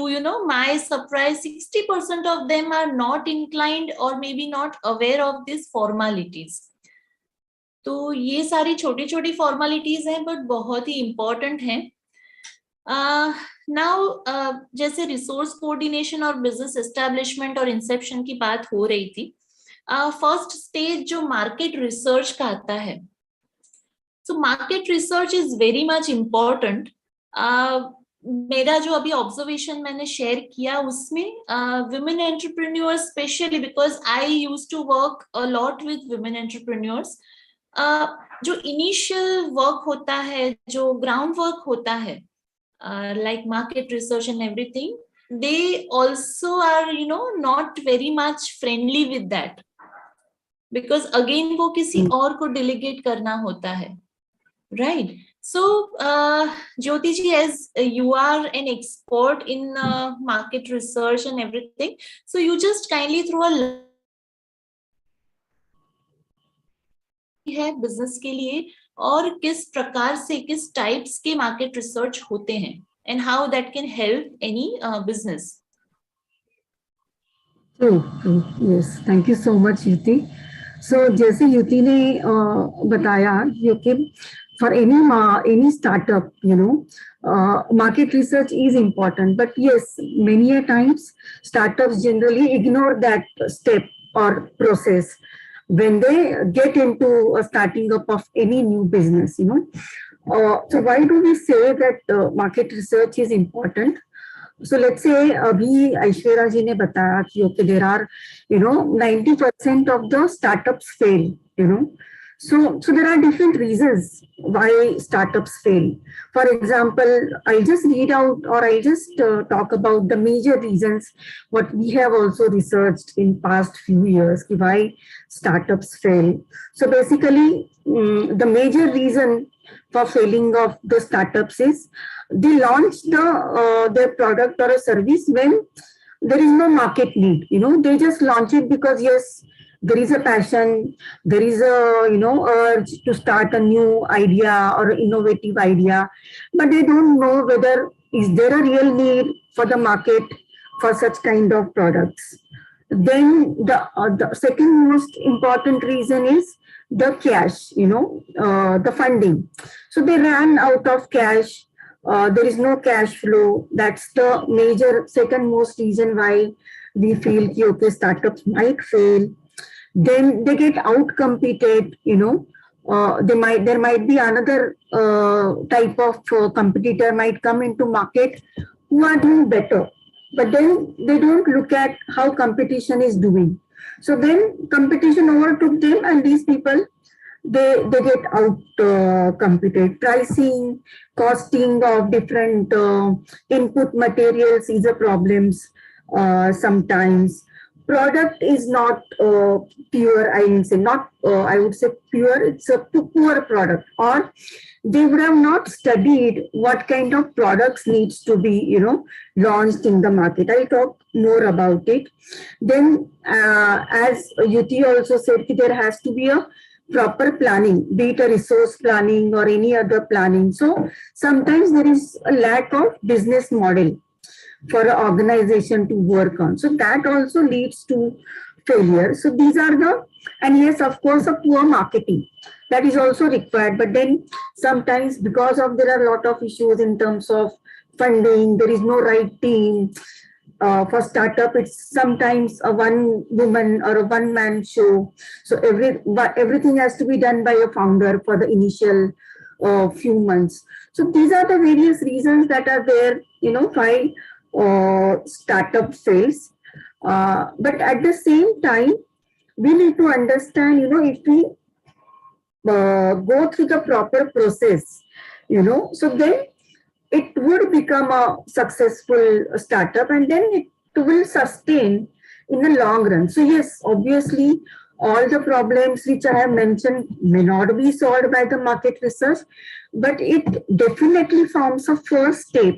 my surprise, 60% of them are not inclined or maybe not aware of these formalities. तो ये सारी छोटी छोटी फॉर्मेलिटीज हैं, बट बहुत ही इम्पोर्टेंट हैं। नाउ जैसे रिसोर्स कोऑर्डिनेशन और बिजनेस एस्टेब्लिशमेंट और इंसेप्शन की बात हो रही थी, फर्स्ट स्टेज जो मार्केट रिसर्च का आता है. So market research is very much important. मेरा जो अभी ऑब्जर्वेशन मैंने शेयर किया उसमें women entrepreneurs specially because I use to work a lot with women entrepreneurs. जो इनिशियल वर्क होता है, जो ग्राउंड वर्क होता है, like market research and everything, they also are not very much friendly with that, because again वो किसी और को delegate करना होता है, right? So Jyoti ji, as you are an expert in market research and everything, so you just kindly throw a है business के लिए और किस प्रकार से, किस टाइप्स के मार्केट रिसर्च होते हैं, and how that can help any business. Yes, thank you so much Yuti. So जैसे युति ने बताया कि for any startup, market research is important, but yes, many a times startups generally ignore that step or process when they get into a starting up of any new business. So why do we say that market research is important? So let's say abhi Aishwarya ji ne bataya ki okay, there are 90% of the startups fail. So there are different reasons why startups fail. For example, I'll just read out, or I'll just talk about the major reasons what we have also researched in past few years why startups fail. So basically, the major reason for failing of the startups is they launch their product or a service when there is no market need. They just launch it because yes, there is a passion, there is a urge to start a new idea or innovative idea, but they don't know whether is there a real need for the market for such kind of products. Then the second most important reason is the cash, the funding. So they ran out of cash. There is no cash flow. That's the major second most reason why we feel okay, startups might fail. Then they get out-competed, there might be another type of competitor might come into market who are doing better, but then they don't look at how competition is doing. So then competition overtook them, and these people, they get out competed. Pricing, costing of different input materials is a problems sometimes. Product is not pure, I would say pure, it's a poor product, or they would have not studied what kind of products needs to be, launched in the market. I'll talk more about it. Then as Yuti also said, there has to be a proper planning, be it a resource planning or any other planning. So sometimes there is a lack of business model for an organization to work on. So that also leads to failure. So these are and yes, of course, a poor marketing that is also required. But then sometimes because of there are a lot of issues in terms of funding, there is no right team. For startup, it's sometimes a one woman or a one man show. So everything has to be done by a founder for the initial few months. So these are the various reasons that are there, why startup fails. But at the same time, we need to understand, if we go through the proper process, so then it would become a successful startup, and then it will sustain in the long run. So yes, obviously, all the problems which I have mentioned may not be solved by the market research, but it definitely forms a first step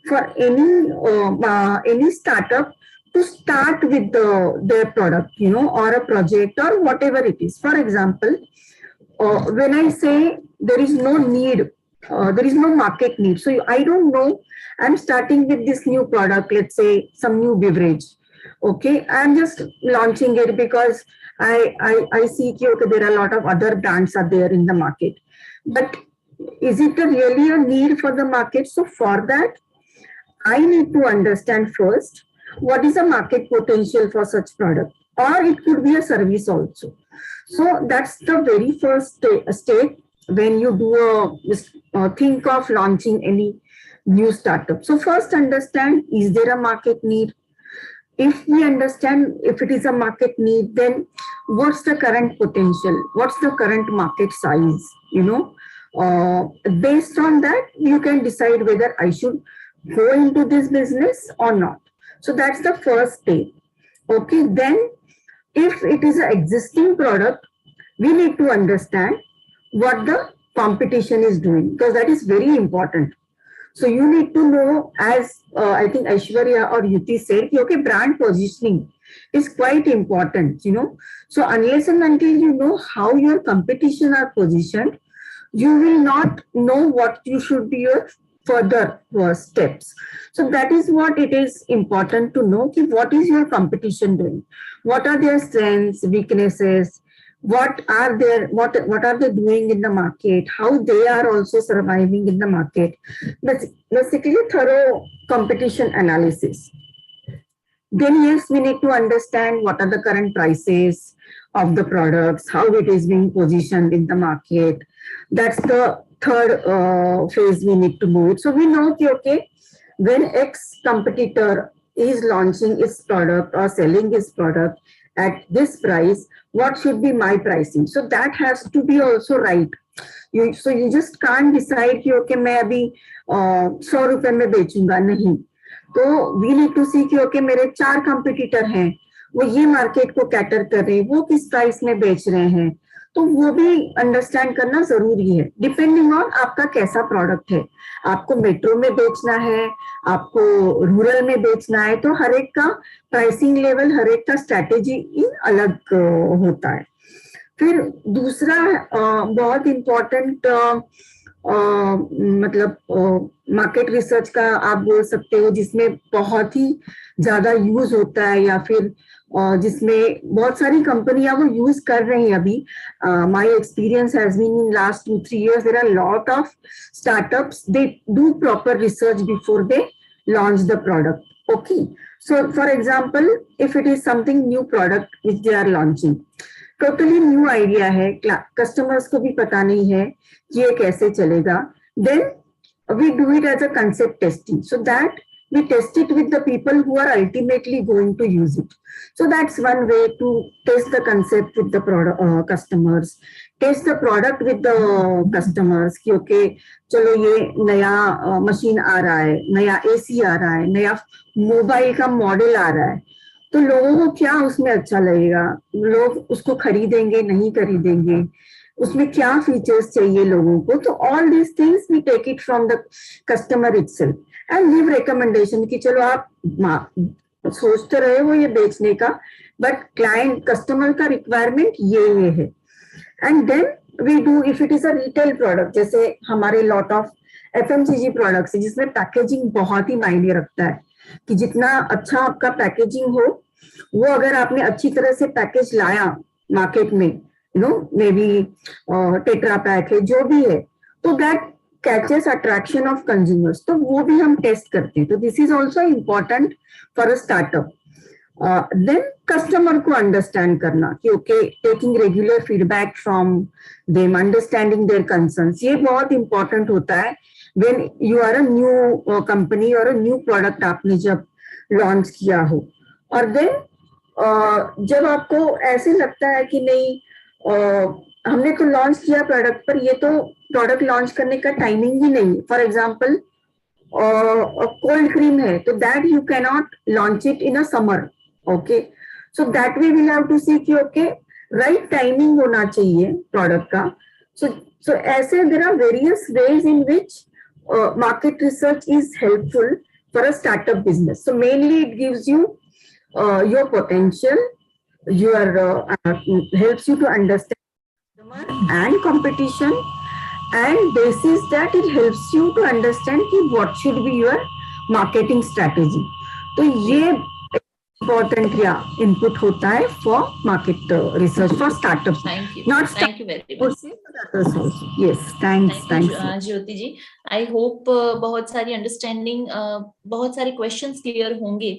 for any startup to start with their product, or a project or whatever it is. For example, when I say there is no need, there is no market need. So I don't know, I'm starting with this new product, let's say some new beverage. Okay, I'm just launching it because I see okay, there are a lot of other brands are there in the market. But is it really a need for the market? So for that, I need to understand first what is the market potential for such product. or it could be a service also. So that's the very first step when you do think of launching any new startup. So first understand, is there a market need? If we understand if it is a market need, then what's the current potential? What's the current market size? Based on that, you can decide whether I should go into this business or not. So that's the first step. Okay, then if it is an existing product, we need to understand what the competition is doing, because that is very important. So you need to know, as I think Aishwarya or Yuti said, okay, brand positioning is quite important, So unless and until you know how your competition are positioned, you will not know what you should be your further steps. So that is what it is important to know, what is your competition doing? What are their strengths, weaknesses? What are they doing in the market? How they are also surviving in the market? Basically, thorough competition analysis. Then yes, we need to understand what are the current prices of the products, how it is being positioned in the market. That's the third phase we need to move. So we know, okay, when X competitor is launching its product or selling its product at this price, what should be my pricing? So that has to be also right. So you just can't decide कि okay मैं अभी 100 रुपए में बेचूंगा, नहीं. तो we need to see कि okay मेरे 4 competitor हैं, वो ये मार्केट को कैटर कर रहे हैं, वो किस प्राइस में बेच रहे हैं, तो वो भी अंडरस्टैंड करना जरूरी है. डिपेंडिंग ऑन आपका कैसा प्रोडक्ट है, आपको मेट्रो में बेचना है, आपको रूरल में बेचना है, तो हर एक का प्राइसिंग लेवल, हर एक का स्ट्रैटेजी अलग होता है. फिर दूसरा बहुत इम्पोर्टेंट मतलब मार्केट रिसर्च का आप बोल सकते हो, जिसमें बहुत ही ज्यादा यूज होता है, या फिर जिसमें बहुत सारी कंपनियां वो यूज कर रही हैं अभी. My experience has been in last 2-3 years there are lot of startups, they do proper research before they launch the product. Okay, so for example, if it is something new product which they are launching, totally new idea है, customers को भी पता नहीं है कि ये कैसे चलेगा, then we do it as a concept testing, so that we test it with the people who are ultimately going to use it. So that's one way to test the concept with the product, customers, test the product with the customers कि okay चलो ये नया machine आ रहा है, नया AC आ रहा है, नया मोबाइल का मॉडल आ रहा है, तो लोगों को क्या उसमें अच्छा लगेगा, लोग उसको खरीदेंगे नहीं खरीदेंगे, उसमें क्या फीचर्स चाहिए लोगों को. तो all these things we take it from the customer itself and give recommendation कि चलो आप सोचते रहे हो ये बेचने का, बट क्लाइंट कस्टमर का रिक्वायरमेंट ये है. And then we do, if it is a retail product, जैसे हमारे लॉट ऑफ FMCG प्रोडक्ट्स है जिसमें पैकेजिंग बहुत ही मायने रखता है, कि जितना अच्छा आपका पैकेजिंग हो, वो अगर आपने अच्छी तरह से पैकेज लाया मार्केट में, मे बी टेट्रा पैक है, जो भी है, तो that catches attraction of consumers, तो वो भी हम टेस्ट करते हैं. तो this is also important for a startup. Then customer को अंडरस्टैंड करना कि okay, taking regular feedback from them, understanding their concerns, ये बहुत इंपॉर्टेंट होता है when you are a new company और अ न्यू प्रोडक्ट आपने जब लॉन्च किया हो. और देन जब आपको ऐसे लगता है कि नहीं हमने तो लॉन्च किया प्रोडक्ट, पर ये तो प्रोडक्ट लॉन्च करने का टाइमिंग ही नहीं. फॉर एग्जांपल कोल्ड क्रीम है, तो that you can not launch it in a summer. Okay, so that we will have to see कि ओके राइट टाइमिंग होना चाहिए प्रोडक्ट का. सो ऐसे there are various ways in which market research is helpful for a startup business. So mainly it gives you your potential, your helps you to understand and competition, and basis that it helps you to understand what should be your marketing strategy. तो ये important input होता है for market research for startups. Thank you. Not Thank you very much. Yes, thanks. Jyoti ji, I hope बहुत सारी understanding, बहुत सारे questions clear होंगे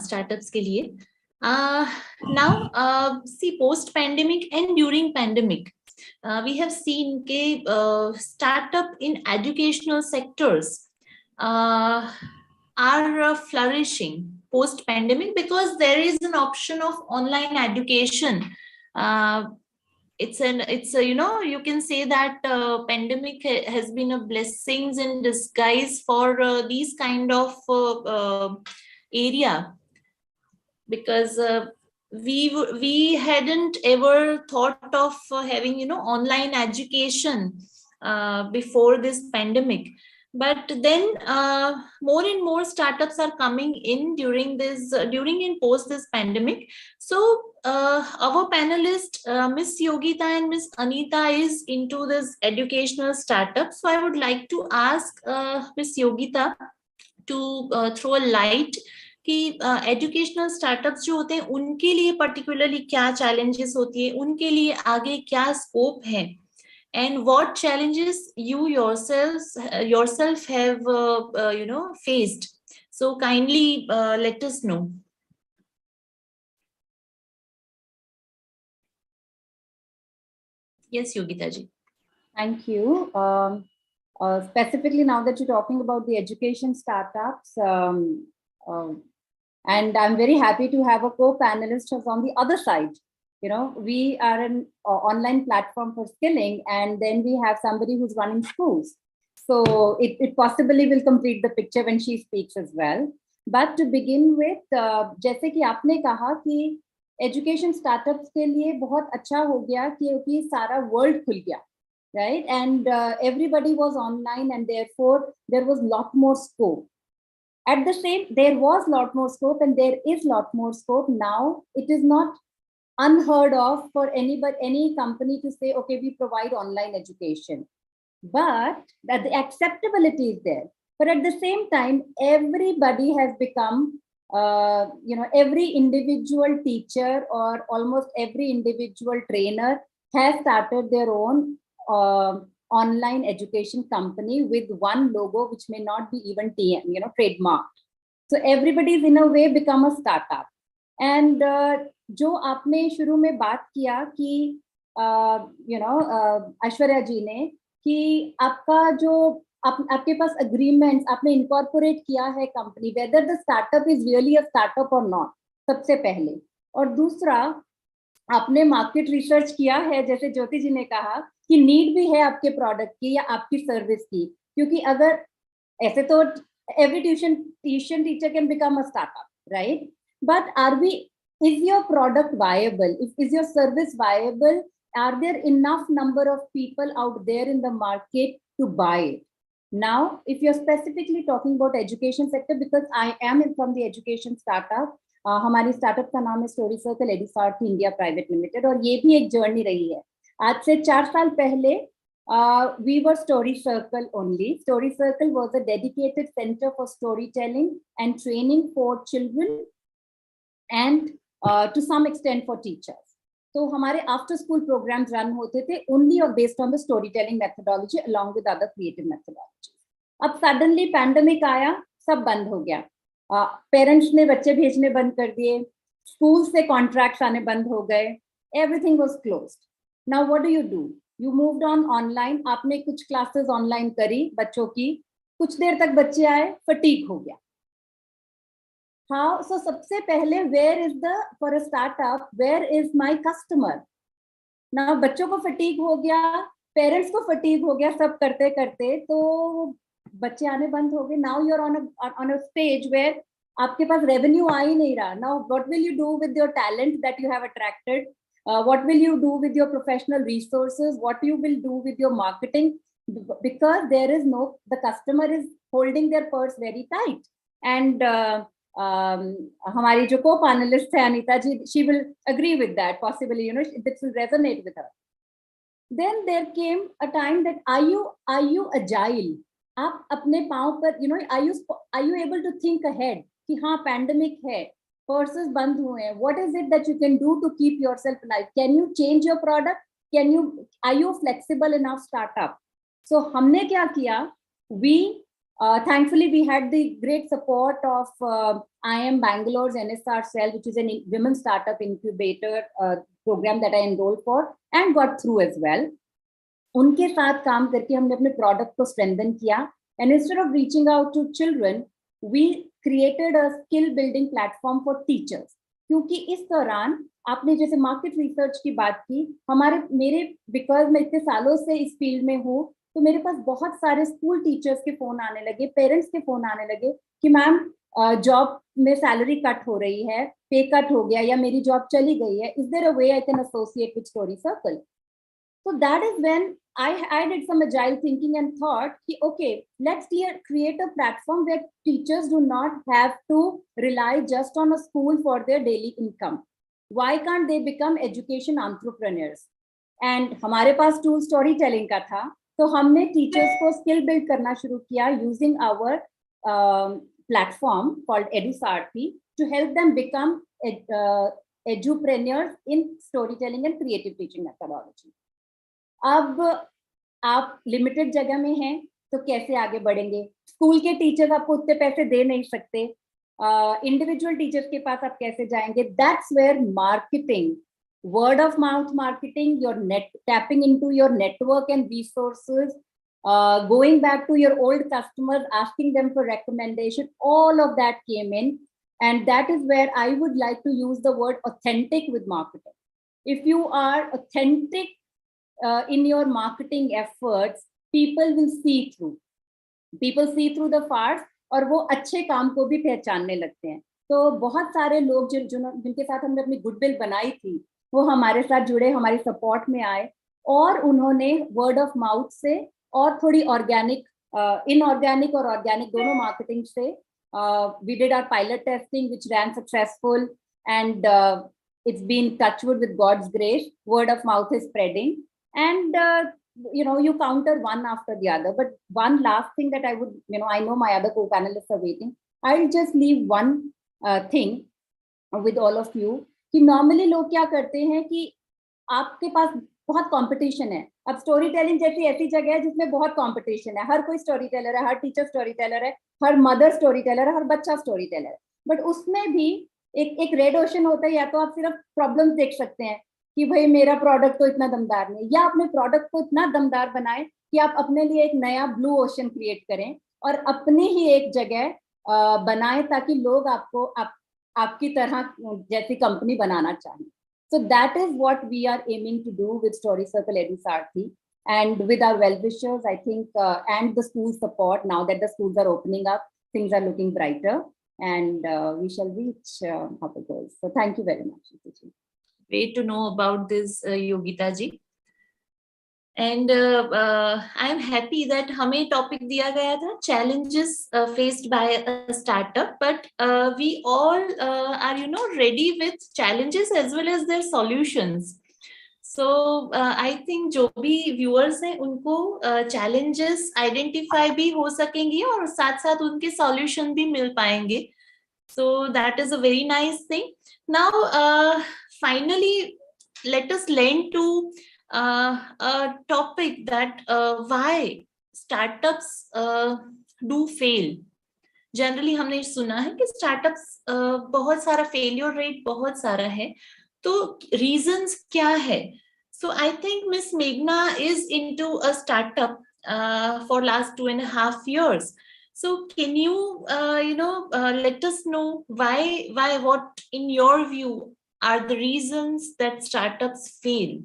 startups के लिए. Now, see, post-pandemic and during pandemic, we have seen startup in educational sectors are flourishing post-pandemic because there is an option of online education. It's a, you can say that pandemic has been a blessings in disguise for these kind of area, because we hadn't ever thought of having online education before this pandemic. But then more and more startups are coming in during and post this pandemic. So our panelist Miss Yogita and Miss Anita is into this educational startup. So I would like to ask Miss Yogita to throw a light कि educational startups जो होते हैं उनके लिए particularly क्या challenges होती है, उनके लिए आगे क्या स्कोप है, and what challenges you yourself have faced. So kindly let us know. Yes, Yogita ji. Thank you. Specifically, now that you're talking about the education startups, and I'm very happy to have a co-panelist who's on the other side. We are an online platform for skilling, and then we have somebody who's running schools. So it possibly will complete the picture when she speaks as well. But to begin with, जैसे कि आपने कहा कि education startups के लिए बहुत अच्छा हो गया क्योंकि सारा world खुल गया, right? And everybody was online, and therefore there was lot more scope. At the same, there was lot more scope, and there is lot more scope now. It is not unheard of for any company to say, okay, we provide online education, but that the acceptability is there. But at the same time, everybody has become, every individual teacher or almost every individual trainer has started their own online education company with one logo, which may not be even TM, trademarked. So everybody's in a way become a startup. And जो आपने शुरू में बात किया कि ऐश्वर्या जी ने कि आपका जो आपके पास agreements आपने incorporate किया है company, whether the startup is really a startup or not, सबसे पहले. और दूसरा, आपने market research किया है, जैसे ज्योति जी ने कहा कि need भी है आपके product की या आपकी service की, क्योंकि अगर ऐसे तो every tuition teacher can become a startup, right? But is your product viable? Is your service viable? Are there enough number of people out there in the market to buy it? Now, if you're specifically talking about education sector, because I am from the education startup, हमारी startup का नाम है Story Circle Edisart India Private Limited, और ये भी एक journey रही है. आज से 4 साल पहले we were Story Circle only. Story Circle was a dedicated center for storytelling and training for children and to some extent for teachers. So हमारे after school programs run होते थे only or based on the storytelling methodology along with other creative methodologies. अब suddenly pandemic आया, सब बंद हो गया. Parents ने बच्चे भेजने बंद कर दिए, schools से contracts आने बंद हो गए, everything was closed. Now what do? You moved on online, आपने कुछ classes online करी बच्चों की, कुछ देर तक बच्चे आए, fatigue हो गया. How? So सबसे पहले for a startup, where is my customer? Now बच्चों को fatigue हो गया, parents को fatigue हो गया, सब करते करते तो बच्चे आने बंद हो गए. Now you're on a stage where आपके पास revenue आ ही नहीं रहा. Now what will you do with your talent that you have attracted? What will you do with your professional resources? What you will do with your marketing? Because the customer is holding their purse very tight. And हमारी जो co-panelist है अनीता जी, she will agree with that. Possibly, this will resonate with her. Then there came a time that are you agile? आप अपने पाँव पर, are you able to think ahead? कि हाँ pandemic है, courses बंद हुए हैं. What is it that you can do to keep yourself alive? Can you change your product? Are you flexible enough startup? So हमने क्या किया? We Thankfully, we had the great support of IIM Bangalore's NSR Cell, which is a women startup incubator program that I enrolled for and got through as well. उनके साथ काम करके हमने अपने product को स्ट्रेंथन किया, and instead of reaching out to children, we created a skill building platform for teachers. क्योंकि इस दौरान आपने जैसे मार्केट रिसर्च की बात की, बिकॉज मैं इतने सालों से इस फील्ड में हूँ, तो मेरे पास बहुत सारे स्कूल टीचर्स के फोन आने लगे, पेरेंट्स के फोन आने लगे कि मैम जॉब में सैलरी कट हो रही है, पे कट हो गया, या मेरी जॉब चली गई है, is there a way I can associate with Story Circle. So that is when I did some agile thinking and thought, okay, let's create a platform where teachers do not have to rely just on a school for their daily income. Why can't they become education entrepreneurs? And हमारे पास tool storytelling का था, तो हमने teachers को skill build करना शुरू किया using our platform called EduSarthi to help them become edupreneurs in storytelling and creative teaching methodology. अब आप लिमिटेड जगह में हैं, तो कैसे आगे बढ़ेंगे? स्कूल के टीचर्स आपको उतने पैसे दे नहीं सकते, इंडिविजुअल टीचर्स के पास आप कैसे जाएंगे? That's where marketing, word of mouth marketing, your tapping into your network and resources, going back to your old customers, asking them for recommendation, all of that came in. And that is where I would like to use the word authentic with marketing. If you are authentic in your marketing efforts, people will see through. People see through the farce, और वो अच्छे काम को भी पहचानने लगते हैं. तो बहुत सारे लोग जिनके साथ हमने अपनी गुडविल बनाई थी, वो हमारे साथ जुड़े, हमारी सपोर्ट में आए, और उन्होंने वर्ड ऑफ माउथ से और थोड़ी ऑर्गेनिक, इनऑर्गेनिक और ऑर्गेनिक दोनों मार्केटिंग से, we did our pilot testing which ran successful, and it's been touchwood with God's grace, word of mouth is spreading, and you counter one after the other. But one last thing that I would, I know my other co-panelists are waiting, I'll just leave one thing with all of you, कि normally लोग क्या करते हैं कि आपके पास बहुत competition है. अब स्टोरी टेलिंग जैसी ऐसी जगह है जिसमें बहुत कंपटीशन है, हर कोई स्टोरी टेलर है, हर टीचर स्टोरी टेलर है, हर मदर स्टोरी टेलर है, हर बच्चा स्टोरी टेलर है. बट उसमें भी एक रेड ओशन होता है, या तो आप सिर्फ प्रॉब्लम्स देख सकते हैं कि भाई मेरा प्रोडक्ट तो इतना दमदार नहीं, या अपने प्रोडक्ट को इतना दमदार बनाएं कि आप अपने लिए एक नया ब्लू ओशन क्रिएट करें और अपनी ही एक जगह बनाएं, ताकि लोग आपकी तरह जैसी कंपनी बनाना चाहें. So that is what we are aiming to do with Story Circle EduSarthi, and with our well-wishers, I think, and the school support. Now that the schools are opening up, things are looking brighter, and we shall reach how it goes. So thank you very much. Great to know about this, Yogita ji. And I am happy that हमें topic दिया गया था challenges faced by a startup, but we all are ready with challenges as well as their solutions. So I think जो भी viewers हैं उनको challenges identify भी हो सकेंगे और साथ साथ उनके solution भी मिल पाएंगे. So that is a very nice thing. Now finally, let us lend to a topic that why startups do fail. Generally हमने सुना है कि startups बहुत सारा failure rate बहुत सारा है, तो reasons क्या है? So I think Miss Meghna is into a startup for last 2.5 years. So can you let us know why what in your view are the reasons that startups fail?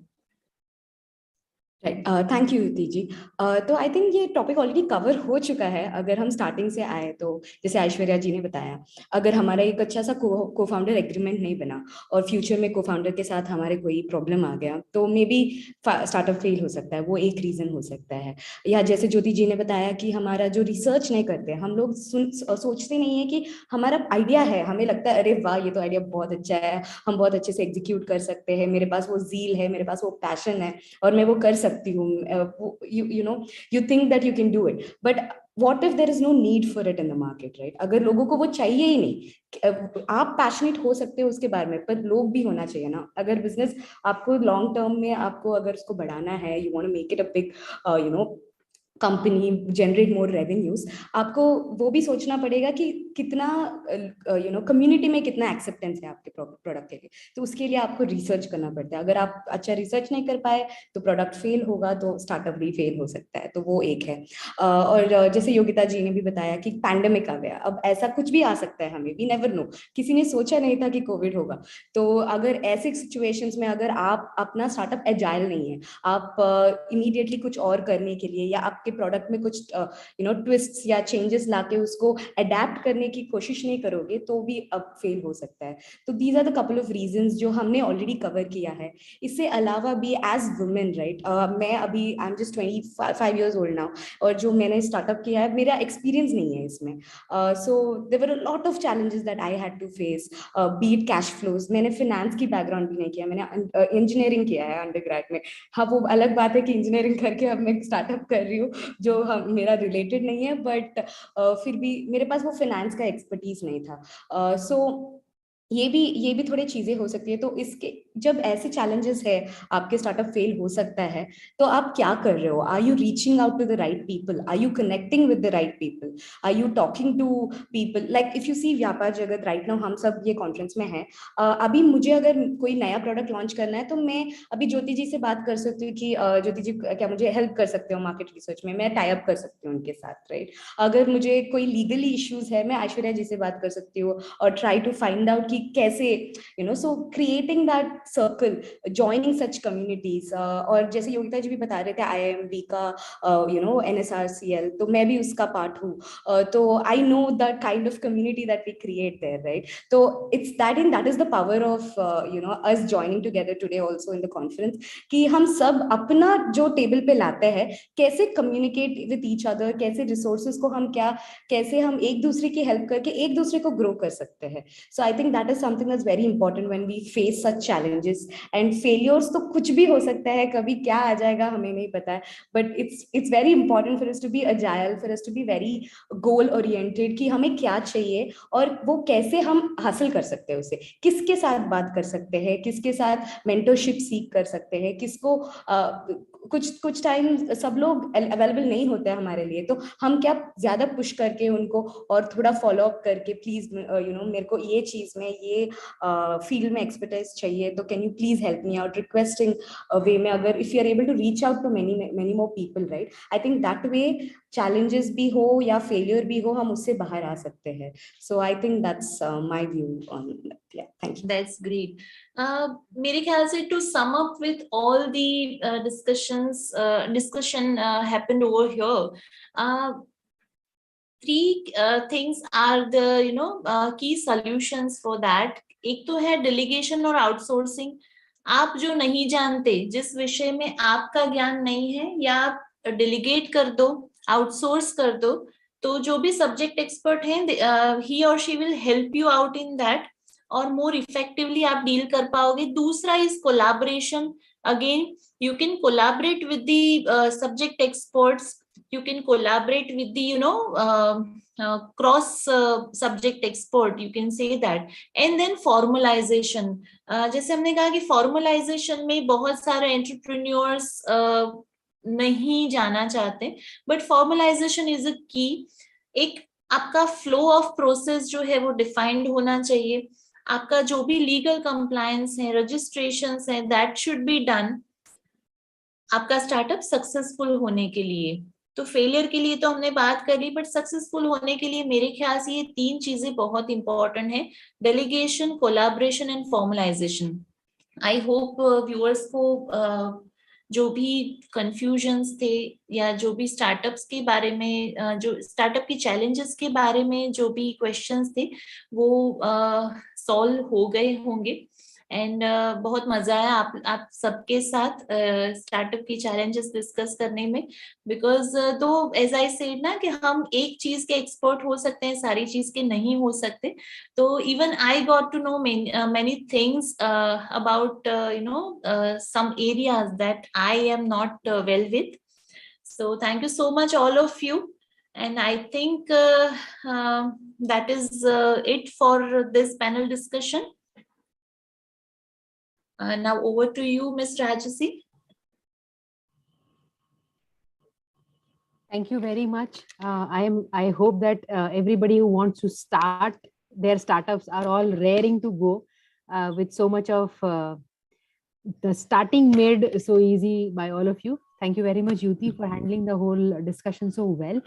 Thank you Yuti ji. तो I think ये topic already cover हो चुका है. अगर हम starting से आए तो जैसे ऐश्वर्या जी ने बताया, अगर हमारा एक अच्छा सा को फाउंडर एग्रीमेंट नहीं बना और फ्यूचर में को फाउंडर के साथ हमारे कोई प्रॉब्लम आ गया, तो मे बी स्टार्टअप फेल हो सकता है. वो एक रीज़न हो सकता है. या जैसे ज्योति जी ने बताया कि हमारा जो रिसर्च नहीं करते, हम लोग सोचते नहीं है कि हमारा आइडिया है, हमें लगता है अरे वाह ये तो आइडिया बहुत अच्छा है, हम बहुत अच्छे से एग्जीक्यूट कर सकते हैं, मेरे पास वो ज़ील है, मेरे पास वो पैशन है और मैं वो कर सकती हूँ. You think that you can do it, but what if there is no need for it in the market, right? अगर लोगों को वो चाहिए ही नहीं, आप पैशनेट हो सकते हो उसके बारे में, पर लोग भी होना चाहिए ना. अगर बिजनेस आपको लॉन्ग टर्म में आपको अगर उसको बढ़ाना है, you want to make it a big company generate more revenues, आपको वो भी सोचना पड़ेगा कि कितना कम्युनिटी में कितना एक्सेप्टेंस है आपके प्रोडक्ट के लिए। तो उसके लिए आपको रिसर्च करना पड़ता है। अगर आप अच्छा रिसर्च नहीं कर पाए तो प्रोडक्ट फेल होगा, तो स्टार्टअप भी फेल हो सकता है। तो वो एक है। और जैसे योगिता जी ने भी बताया कि पैंडेमिक आ गया, अब ऐसा कुछ भी आ सकता है, हमें वी नेवर नो, किसी ने सोचा नहीं था कि कोविड होगा। तो अगर ऐसे सिचुएशंस में अगर आप अपना स्टार्टअप एजाइल नहीं है, आप इमीडिएटली कुछ और करने के लिए या आपके प्रोडक्ट में कुछ ट्विस्ट्स या चेंजेस लाके उसको अडेप्ट करने की कोशिश नहीं करोगे, तो भी अब फेल हो सकता है। तो these are the couple of reasons जो हमने ऑलरेडी कवर किया है। इससे अलावा भी एज वुमेन, राइट, मैं अभी I am just 25 years old now, और जो मैंने स्टार्टअप किया है मेरा एक्सपीरियंस नहीं है इसमें। So there were a lot of challenges that I had to face, be it cash flows. मैंने फिनेंस की बैकग्राउंड भी नहीं किया, मैंने इंजीनियरिंग किया है अंडरग्रेड में। हाँ, वो अलग बात है कि इंजीनियरिंग करके अब मैं स्टार्टअप कर रही हूँ जो मेरा रिलेटेड नहीं है, बट फिर भी मेरे पास वो फिनेंस का एक्सपर्टीज नहीं था। सो ये भी थोड़ी चीजें हो सकती है। तो इसके जब ऐसे चैलेंजेस है, आपके स्टार्टअप फेल हो सकता है, तो आप क्या कर रहे हो? Are you reaching out to the right people? Are you connecting with the right people? Are you talking to people? Like if you see Vyapaar Jagat right now, हम सब ये कॉन्फ्रेंस में हैं। अभी मुझे अगर कोई नया प्रोडक्ट लॉन्च करना है, तो मैं अभी ज्योति जी से बात कर सकती हूँ कि ज्योति जी क्या मुझे हेल्प कर सकते हो मार्केट रिसर्च में, मैं टाई अप कर सकती हूँ उनके साथ, राइट। अगर मुझे कोई लीगली इश्यूज है, मैं ऐश्वर्या जी से बात कर सकती हूँ और ट्राई टू फाइंड आउट कि कैसे, सो creating that circle, joining such communities. और जैसे योगिता जी भी बता रहे थे IIMB का NSRCL, तो मैं भी उसका पार्ट हूँ। तो I know the kind of community that we create there, right. तो it's that is the power of us joining together today also in the conference, कि हम सब अपना जो टेबल पे लाते हैं, कैसे कम्युनिकेट विद ईच अदर, कैसे रिसोर्सेज को हम कैसे हम एक दूसरे की हेल्प करके एक दूसरे को ग्रो कर सकते हैं। So I think that is something that's very important when we face such challenges and failures. तो कुछ भी हो सकता है, कभी क्या आ जाएगा हमें नहीं पता है, but it's very important for us to be agile, for us to be very goal oriented, कि हमें क्या चाहिए और वो कैसे हम हासिल कर सकते हैं उसे, किसके साथ बात कर सकते हैं, किसके साथ मेंटरशिप सीख कर सकते हैं, किसको कुछ टाइम सब लोग अवेलेबल नहीं होते हैं हमारे लिए, तो हम क्या ज्यादा पुश करके उनको और थोड़ा फॉलो अप करके, प्लीज मेरे को ये चीज में ये फील्ड में एक्सपर्टाइज चाहिए, तो can you please help me out, requesting way में, अगर if you are able to reach out to many more people, right, I think that way challenges भी हो या फेलियर भी हो, हम उससे बाहर आ सकते हैं। So I think that's my view on that. Thank you. That's great. मेरे ख्याल से to sum up with all the discussion happened over here, three things are the key solutions for that. एक तो है delegation और outsourcing. आप जो नहीं जानते, जिस विषय में आपका ज्ञान नहीं है, या आप delegate कर दो, outsource कर दो, तो जो भी subject expert हैं, he or she will help you out in that, और more effectively आप डील कर पाओगे। दूसरा is collaboration. Again you can collaborate with the subject experts, you can collaborate with the cross subject expert, you can say that. And then formalization, जैसे हमने कहा कि formalization में बहुत सारे entrepreneurs नहीं जाना चाहते, but formalization is a key. एक आपका flow of process जो है वो defined होना चाहिए, आपका जो भी लीगल कंप्लायंस है, रजिस्ट्रेशंस है, दैट शुड बी डन आपका स्टार्टअप सक्सेसफुल होने के लिए। तो फेलियर के लिए तो हमने बात कर ली, बट सक्सेसफुल होने के लिए मेरे ख्याल से ये तीन चीजें बहुत इंपॉर्टेंट है, delegation, collaboration and formalisation. I hope viewers को जो भी कंफ्यूजन्स थे या जो भी स्टार्टअप्स के बारे में, जो स्टार्टअप की चैलेंजेस के बारे में जो भी क्वेश्चंस थे, वो सॉल्व हो गए होंगे। एंड बहुत मजा आया आप सबके साथ स्टार्टअप की चैलेंजेस डिस्कस करने में, बिकॉज तो एज आई सेड ना कि हम एक चीज के एक्सपर्ट हो सकते हैं, सारी चीज के नहीं हो सकते। तो even I got to know many things about some areas that I am not well with. So thank you so much all of you, and I think that is it for this panel discussion. Now over to you, Ms. Rajasi. Thank you very much. I hope that everybody who wants to start their startups are all raring to go with so much of the starting made so easy by all of you. Thank you very much, Yuti, for handling the whole discussion so well.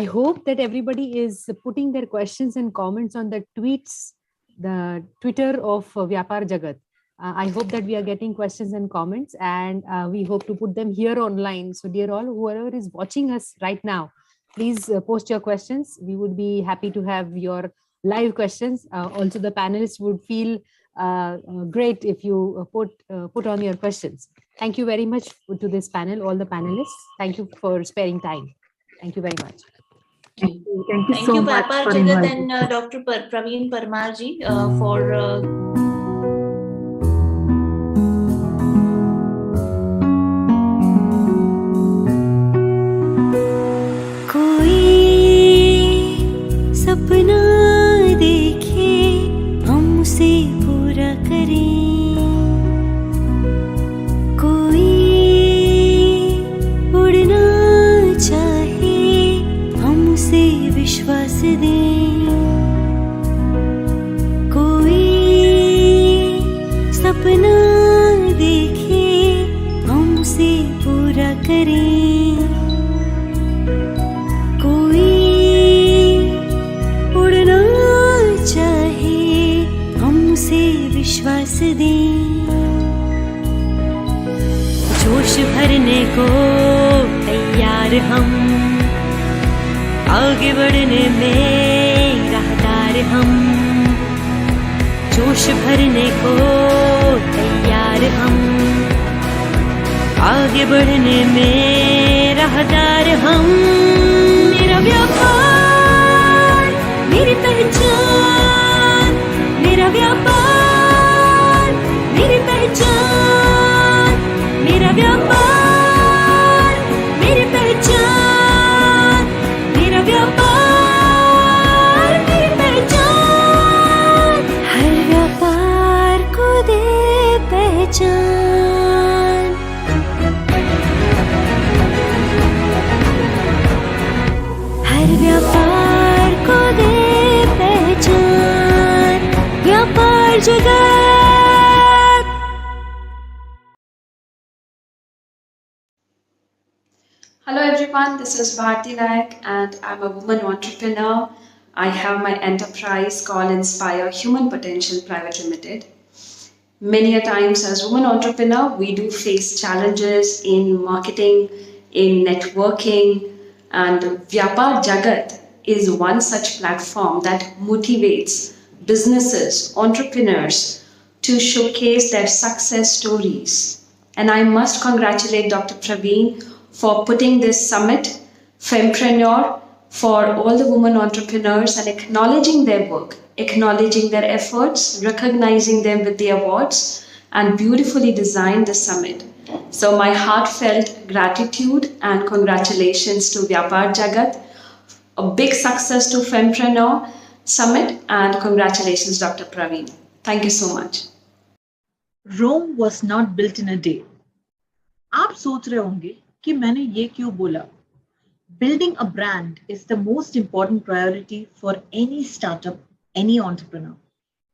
I hope that everybody is putting their questions and comments on the Twitter of Vyapaar Jagat. I hope that we are getting questions and comments, and we hope to put them here online. So dear all, whoever is watching us right now, please post your questions. We would be happy to have your live questions. Also, the panelists would feel great if you put on your questions. Thank you very much to this panel, all the panelists. Thank you for sparing time. Thank you very much. Thank you Thank so you, much Vyapaar for Jagat inviting. and Dr. Praveen Parmar ji for सपना देखे हम उसे पूरा करें, कोई उड़ना चाहे हम उसे विश्वास दें, कोई सपना देखे हम उसे पूरा करें, विश्वास दें, जोश भरने को तैयार हम, आगे बढ़ने में राहदार हम, जोश भरने को तैयार हम, आगे बढ़ने में राहदार हम, मेरा व्यापार मेरी पहचान, मेरा व्यापार मेरी पहचान, मेरा व्यापार मेरी पहचान, मेरा व्यापार मेरी पहचान, हर व्यापार को दे पहचान, हर व्यापार को दे पहचान, व्यापार जगत। Hello everyone, this is Bharti Nayak and I'm a woman entrepreneur. I have my enterprise called Inspire Human Potential Private Limited. Many a times as women entrepreneur, we do face challenges in marketing, in networking, and Vyapaar Jagat is one such platform that motivates businesses, entrepreneurs to showcase their success stories. And I must congratulate Dr. Praveen for putting this summit, Fempreneur, for all the women entrepreneurs and acknowledging their work, acknowledging their efforts, recognizing them with the awards, and beautifully designed the summit. So my heartfelt gratitude and congratulations to Vyapaar Jagat. A big success to Fempreneur Summit and congratulations Dr. Praveen. Thank you so much. Rome was not built in a day. आप सोच रहे होंगे कि मैंने ये क्यों बोला? Building a brand is the most important priority for any startup, any entrepreneur.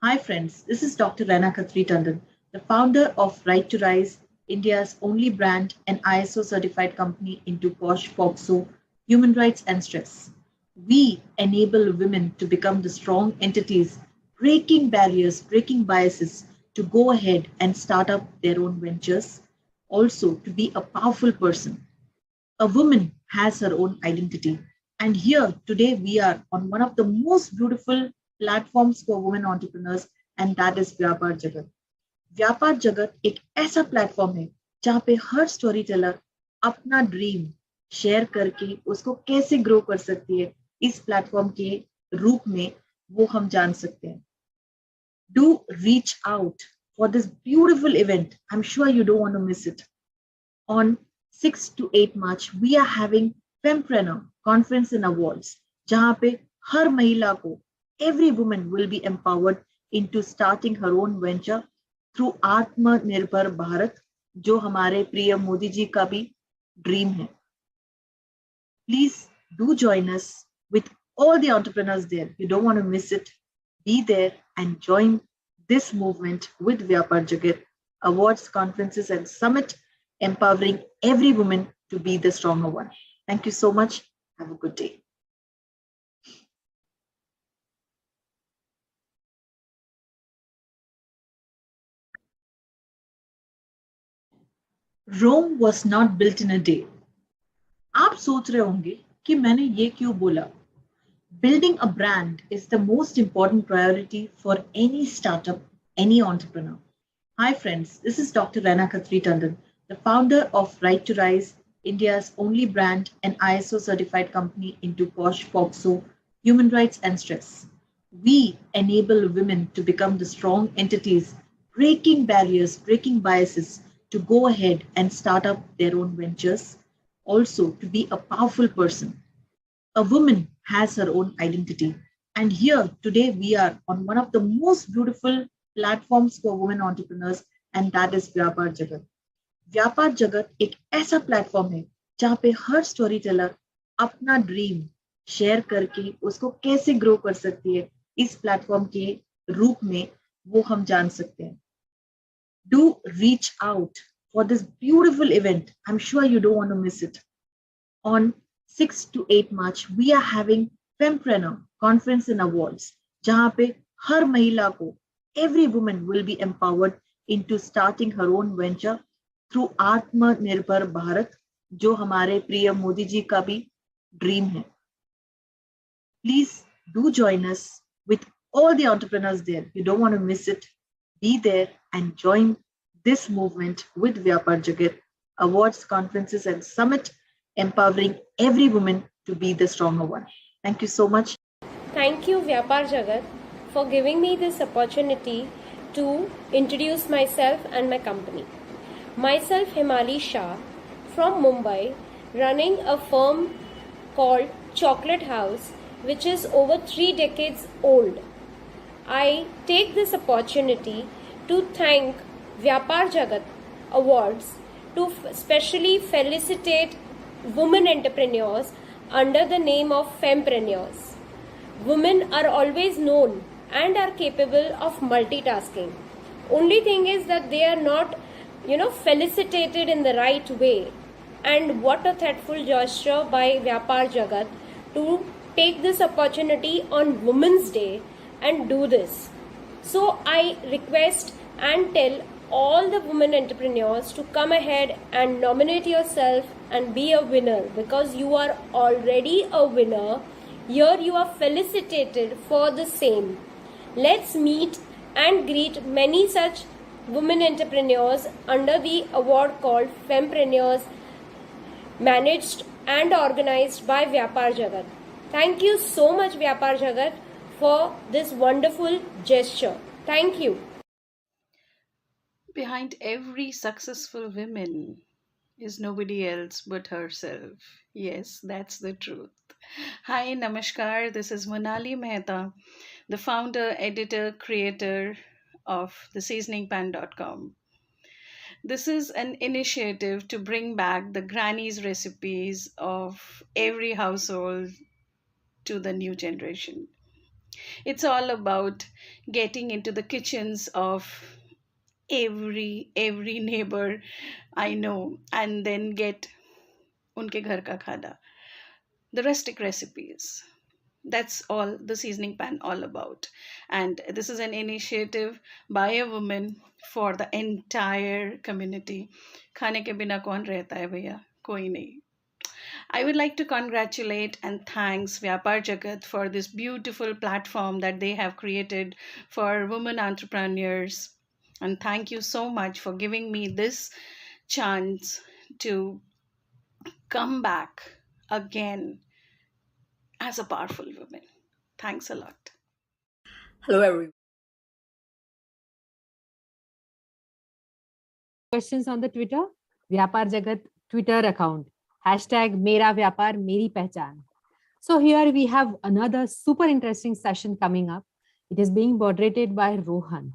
Hi friends, this is Dr. Raina Khatri Tandon, the founder of Right to Rise, India's only brand and ISO certified company into posh, POXO, human rights and stress. We enable women to become the strong entities, breaking barriers, breaking biases, to go ahead and start up their own ventures, also to be a powerful person. A woman has her own identity. And here today we are on one of the most beautiful platforms for women entrepreneurs, and that is Vyapaar Jagat. Vyapaar Jagat एक ऐसा platform है जहाँ पे हर story teller अपना dream share करके उसको कैसे grow कर सकती है, इस प्लेटफॉर्म के रूप में वो हम जान सकते हैं. Do reach out for this beautiful event. I'm sure you don't want to miss it. On 6 to 8 March, we are having Fempreneur Conference and Awards, जहाँ पे हर महिला को, every woman will be empowered into starting her own venture through AATMA NIRBHAR BHARAT, जो हमारे प्रिय मोदी जी का भी dream hai. Please do join us with all the entrepreneurs there. You don't want to miss it. Be there and join this movement with Vyapaar Jagat, awards, conferences, and summit, empowering every woman to be the stronger one. Thank you so much. Have a good day. Rome was not built in a day. आप सोच रहे होंगे कि मैंने ये क्यों बोला? Building a brand is the most important priority for any startup, any entrepreneur. Hi friends, this is Dr. Raina Khatri Tandon, the founder of Right to Rise, India's only brand and ISO certified company into posh, POXO, human rights and stress. We enable women to become the strong entities, breaking barriers, breaking biases, to go ahead and start up their own ventures, also to be a powerful person. A woman has her own identity. And here today we are on one of the most beautiful platforms for women entrepreneurs, and that is Vyapaar Jagat. Vyapaar Jagat एक ऐसा platform है जहाँ पे हर story teller अपना dream share करके उसको कैसे grow कर सकती है, इस प्लेटफॉर्म के रूप में वो हम जान सकते हैं. Do reach out for this beautiful event. I'm sure you don't want to miss it. On 6 to 8 March, we are having Fempreneur Conference and Awards, जहाँ पे हर महिला को, every woman will be empowered into starting her own venture through AATMA NIRBHAR BHARAT, जो हमारे प्रिय मोदी जी का भी dream है. Please do join us with all the entrepreneurs there. You don't want to miss it. Be there and join this movement with Vyapaar Jagat, awards, conferences, and summit, empowering every woman to be the stronger one. Thank you so much. Thank you, Vyapaar Jagat, for giving me this opportunity to introduce myself and my company. Myself, Himali Shah, from Mumbai, running a firm called Chocolate House, which is over 3 decades old. I take this opportunity to thank Vyapaar Jagat Awards to specially felicitate women entrepreneurs under the name of Fempreneurs. Women are always known and are capable of multitasking. Only thing is that they are not, felicitated in the right way. And what a thoughtful gesture by Vyapaar Jagat to take this opportunity on Women's Day and do this. So I request and tell all the women entrepreneurs to come ahead and nominate yourself and be a winner, because you are already a winner. Here you are felicitated for the same. Let's meet and greet many such women entrepreneurs under the award called Fempreneurs, managed and organized by Vyapaar Jagat. Thank you so much, Vyapaar Jagat, for this wonderful gesture. Thank you. Behind every successful woman is nobody else but herself. Yes, that's the truth. Hi, Namaskar. This is Monali Mehta, the founder, editor, creator of theseasoningpan.com. This is an initiative to bring back the granny's recipes of every household to the new generation. It's all about getting into the kitchens of every neighbor I know and then get unke ghar ka khana, the rustic recipes. That's all the seasoning pan all about. And this is an initiative by a woman for the entire community. Khane ke bina kaun rehta hai bhaiya? Koi nahi. I would like to congratulate and thanks Vyapaar Jagat for this beautiful platform that they have created for women entrepreneurs. And thank you so much for giving me this chance to come back again as a powerful woman. Thanks a lot. Hello, everyone. Questions on the Twitter? Vyapaar Jagat Twitter account. #Mera Vyapaar Meri Pehchan. So here we have another super interesting session coming up. It is being moderated by Rohan.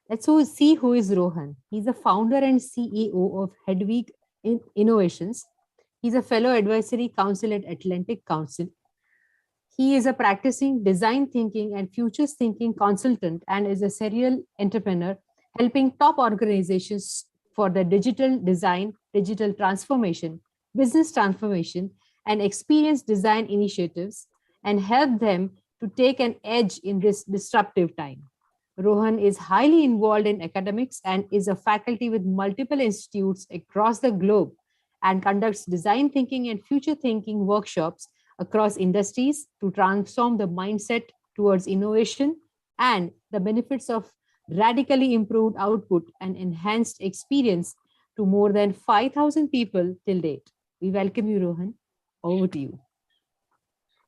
Let's see who is Rohan. He's the founder and CEO of Hedwig Innovations. He's a fellow advisory council at Atlantic Council. He is a practicing design thinking and futures thinking consultant and is a serial entrepreneur helping top organizations for the digital design, digital transformation, business transformation, and experience design initiatives and help them to take an edge in this disruptive time. Rohan is highly involved in academics and is a faculty with multiple institutes across the globe and conducts design thinking and future thinking workshops across industries to transform the mindset towards innovation and the benefits of radically improved output and enhanced experience to more than 5,000 people till date. We welcome you, Rohan. Over to you.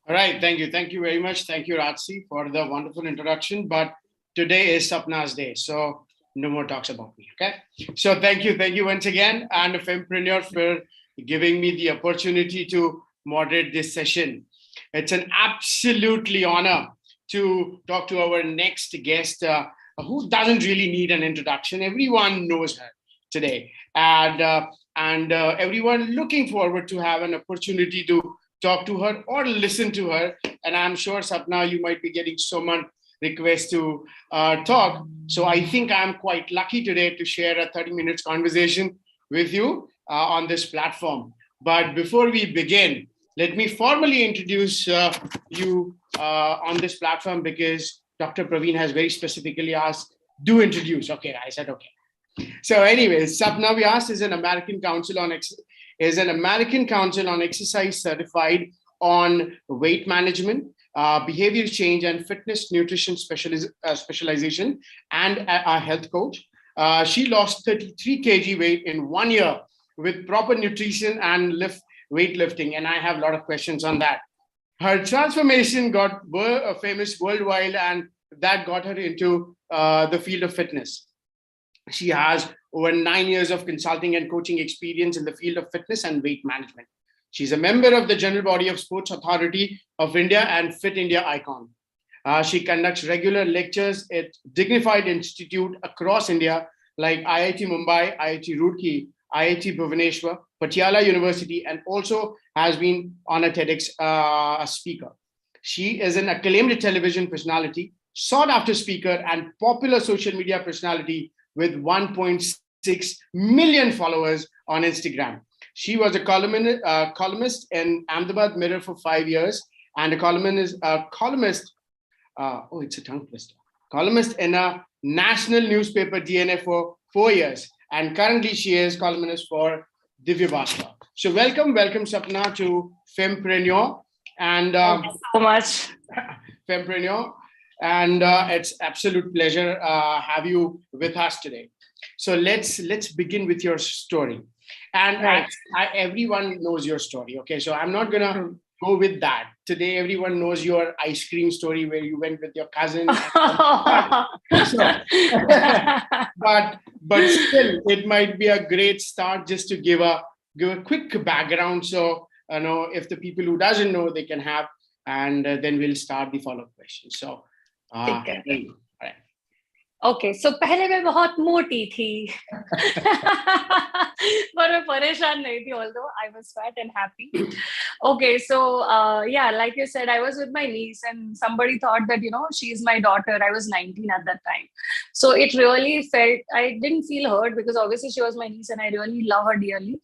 All right, thank you. Thank you very much. Thank you, Rajsi, for the wonderful introduction. But today is Sapna's day, so no more talks about me, okay? So thank you once again, and Fempreneur for giving me the opportunity to moderate this session. It's an absolutely honor to talk to our next guest, who doesn't really need an introduction. Everyone knows her today, and everyone looking forward to have an opportunity to talk to her or listen to her. And I'm sure, Sapna, you might be getting so much request to talk. So I think I'm quite lucky today to share a 30 minutes conversation with you on this platform. But before we begin, let me formally introduce you on this platform, because Dr. Praveen has very specifically asked, do introduce. Okay, I said, okay. So anyways, Sapna Vyas is an American Council on Exercise certified on weight management, behavior change and fitness nutrition specialization, and a health coach. She lost 33 kg weight in 1 year with proper nutrition and weightlifting, and I have a lot of questions on that. Her transformation got famous worldwide, and that got her into the field of fitness. She has over 9 years of consulting and coaching experience in the field of fitness and weight management. She's a member of the General Body of Sports Authority of India and Fit India Icon. She conducts regular lectures at dignified institutes across India like IIT Mumbai, IIT Roorkee, IIT Bhubaneswar, Patiala University, and also has been on a TEDx speaker. She is an acclaimed television personality, sought after speaker, and popular social media personality with 1.6 million followers on Instagram. She was a columnist in Ahmedabad Mirror for 5 years, and a columnist in a national newspaper, DNA, for 4 years. And currently she is columnist for Vyapaar. So welcome, Sapna, to Fempreneur. And thank you so much. Fempreneur. And it's absolute pleasure have you with us today. So let's begin with your story. And right. Everyone knows your story. Okay, so I'm not gonna go with that. Today, everyone knows your ice cream story where you went with your cousin. But still, it might be a great start just to give a quick background. So if the people who doesn't know, they can have, and then we'll start the follow-up question. So. Okay so पहले मैं बहुत मोटी थी पर मैं परेशान नहीं थी although I was fat and happy. Okay, so yeah, like you said, I was with my niece and somebody thought that she's my daughter. I was 19 at that time, so it really felt, I didn't feel hurt because obviously she was my niece and I really love her dearly.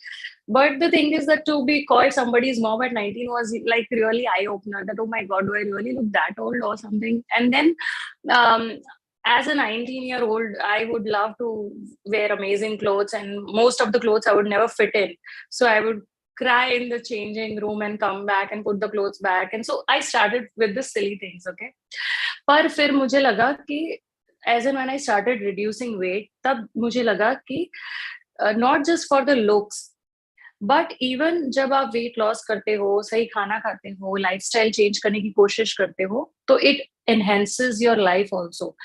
But the thing is that to be called somebody's mom at 19 was like really eye-opener, that oh my god, do I really look that old or something? And then as a 19-year-old, I would love to wear amazing clothes, and most of the clothes I would never fit in. So I would cry in the changing room and come back and put the clothes back. And so I started with the silly things, okay? पर फिर मुझे लगा कि as and when I started reducing weight, तब मुझे लगा कि not just for the looks, but even जब आप वेट लॉस करते हो, सही खाना खाते हो, लाइफस्टाइल चेंज करने की कोशिश करते हो, तो it enhances your life also.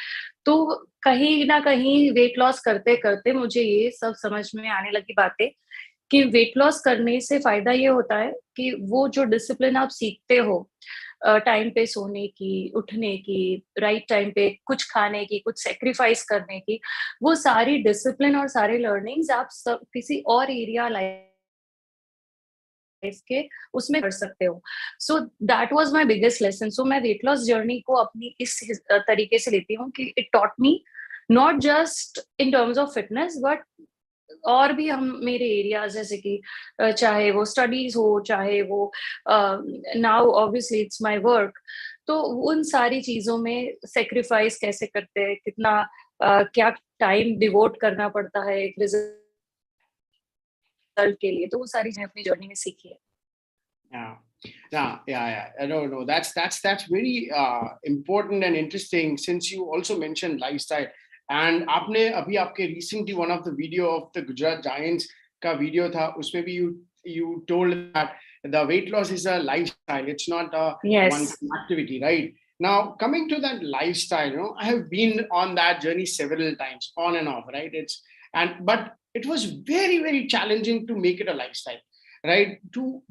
तो कहीं ना कहीं वेट लॉस करते करते मुझे ये सब समझ में आने लगी बातें कि वेट लॉस करने से फायदा ये होता है कि वो जो डिसिप्लिन आप सीखते हो, टाइम पे सोने की, उठने की, राइट टाइम पे कुछ खाने की, कुछ सेक्रीफाइस करने की, वो सारी डिसिप्लिन और सारे लर्निंग्स आप सब किसी और एरिया लाइफ के उसमें कर सकते हो. So that was my biggest lesson. So मैं वेट लॉस जर्नी को अपनी इस तरीके से लेती हूँ कि it taught me not just in terms of fitness but और भी हम मेरे एरियाज जैसे कि चाहे वो स्टडीज हो, चाहे वो now obviously it's my work, तो उन सारी चीजों में सेक्रीफाइस कैसे करते हैं, कितना क्या टाइम डिवोट करना पड़ता है एक रिजल्ट के लिए, तो वो सारी चीजें अपनी जर्नी में सीखी है. Yeah. No. That's very important and interesting, since you also mentioned lifestyle. And आपने अभी आपके recently one of the video of the Gujarat Giants का video था, उसमें भी you told that the weight loss is a lifestyle. It's not a one activity, right? Now, coming to that lifestyle, I have been on that journey several times, on and off, right? But it was very, very challenging to make it a lifestyle, right? To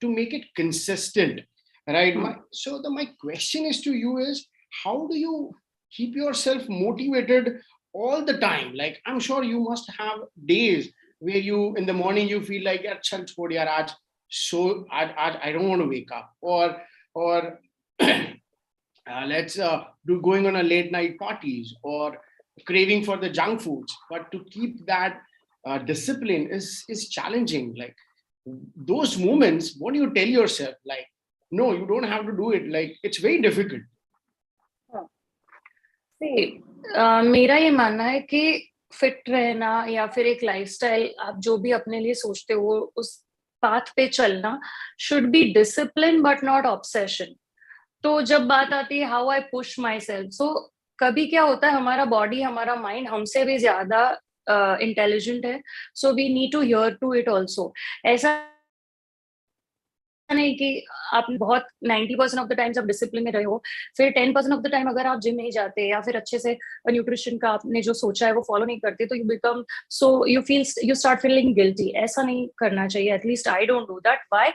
make it consistent, right? My question is to you is, how do you keep yourself motivated all the time? Like, I'm sure you must have days where you, in the morning, you feel like, I don't want to wake up, or let's do going on a late night parties, or craving for the junk foods. But to keep that discipline is challenging. Like, those moments, what do you tell yourself? Like, no, you don't have to do it. Like, it's very difficult. मेरा ये मानना है कि fit रहना या फिर एक lifestyle आप जो भी अपने लिए सोचते हो उस पाथ पे चलना should be discipline but not obsession. तो जब बात आती है how I push myself, so कभी क्या होता है हमारा बॉडी, हमारा माइंड हमसे भी ज्यादा इंटेलिजेंट है, so we need to hear to it also. ऐसा नहीं कि आप बहुत 90% ऑफ द टाइम्स आप डिसिप्लिन में रहे हो, फिर 10% ऑफ द टाइम अगर आप जिम नहीं जाते या फिर अच्छे से न्यूट्रिशन का आपने जो सोचा है वो फॉलो नहीं करते, तो यू स्टार्ट फीलिंग गिल्टी. ऐसा नहीं करना चाहिए. At least I don't do that. Why?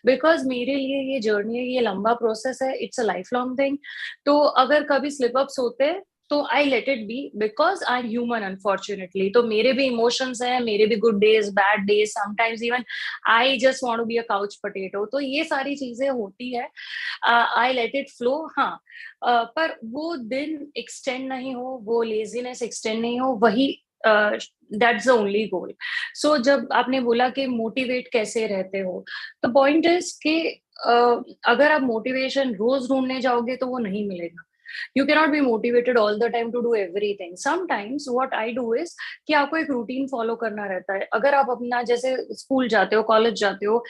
Because मेरे लिए ये जर्नी है, ये लंबा प्रोसेस है, it's a life long thing. तो अगर कभी स्लिप अप्स होते तो I let it be, because I am human unfortunately. तो मेरे भी इमोशंस हैं, मेरे भी good days, bad days, sometimes even I just want to be a couch potato. तो ये सारी चीजें होती है, आई लेट इट फ्लो. हाँ, पर वो दिन एक्सटेंड नहीं हो, वो लेजीनेस एक्सटेंड नहीं हो, वही दैट्स द ओनली गोल. सो जब आपने बोला कि मोटिवेट कैसे रहते हो, तो पॉइंट इज कि अगर आप मोटिवेशन रोज ढूंढने जाओगे तो वो नहीं मिलेगा. You cannot be motivated all the time to do everything. Sometimes what I do is कि आपको एक रूटीन फॉलो करना रहता है. अगर आप अपना जैसे स्कूल जाते हो, कॉलेज जाते हो,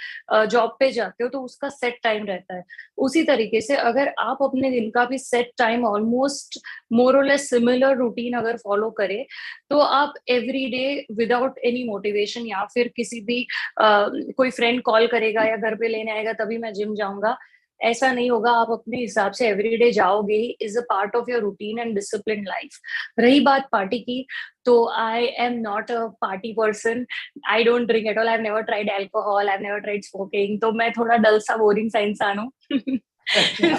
जॉब पे जाते हो, तो उसका सेट टाइम रहता है. उसी तरीके से अगर आप अपने दिन का भी सेट टाइम ऑलमोस्ट मोर और लेस सिमिलर रूटीन अगर फॉलो करें, तो आप every day without any motivation या फिर किसी भी कोई फ्रेंड कॉल करेगा या घर पे लेने आएगा तभी मैं जिम जाऊंगा, ऐसा नहीं होगा. आप अपने हिसाब से एवरीडे जाओगे ही. Is a part of your routine and discipline life. रही बात पार्टी की, तो I am not a party person. I don't drink at all. I have never tried alcohol, I have never tried smoking. तो मैं थोड़ा डल सा boring सा इंसान हूँ.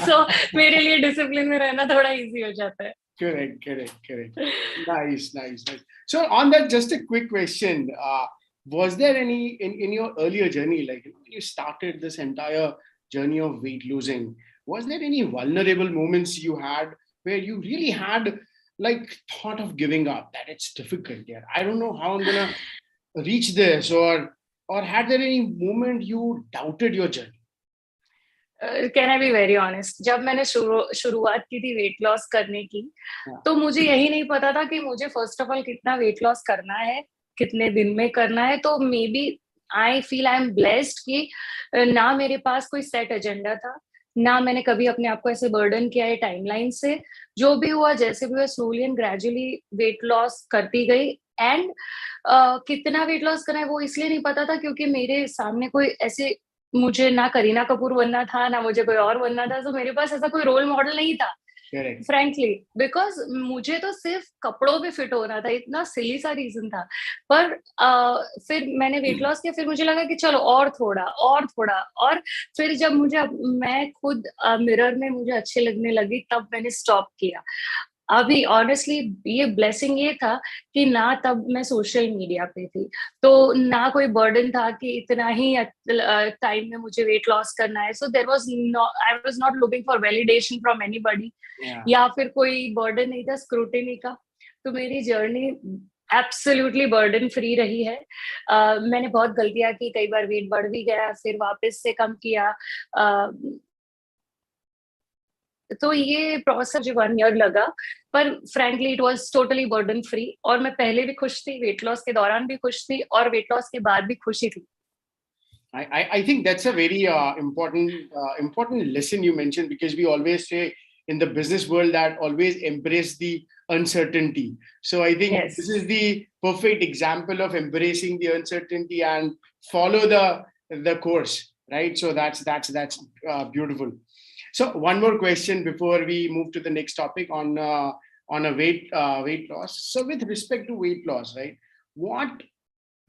सो मेरे लिए डिसिप्लिन में रहना थोड़ा इजी हो जाता है. Correct. Nice. So on that, just a quick question. Was there any in your earlier journey, like when you started this entire journey of weight losing, was there any vulnerable moments you had where you really had like thought of giving up, that it's difficult, yeah, I don't know how I'm gonna reach this, or had there any moment you doubted your journey? Can I be very honest? जब मैंने शुरुआत की थी weight loss करने की, तो मुझे यही नहीं पता था कि मुझे फर्स्ट ऑफ ऑल कितना वेट लॉस करना है, कितने दिन में करना है. तो maybe I feel I am blessed कि ना मेरे पास कोई सेट एजेंडा था, ना मैंने कभी अपने आप को ऐसे बर्डन किया है टाइमलाइन से. जो भी हुआ, जैसे भी हुआ, slowly and gradually weight loss करती गई. एंड कितना वेट लॉस करना है वो इसलिए नहीं पता था क्योंकि मेरे सामने कोई ऐसे, मुझे ना करीना कपूर बनना था, ना मुझे कोई और बनना था. तो मेरे पास ऐसा कोई रोल मॉडल नहीं था, फ्रैंकली, बिकॉज मुझे तो सिर्फ कपड़ों पे फिट होना था. इतना सिली सा रीजन था. पर फिर मैंने वेट लॉस किया, फिर मुझे लगा कि चलो और थोड़ा, और फिर जब मैं खुद मिरर में मुझे अच्छे लगने लगी, तब मैंने स्टॉप किया. अभी ऑनेस्टली ये ब्लेसिंग ये था कि ना तब मैं सोशल मीडिया पे थी, तो ना कोई बर्डन था कि इतना ही टाइम में मुझे वेट लॉस करना है. So there was I was not looking for validation from anybody, या फिर कोई बर्डन नहीं था स्क्रूटिनी का. तो मेरी जर्नी एब्सोल्युटली बर्डन फ्री रही है. मैंने बहुत गलतियां की, कई बार वेट बढ़ भी गया, फिर वापस से कम किया. तो ये प्रोसेस मुझे 1 ईयर लगा, पर frankly it was totally burden free. और मैं पहले भी खुश थी, वेट लॉस के दौरान भी खुश थी, और वेट लॉस के बाद भी खुशी थी. I think that's a very important lesson you mentioned, because we always say in the business world that always embrace the uncertainty. So I think this is the perfect example of embracing the uncertainty and follow the course, right? So that's beautiful. So one more question before we move to the next topic on a weight loss. So with respect to weight loss, right? What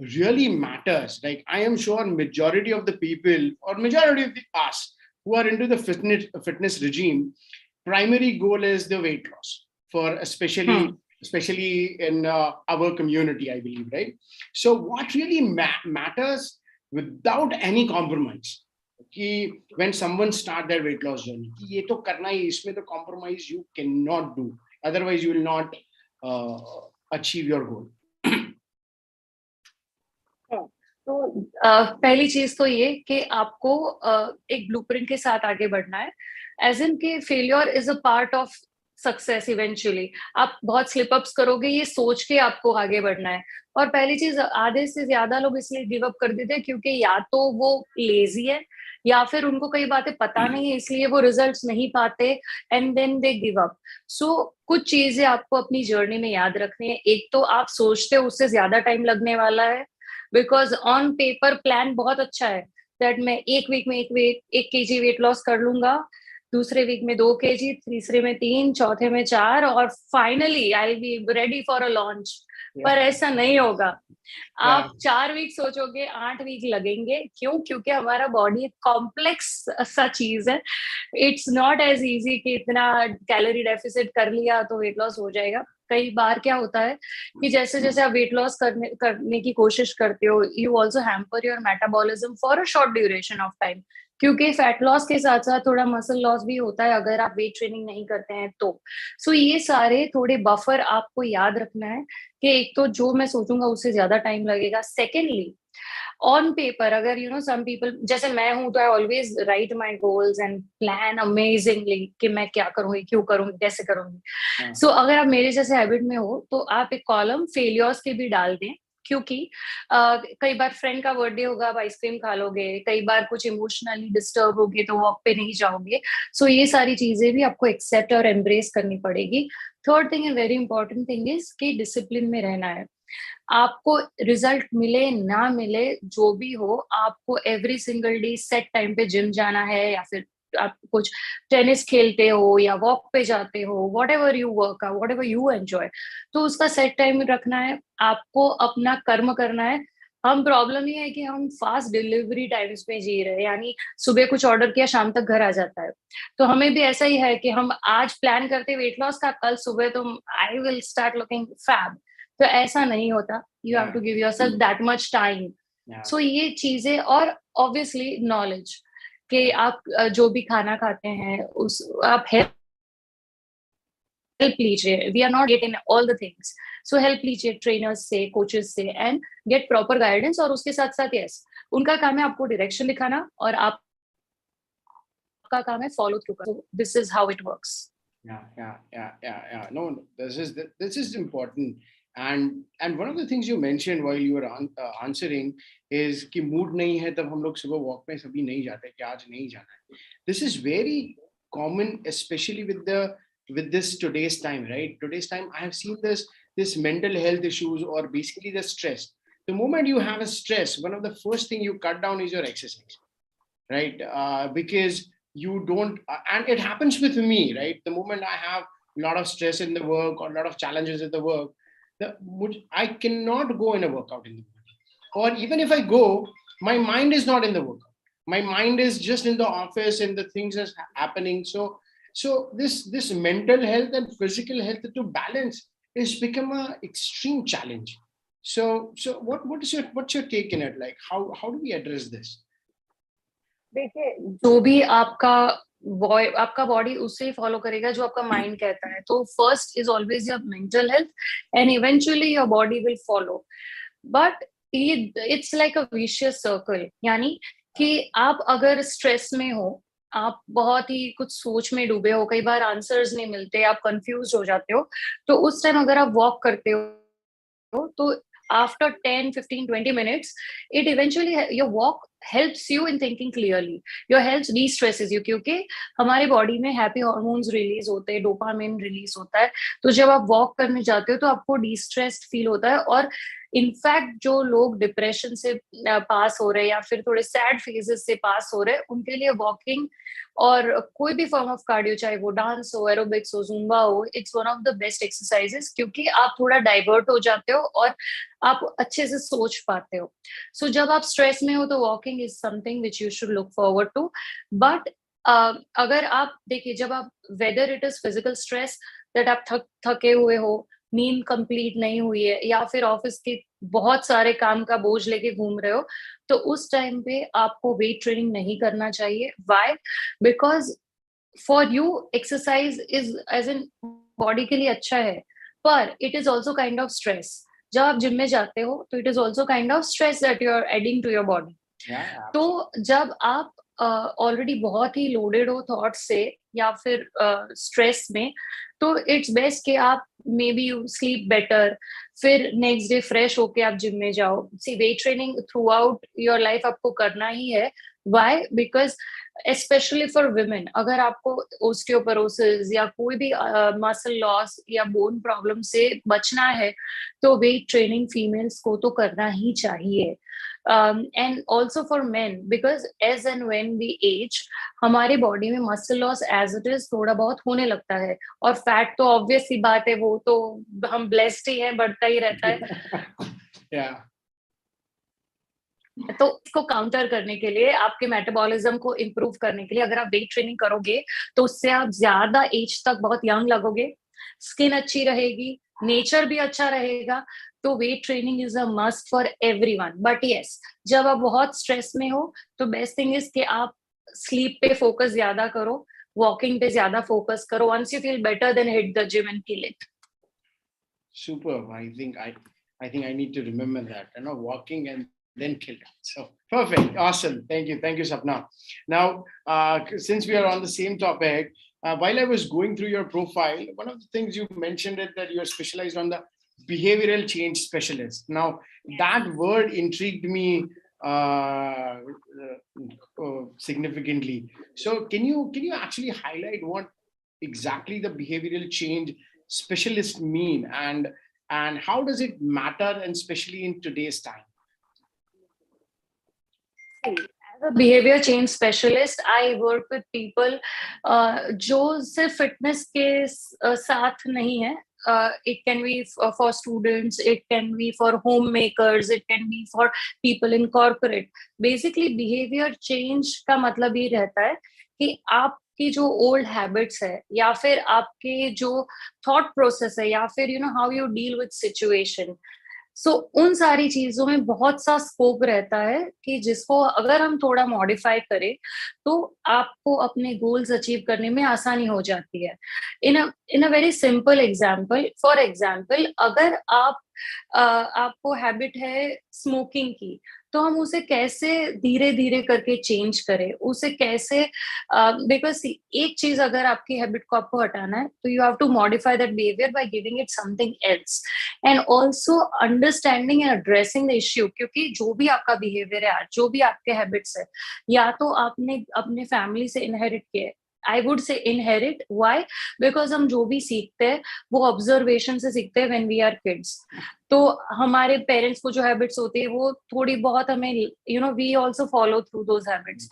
really matters? Like, I am sure majority of the people, or majority of us who are into the fitness regime, primary goal is the weight loss, for especially in our community, I believe, right? So what really matters without any compromise, कि when someone start their weight loss journey, कि ये तो करना ही, इसमें तो compromise you cannot do, otherwise you will not achieve your goal. तो पहली चीज तो ये कि आपको एक ब्लूप्रिंट के साथ आगे बढ़ना है, एज इन के failure is a part of success. Eventually आप बहुत स्लिप अप्स करोगे, ये सोच के आपको आगे बढ़ना है. और पहली चीज, आधे से ज्यादा लोग इसलिए गिव अप कर देते हैं क्योंकि या तो वो लेजी है, या फिर उनको कई बातें पता नहीं है, इसलिए वो रिजल्ट्स नहीं पाते, and then they give up. So कुछ चीजें आपको अपनी जर्नी में याद रखनी है. एक तो आप सोचते हो उससे ज्यादा टाइम लगने वाला है, बिकॉज ऑन पेपर प्लान बहुत अच्छा है, दैट मैं 1 वीक में 1 kg वेट लॉस कर लूंगा, दूसरे वीक में 2 kg, तीसरे में 3, चौथे में 4, और finally I will be ready for a launch. पर ऐसा नहीं होगा. आप 4 वीक सोचोगे, 8 वीक लगेंगे. क्यों? क्योंकि हमारा बॉडी कॉम्प्लेक्स सा चीज है. इट्स नॉट एज इजी कि इतना कैलोरी डेफिसिट कर लिया तो वेट लॉस हो जाएगा. कई बार क्या होता है कि जैसे जैसे आप वेट लॉस करने की कोशिश करते हो, you also hamper your metabolism for a short duration of time, क्योंकि फैट लॉस के साथ साथ थोड़ा मसल लॉस भी होता है अगर आप वेट ट्रेनिंग नहीं करते हैं तो. सो ये सारे थोड़े बफर आपको याद रखना है कि एक तो जो मैं सोचूंगा उससे ज्यादा टाइम लगेगा. सेकेंडली, ऑन पेपर अगर सम पीपल, जैसे मैं हूं, तो I always right my goals and plan amazingly कि मैं क्या करूंगी, क्यों करूंगी, कैसे करूंगी. सो अगर आप मेरे जैसे हैबिट में हो तो आप एक कॉलम फेलियर्स के भी डाल दें, क्योंकि कई बार फ्रेंड का बर्थडे होगा, आप आइसक्रीम खा लोगे, कई बार कुछ इमोशनली डिस्टर्ब होगे तो वॉक पे नहीं जाओगे. सो ये सारी चीजें भी आपको एक्सेप्ट और एम्ब्रेस करनी पड़ेगी. Third thing, very important thing is कि डिसिप्लिन में रहना है. आपको रिजल्ट मिले ना मिले, जो भी हो, आपको every single day set time पे जिम जाना है, या फिर आप कुछ टेनिस खेलते हो या वॉक पे जाते हो, what ever you work, what ever you enjoy, तो उसका सेट टाइम रखना है. आपको अपना कर्म करना है. हम प्रॉब्लम ये है कि हम फास्ट डिलीवरी टाइम्स में जी रहे हैं, यानी सुबह कुछ ऑर्डर किया, शाम तक घर आ जाता है. तो हमें भी ऐसा ही है कि हम आज प्लान करते वेट लॉस का, कल सुबह तुम I will start looking fab. तो ऐसा नहीं होता. You have to give yourself that much time. So ये चीजें, और ऑब्वियसली नॉलेज कि आप जो भी खाना खाते हैं उस आप हेल्प लीजिए. We are not get in all the things, so help लीजिए ट्रेनर्स से, कोचेस से, एंड गेट प्रॉपर गाइडेंस. और उसके साथ साथ यस, उनका काम है आपको डायरेक्शन दिखाना, और आपका काम है फॉलो थ्रू करना. This is how it works. Yeah. No, this is important. And one of the things you mentioned while you were answering is कि मूड नहीं है तब हम लोग सुबह वॉक में सभी नहीं जाते कि आज नहीं जाना है. This is very common, especially with this today's time, right? Today's time, I have seen this mental health issues, or basically the stress. The moment you have a stress, one of the first thing you cut down is your exercise, right? Because you don't, and it happens with me, right? The moment I have a lot of stress in the work or a lot of challenges in the work, I cannot go in a workout in the morning. Or even if I go, my mind is not in the workout. My mind is just in the office and the things that's happening. So So this mental health and physical health to balance is become a extreme challenge. So what's your take in it? Like how do we address this? देखिए, जो भी आपका body उससे ही follow करेगा जो आपका mind कहता है. तो first is always your mental health and eventually your body will follow. But it's like a vicious circle, यानी कि आप अगर स्ट्रेस में हो, आप बहुत ही कुछ सोच में डूबे हो, कई बार आंसर्स नहीं मिलते, आप कंफ्यूज हो जाते हो, तो उस टाइम अगर आप वॉक करते हो तो after 10, 15, 20 minutes, it eventually, your walk helps you in thinking clearly. Your health de-stresses you, क्योंकि हमारे बॉडी में हैप्पी हॉर्मोन्स रिलीज होते हैं, डोपामिन रिलीज होता है. तो जब आप वॉक करने जाते हो तो आपको डिस्ट्रेस्ड फील होता है. और इनफैक्ट जो लोग डिप्रेशन से पास हो रहे हैं या फिर थोड़े सैड फेजेस से पास हो रहे हैं, उनके लिए वॉकिंग और कोई भी फॉर्म ऑफ कार्डियो, चाहे वो डांस हो, एरोबिक्स हो, जुम्बा हो, it's one of the best exercises, क्योंकि आप थोड़ा डाइवर्ट हो जाते हो और आप अच्छे से सोच पाते हो. सो जब आप स्ट्रेस में हो तो walking is something which you should look forward to. But अगर आप देखिए, जब आप whether it is physical stress that आप थके हुए हो, नींद कंप्लीट नहीं हुई है, या फिर ऑफिस के बहुत सारे काम का बोझ लेके घूम रहे हो, तो उस टाइम पे आपको वेट ट्रेनिंग नहीं करना चाहिए. Why? Because for you exercise is as in body के लिए अच्छा है, पर it is also kind of stress. जब आप जिम में जाते हो तो it is also kind of stress that you are adding to your body. तो जब आप ऑलरेडी बहुत ही लोडेड हो थॉट से या फिर स्ट्रेस में, तो इट्स बेस्ट कि आप maybe you sleep better, फिर नेक्स्ट डे फ्रेश होके आप जिम में जाओ. See, weight training throughout your life आपको करना ही है. Why? Because specially for women, अगर आपको ओस्टियोपोरोसिस या कोई भी मसल लॉस या बोन प्रॉब्लम से बचना है, तो वेट ट्रेनिंग फीमेल्स को तो करना ही चाहिए. And also for men, because as and when we age, हमारे बॉडी में muscle loss as it is थोड़ा बहुत होने लगता है. और फैट तो ऑब्वियस सी बात है, वो तो हम ब्लेस्ड ही हैं, बढ़ता ही रहता है. तो इसको काउंटर करने के लिए, आपके मेटाबॉलिज्म को इम्प्रूव करने के लिए, अगर आप वेट ट्रेनिंग करोगे तो उससे आप ज्यादा एज तक बहुत यंग लगोगे, स्किन अच्छी रहेगी, नेचर भी अच्छा रहेगा. तो weight training is a must for everyone. But yes, जब आप बहुत स्ट्रेस में हो तो बेस्ट थिंग इज कि आप स्लीप पे फोकस ज्यादा करो, वॉकिंग पे ज्यादा फोकस करो. Once you feel better, then hit the gym and kill it. Superb. I think I need to remember that. Walking and then kill it. So perfect. Awesome. Thank you, Sapna. Now, since we are on the same topic, while I was going through your profile, one of the things you mentioned is that you are specialized on the behavioral change specialist. Now, that word intrigued me significantly. So can you actually highlight what exactly the behavioral change specialist mean, and how does it matter, and especially in today's time? As a behavior change specialist, I work with people जो सिर्फ fitness के साथ नहीं है. It can be for students, it can be for homemakers, it can be for people in corporate. Basically, behavior change का मतलब ये रहता है कि आपकी जो ओल्ड हैबिट्स है, या फिर आपके जो थॉट प्रोसेस है, या फिर how you deal with situation, so उन सारी चीजों में बहुत सा स्कोप रहता है कि जिसको अगर हम थोड़ा मॉडिफाई करें तो आपको अपने गोल्स अचीव करने में आसानी हो जाती है. In a very simple example, for example, अगर आपको हैबिट है स्मोकिंग की, तो हम उसे कैसे धीरे धीरे करके चेंज करें, उसे कैसे, बिकॉज एक चीज अगर आपकी हैबिट को आपको हटाना है, तो you have to modify that behaviour by giving it something else, and also understanding and addressing the issue. क्योंकि जो भी आपका बिहेवियर है आज, जो भी आपके हैबिट्स है, या तो आपने अपने फैमिली से इनहेरिट किया है. I would say inherit. Why? Because हम जो भी सीखते हैं वो ऑब्जर्वेशन से सीखते हैं when we are kids. तो हमारे पेरेंट्स को जो हैबिट्स होती है वो थोड़ी बहुत हमें we also follow through those habits.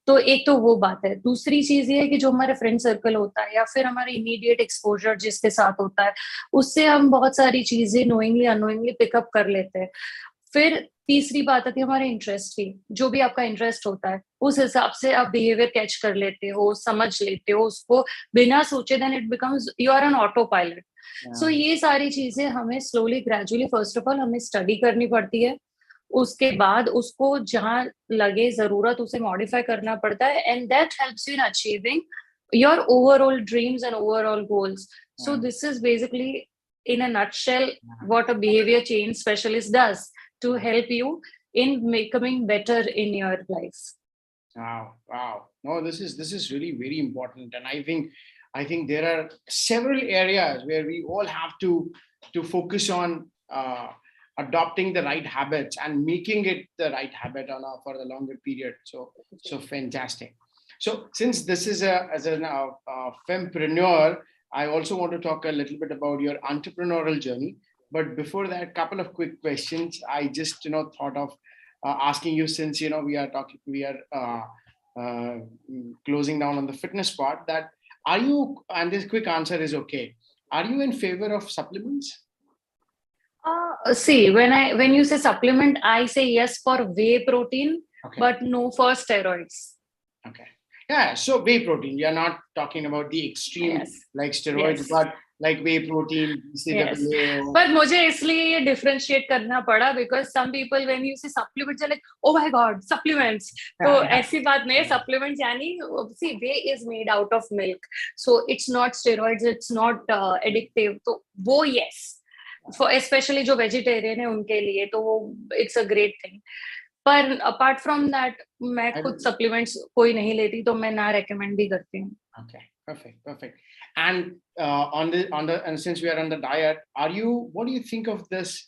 तो एक तो वो बात है. दूसरी चीज ये है कि जो हमारे फ्रेंड सर्कल होता है या फिर हमारे इमीडिएट एक्सपोजर जिसके साथ होता है, उससे हम बहुत सारी चीजें नोइंगली अनोइंगली पिकअप कर लेते हैं. फिर तीसरी बात आती है हमारे इंटरेस्ट की, जो भी आपका इंटरेस्ट होता है उस हिसाब से आप बिहेवियर कैच कर लेते हो, समझ लेते हो उसको बिना सोचे, then it becomes you are an autopilot. So ये सारी चीजें हमें slowly gradually first of all हमें स्टडी करनी पड़ती है, उसके बाद उसको जहां लगे जरूरत उसे मॉडिफाई करना पड़ता है, and that helps you in achieving your overall dreams and overall goals. So this is basically in a nutshell what a behavior change specialist does to help you in becoming better in your life. Wow. No, this is really very important, and I think there are several areas where we all have to focus on adopting the right habits and making it the right habit for the longer period. So fantastic. So since this is as a fempreneur, I also want to talk a little bit about your entrepreneurial journey. But before that, couple of quick questions. I just thought of asking you, since we are closing down on the fitness part, that are you, and this quick answer is okay, are you in favor of supplements? See, when you say supplement, I say yes for whey protein, but no for steroids. Okay. Yeah, so whey protein, we are not talking about the extreme like steroids, but like whey protein. Yes. But मुझे इसलिए ये differentiate करना पड़ा because some people when you say supplements are like, oh my god, supplements. तो ऐसी बात नहीं है, supplements यानी see whey is made out of milk, so it's not steroids, it's not addictive. तो वो yes, for especially जो vegetarian है उनके लिए तो वो it's a great thing. पर अपार्ट फ्रॉम दैट मैं खुद सप्लीमेंट्स कोई नहीं लेती, तो मैं ना रेकमेंड भी करती हूँ. Okay, perfect. And on the and since we are on the diet, what do you think of this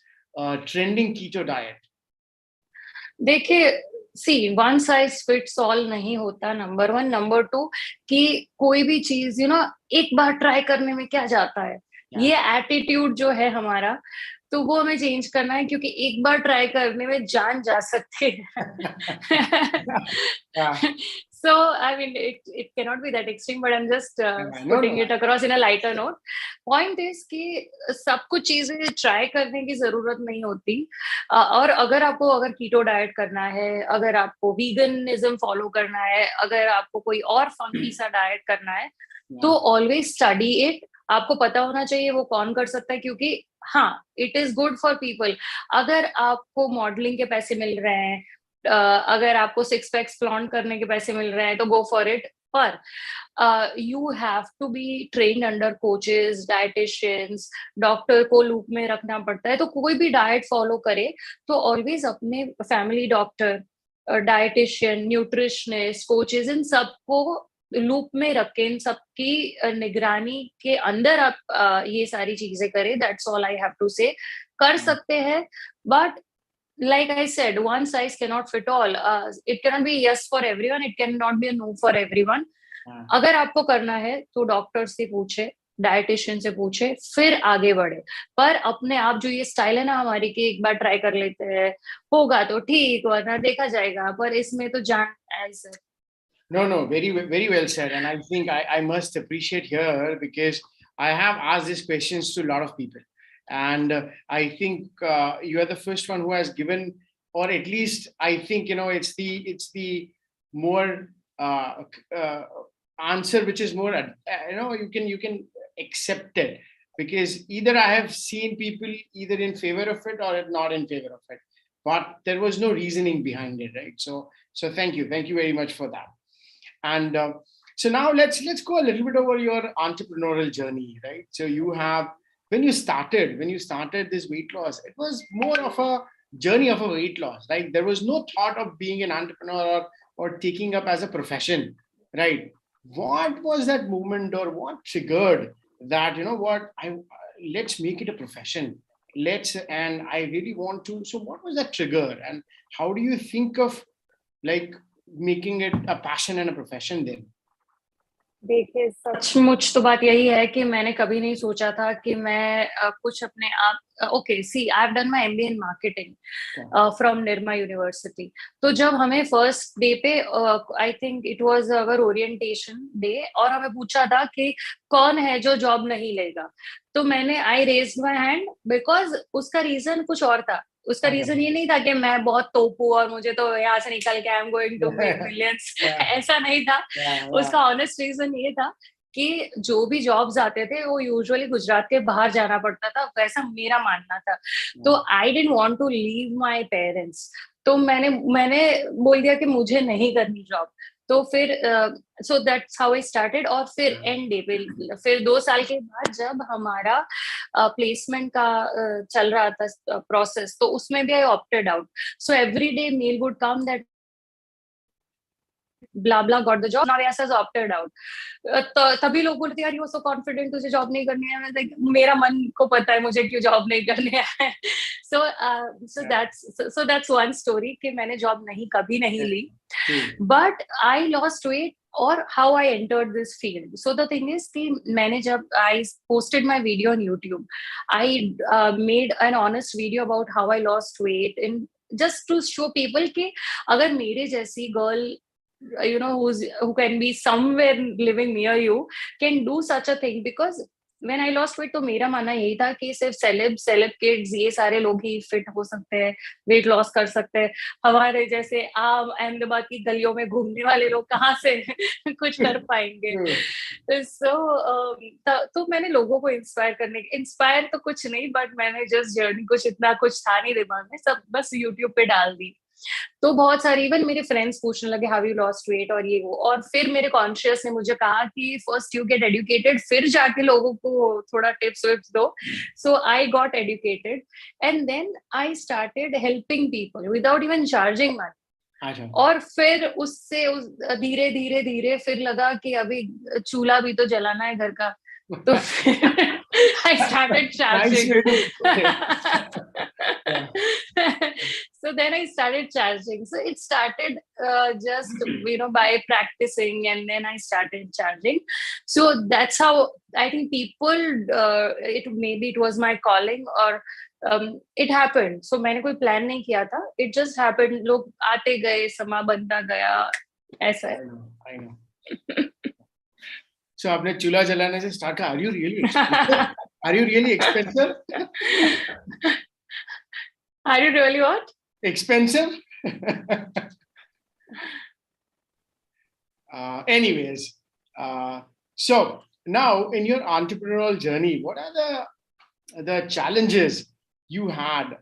trending keto diet? देखिए, सी वन साइज फिट्स ऑल नहीं होता, नंबर 1. नंबर 2 कि कोई भी चीज एक बार ट्राई करने में क्या जाता है, ये एटीट्यूड जो है हमारा, तो वो हमें चेंज करना है, क्योंकि एक बार ट्राई करने में जान जा सकते हैं. So I mean it cannot be that extreme, but I'm just putting it across in a lighter note. Point is कि सब कुछ चीजें ट्राई करने की जरूरत नहीं होती, और अगर कीटो डाइट करना है, अगर आपको वीगनिज्म फॉलो करना है, अगर आपको कोई और फंकी सा डाइट करना है, तो ऑलवेज स्टडी इट. आपको पता होना चाहिए वो कौन कर सकता है, क्योंकि हाँ, it is good for people. अगर आपको मॉडलिंग के पैसे मिल रहे हैं, अगर आपको 6 पैक्स फ्लॉन्ट करने के पैसे मिल रहे हैं, तो गो फॉर इट. पर you have to be trained under coaches, dietitians, doctor को लूप में रखना पड़ता है. तो कोई भी डाइट फॉलो करे तो ऑलवेज अपने family doctor, dietitian, nutritionist, coaches, इन सबको लूप में रख के, इन सबकी निगरानी के अंदर आप ये सारी चीजें करें. That's all I have to say. कर सकते हैं, but like I said, one size cannot fit all. It cannot be yes for everyone, it cannot be a no for everyone. अगर आपको करना है तो डॉक्टर से पूछे, डाइटिशियन से पूछे, फिर आगे बढ़े. पर अपने आप जो ये स्टाइल है ना हमारी कि एक बार ट्राई कर लेते हैं, होगा तो ठीक, वरना देखा जाएगा, पर इसमें तो जान ऐसे. No, very well said. And I think I must appreciate here, because I have asked these questions to a lot of people. And I think you are the first one who has given, or at least I think, it's the more answer which is more, you can accept it. Because either I have seen people either in favor of it or not in favor of it. But there was no reasoning behind it, right? So thank you very much for that. And so now let's go a little bit over your entrepreneurial journey, right? So you have, when you started this weight loss, it was more of a journey of a weight loss, right? There was no thought of being an entrepreneur or taking up as a profession, right? What was that moment, or what triggered that, let's make it a profession, and I really want to. So what was that trigger, and how do you think of like making it a passion and a profession then? देखिए, सचमुच तो बात यही है कि मैंने कभी नहीं सोचा था कि मैं कुछ अपने आप. Okay, see I have done my MBA in marketing from Nirma university. तो जब हमें फर्स्ट डे पे, I think it was our orientation day, और हमें पूछा था कि कौन है जो जॉब नहीं लेगा. तो मैंने आई रेज्ड माय हैंड, बिकॉज उसका रीजन कुछ और था. उसका रीजन ये नहीं था कि मैं बहुत तोप हूँ और मुझे तो यहाँ से निकल के I am going to make millions, ऐसा नहीं था। उसका ऑनेस्ट रीजन ये था कि जो भी जॉब्स आते थे वो यूजुअली गुजरात के बाहर जाना पड़ता था, वैसा मेरा मानना था। तो I didn't want to leave my parents, तो मैंने बोल दिया कि मुझे नहीं करनी जॉब। तो फिर so that's how I started. और फिर एंड डे पे फिर 2 साल के बाद जब हमारा प्लेसमेंट का चल रहा था प्रोसेस, तो उसमें भी I opted out. So every day mail would come that blah blah got the job, now yes has opted out. तभी लोग बोलते यार यू सो कॉन्फिडेंट, तुझे जॉब नहीं करनी है। मैं लाइक मेरा मन को पता है मुझे क्यों जॉब नहीं करनी है। so that's one story कि मैंने जॉब कभी नहीं ली, but I lost weight or how I entered this field. So the thing is कि मैंने जब I posted my video on YouTube, I made an honest video about how I lost weight and just to show people कि अगर मेरे जैसी girl who can be somewhere living near you can do such a thing. Because when I lost weight, तो मेरा मानना यही था कि सिर्फ सेलेब किड्स ये सारे लोग ही फिट हो सकते हैं, वेट लॉस कर सकते हैं। हमारे जैसे आम अहमदाबाद की गलियों में घूमने वाले लोग कहाँ से कुछ कर पाएंगे। तो मैंने लोगों को इंस्पायर तो कुछ नहीं, बट मैंने जस्ट जर्नी इतना कुछ था नहीं दिमाग में, सब बस यूट्यूब पे डाल दी। तो बहुत सारे इवन मेरे फ्रेंड्स पूछने लगे हाउ यू लॉस्ट वेट और ये वो। और फिर मेरे कॉन्शियस ने मुझे कहा कि फर्स्ट यू गेट एजुकेटेड, फिर जाके लोगों को थोड़ा टिप्स विप्स दो। So I got educated and then I started helping people without even charging money. और फिर उससे धीरे धीरे धीरे फिर लगा कि अभी चूल्हा भी तो जलाना है घर का, तो I started charging. So then I started charging. So it started just by practicing, and then I started charging. So that's how I think people. Maybe it was my calling, or it happened. So मैंने कोई plan नहीं किया था. It just happened. लोग आते गए, समा बनता गया, ऐसा है. I know. So आपने चूल्हा जलाने से स्टार्ट किया. Are you really expensive? Are you really expensive? Are you really what? Expensive? Anyways, so now in your entrepreneurial journey, what are the challenges you had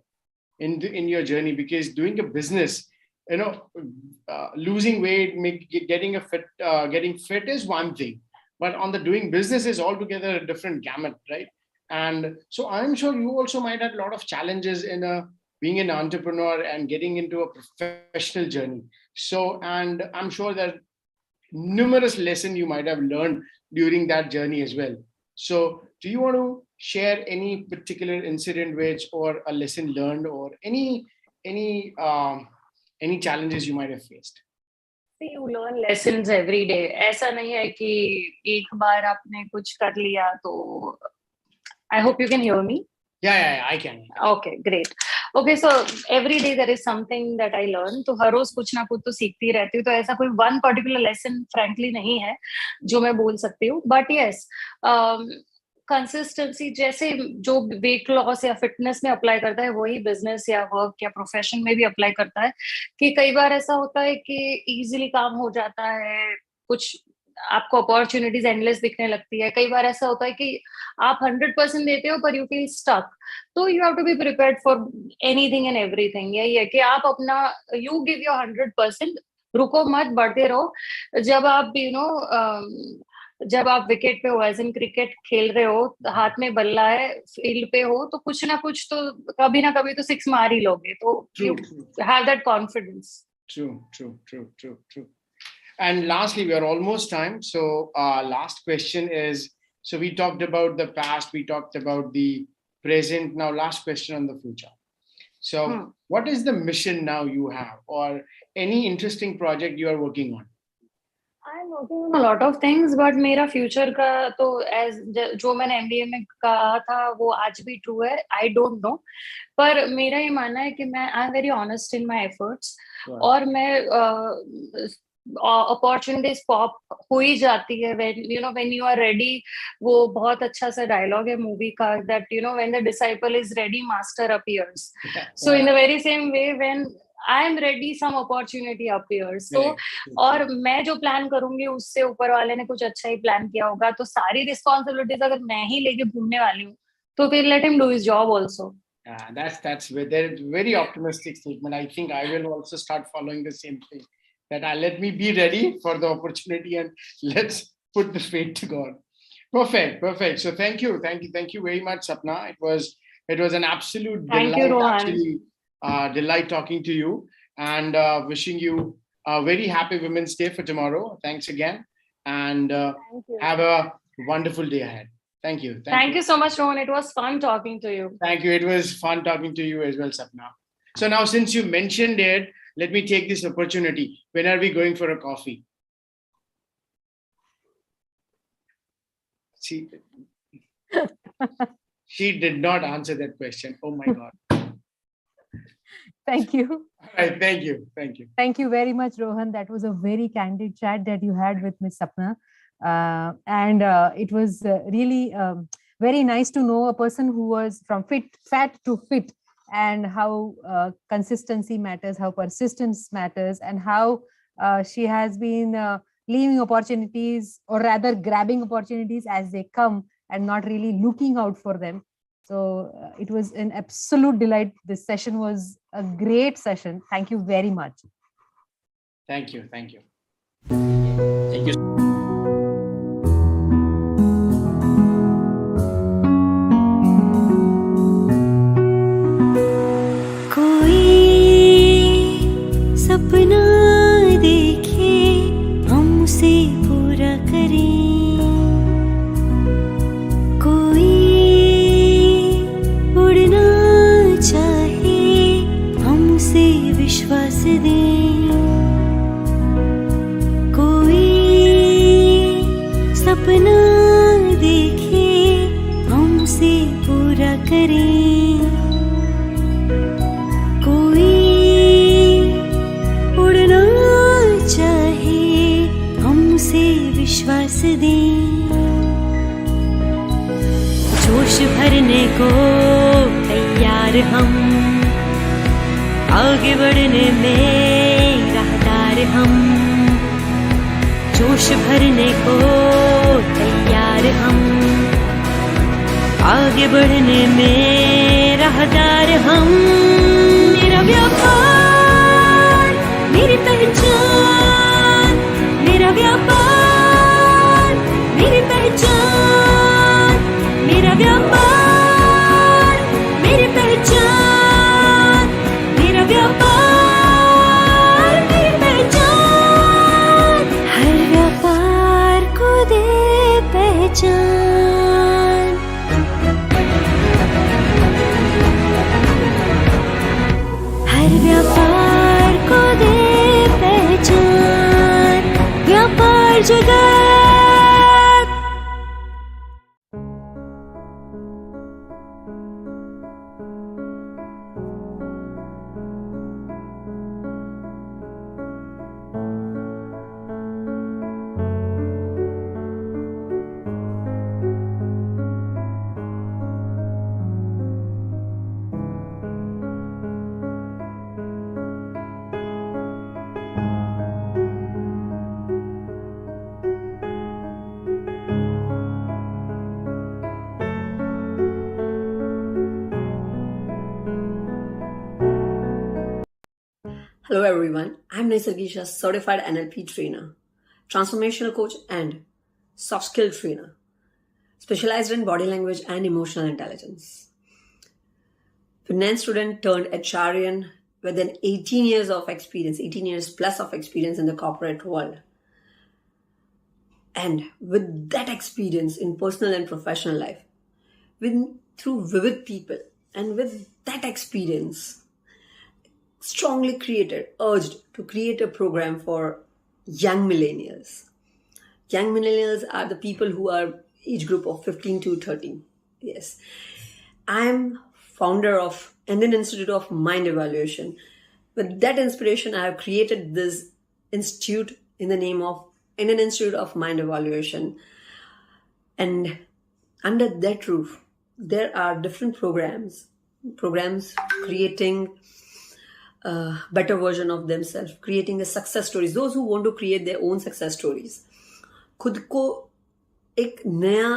in your journey? Because doing a business, losing weight, getting fit is one thing. But on the doing business is altogether a different gamut, right? And so I'm sure you also might have a lot of challenges in being an entrepreneur and getting into a professional journey. So, and I'm sure that numerous lessons you might have learned during that journey as well. So do you want to share any particular incident or a lesson learned or any challenges you might have faced? You learn lessons every day. ऐसा नहीं है कि एक बार आपने कुछ कर लिया तो. I hope you can hear me. Yeah, I can. Okay, great. Okay, so every day there is something that I learn. तो हर रोज कुछ ना कुछ तो सीखती रहती हूँ. तो ऐसा कोई one particular lesson frankly नहीं है जो मैं बोल सकती हूँ. But yes, कंसिस्टेंसी जैसे जो वेट लॉस या फिटनेस में अप्लाई करता है वही बिजनेस या वर्क या प्रोफेशन में भी अप्लाई करता है. कि कई बार ऐसा होता है कि इजीली काम हो जाता है, कुछ आपको अपॉर्चुनिटीज एंडलेस दिखने लगती है. कई बार ऐसा होता है कि आप 100% देते हो पर यू फील स्टक. तो you have to be prepared for anything and everything. यही है कि आप अपना यू गिव योर 100%, रुको मत, बढ़ते रहो. जब आप विकेट पे हो, एज इन क्रिकेट खेल रहे हो, हाथ में बल्ला है, फील्ड पे हो, तो कुछ ना कुछ तो कभी ना कभी तो 6 मार ही लोगे. तो you have that confidence. True. And lastly, we are almost time. So last question is, so we talked about the past, we talked about the present. Now last question on the future. So what is the mission now you have, or any interesting project you are working on? I'm working on a lot of things, but मेरा future का तो जो मैंने MBA में कहा था वो आज भी ट्रू है. I don't know, पर मेरा ये मानना है कि मैं आई am very honest in my efforts. और मैं अपॉर्चुनिटीज पॉप हो ही जाती है when you are ready. वो बहुत अच्छा सा डायलॉग है मूवी का, that when the disciple is ready, master appears. So in the very same way, when I am ready, some opportunity appears. So और मैं जो प्लान करूंगी उससे ऊपर वाले ने कुछ अच्छा ही प्लान किया होगा, तो सारी रिस्पॉन्सिबिलिटीज अगर मैं ही लेके घूमने वाली हूँ तो फिर let him do his job also. That's very optimistic statement. I think I will also start following the same thing. That let me be ready for the opportunity and let's put the faith to God. Perfect. So thank you very much, Sapna. It was an absolute Thank delight. you, Rohan. Actually, delight talking to you, and wishing you a very happy Women's Day for tomorrow. Thanks again, and have a wonderful day ahead. Thank you. Thank you so much, Rohan. It was fun talking to you. Thank you. It was fun talking to you as well, Sapna. So now, since you mentioned it, let me take this opportunity. When are we going for a coffee? She did not answer that question. Oh my God. Thank you. All right, thank you. Thank you very much, Rohan. That was a very candid chat that you had with Miss Sapna. And it was really very nice to know a person who was from fat to fit, and how consistency matters, how persistence matters, and how she has been leaving opportunities, or rather grabbing opportunities as they come and not really looking out for them. So it was an absolute delight. This session was a great session. Thank you very much. Thank you. Thank you. सपना देखे हम उसे पूरा करें, कोई उड़ना चाहे हम उसे विश्वास दें, कोई सपना देखे हम उसे पूरा करें, विश्वास दें, जोश भरने को तैयार हम, आगे बढ़ने में राहदार हम, जोश भरने को तैयार हम, आगे बढ़ने में राहदार हम। मेरा व्यापार मेरी पहचान, मेरा व्यापार मेरी पहचान, मेरा व्यापार मेरी पहचान, मेरा व्यापार मेरी पहचान, हर व्यापार को दे पहचान, हर व्यापार को दे पहचान, व्यापार जगत। Hello everyone, I'm Shah, certified NLP trainer, transformational coach and soft skill trainer, specialized in body language and emotional intelligence. Finance student turned HRian with an 18 years of experience, 18 years plus of experience in the corporate world. And with that experience in personal and professional life, through vivid people, and with that experience, strongly urged to create a program for young millennials. Young millennials are the people who are age group of 15 to 13. Yes. I'm founder of Indian Institute of Mind Evaluation. With that inspiration, I have created this institute in the name of Indian Institute of Mind Evaluation. And under that roof, there are different programs creating a better version of themselves, creating a success stories. Those who want to create their own success stories, खुद को एक नया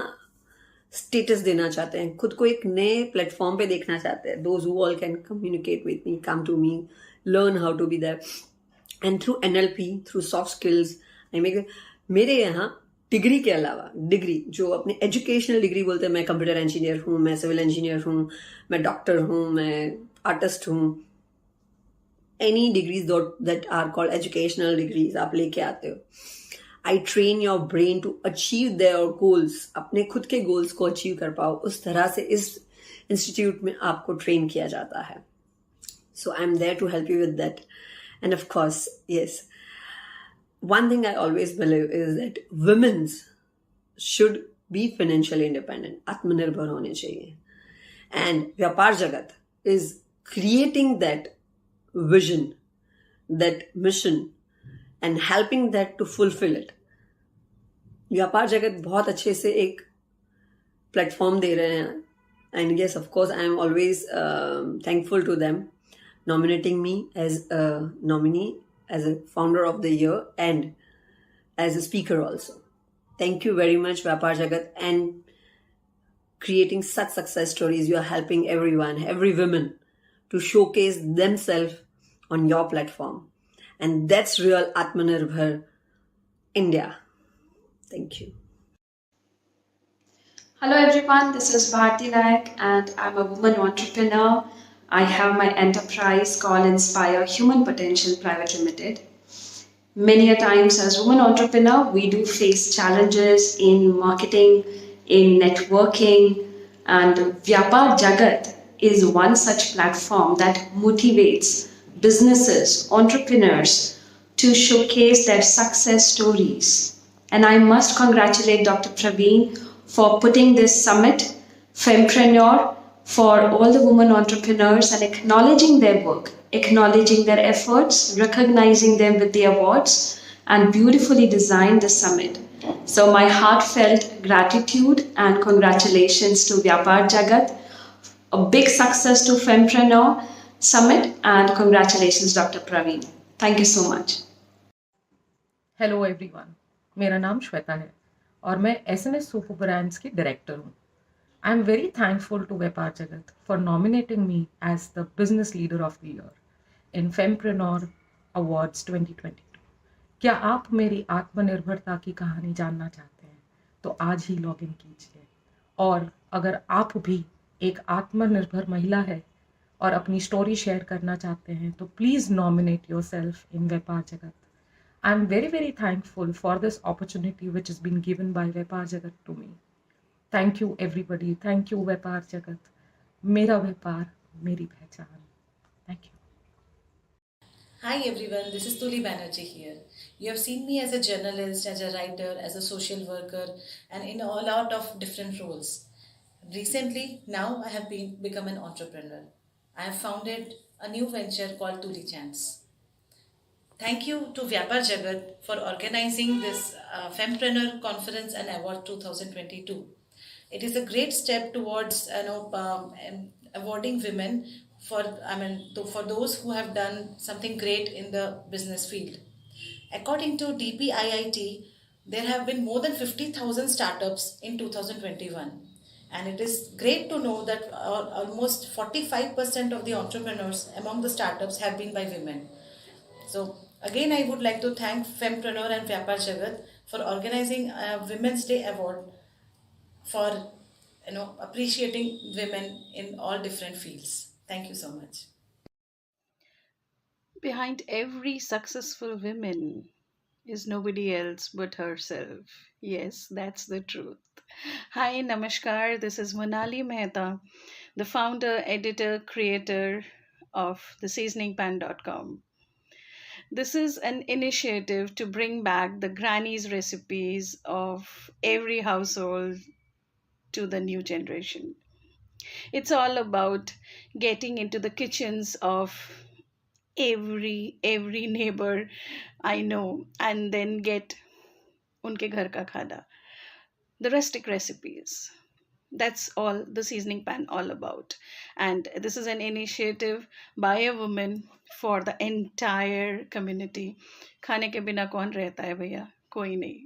status देना चाहते हैं, खुद को एक नए प्लेटफॉर्म पे देखना चाहते हैं. Those who all can communicate with me, come to me, learn how to be there. And through NLP, through soft skills, मेरे यहाँ डिग्री के अलावा डिग्री जो अपने एजुकेशनल डिग्री बोलते हैं, मैं कंप्यूटर इंजीनियर हूँ, मैं सिविल इंजीनियर हूँ, मैं डॉक्टर हूँ, मैं आर्टिस्ट हूँ, any degrees that are called educational degrees आप लेके आते हो. I train your brain to achieve their goals, अपने खुद के गोल्स को अचीव कर पाओ. उस तरह से इस इंस्टीट्यूट में आपको ट्रेन किया जाता है. So I am there to help you with that. And of course, yes, one thing I always believe is that women should be financially independent, आत्मनिर्भर होने चाहिए. And Vyapaar Jagat is creating that vision, that mission, and helping that to fulfill it. Vyapaar Jagat बहुत अच्छे से एक platform दे रहे हैं. And yes, of course, I am always thankful to them nominating me as a nominee, as a founder of the year, and as a speaker also. Thank you very much, Vyapaar Jagat, and creating such success stories. You are helping everyone, every woman to showcase themselves on your platform. And that's real Atmanirbhar India. Thank you. Hello everyone, this is Bharti Nayak and I'm a woman entrepreneur. I have my enterprise called Inspire Human Potential Private Limited. Many a times as women entrepreneur, we do face challenges in marketing, in networking, and Vyapaar Jagat is one such platform that motivates businesses, entrepreneurs to showcase their success stories. And I must congratulate Dr. Praveen for putting this summit, Fempreneur, for all the women entrepreneurs and acknowledging their work, acknowledging their efforts, recognizing them with the awards, and beautifully designed the summit. So my heartfelt gratitude and congratulations to Vyapaar Jagat. A big success to Fempreneur Summit and congratulations Dr. Praveen. Thank you so much. Hello everyone, मेरा नाम श्वेता है और मैं SMS सोपो brands की director हूँ. I am very thankful to Vyapaar Jagat for nominating me as the business leader of the year in fempreneur awards 2022. क्या आप मेरी आत्मनिर्भरता की कहानी जानना चाहते हैं तो आज ही लॉग इन कीजिए. और अगर आप भी एक आत्मनिर्भर महिला है और अपनी स्टोरी शेयर करना चाहते हैं तो please nominate yourself in Vyapar जगत. I am very, very thankful for this opportunity which has been given by Vyapaar Jagat to me. Thank you everybody. Thank you Vyapaar Jagat. मेरा व्यापार मेरी पहचान. Thank you. Hi everyone, this is Tuli Banerjee here. You have seen me as a journalist, as a writer, as a social worker, and in a lot of different roles. Recently, now I have become an entrepreneur. I have founded a new venture called Tuli Chance. Thank you to Vyapaar Jagat for organizing this Fempreneur Conference and Award 2022. It is a great step towards awarding women for those who have done something great in the business field. According to DPIIT, there have been more than 50,000 startups in 2021. And it is great to know that almost 45% of the entrepreneurs among the startups have been by women. So again, I would like to thank Fempreneur and Vyapaar Jagat for organizing a Women's Day Award for appreciating women in all different fields. Thank you so much. Behind every successful woman is nobody else but herself. Yes, that's the truth. Hi, namaskar. This is Monali Mehta, the founder, editor, creator of theseasoningpan.com. This is an initiative to bring back the granny's recipes of every household to the new generation. It's all about getting into the kitchens of every neighbor I know and then get unke ghar ka khana, the rustic recipes. That's all the seasoning pan all about. And this is an initiative by a woman for the entire community. Khane ke bina kaun rehta hai bhaiya? Koi nahi.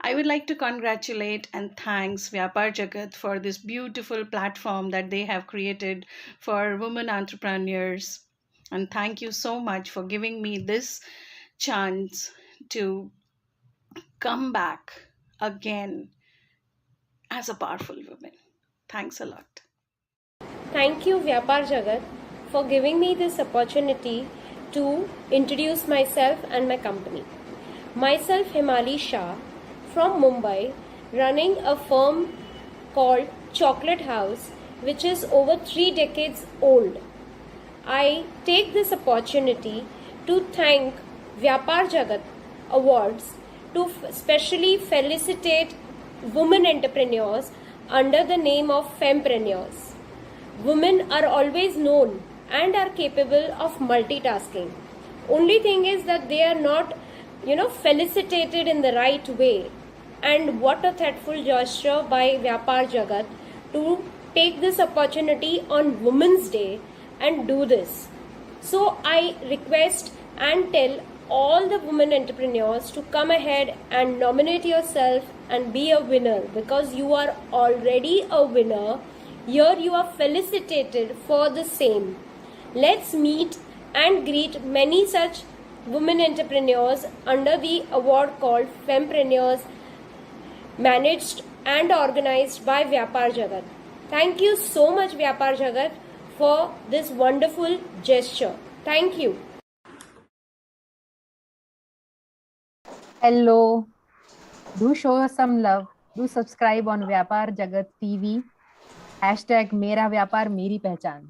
I would like to congratulate and thanks Vyapaar Jagat for this beautiful platform that they have created for women entrepreneurs. And thank you so much for giving me this chance to come back again as a powerful woman. Thanks a lot. Thank you, Vyapaar Jagat, for giving me this opportunity to introduce myself and my company. Myself, Himali Shah, from Mumbai, running a firm called Chocolate House, which is over 3 decades old. I take this opportunity to thank Vyapaar Jagat Awards to specially felicitate women entrepreneurs under the name of Fempreneurs. Women are always known and are capable of multitasking. Only thing is that they are not, felicitated in the right way. And what a thoughtful gesture by Vyapaar Jagat to take this opportunity on Women's Day and do this. So I request and tell all the women entrepreneurs to come ahead and nominate yourself and be a winner, because you are already a winner. Here you are felicitated for the same. Let's meet and greet many such women entrepreneurs under the award called Fempreneurs, managed and organized by Vyapaar Jagat. Thank you so much, Vyapaar Jagat, for this wonderful gesture. Thank you. Hello. Do show us some love. Do subscribe on Vyapaar Jagat TV. Hashtag Mera Vyapaar Meri Pehchan.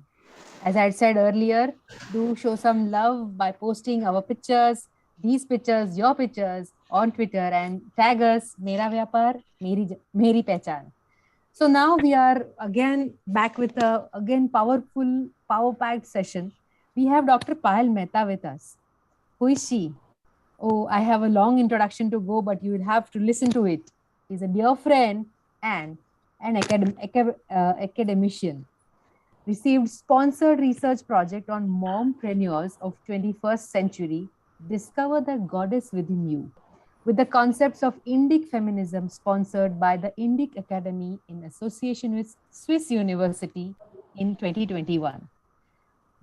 As I said earlier, do show some love by posting our pictures, these pictures, your pictures on Twitter, and tag us Mera Vyapaar Meri Pehchan. So now we are again back with a powerful, power-packed session. We have Dr. Payal Mehta with us. Who is she? Oh, I have a long introduction to go, but you will have to listen to it. She's a dear friend and an academician. Received sponsored research project on mompreneurs of 21st century, Discover the Goddess Within You, with the concepts of Indic feminism, sponsored by the Indic Academy in association with Swiss University in 2021.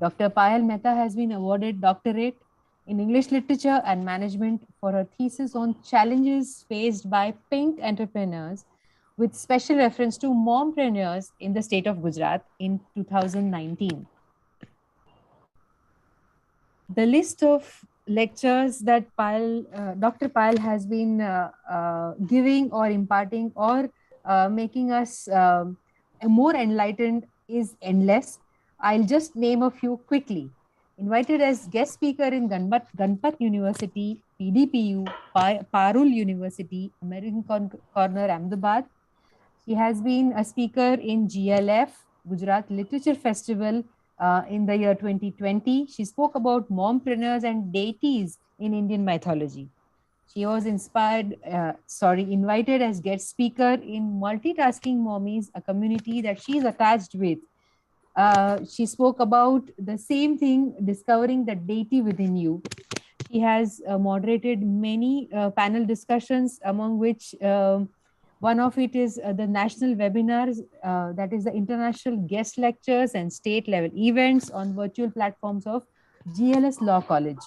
Dr. Payal Mehta has been awarded doctorate in English Literature and Management for her thesis on challenges faced by pink entrepreneurs, with special reference to mompreneurs in the state of Gujarat in 2019. The list of lectures that Dr. Payal has been giving or imparting or making us more enlightened is endless. I'll just name a few quickly. Invited as guest speaker in Ganpat University, PDPU, Parul University, American Corner, Ahmedabad. She has been a speaker in GLF, Gujarat Literature Festival, in the year 2020. She spoke about mompreneurs and deities in Indian mythology. She was invited as guest speaker in Multitasking Mommies, a community that she is attached with. She spoke about the same thing, discovering the deity within you. She has moderated many panel discussions, among which one of it is the national webinars, that is the international guest lectures and state level events on virtual platforms of GLS Law College.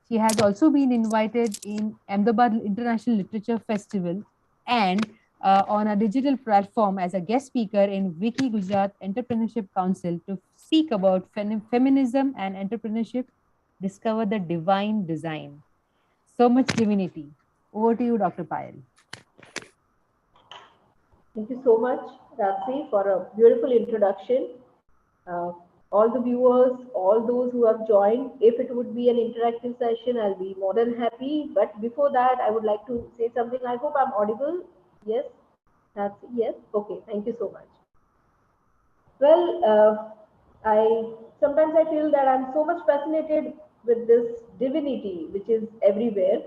She has also been invited in Ahmedabad International Literature Festival and on a digital platform as a guest speaker in Wiki Gujarat Entrepreneurship Council to speak about feminism and entrepreneurship, discover the divine design. So much divinity. Over to you, Dr. Payal. Thank you so much, Ratsi, for a beautiful introduction. All the viewers, all those who have joined, if it would be an interactive session, I'll be more than happy. But before that, I would like to say something. I hope I'm audible. Yes, Ratsi, yes. Okay, thank you so much. Well, I sometimes I feel that I'm so much fascinated with this divinity which is everywhere.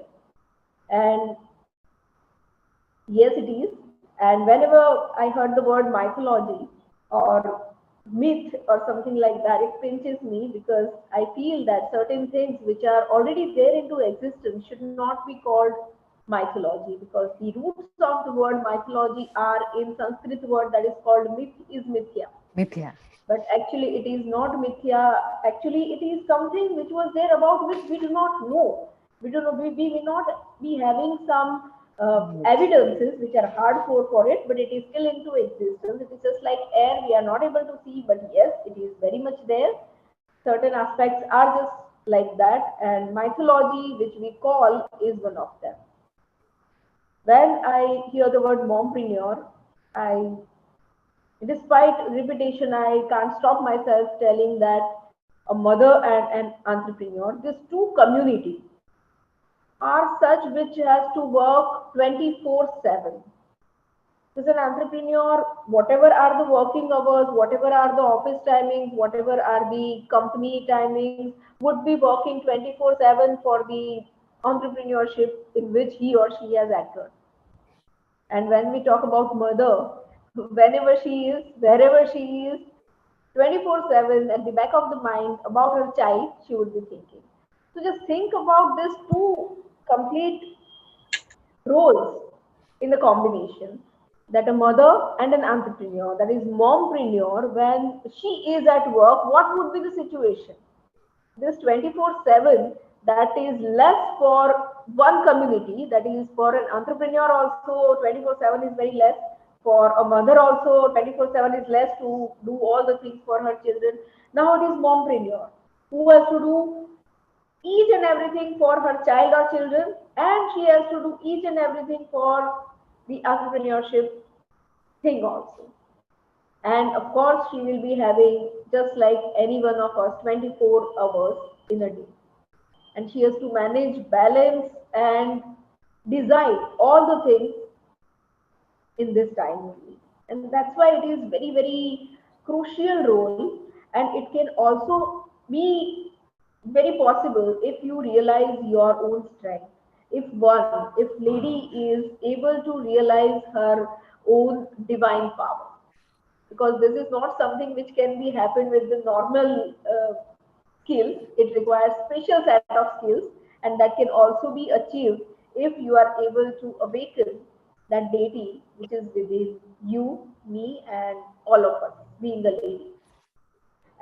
And yes, it is. And whenever I heard the word mythology or myth or something like that, it pinches me because I feel that certain things which are already there into existence should not be called mythology, because the roots of the word mythology are in Sanskrit word that is called myth is mithya. Mithya. But actually it is not mithya. Actually it is something which was there about which we do not know. We do not, we may not be having some evidences which are hardcore for it, but it is still into existence. It is just like air, we are not able to see, but yes, it is very much there. Certain aspects are just like that, and mythology, which we call, is one of them. When I hear the word mompreneur, I, despite repetition, I can't stop myself telling that a mother and an entrepreneur, these two communities are such which has to work 24/7. As an entrepreneur, whatever are the working hours, whatever are the office timings, whatever are the company timings, would be working 24/7 for the entrepreneurship in which he or she has entered. And when we talk about mother, whenever she is, wherever she is, 24/7 at the back of the mind about her child, she would be thinking. So just think about these two complete roles in the combination, that a mother and an entrepreneur, that is mompreneur, when she is at work, what would be the situation? This 24/7, that is less for one community, that is for an entrepreneur also 24/7 is very less. For a mother also 24/7 is less to do all the things for her children. Now it is mompreneur who has to do each and everything for her child or children, and she has to do each and everything for the entrepreneurship thing also. And of course, she will be having, just like any one of us, 24 hours in a day. And she has to manage, balance, and design all the things in this time only. And that's why it is very, very crucial role. And it can also be very possible if you realize your own strength. If lady is able to realize her own divine power, because this is not something which can be happen with the normal skills. It requires special set of skills, and that can also be achieved if you are able to awaken that deity which is within you, me, and all of us, being a lady.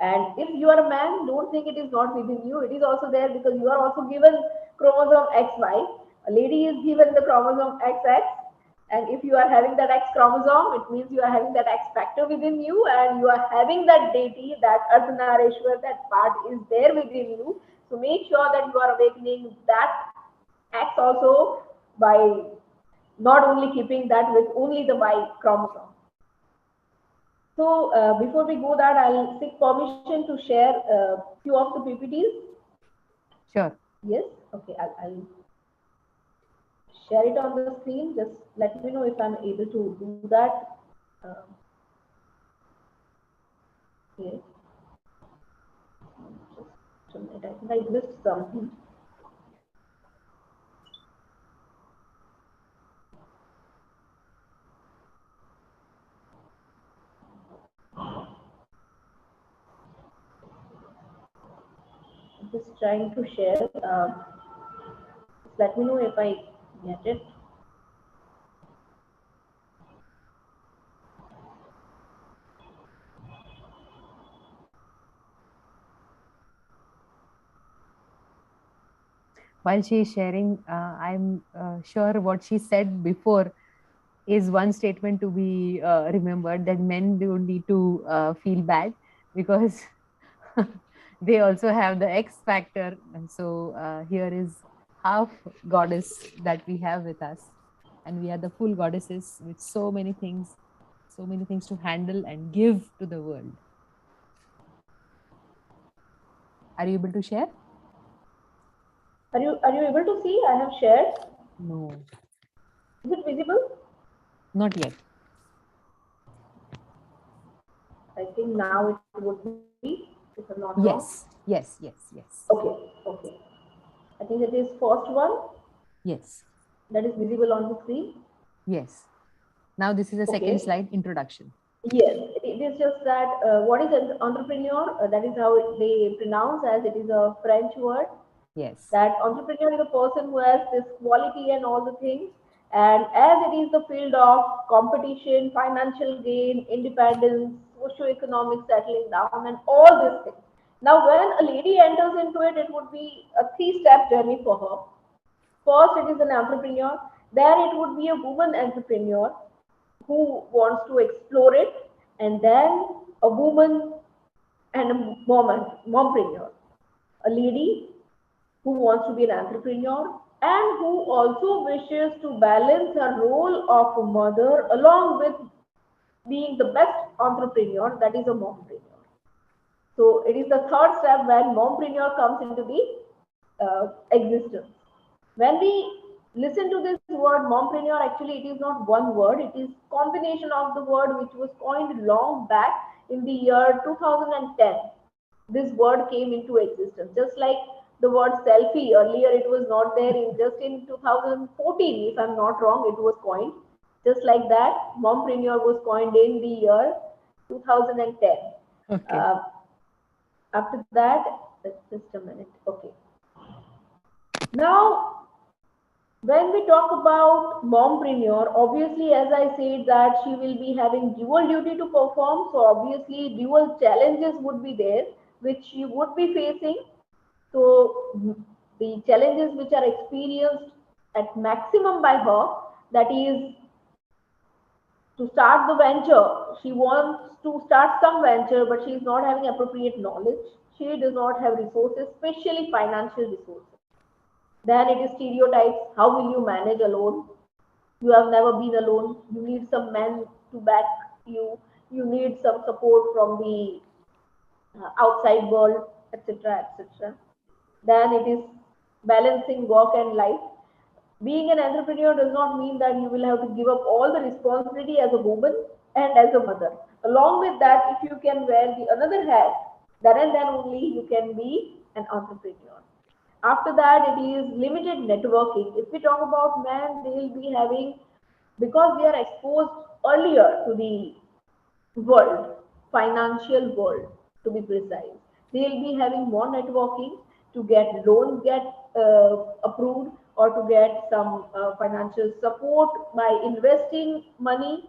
And if you are a man, don't think it is not within you. It is also there, because you are also given chromosome XY. A lady is given the chromosome XX. And if you are having that X chromosome, it means you are having that X factor within you, and you are having that deity, that Ardhanareshwar, that part is there within you. So make sure that you are awakening that X also by not only keeping that with only the Y chromosome. So before we go that, I'll seek permission to share a few of the PPTs. Sure. Yes. Okay. I'll share it on the screen. Just let me know if I'm able to do that. Yes. Just a minute. I think I missed something. I'm just trying to share. Let me know if I get it. While she is sharing, I'm sure what she said before is one statement to be remembered, that men don't need to feel bad, because they also have the X factor. And so here is half goddess that we have with us. And we are the full goddesses with so many things to handle and give to the world. Are you able to share? Are you able to see? I have shared. No. Is it visible? Not yet. I think now it would be. if I'm not wrong. Yes. Okay. I think that is first one. Yes. That is visible on the screen. Yes. Now this is the second slide, introduction. Yes, it is just that what is an entrepreneur? That is how they pronounce, as it is a French word. Yes. That entrepreneur is a person who has this quality and all the things. And as it is the field of competition, financial gain, independence, socio-economic settling down, and all these things. Now, when a lady enters into it, it would be a 3-step journey for her. First, it is an entrepreneur. Then it would be a woman entrepreneur who wants to explore it, and then a woman and a mompreneur, a lady who wants to be an entrepreneur and who also wishes to balance her role of a mother along with being the best entrepreneur, that is a mompreneur. So it is the third step when mompreneur comes into the existence. When we listen to this word mompreneur, actually it is not one word, it is combination of the word which was coined long back in the year 2010. This word came into existence, just like the word selfie. Earlier it was not there, just in 2014, if I'm not wrong, it was coined. Just like that, mompreneur was coined in the year 2010. Okay. After that, just a minute. Okay. Now, when we talk about mompreneur, obviously, as I said, that she will be having dual duty to perform. So obviously, dual challenges would be there, which she would be facing. So the challenges which are experienced at maximum by her, that is to start the venture. She wants to start some venture, but she is not having appropriate knowledge. She does not have resources, especially financial resources. Then it is stereotypes. How will you manage alone? You have never been alone. You need some men to back you. You need some support from the outside world, etc., etc. Then it is balancing work and life. Being an entrepreneur does not mean that you will have to give up all the responsibility as a woman and as a mother. Along with that, if you can wear the another hat, then and then only you can be an entrepreneur. After that, it is limited networking. If we talk about men, they will be having, because they are exposed earlier to the world, financial world to be precise, they will be having more networking to get loans get approved, or to get some financial support by investing money,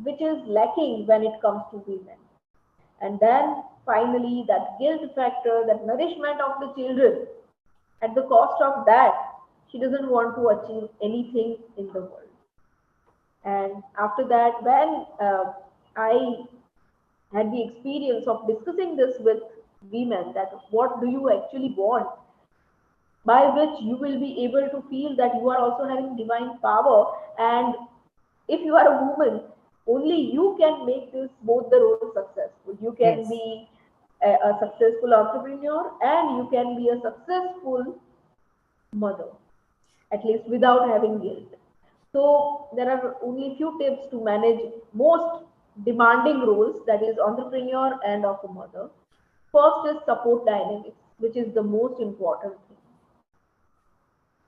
which is lacking when it comes to women. And then finally, that guilt factor, that nourishment of the children, at the cost of that, she doesn't want to achieve anything in the world. And after that, when I had the experience of discussing this with women, that what do you actually want, by which you will be able to feel that you are also having divine power. And if you are a woman, only you can make this both the roles successful. You can be a successful entrepreneur, and you can be a successful mother, at least without having guilt. So there are only few tips to manage most demanding roles, that is entrepreneur and of a mother. First is support dynamics, which is the most important thing.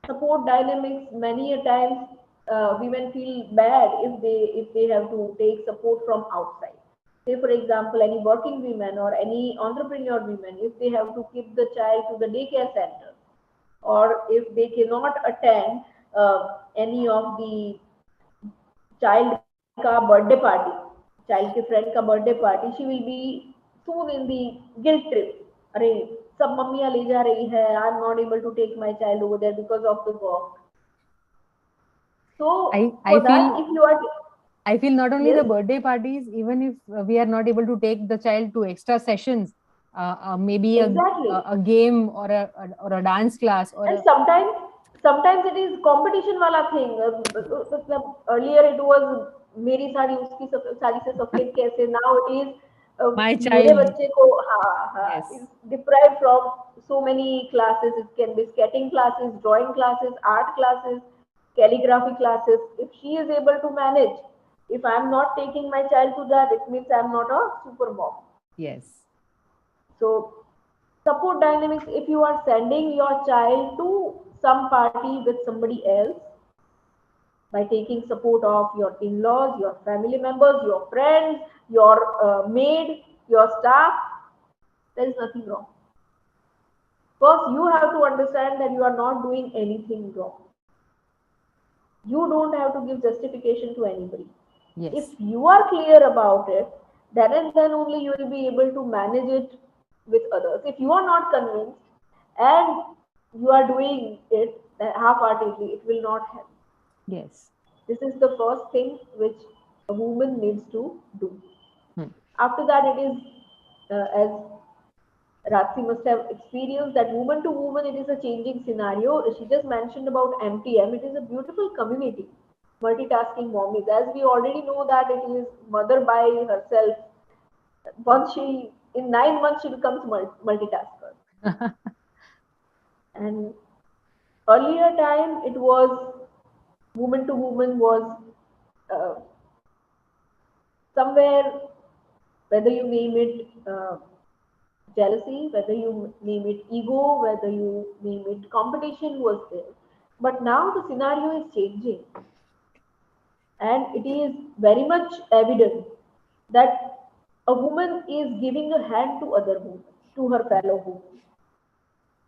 Support dynamics, many a times women feel bad if they have to take support from outside. Say for example, any working women or any entrepreneur women, if they have to keep the child to the daycare center, or if they cannot attend any of the child ka birthday party, child के friend का birthday party, she will be soon in the guilt trip. अरे सब मम्मियाँ ले जा रही है, I'm not able to take my child over there because of the work. So I feel not only the birthday parties, even if we are not able to take the child to extra sessions, maybe a game or a dance class, or and sometimes it is competition wala thing. Earlier it was मेरी साड़ी उसकी साड़ी से सफेद कैसे, now it is my मेरे child बच्चे को is deprived from so many classes. It can be skating classes, drawing classes, art classes, calligraphy classes. If she is able to manage, if I am not taking my child to that, it means I am not a super mom. Yes. So support dynamics, if you are sending your child to some party with somebody else, by taking support of your in-laws, your family members, your friends, your maid, your staff, there is nothing wrong. First, you have to understand that you are not doing anything wrong. You don't have to give justification to anybody. Yes. If you are clear about it, then and then only you will be able to manage it with others. If you are not convinced and you are doing it half-heartedly, it will not help. Yes. This is the first thing which a woman needs to do. After that, it is as Ratsi must have experienced that woman to woman, it is a changing scenario. She just mentioned about MTM. It is a beautiful community, multitasking mommies. As we already know that it is mother by herself. Once in 9 months, she becomes multitasker. And earlier time, it was woman to woman was somewhere, whether you name it jealousy, whether you name it ego, whether you name it competition was there. But now the scenario is changing. And it is very much evident that a woman is giving a hand to other women, to her fellow women.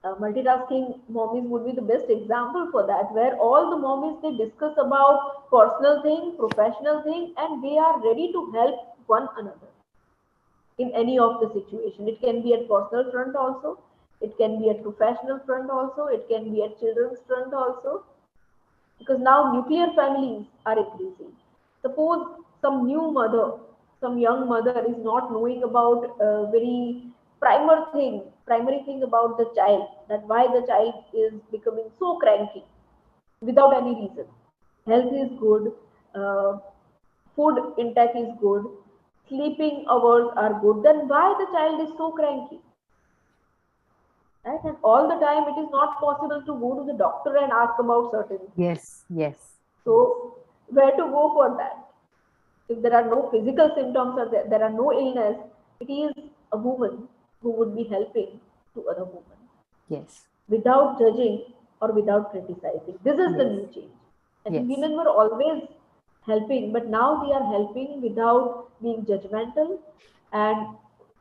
Multitasking mommies would be the best example for that, where all the mommies, they discuss about personal thing, professional thing, and they are ready to help one another in any of the situation. It can be at personal front also, it can be at professional front also, it can be at children's front also, because now nuclear families are increasing. Suppose some new mother, some young mother is not knowing about a very primary thing about the child, that why the child is becoming so cranky without any reason. Health is good, food intake is good, sleeping hours are good, then why the child is so cranky? Right? And all the time it is not possible to go to the doctor and ask about certain things. Yes, yes. So where to go for that? If there are no physical symptoms or there are no illness, it is a woman who would be helping to other women. Yes. Without judging or without criticizing. This is the new change. I think women were always helping, but now they are helping without being judgmental and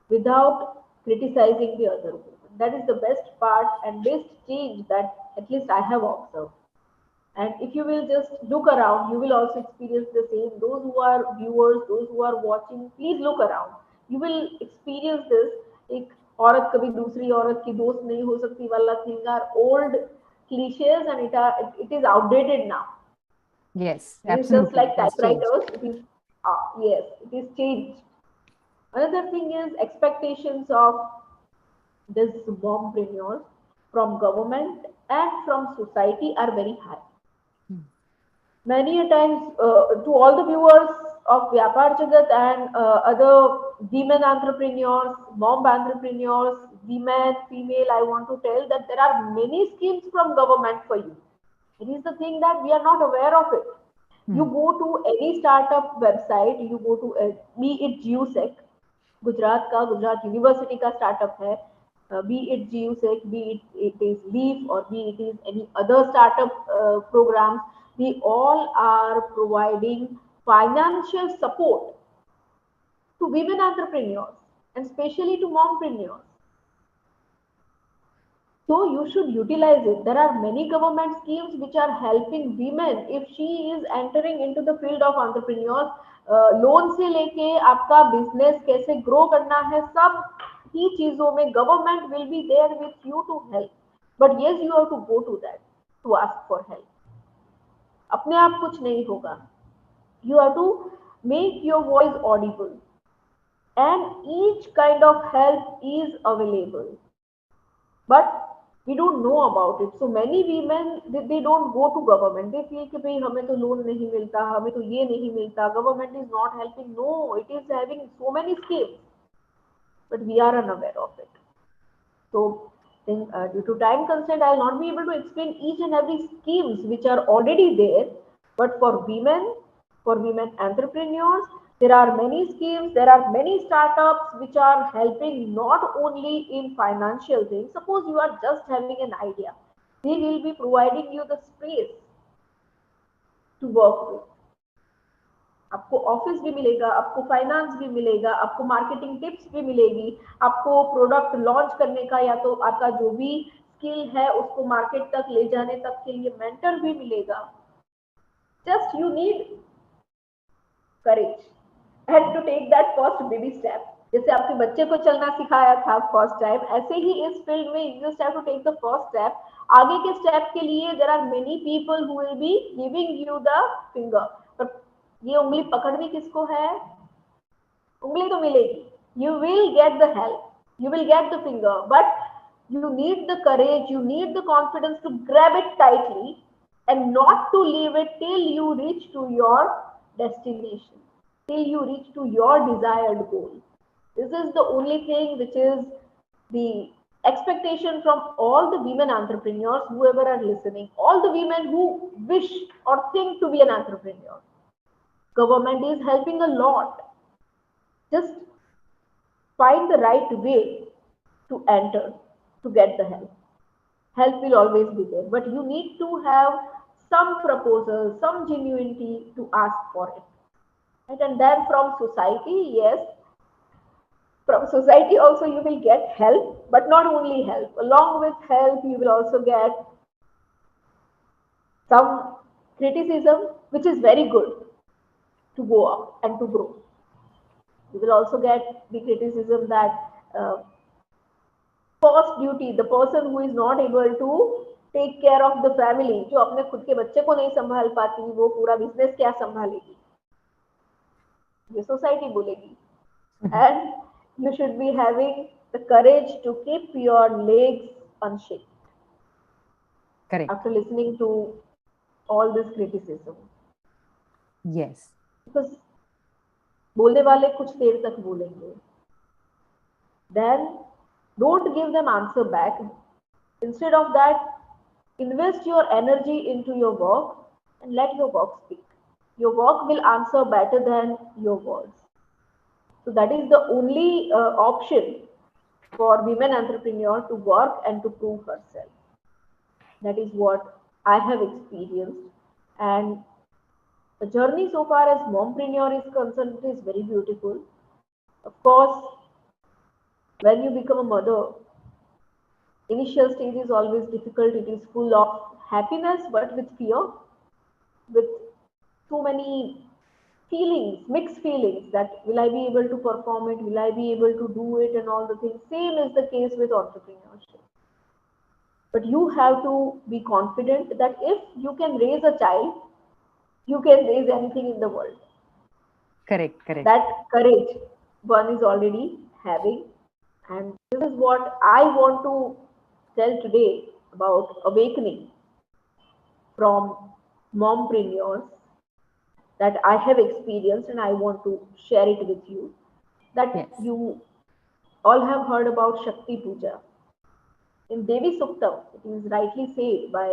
without criticizing the other woman. That is the best part and best change that at least I have observed. And if you will just look around, you will also experience the same. Those who are viewers, those who are watching, please look around. You will experience this. एक औरत कभी दूसरी औरत की दोस्त नहीं हो सकती वाला thing are old cliches and it is outdated now. Yes, it is absolutely. just like It has changed. typewriters. It is yes, it is changed. Another thing is expectations of this mompreneurs from government and from society are very high. Many a times, to all the viewers of Vyapaar Jagat and other women entrepreneurs, mom entrepreneurs, women, female, I want to tell that there are many schemes from government for you. It is the thing that we are not aware of it. You go to any startup website, you go to be it GUSEC, Gujarat University ka startup hai, be it GUSEC, be it is LEAF or be it is any other startup programs, they all are providing financial support to women entrepreneurs and especially to mompreneurs. So you should utilize it. There are many government schemes which are helping women if she is entering into the field of entrepreneurs. Loan से लेके आपका business कैसे grow करना है, सब ही चीजों में government will be there with you to help. But yes, you have to go to that to ask for help. अपने आप कुछ नहीं होगा. You have to make your voice audible, and each kind of help is available, but we don't know about it. So many women, they don't go to government. They feel कि भाई हमें तो loan नहीं मिलता, हमें तो ये नहीं मिलता, government is not helping. No, it is having so many schemes, but we are unaware of it. So due to time constraint, I will not be able to explain each and every schemes which are already there. But for women entrepreneurs, There are many schemes, there are many startups which are helping not only in financial things. Suppose you are just having an idea, they will be providing you the space to work with. आपको office भी मिलेगा, आपको finance भी मिलेगा, आपको marketing tips भी मिलेगी, आपको प्रोडक्ट लॉन्च करने का या तो आपका जो भी स्किल है उसको मार्केट तक ले जाने तक के लिए मेंटर भी मिलेगा. Just you need courage and to take that first baby step. जैसे आपके बच्चे को चलना सिखाया था फर्स्ट टाइम, ऐसे ही इस फील्ड में you just have to take the first step. आगे के स्टेप के लिए there are many people who will be giving you the finger. पर ये उंगली पकड़नी किसको है? उंगली तो मिलेगी. You will get the help. You will get the finger. But you need the courage. You need the confidence to grab it tightly and not to leave it till you reach to your destination, till you reach to your desired goal. This is the only thing which is the expectation from all the women entrepreneurs, whoever are listening, all the women who wish or think to be an entrepreneur. Government is helping a lot. Just find the right way to enter, to get the help. Help will always be there, but you need to have some proposal, some genuinity to ask for it. Right? And then from society, yes, from society also you will get help, but not only help. Along with help, you will also get some criticism, which is very good to go up and to grow. You will also get the criticism that first duty, the person who is not able to take care of the family, जो अपने खुद के बच्चे को नहीं संभाल पाती, वो पूरा बिजनेस क्या संभालेगी? ये सोसाइटी बोलेगी. And you should be having the courage to keep your legs unshaken. Correct. After listening to all this criticism. Yes. Because बोलने वाले कुछ देर तक बोलेंगे. Then don't give them answer back. Instead of that, invest your energy into your work and let your work speak. Your work will answer better than your words. So that is the only option for women entrepreneur to work and to prove herself. That is what I have experienced. And the journey so far as mompreneur is concerned, it is very beautiful. Of course, when you become a mother, initial stage is always difficult. It is full of happiness, but with fear, with so many feelings, mixed feelings that will I be able to perform it, will I be able to do it and all the things. Same is the case with entrepreneurship. But you have to be confident that if you can raise a child, you can raise anything in the world. Correct, correct. That courage one is already having. And this is what I want to tell today about awakening from mompreneurs that I have experienced, and I want to share it with you. That yes. You all have heard about Shakti Puja. In Devi Suktam, it is rightly said by,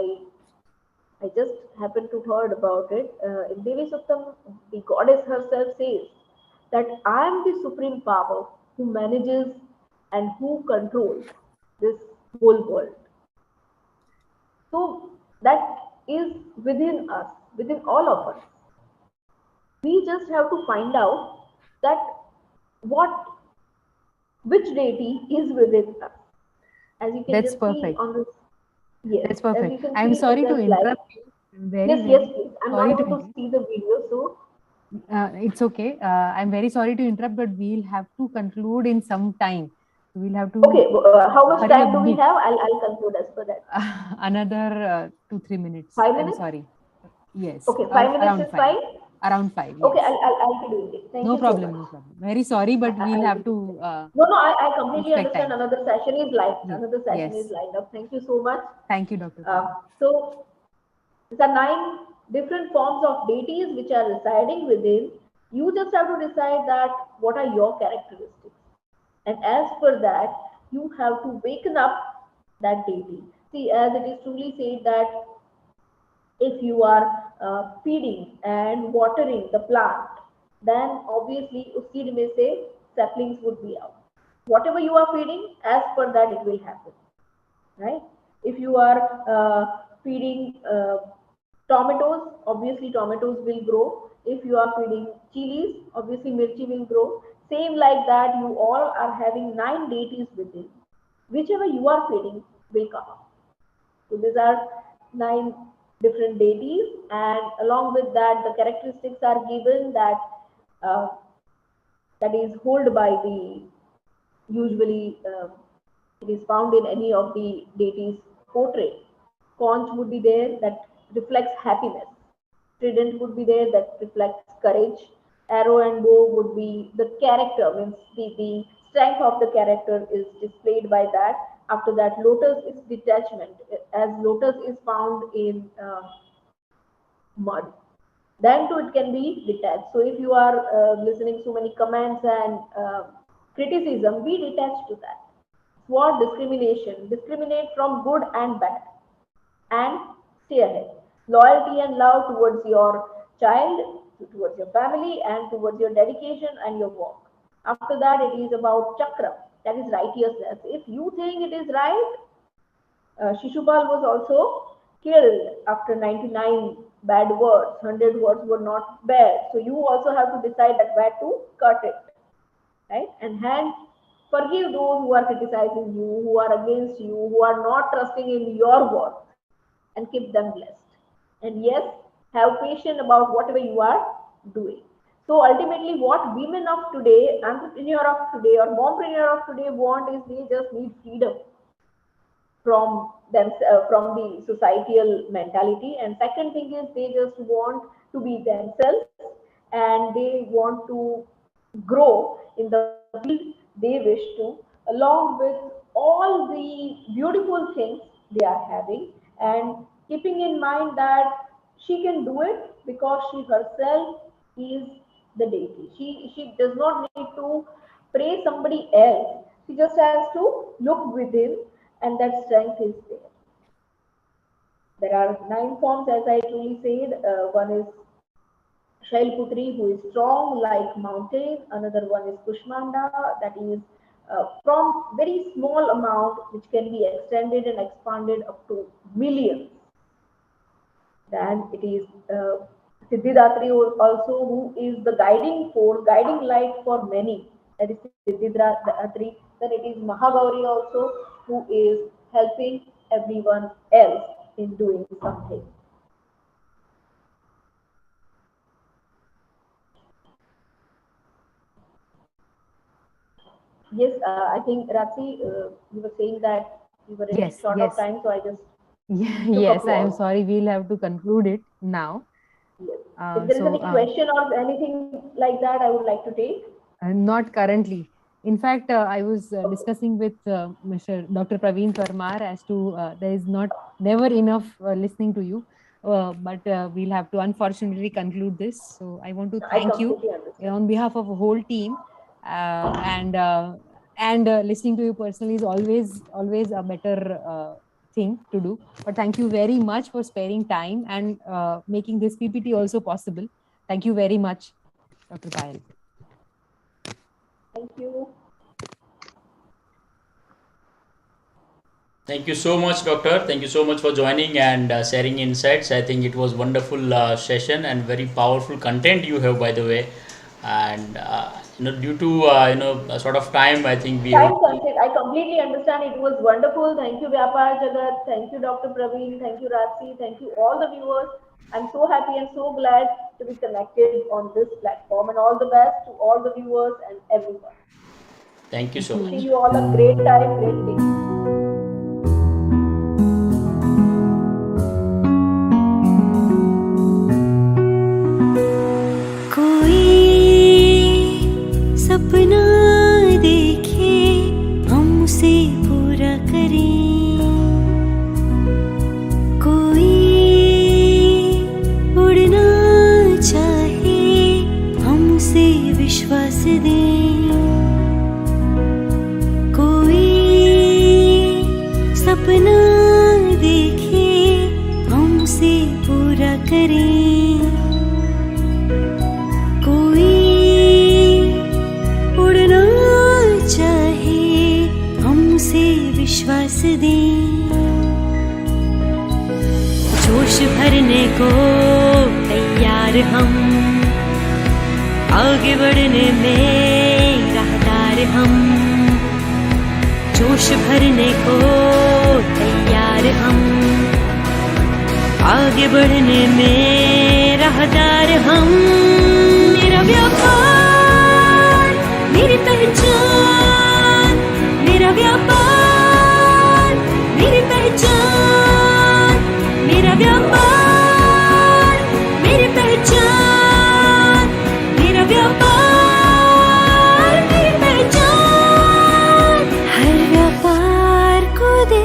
I just happened to heard about it. In Devi Suktam, the goddess herself says that I am the supreme power who manages and who controls this whole world. So that is within us, within all of us. We just have to find out that which deity is within us. As you can That's just perfect. see on this. Yes, that's perfect. I'm sorry to interrupt you. Yes, please. I'm not able to see the video, so. It's okay. I'm very sorry to interrupt, but we'll have to conclude in some time. We'll have to. Okay, how much time do we have? I'll conclude as per that. Another 2-3 minutes. 5 minutes? I'm sorry. Yes. Okay, 5 minutes is fine? Around 5. Okay, yes. I'll be doing it. Thank no you problem, so much. No problem. Very sorry, but we'll have to. No, I completely understand. Time. Another session is lined. Yes. Another session is lined up. Thank you so much. Thank you, Dr. So, there are 9 different forms of deities which are residing within. You just have to decide that what are your characteristics. And as per that, you have to waken up that deity. See, as it is truly said that if you are feeding and watering the plant, then obviously उस seed में से saplings would be out. Whatever you are feeding, as per that it will happen, right? If you are feeding tomatoes, obviously tomatoes will grow. If you are feeding chilies, obviously mirchi will grow. Same like that, you all are having 9 deities within. Whichever you are feeding will come up. So these are 9 different deities, and along with that, the characteristics are given that is held by the usually it is found in any of the deities' portrait. Conch would be there that reflects happiness. Trident would be there that reflects courage. Arrow and bow would be the character, means the strength of the character is displayed by that. After that, lotus is detachment, as lotus is found in mud. Then too it can be detached. So if you are listening so many comments and criticism, be detached to that. Sword discrimination, discriminate from good and bad, and stay ahead. Loyalty and love towards your child, towards your family, and towards your dedication and your work. After that, it is about chakra, that is righteousness. If you think it is right, Shishupal was also killed after 99 bad words. 100 words were not bad. So you also have to decide that where to cut it, right? And hence, forgive those who are criticizing you, who are against you, who are not trusting in your worth, and keep them blessed. And yes, have patience about whatever you are doing. So ultimately, what women of today, entrepreneur of today, or mompreneur of today want is they just need freedom from them, from the societal mentality. And second thing is they just want to be themselves, and they want to grow in the field they wish to, along with all the beautiful things they are having, and keeping in mind that she can do it because she herself is the deity. She does not need to praise somebody else. She just has to look within, and that strength is there. There are 9 forms, as I truly said. One is Shailputri, who is strong like mountain. Another one is Kushmanda, that is from very small amount, which can be extended and expanded up to millions. Then it is Siddhidatri also, who is the guiding force, guiding light for many. That is Siddhidatri. Then it is Mahagauri also, who is helping everyone else in doing something. Yes, I think Ratsi, you were saying that you were in short of time, so I just Yes, I am sorry. We'll have to conclude it now. Yes. If there is any question or anything like that, I would like to take. Not currently. In fact, I was discussing with Mr. Dr. Praveen Parmar as to there is never enough listening to you, but we'll have to unfortunately conclude this. So I want to thank you on behalf of a whole team, and listening to you personally is always a better thing to do. But thank you very much for sparing time and making this PPT also possible. Thank you very much, Dr. Kyla. Thank you. Thank you so much, Doctor. Thank you so much for joining and sharing insights. I think it was wonderful session and very powerful content you have, by the way. And due to sort of time, I think we time constraint. I completely understand. It was wonderful. Thank you, Vyapaar, Jagat. Thank you, Dr. Praveen. Thank you, Ratsi. Thank you, all the viewers. I'm so happy and so glad to be connected on this platform, and all the best to all the viewers and everyone. Thank you so much. Wishing you all a great time, great day. सपना देखे हम उसे पूरा करें, कोई उड़ना चाहे हम उसे विश्वास दें, कोई सपना देखे हम उसे पूरा करें, कोई तैयार हम, आगे बढ़ने में राहदार हम, जोश भरने को तैयार हम, आगे बढ़ने में राहदार हम। मेरा व्यापार मेरी पहचान, मेरा व्यापार मेरी पहचान, मेरा व्यापार मेरी पहचान, मेरा व्यापार मेरी पहचान, हर व्यापार को दे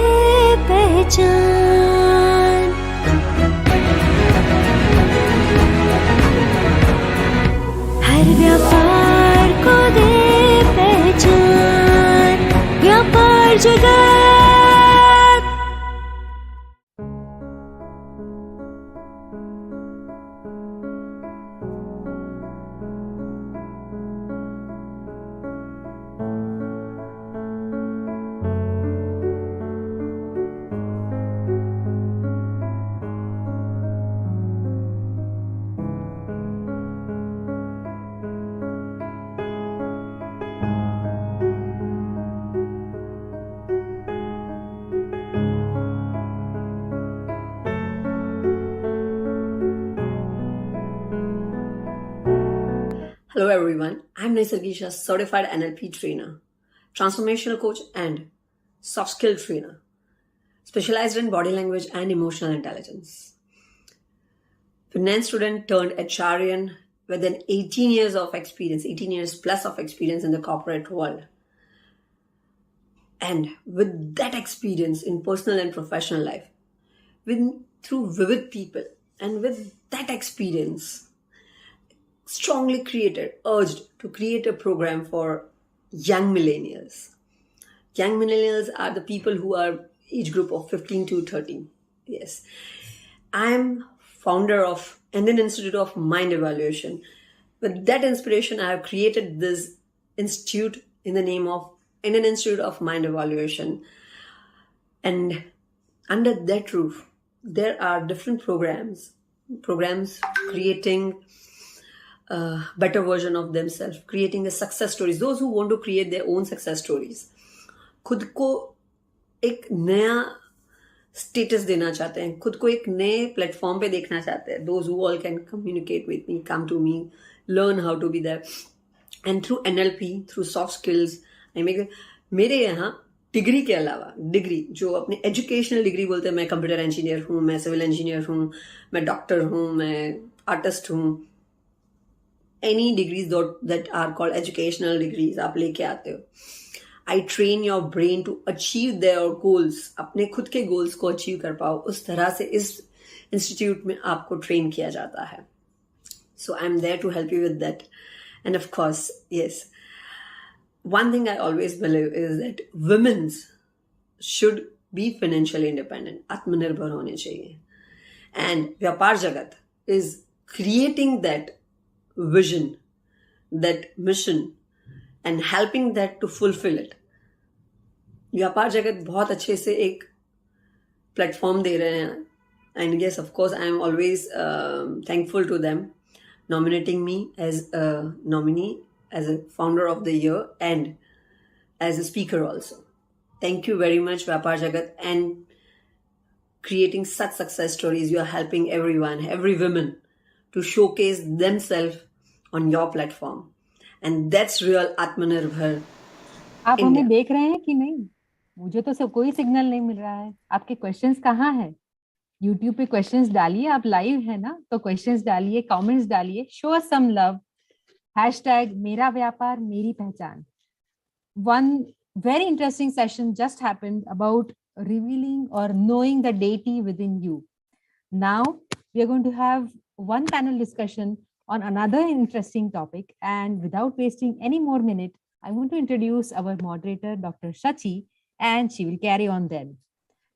पहचान। हर व्यापार को दे पहचान, व्यापार जगत। Hello everyone, I'm Nisargisha, certified NLP trainer, transformational coach and soft skill trainer, specialized in body language and emotional intelligence. Finance student turned HRian with an 18 years of experience, 18 years plus of experience in the corporate world. And with that experience in personal and professional life, through vivid people, and with that experience, strongly urged to create a program for young millennials. Young millennials are the people who are age group of 15 to 30. Yes. I am founder of Indian Institute of Mind Evaluation. With that inspiration, I have created this institute in the name of Indian Institute of Mind Evaluation. And under that roof, there are different programs creating a better version of themselves, creating the success stories, those who want to create their own success stories. खुद को एक नया status देना चाहते हैं, खुद को एक नए प्लेटफॉर्म पे देखना चाहते हैं. Those who all can communicate with me, come to me, learn how to be there. And through NLP, through soft skills, मेरे यहाँ डिग्री के अलावा डिग्री जो अपने एजुकेशनल डिग्री बोलते हैं, मैं कंप्यूटर इंजीनियर हूँ, मैं सिविल इंजीनियर हूँ, मैं डॉक्टर हूँ, मैं आर्टिस्ट हूँ, any degrees that are called educational degrees आप लेके आते हो. I train your brain to achieve their goals, अपने खुद के goals को achieve कर पाओ, उस तरह से इस institute में आपको train किया जाता है. So I'm there to help you with that. And of course, yes, one thing I always believe is that women should be financially independent, आत्मनिर्भर होने चाहिए. And Vyapaar Jagat is creating that vision, that mission, and helping that to fulfill it. व्यापार जगत बहुत अच्छे से एक platform दे रहे हैं. And yes, of course, I am always thankful to them nominating me as a nominee, as a founder of the year, and as a speaker also. Thank you very much, Vyapaar Jagat, and creating such success stories. You are helping everyone, every woman, to showcase themselves on your platform. And that's real Atmanirbhar. आप हमें देख रहे हैं कि नहीं? मुझे तो सब कोई सिग्नल नहीं मिल रहा है. आपके क्वेश्चंस कहाँ हैं? YouTube पे क्वेश्चंस डालिए. आप लाइव है ना, तो क्वेश्चंस डालिए, कमेंट्स डालिए. Show us some love. Hashtag मेरा व्यापार मेरी पहचान. One very interesting session just happened about revealing or knowing the deity within you. Now we are going to have one panel discussion on another interesting topic, and without wasting any more minute, I want to introduce our moderator, Dr. Shachii, and she will carry on then.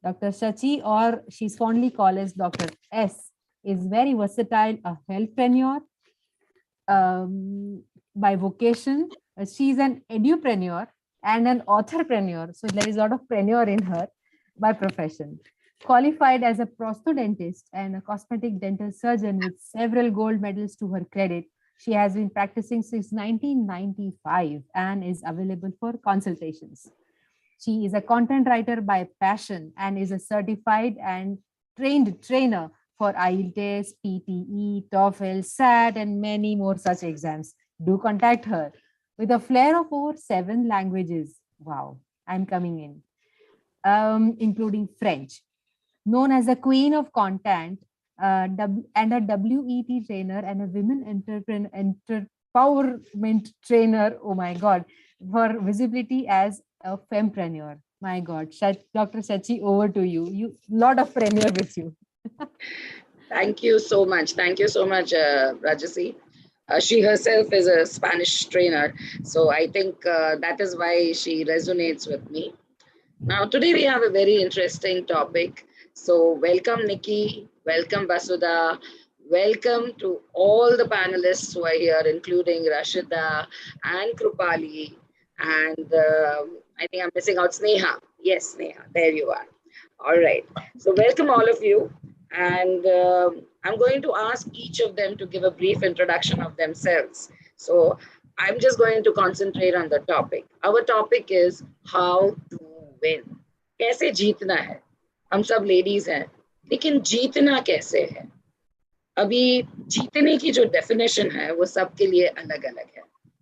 Dr. Shachii, or she's fondly called as Dr. S, is very versatile, a healthpreneur by vocation. She's an edupreneur and an authorpreneur. So there is a lot of preneur in her by profession. Qualified as a prosthodontist and a cosmetic dental surgeon with several gold medals to her credit, she has been practicing since 1995 and is available for consultations. She is a content writer by passion and is a certified and trained trainer for IELTS, PTE, TOEFL, SAT, and many more such exams. Do contact her. With a flair of over 7 languages. Wow, I'm coming in. Including French. Known as the Queen of Content, and a WET trainer and a women empowerment trainer. Oh my God, for visibility as a Fempreneur. My God, Dr. Shachii, over to you. You lot of preneur with you. Thank you so much. Thank you so much, Rajasi. She herself is a Spanish trainer, so I think that is why she resonates with me. Now, today we have a very interesting topic. So welcome Niki, welcome Vasudha, welcome to all the panelists who are here, including Rashida and Krupali, and I think I'm missing out Sneha. Yes, Sneha, there you are. All right, so welcome all of you. And I'm going to ask each of them to give a brief introduction of themselves. So I'm just going to concentrate on the topic. Our topic is how to win. कैसे जीतना है? हम सब ladies हैं, लेकिन जीतना कैसे है? अभी जीतने की जो डेफिनेशन है वो सबके लिए अलग अलग है.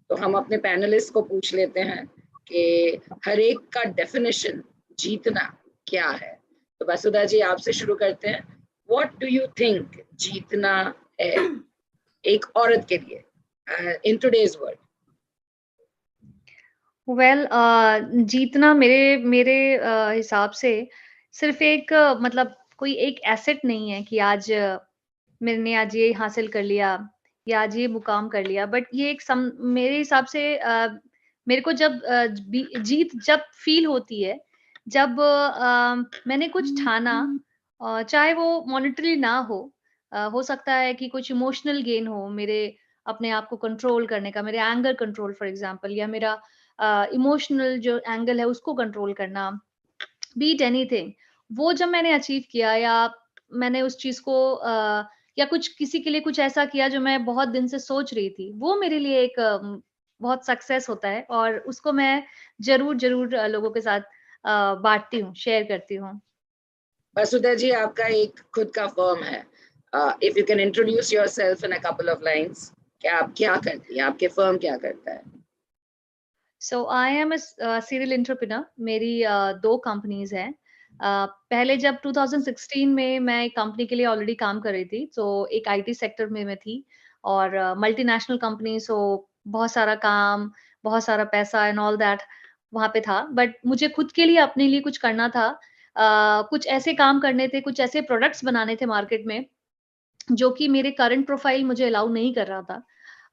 तो हम अपने पैनलिस्ट को पूछ लेते हैं कि हर एक का डेफिनेशन जीतना क्या है. तो वसुधा जी आपसे शुरू करते हैं. What do you think जीतना है एक औरत के लिए in today's world? Well, जीतना मेरे हिसाब से सिर्फ एक मतलब कोई एक एसेट नहीं है कि आज मैंने आज ये हासिल कर लिया या आज ये मुकाम कर लिया, बट ये एक मेरे हिसाब से मेरे को जब जीत जब फील होती है, जब मैंने कुछ ठाना, चाहे वो मॉनेटरी ना हो सकता है कि कुछ इमोशनल गेन हो, मेरे अपने आप को कंट्रोल करने का, मेरे एंगर कंट्रोल फॉर एग्जांपल, या मेरा इमोशनल जो एंगल है उसको कंट्रोल करना, बीट एनीथिंग, वो जब मैंने अचीव किया या मैंने उस चीज को या कुछ किसी के लिए कुछ ऐसा किया जो मैं बहुत दिन से सोच रही थी, वो मेरे लिए एक बहुत सक्सेस होता है और उसको मैं जरूर लोगों के साथ बांटती हूँ, शेयर करती हूँ. वसुधा जी आपका एक खुद का फर्म है. If you can introduce yourself in a couple of lines, क्या आप क्या करती हैं, आपके फर्म क्या करता है? So I am a serial entrepreneur. मेरी 2 कंपनीज हैं. पहले जब 2016 में मैं एक कंपनी के लिए ऑलरेडी काम कर रही थी, तो एक आईटी सेक्टर में मैं थी और मल्टीनेशनल कंपनी, सो बहुत सारा काम, बहुत सारा पैसा एंड ऑल दैट वहाँ पे था. बट मुझे खुद के लिए अपने लिए कुछ करना था, कुछ ऐसे काम करने थे, कुछ ऐसे प्रोडक्ट्स बनाने थे मार्केट में जो कि मेरे करंट प्रोफाइल मुझे अलाउ नहीं कर रहा था.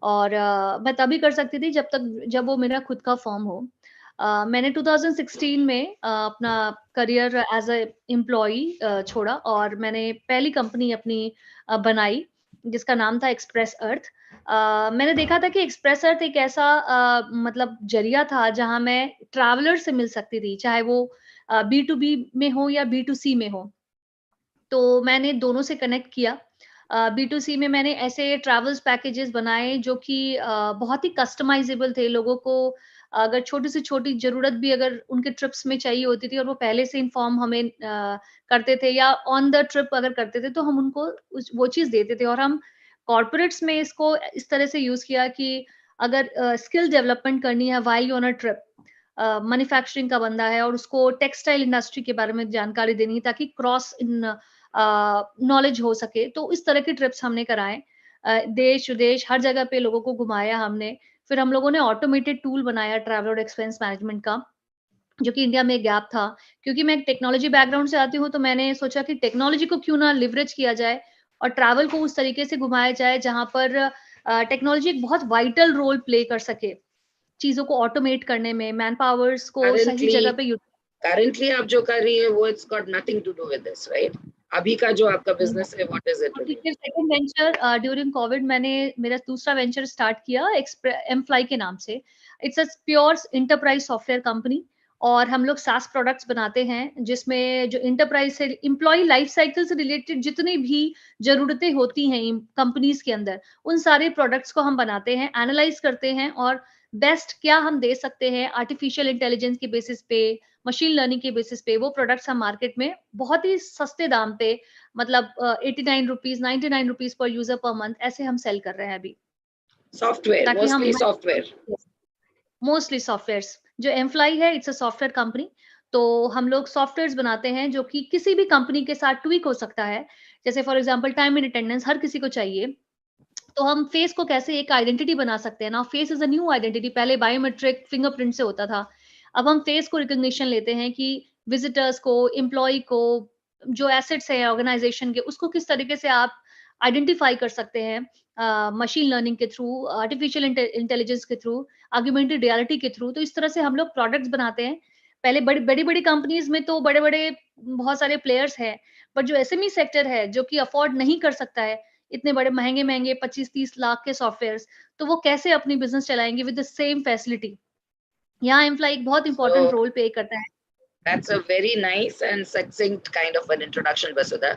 और मैं तभी कर सकती थी जब वो मेरा खुद का फॉर्म हो. मैंने 2016 में अपना करियर एज अ एम्प्लॉई छोड़ा और मैंने पहली कंपनी अपनी बनाई जिसका नाम था एक्सप्रेस अर्थ. मैंने देखा था कि एक्सप्रेस अर्थ एक ऐसा मतलब जरिया था जहां मैं ट्रैवलर से मिल सकती थी, चाहे वो B2B में हो या B2C में हो. तो मैंने दोनों से कनेक्ट किया. B2C में मैंने ऐसे ट्रैवल्स पैकेजेस बनाए जो कि बहुत ही कस्टमाइजेबल थे. लोगों को अगर छोटी से छोटी जरूरत भी अगर उनके ट्रिप्स में चाहिए होती थी और वो पहले से इन्फॉर्म हमें करते थे या ऑन द ट्रिप अगर करते थे तो हम उनको वो चीज देते थे. और हम कॉर्पोरेट्स में इसको इस तरह से यूज किया कि अगर स्किल डेवलपमेंट करनी है while you on a trip, manufacturing का बंदा है और उसको टेक्सटाइल इंडस्ट्री के बारे में जानकारी देनी है ताकि क्रॉस इन नॉलेज हो सके, तो इस तरह के ट्रिप्स हमने कराए. देश विदेश हर जगह पे लोगों को घुमाया हमने. फिर हम लोगों ने ऑटोमेटेड टूल बनाया ट्रैवलर एक्सपेंस मैनेजमेंट का, जो कि इंडिया में एक गैप था. क्योंकि मैं टेक्नोलॉजी बैकग्राउंड से आती हूँ तो मैंने सोचा कि टेक्नोलॉजी को क्यों ना लिवरेज किया जाए और ट्रैवल को उस तरीके से घुमाया जाए जहां पर टेक्नोलॉजी एक बहुत वाइटल रोल प्ले कर सके चीजों को ऑटोमेट करने में, मैन पावर्स को सही जगह पे. करंटली आप जो कर रही है वो it's got nothing to do with this, right? अभी का जो आपका बिजनेस है, what is it? Second venture during Covid मैंने मेरा दूसरा वेंचर स्टार्ट किया एमफ्लाई के नाम से. It's a pure enterprise software company और हम लोग SaaS प्रोडक्ट्स बनाते हैं जिसमें जो इंटरप्राइज से एम्प्लॉय लाइफ साइकिल से रिलेटेड जितनी भी जरूरतें होती हैं कंपनीज के अंदर, उन सारे प्रोडक्ट्स को हम बनाते हैं, एनालाइज करते हैं और बेस्ट क्या हम दे सकते हैं आर्टिफिशियल इंटेलिजेंस के बेसिस पे, मशीन लर्निंग के बेसिस पे, वो प्रोडक्ट्स हम मार्केट में बहुत ही सस्ते दाम पे, मतलब 89 rupees, 99 rupees per user per month, ऐसे हम सेल कर रहे हैं अभी। सॉफ्टवेयर, ताकि हम मोस्टली सॉफ्टवेयर, मोस्टली सॉफ्टवेयर्स। जो एम्प्लॉय है इट्स अ सॉफ्टवेयर कंपनी, तो हम लोग सॉफ्टवेयर्स बनाते हैं जो कि किसी भी कंपनी के साथ ट्वीक हो सकता है। जैसे for example time and attendance हर किसी को चाहिए, तो हम फेस को कैसे एक आइडेंटिटी बना सकते हैं ना। Face is a new identity, पहले बायोमेट्रिक फिंगरप्रिंट से होता था, अब हम फेस को रिकॉग्निशन लेते हैं कि विजिटर्स को, एम्प्लॉय को, जो एसेट्स है ऑर्गेनाइजेशन के, उसको किस तरीके से आप आइडेंटिफाई कर सकते हैं मशीन लर्निंग के थ्रू, आर्टिफिशियल इंटेलिजेंस के थ्रू, आर्गुमेंटेड रियलिटी के थ्रू। तो इस तरह से हम लोग प्रोडक्ट्स बनाते हैं। पहले बड़ी बड़ी बड़ी कंपनीज में तो बड़े बड़े बहुत सारे प्लेयर्स हैं, बट जो एसएमई सेक्टर है जो कि अफोर्ड नहीं कर सकता है इतने बड़े महंगे महंगे 25-30 लाख के सॉफ्टवेयर, तो वो कैसे अपनी बिजनेस चलाएंगे विद द सेम फैसिलिटी। यहाँ एम्प्लॉय एक बहुत इंपॉर्टेंट रोल प्ले करता है। That's a very nice and succinct kind of an introduction, Vasudha.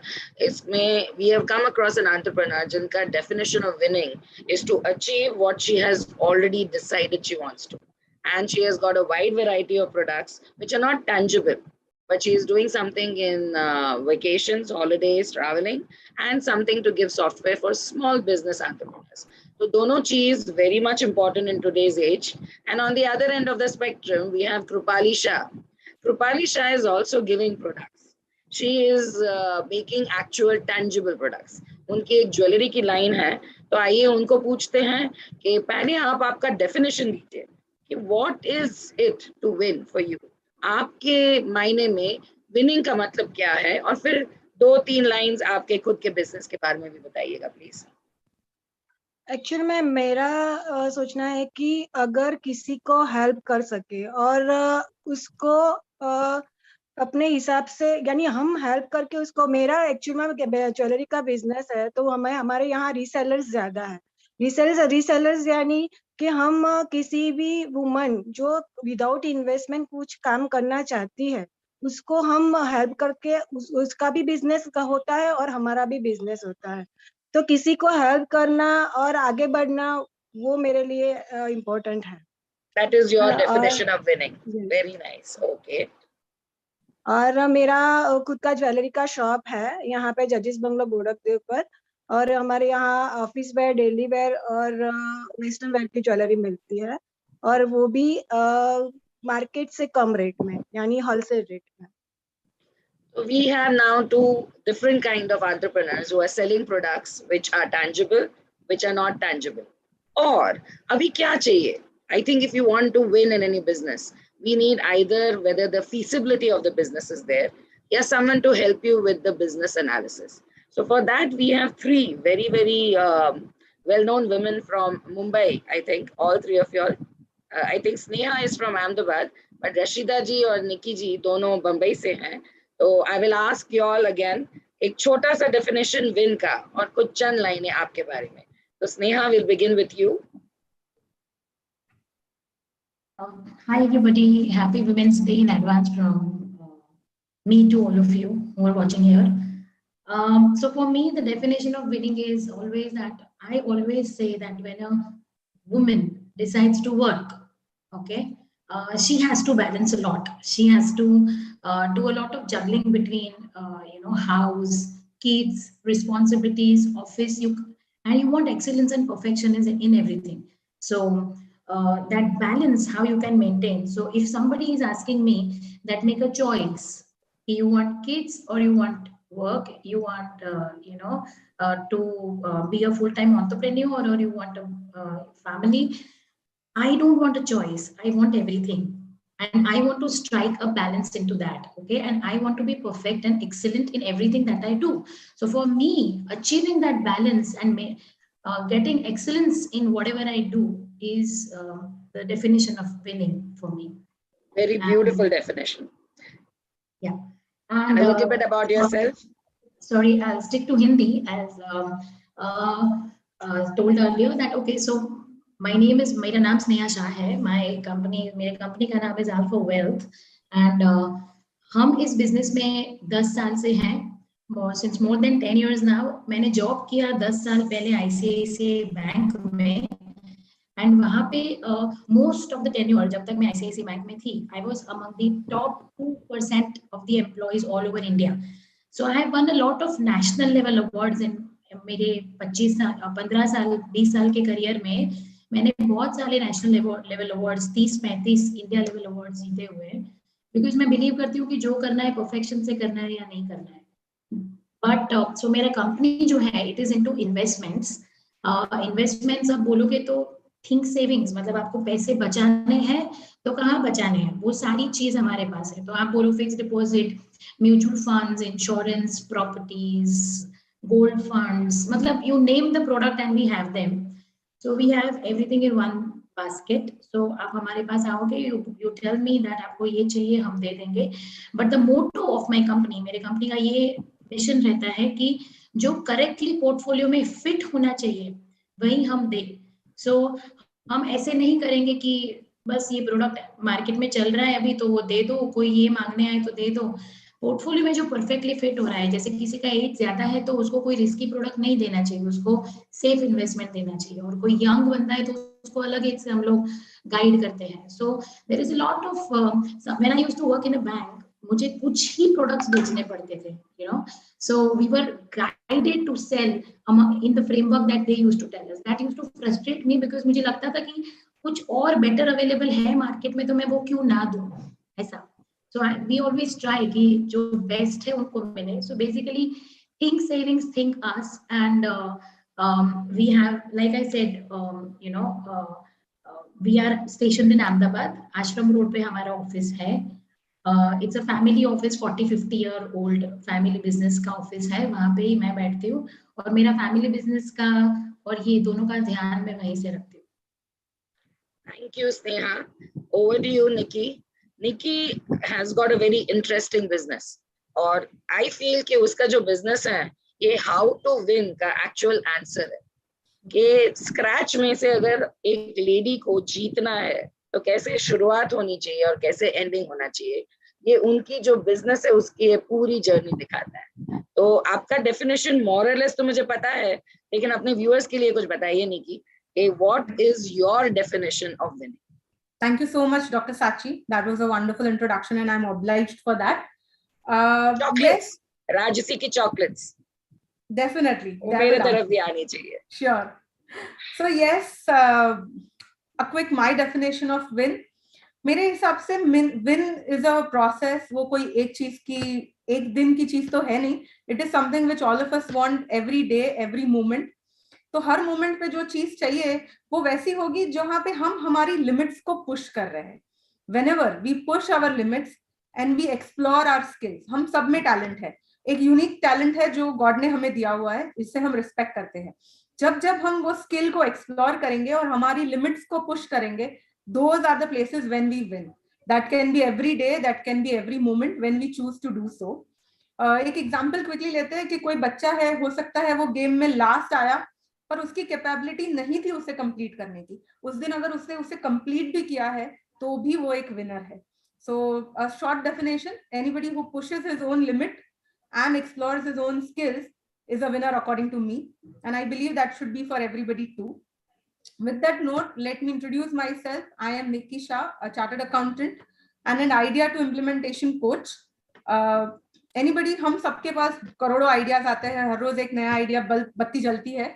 We have come across an entrepreneur jinka definition of winning is to achieve what she has already decided she wants to. And she has got a wide variety of products which are not tangible, but she is doing something in vacations, holidays, traveling, and something to give software for small business entrepreneurs. So dono cheez very much important in today's age. And on the other end of the spectrum, we have Krupali Shah. Krupali Shah is also giving products. She is making actual tangible products. उनकी एक jewellery की line है, तो आइए उनको पूछते हैं कि पहले आप आपका डेफिनेशन दीजिए कि what is it to win for you. आपके मायने में विनिंग का मतलब क्या है, और फिर 2-3 लाइंस आपके खुद के बिजनेस के बारे में भी बताइएगा प्लीज। एक्चुअल में मेरा सोचना है कि अगर किसी को हेल्प कर सके और उसको अपने हिसाब से, यानी हम हेल्प करके उसको, मेरा एक्चुअल में ज्वेलरी का बिजनेस है, तो हमारे यहाँ रीसेलर्स ज्यादा है। रीसेलर्स यानी कि हम किसी भी वुमन जो विदाउट इन्वेस्टमेंट कुछ काम करना चाहती है उसको हम हेल्प करके उसका भी बिजनेस का होता है और हमारा भी बिजनेस होता है। तो किसी को हेल्प करना और आगे बढ़ना वो मेरे लिए इम्पोर्टेंट है। That is your definition of winning. Very nice. Okay. और मेरा खुद का ज्वेलरी का शॉप है यहाँ पे जजिस बंगलो बोर्डक के ऊपर, और हमारे यहाँ ऑफिस वेयर, डेली वेयर और वेस्टर्न वेयर की ज्वेलरी मिलती है, और वो भी मार्केट से कम रेट में, यानी होलसेल रेट में। So we have now 2 different kind of entrepreneurs who are selling products which are tangible, which are not tangible. और अभी क्या चाहिए? I think if you want to win in any business, we need either whether the feasibility of the business is there, or someone to help you with the business analysis. So for that, we have 3 very, very well-known women from Mumbai, I think, all 3 of you all. I think Sneha is from Ahmedabad, but Rashida ji और Niki ji दोनों Mumbai से हैं. तो I will ask you all again, एक छोटा सा definition win का और कुछ चंद लाइनें आपके बारे में. So Sneha, will begin with you. Hi everybody, happy Women's Day in advance from me to all of you who are watching here. So for me, the definition of winning is always that I always say that when a woman decides to work, okay, she has to balance a lot. She has to do a lot of juggling between, house, kids, responsibilities, office, and you want excellence and perfection in everything. So that balance, how you can maintain. So if somebody is asking me that make a choice, you want kids or you want work, you want, to be a full-time entrepreneur, or you want a family, I don't want a choice. I want everything. And I want to strike a balance into that, okay? And I want to be perfect and excellent in everything that I do. So for me, achieving that balance and getting excellence in whatever I do is the definition of winning for me. Very beautiful definition. Yeah. And a little bit about yourself. Sorry, I'll stick to Hindi as told earlier that, okay, so मेरा नाम स्नेहा शाह है. मेरे company का नाम is Alpha Wealth and हम इस business में 10 साल से हैं. Since more than 10 years now. मैंने जॉब किया 10 साल पहले ICICI बैंक में एंड वहाँ पे मोस्ट ऑफ द टेन्योर जब तक मैं ICICI बैंक में थी, I was among the top 2% of the employees all over India. So I have won a lot of national level awards in मेरे 15 साल 20 साल के करियर में मैंने बहुत सारे national level awards 30-35 India level awards जीते हुए हैं. बिकॉज मैं बिलीव करती हूँ कि जो करना है परफेक्शन से करना है या नहीं करना है. बट सो मेरा कंपनी जो है it is into investments. Investments आप बोलोगे तो थिंक सेविंग्स, मतलब आपको पैसे बचाने हैं तो कहाँ बचाने हैं, वो सारी चीज हमारे पास है. तो आप बोलो fix deposit, mutual funds, insurance, properties, gold funds, matlab you name the product and we have them. So we have everything in one basket. So आप हमारे पास आओगे, you tell me that आपको ये चाहिए, हम दे देंगे. But the motto of my company, मेरे company का ये मिशन रहता है कि जो करेक्टली पोर्टफोलियो में फिट होना चाहिए वही हम दे. So हम ऐसे नहीं करेंगे कि बस ये प्रोडक्ट मार्केट में चल रहा है अभी तो वो दे दो, कोई ये मांगने आए तो दे दो. पोर्टफोलियो में जो परफेक्टली फिट हो रहा है, जैसे किसी का एज ज्यादा है तो उसको कोई रिस्की प्रोडक्ट नहीं देना चाहिए, उसको सेफ इन्वेस्टमेंट देना चाहिए. और कोई यंग बंदा है तो उसको अलग एज से हम लोग गाइड करते हैं. So there is a lot of when I used to work in a bank, मुझे कुछ ही प्रोडक्ट्स बेचने पड़ते थे, you know. So we were guided to sell in the framework that they used to tell us. That used to frustrate me because मुझे लगता था कि कुछ और बेटर अवेलेबल है मार्केट में तो मैं वो क्यों ना दूं, ऐसा. So we always try कि जो best है उनको मिले. So basically, think savings, think us, and we have, like I said, we are stationed in Ahmedabad. Ashram Road पे हमारा ऑफिस है. It's a family office, 40-50 year old family business का office है. वहाँ पे ही मैं बैठती हूँ और मेरा family business का और ये दोनों का ध्यान मैं वहीं से रखती हूँ. Thank you, Sneha. Over to you, Niki. Niki has got a very interesting business और I feel कि उसका जो business है ये how to win का actual answer है. कि स्क्रैच में से अगर एक लेडी को जीतना है तो कैसे शुरुआत होनी चाहिए और कैसे एंडिंग होना चाहिए, ये उनकी जो बिजनेस है उसकी पूरी जर्नी दिखाता है. तो आपका डेफिनेशन मोरलेस तो मुझे पता है, लेकिन अपने व्यूअर्स के लिए कुछ बताइए Nikki, what is your definition of winning? Thank you so much, Dr. Shachii. That was a wonderful introduction and I'm obliged for that. Chocolates. Yes. Rajasi ki chocolates. Definitely. मेरे तरफ भी आनी चाहिए. Sure. So yes, a quick my definition of win. मेरे हिसाब से win is a process. वो कोई एक चीज की एक दिन की चीज तो है नहीं. It is something which all of us want every day, every moment. तो हर मोमेंट पे जो चीज चाहिए वो वैसी होगी जहां पे हम हमारी लिमिट्स को पुश कर रहे हैं. Whenever we push our limits and we explore our skills, हम सब में टैलेंट है, एक यूनिक टैलेंट है जो गॉड ने हमें दिया हुआ है, इससे हम रिस्पेक्ट करते हैं. जब हम वो स्किल को एक्सप्लोर करेंगे और हमारी लिमिट्स को पुश करेंगे, those are the places when we win. That can be every day, that can be every moment when we choose to do so. एक एग्जांपल क्विकली लेते हैं कि कोई बच्चा है, हो सकता है वो गेम में लास्ट आया पर उसकी कैपेबिलिटी नहीं थी उसे कंप्लीट करने की. उस दिन अगर उसने उसे कंप्लीट भी किया है तो भी वो एक विनर है. So a short definition, anybody who pushes his own limit and explores his own skills is a winner according to me, and I believe that should be for everybody too. With that note, let me introduce myself. I am Niki Shah, a chartered accountant and an idea to implementation coach. Anybody, हम सबके पास करोड़ों ideas आते हैं, हर रोज एक नया idea बत्ती जलती है,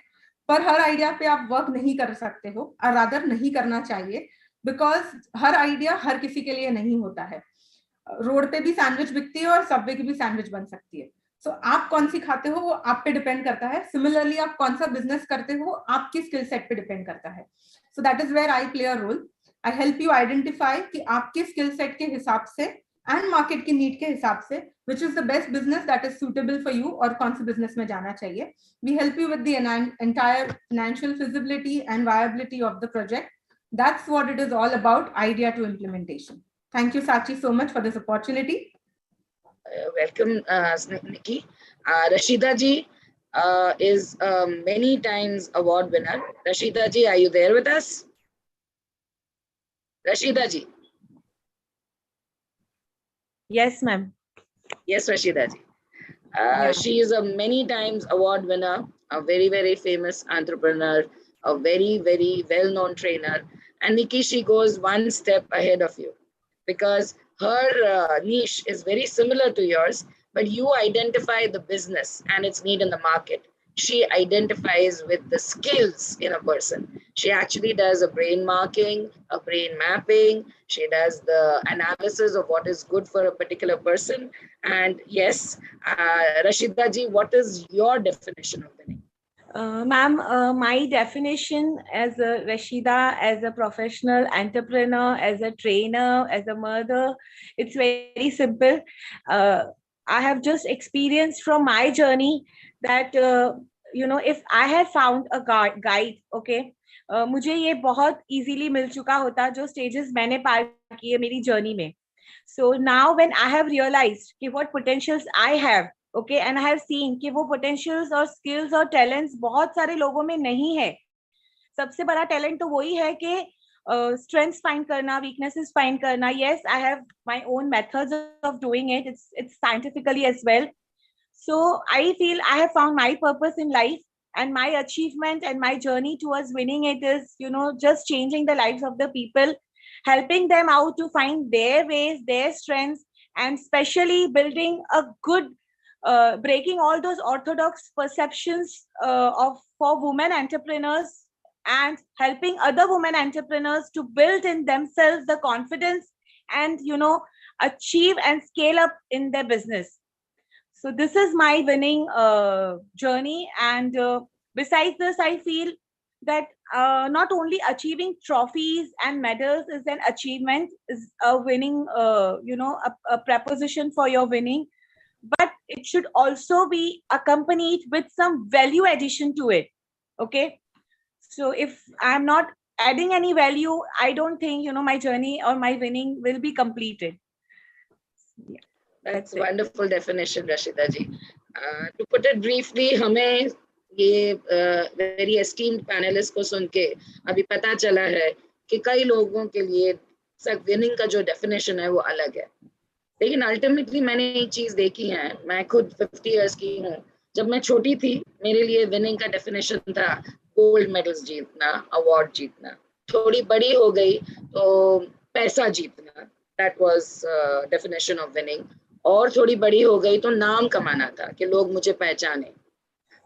पर हर आइडिया पे आप वर्क नहीं कर सकते हो, और रादर नहीं करना चाहिए, बिकॉज हर आइडिया हर किसी के लिए नहीं होता है. रोड पे भी सैंडविच बिकती है और सबवे की भी सैंडविच बन सकती है. सो आप कौन सी खाते हो वो आप पे डिपेंड करता है. सिमिलरली आप कौन सा बिजनेस करते हो आपकी स्किल सेट पे डिपेंड करता है. So that is where I play a role. I help you identify कि आपके स्किल सेट के हिसाब से एंड मार्केट की नीड के हिसाब से which is the best business that is suitable for you और कौन से बिजनेस में जाना चाहिए. We help you with the entire financial feasibility and viability of the project. That's what it is all about, idea to implementation. Thank you, Shachii, so much for this opportunity. Welcome, Niki. Rashida ji is many times award winner. Rashida ji, are you there with us? Rashida ji. Yes, ma'am. Yes, Rashida ji. Yeah. She is a many times award winner, a very, very famous entrepreneur, a very, very well-known trainer. And Niki, she goes one step ahead of you because her niche is very similar to yours, but you identify the business and its need in the market. She identifies with the skills in a person. She actually does a brain marking, a brain mapping. She does the analysis of what is good for a particular person. And yes, Rashida ji, what is your definition of winning? Ma'am, my definition as a Rashida, as a professional entrepreneur, as a trainer, as a mother, it's very simple. I have just experienced from my journey that, if I had found a guide, okay, मुझे ये बहुत easily मिल चुका होता जो stages मैंने पार किए मेरी journey में. So now when I have realized कि what potentials I have, okay, and I have seen कि वो potentials और skills और talents बहुत सारे लोगों में नहीं है. सबसे बड़ा talent तो वही है कि strengths find करना, weaknesses find करना. Yes, I have my own methods of doing it. It's scientifically as well. So I feel I have found my purpose in life, and my achievement and my journey towards winning it is, just changing the lives of the people, helping them out to find their ways, their strengths, and especially building a good, breaking all those orthodox perceptions for women entrepreneurs, and helping other women entrepreneurs to build in themselves the confidence and, achieve and scale up in their business. So this is my winning journey. And besides this, I feel that not only achieving trophies and medals is an achievement, is a winning, a preposition for your winning, but it should also be accompanied with some value addition to it. Okay. So if I'm not adding any value, I don't think, my journey or my winning will be completed. Yeah. That's a wonderful definition, Rashida ji. To put it briefly, हमें ये very esteemed panelists को सुन के अभी पता चला है कि कई लोगों के लिए विनिंग का जो definition है वो अलग है. लेकिन अल्टीमेटली मैंने एक चीज देखी है, मैं खुद 50 इयर्स की हूँ. जब मैं छोटी थी मेरे लिए विनिंग का डेफिनेशन था गोल्ड मेडल्स जीतना, अवार्ड जीतना. थोड़ी बड़ी हो गई तो पैसा जीतना, that was definition of winning. और थोड़ी बड़ी हो गई तो नाम कमाना था कि लोग मुझे पहचाने.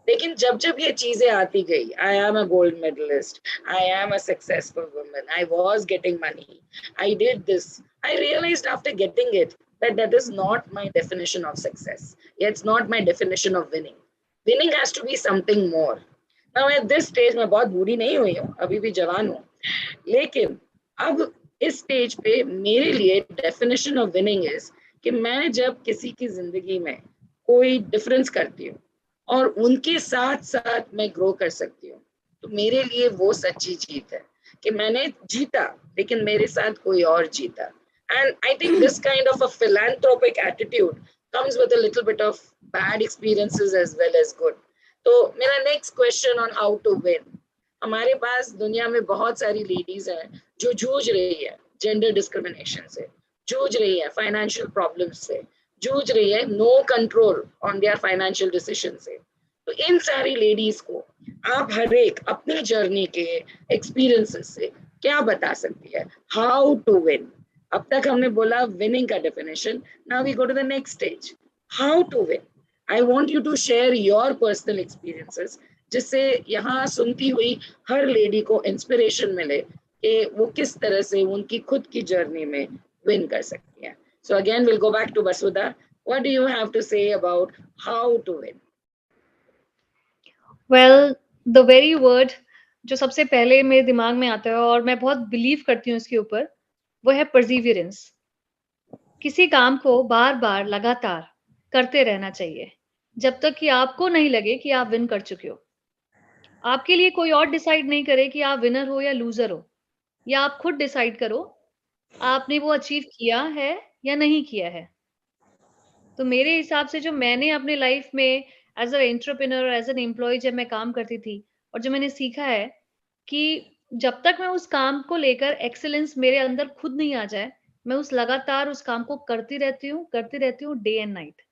लेकिन जब जब ये चीजें आती गई, I am a gold medalist, I am a successful woman, I was getting money, I did this, I realised after getting it that is not my definition of success. It's not my definition of winning. Winning has to be something more. Now at this stage मैं बहुत बूढ़ी नहीं हुई हूँ, अभी भी जवान हूँ, लेकिन अब इस स्टेज पे मेरे लिए definition of winning is कि मैं जब किसी की जिंदगी में कोई डिफरेंस करती हूँ और उनके साथ साथ मैं ग्रो कर सकती हूँ, तो मेरे लिए वो सच्ची जीत है कि मैंने जीता लेकिन मेरे साथ कोई और जीता. And I think this kind of a philanthropic attitude comes with a little bit of bad experiences as well as good. तो मेरा next question on how to win. हमारे पास दुनिया में बहुत सारी ladies हैं जो जूझ रही है gender discrimination से, जूझ रही है financial problems से, जूझ रही है no control on their financial decisions से. तो इन सारी ladies को आप हर एक अपनी journey के experiences से क्या बता सकती है? How to win. अब तक हमने बोला winning का definition. Now we go to the next stage. How to win. I want you to share your personal experiences, जिससे यहाँ सुनती हुई हर lady को inspiration मिले कि वो किस तरह से उनकी खुद की journey में win कर सकती हैं. So again, we'll go back to Vasudha. What do you have to say about how to win? Well, the very word जो सबसे पहले मेरे दिमाग में आता है और मैं बहुत believe करती हूँ इसके ऊपर, वो है परसिवियरेंस. किसी काम को बार बार लगातार करते रहना चाहिए जब तक कि आपको नहीं लगे कि आप विन कर चुके हो. आपके लिए कोई और डिसाइड नहीं करे कि आप विनर हो या लूजर हो, या आप खुद डिसाइड करो आपने वो अचीव किया है या नहीं किया है. तो मेरे हिसाब से जो मैंने अपने लाइफ में as an entrepreneur, as an employee जब मैं काम करती थी और जो मैंने सीखा है कि जब तक मैं उस काम को लेकर एक्सीलेंस मेरे अंदर खुद नहीं आ जाए, मैं लगातार उस काम को करती रहती हूँ day and night.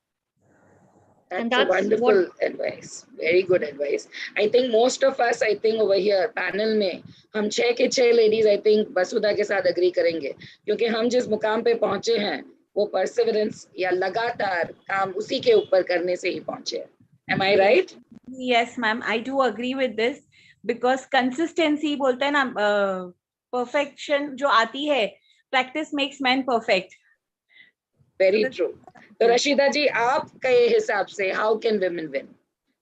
That's a wonderful advice. Very good advice. I think most of us, I think over here panel में हम 6 के 6 ladies, I think वसुधा के साथ agree करेंगे, क्योंकि हम जिस मुकाम पे पहुंचे हैं वो perseverance या लगातार काम उसी के ऊपर करने से ही पहुंचे हैं. Am I right? Yes, ma'am. I do agree with this because consistency बोलते हैं ना, perfection जो आती है, practice makes man perfect. Very true. तो रशीदा जी, आपके हिसाब से how can women win?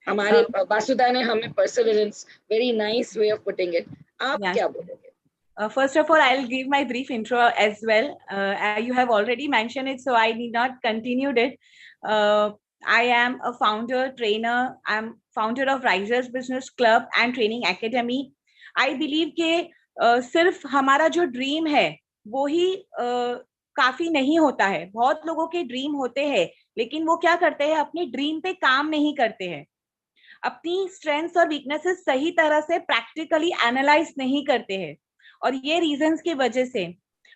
हमारे वासुदा ने हमें perseverance, very nice way of putting it. आप क्या बोलोगे? First of all, I'll give my brief intro as well. You have already mentioned it, so I need not continue it. I am a founder, trainer. I'm founder of Risers Business Club and Training Academy. I believe कि सिर्फ हमारा जो dream है वो ही काफी नहीं होता है. बहुत लोगों के ड्रीम होते हैं, लेकिन वो क्या करते हैं, अपने ड्रीम पे काम नहीं करते हैं, अपनी स्ट्रेंथ्स और वीकनेसेस सही तरह से प्रैक्टिकली एनालाइज नहीं करते हैं, और ये रीजंस की वजह से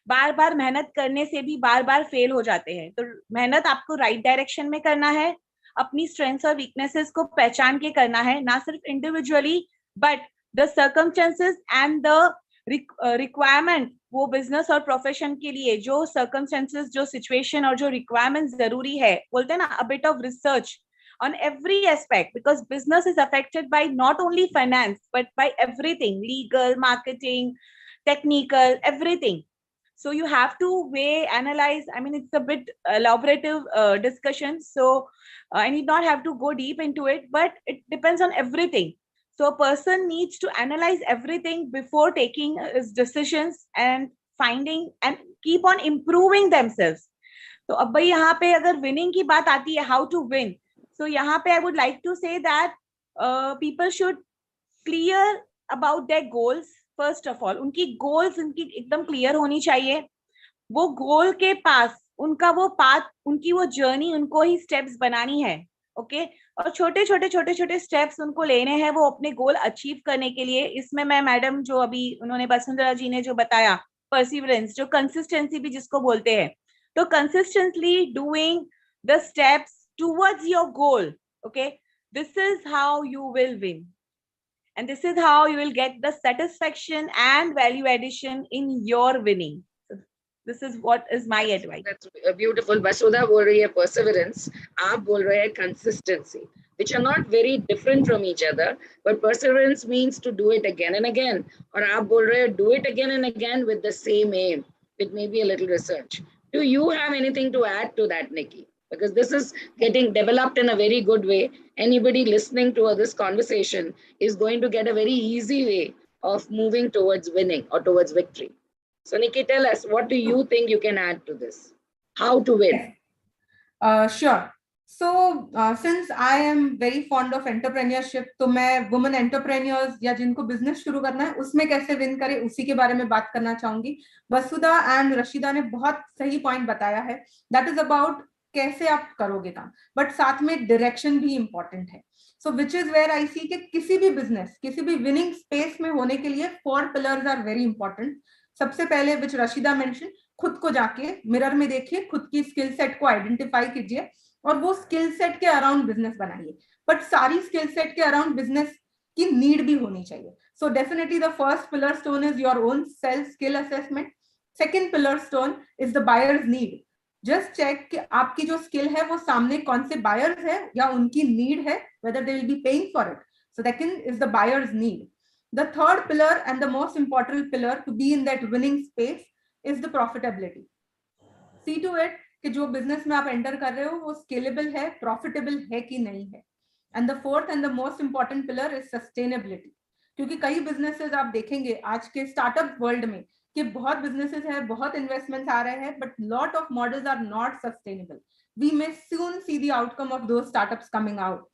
बार बार मेहनत करने से भी बार बार फेल हो जाते हैं. तो मेहनत आपको राइट डायरेक्शन में करना है, अपनी स्ट्रेंथ्स और वीकनेसेस को पहचान के करना है, ना सिर्फ individually but the circumstances and the requirement. वो बिजनेस और प्रोफेशन के लिए जो सर्कमस्टेंसेस, जो सिचुएशन और जो रिक्वायरमेंट जरूरी है, बोलते हैं ना, a bit of research on every aspect, because business is affected by not only finance but by everything, legal, marketing, technical, everything. So you have to weigh, analyze. I mean, it's a bit elaborative discussion, so I need not have to go deep into it, but it depends on everything. So a person needs to analyze everything before taking his decisions and finding and keep on improving themselves. तो अब भाई यहाँ पे अगर winning की बात आती है, how to win. So यहाँ पे I would like to say that people should clear about their goals. First of all, उनकी goals उनकी एकदम clear होनी चाहिए. वो goal के पास उनका वो path, उनकी वो journey, उनको ही steps बनानी है. Okay? और छोटे छोटे steps उनको लेने हैं वो अपने goal achieve करने के लिए. इसमें मैं मैडम जो अभी उन्होंने वसुंधरा जी ने जो बताया, perseverance, जो consistency भी जिसको बोलते हैं, तो consistently doing the steps towards your goal, okay, this is how you will win, and this is how you will get the satisfaction and value addition in your winning. So this is what is my advice. That's beautiful. Vasudha बोल रही है perseverance, आप बोल रहे हैं consistency, which are not very different from each other, but perseverance means to do it again and again, और आप बोल रहे हैं do it again and again with the same aim, with maybe a little research. Do you have anything to add to that, Niki? Because this is getting developed in a very good way. Anybody listening to this conversation is going to get a very easy way of moving towards winning or towards victory. So Niki, tell us, what do you think you can add to this? How to win? Sure. So since I am very fond of entrepreneurship, तो मैं women entrepreneurs या जिनको business शुरू करना है उसमें कैसे win करें उसी के बारे में बात करना चाहूंगी. वसुधा and रशीदा ने बहुत सही point बताया है. That is about कैसे आप करोगे काम, बट साथ में डायरेक्शन भी इंपॉर्टेंट है. सो विच इज वेयर आई सी कि किसी भी बिजनेस, किसी भी विनिंग स्पेस में होने के लिए 4 पिलर्स आर वेरी इंपॉर्टेंट. सबसे पहले विच रशीदा मेंशन, खुद को जाके मिरर में देखिए, खुद की स्किल सेट को आइडेंटिफाई कीजिए और वो स्किल सेट के अराउंड बिजनेस बनाइए. बट सारी स्किल सेट के अराउंड बिजनेस की नीड भी होनी चाहिए. So definitely the first pillar stone is your own self skill assessment. Second pillar stone is the buyer's need. Just check कि आपकी जो स्किल है वो सामने कौन से बायर्स है या उनकी नीड है, whether they will be paying for it. So second is the buyer's need. The third pillar and the most important pillar to be in that winning space is the profitability. See to it कि जो business में आप enter कर रहे हो वो scalable है, profitable है कि नहीं है. And the fourth and the most important pillar is sustainability. क्योंकि कई बिजनेसेस आप देखेंगे आज के स्टार्टअप वर्ल्ड में कि बहुत बिजनेसेस है, बहुत इन्वेस्टमेंट्स आ रहे हैं, but lot of models are not sustainable. We may soon see the outcome of those startups coming out.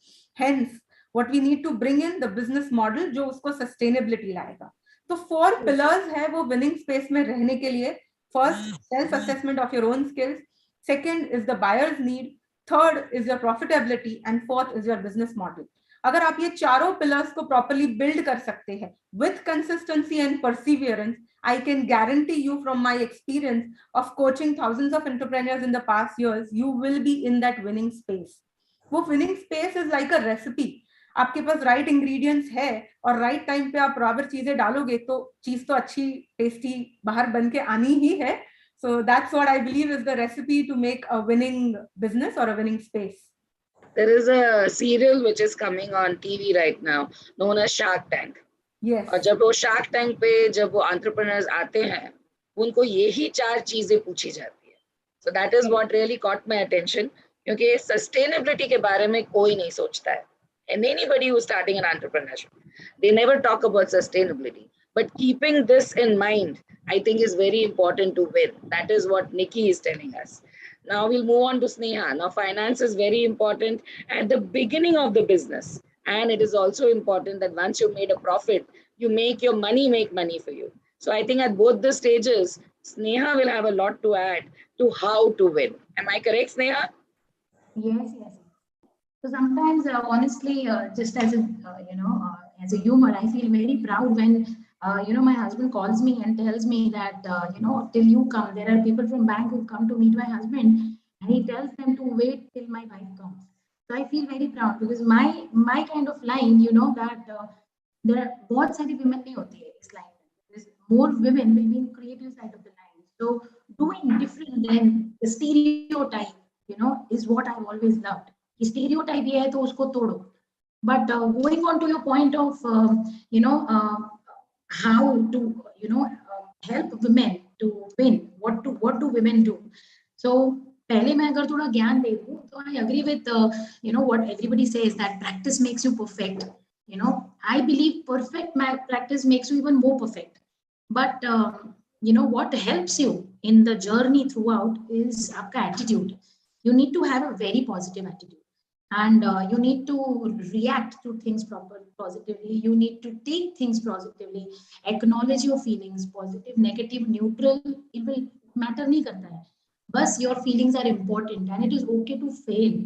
Hence what we need to bring in the business model जो उसको सस्टेनेबिलिटी लाएगा. तो 4 pillars है वो winning space में रहने के लिए. First, self assessment of your own skills. Second is the buyer's need. Third is your profitability and fourth is your business model. अगर आप ये चारों पिलर्स को प्रॉपरली बिल्ड कर सकते हैं with consistency and perseverance, I can guarantee you from my experience of coaching thousands of entrepreneurs in the past years, you will be in that winning space. वो winning space is like a recipe. आपके पास right ingredients है और right time पे आप proper चीजें डालोगे तो चीज तो अच्छी टेस्टी बाहर बन के आनी ही है. So that's what I believe is the recipe to make a winning business or a winning space. There is a serial which is coming on TV right now known as Shark Tank. Yes. और जब वो Shark Tank पे जब वो entrepreneurs आते हैं उनको यही 4 चीजें पूछी जाती है. So that is what really caught my attention क्योंकि sustainability के बारे में कोई नहीं सोचता है. And anybody who's starting an entrepreneurship, they never talk about sustainability. But keeping this in mind, I think is very important to win. That is what Niki is telling us. Now we'll move on to Sneha. Now finance is very important at the beginning of the business. And it is also important that once you've made a profit, you make your money make money for you. So I think at both the stages, Sneha will have a lot to add to how to win. Am I correct, Sneha? Yes, yes. So sometimes, honestly, just as a as a humor, I feel very proud when my husband calls me and tells me that till you come, there are people from bank who come to meet my husband, and he tells them to wait till my wife comes. So I feel very proud because my kind of line, that there are बहुत सारी women नहीं होती है इस line में. There's more women will be in creative side of the line. So doing different than the stereotype, is what I've always loved. Stereotype ये है तो उसको तोड़ो. But going on to your point of how to help women to win, what do women do? So पहले मैं अगर थोड़ा ज्ञान दे दूं तो I agree with what everybody says that practice makes you perfect. I believe perfect practice makes you even more perfect. But what helps you in the journey throughout is आपका attitude. You need to have a very positive attitude. And you need to react to things positively. You need to take things positively, acknowledge your feelings, positive, negative, neutral, it will matter nahi karta hai. But your feelings are important and it is okay to fail.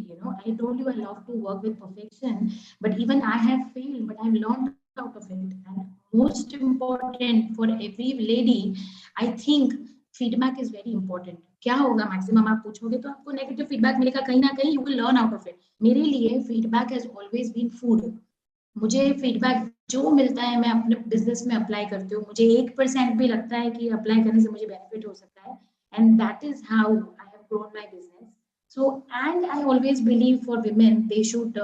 I told you I love to work with perfection, but even I have failed, but I've learned out of it. And most important for every lady, I think feedback is very important. क्या होगा maximum आप पूछोगे तो आपको negative feedback मिलेगा कहीं ना कहीं, you will learn out of it. मेरे लिए feedback has always been food. मुझे फीडबैक जो मिलता है मैं अपने बिजनेस में अप्लाई करती हूँ. मुझे 1% भी लगता है कि अप्लाई करने से मुझे बेनिफिट हो सकता है, and that is how I have grown my business. So and I always believe for women they should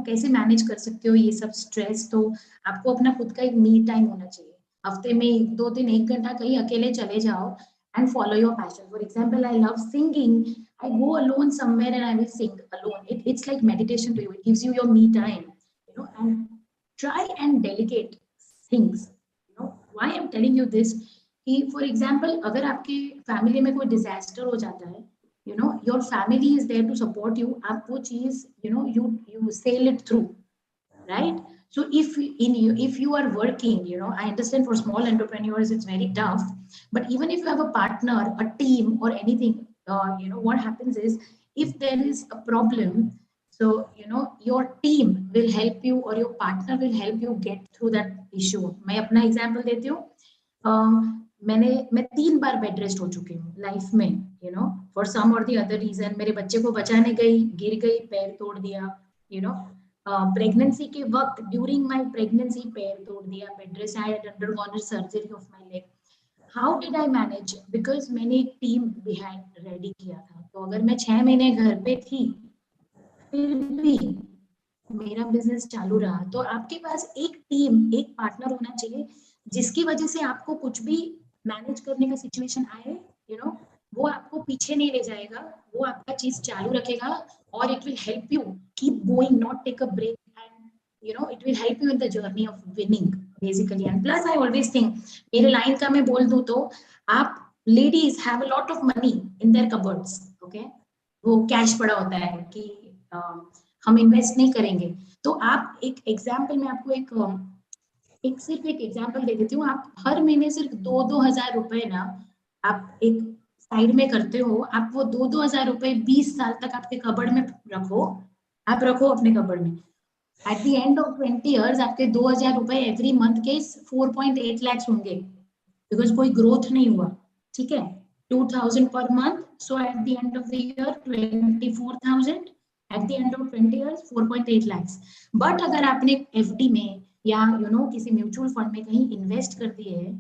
कैसे मैनेज कर सकते हो ये सब स्ट्रेस. तो आपको अपना खुद का एक मी टाइम होना चाहिए. हफ्ते में 2 दिन 1 घंटा कहीं अकेले चले जाओ and follow your passion. For example, I love singing. I go alone somewhere and I will sing alone. It's like meditation to you. It gives you your me time, and try and delegate things. Why I'm telling you this? For example, अगर आपके family में कोई disaster हो जाता है, your family is there to support you. आप वो चीज, you sail it through, right? So if you are working, I understand for small entrepreneurs it's very tough, but even if you have a partner, a team or anything, what happens is if there is a problem, so your team will help you or your partner will help you get through that issue. मैं अपना example देती हूँ. मैं 3 बार bed rest हो चुकी हूँ life में, for some or the other reason. मेरे बच्चे को बचाने गई, गिर गई, पैर तोड़ दिया, प्रेगनेंसी के वक्त ड्यूरिंग माय प्रेगनेंसी पैर तोड़ दिया, bed rest. I had undergone surgery of my leg. How did I manage? Because मैंने एक टीम बिहाइंड रेडी किया था. तो अगर मैं 6 महीने घर पे थी फिर भी मेरा बिजनेस चालू रहा. तो आपके पास एक टीम, एक पार्टनर होना चाहिए जिसकी वजह से आपको कुछ भी मैनेज करने का सिचुएशन आए, वो आपको पीछे नहीं ले जाएगा, वो आपका चीज चालू रखेगा और it will help you keep going, not take a break, and it will help you in the journey of winning basically. And plus I always think, मेरे लाइन का मैं बोल दूं तो आप ladies have a lot of money in their cupboards, okay? वो cash पड़ा होता है कि हम इन्वेस्ट नहीं करेंगे. तो आप एक एग्जाम्पल में आपको सिर्फ एक एग्जाम्पल दे देती हूँ. आप हर महीने सिर्फ 2-2 हजार रुपए ना आप एक साइड में करते हो. आप वो 2-2 हजार रुपए 20 साल तक आपके कबर्ड में रखो. आप रखो अपने कबर्ड में. At the end of 20 years आपके 2,000 रुपए एवरी मंथ के 4.8 lakhs होंगे, बिकॉज कोई ग्रोथ नहीं हुआ, ठीक है। 2,000 per month, so at the end of the year 24,000, at the end of 20 years 4.8 lakhs. But अगर आपने एफडी में या किसी म्यूचुअल फंड में कहीं इन्वेस्ट कर दिए है,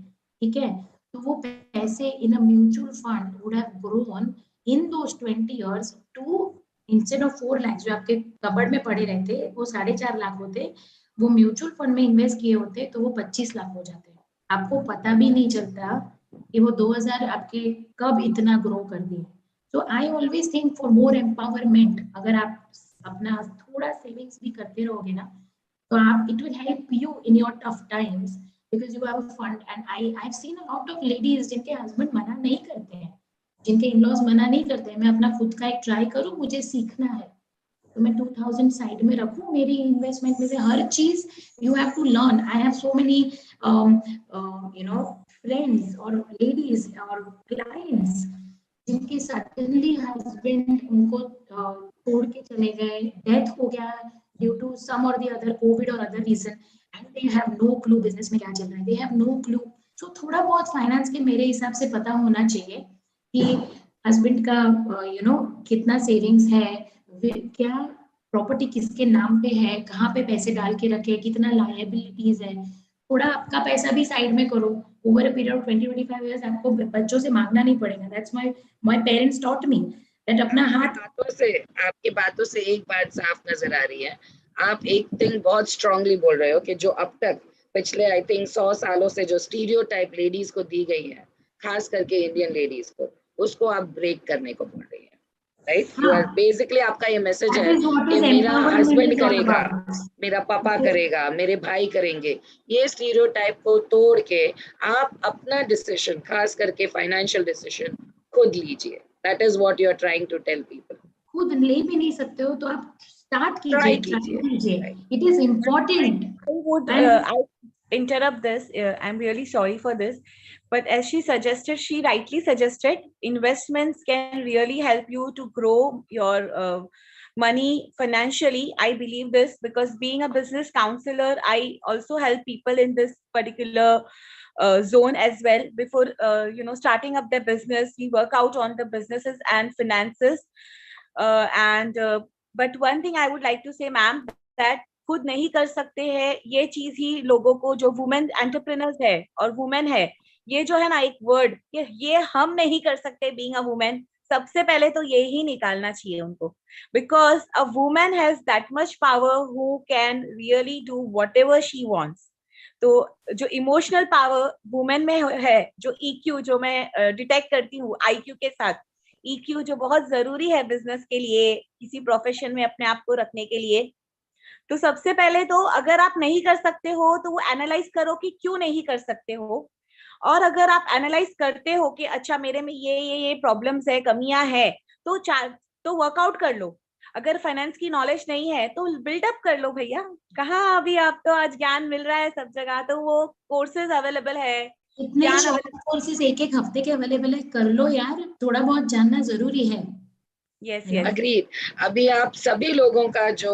ठीक है, तो वो पैसे in a mutual fund would have grown in those 20 years too, instead of 4 lakhs जो आपके कबड़ में पड़े रहते वो 4.5 लाख होते, वो म्यूचुअल फंड में इन्वेस्ट किए होते तो वो 25 लाख हो जाते। आपको पता भी नहीं चलता कि वो 2,000 आपके कब इतना ग्रो कर दिए। So I always think for more empowerment, अगर आप अपना थोड़ा सेविंग्स भी करते रहोगे ना, तो आप it will help you in your tough times, because you have a fund. And I have seen a lot of ladies जिनके हस्बैंड मना नहीं करते हैं, जिनके इन-लॉज मना नहीं करते हैं, मैं अपना खुद का एक ट्राई करूं, मुझे सीखना है, तो मैं 2,000 साइड में रखूं, मेरी इन्वेस्टमेंट में से हर चीज you have to learn. I have so many friends और लेडीज और क्लाइंट्स जिनके सडनली हस्बैंड उनको छोड़ के चले गए, डेथ हो गया ड्यू टू सम और द अदर कोविड और other reason, and they have no clue business में क्या चल रहा है, they have no clue. So थोड़ा बहुत फाइनेंस के मेरे हिसाब से पता होना चाहिए कि हस्बैंड का कितना सेविंग्स है, क्या प्रॉपर्टी किसके नाम पे है, कहाँ पे पैसे डाल के रखे, कितना लायबिलिटीज है, थोड़ा आपका पैसा भी साइड में करो। Over a period of 20-25 years आपको बच्चों से मांगना नहीं पड़ेगा। That's my parents taught me that अपना हाथ। आपकी बातों से एक बात साफ नजर आ रही है, आप एक थिंग बहुत स्ट्रांगली बोल रहे हो कि जो अब तक पिछले आई थिंक 100 सालों से जो स्टीरियोटाइप लेडीज को दी गई है, खास करके इंडियन लेडीज को, उसको आप ब्रेक करने को बोल रही है, राइट? यू आर बेसिकली, आपका ये मैसेज है कि मेरा हस्बैंड करेगा, मेरा पापा करेगा, मेरे भाई करेंगे, ये स्टीरियोटाइप को तोड़ के आप अपना डिसीजन, खास करके फाइनेंशियल डिसीजन, खुद लीजिए। That is what you are trying to tell people. खुद ले भी नहीं सकते हो तो आप स्टार्ट कीजिए, ट्राई कीजिए, it is important. I interrupt this. I'm really sorry for this, but as she rightly suggested, investments can really help you to grow your money financially. I believe this because being a business counselor, I also help people in this particular zone as well. Before starting up their business, we work out on the businesses and finances. But one thing I would like to say, ma'am, that खुद नहीं कर सकते हैं, ये चीज ही लोगों को, जो वुमेन एंटरप्रेन्योर्स है और वुमेन है, ये जो है ना एक वर्ड, ये हम नहीं कर सकते बीइंग अ वुमेन, सबसे पहले तो ये ही निकालना चाहिए उनको, because a women has that much power who can really do whatever she wants. तो जो इमोशनल पावर वुमेन में है, जो EQ जो मैं डिटेक्ट करती हूँ IQ के साथ, EQ जो बहुत जरूरी है बिजनेस के लिए, किसी प्रोफेशन में अपने आप को रखने के लिए, तो सबसे पहले तो अगर आप नहीं कर सकते हो तो वो एनालाइज करो कि क्यों नहीं कर सकते हो, और अगर आप एनालाइज करते हो कि अच्छा मेरे में ये प्रॉब्लम्स है, कमियां है, तो वर्कआउट कर लो। अगर फाइनेंस की नॉलेज नहीं है तो बिल्डअप कर लो भैया, कहाँ अभी आप तो आज ज्ञान मिल रहा है सब जगह, तो वो कोर्सेज अवेलेबल है, इतने कोर्सेज एक हफ्ते के अवेलेबल है, कर लो यार, थोड़ा बहुत जानना जरूरी है। Yes. अग्रीड। अभी आप सभी लोगों का जो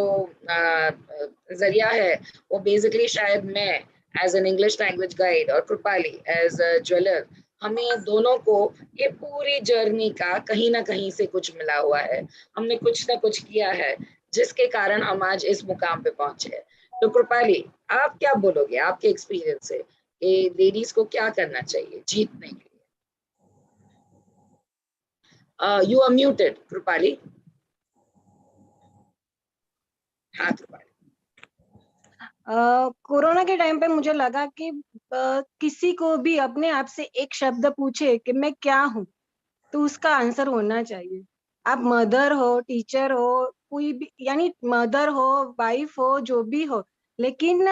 जरिया है वो बेसिकली शायद मैं as an English language guide और कृपाली एज अ ज्वेलर, हमें दोनों को ये पूरी जर्नी का कहीं ना कहीं से कुछ मिला हुआ है, हमने कुछ ना कुछ किया है जिसके कारण हम आज इस मुकाम पे पहुंचे हैं। तो कृपाली, आप क्या बोलोगे आपके एक्सपीरियंस से कि लेडीज को क्या करना चाहिए जीतने के लिए? You are muted, Krupali. हाँ कृपाली। कोरोना के टाइम पे मुझे लगा कि किसी को भी अपने आप से एक शब्द पूछे कि मैं क्या हूँ, तो उसका आंसर होना चाहिए। आप मदर हो, टीचर हो, कोई भी, यानी मदर हो, वाइफ हो, जो भी हो, लेकिन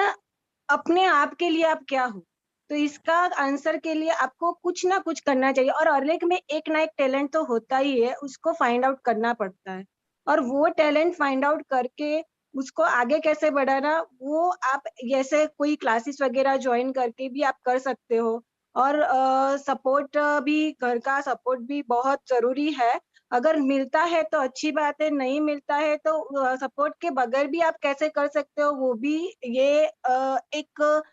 अपने आप के लिए आप क्या हो, तो इसका आंसर के लिए आपको कुछ ना कुछ करना चाहिए। और हर एक में एक ना एक टैलेंट तो होता ही है, उसको फाइंड आउट करना पड़ता है, और वो टैलेंट फाइंड आउट करके उसको आगे कैसे बढ़ाना, वो आप जैसे कोई क्लासेस वगैरह ज्वाइन करके भी आप कर सकते हो। और सपोर्ट भी, घर का सपोर्ट भी बहुत जरूरी है। अगर मिलता है तो अच्छी बात है, नहीं मिलता है तो सपोर्ट के बगैर भी आप कैसे कर सकते हो, वो भी ये एक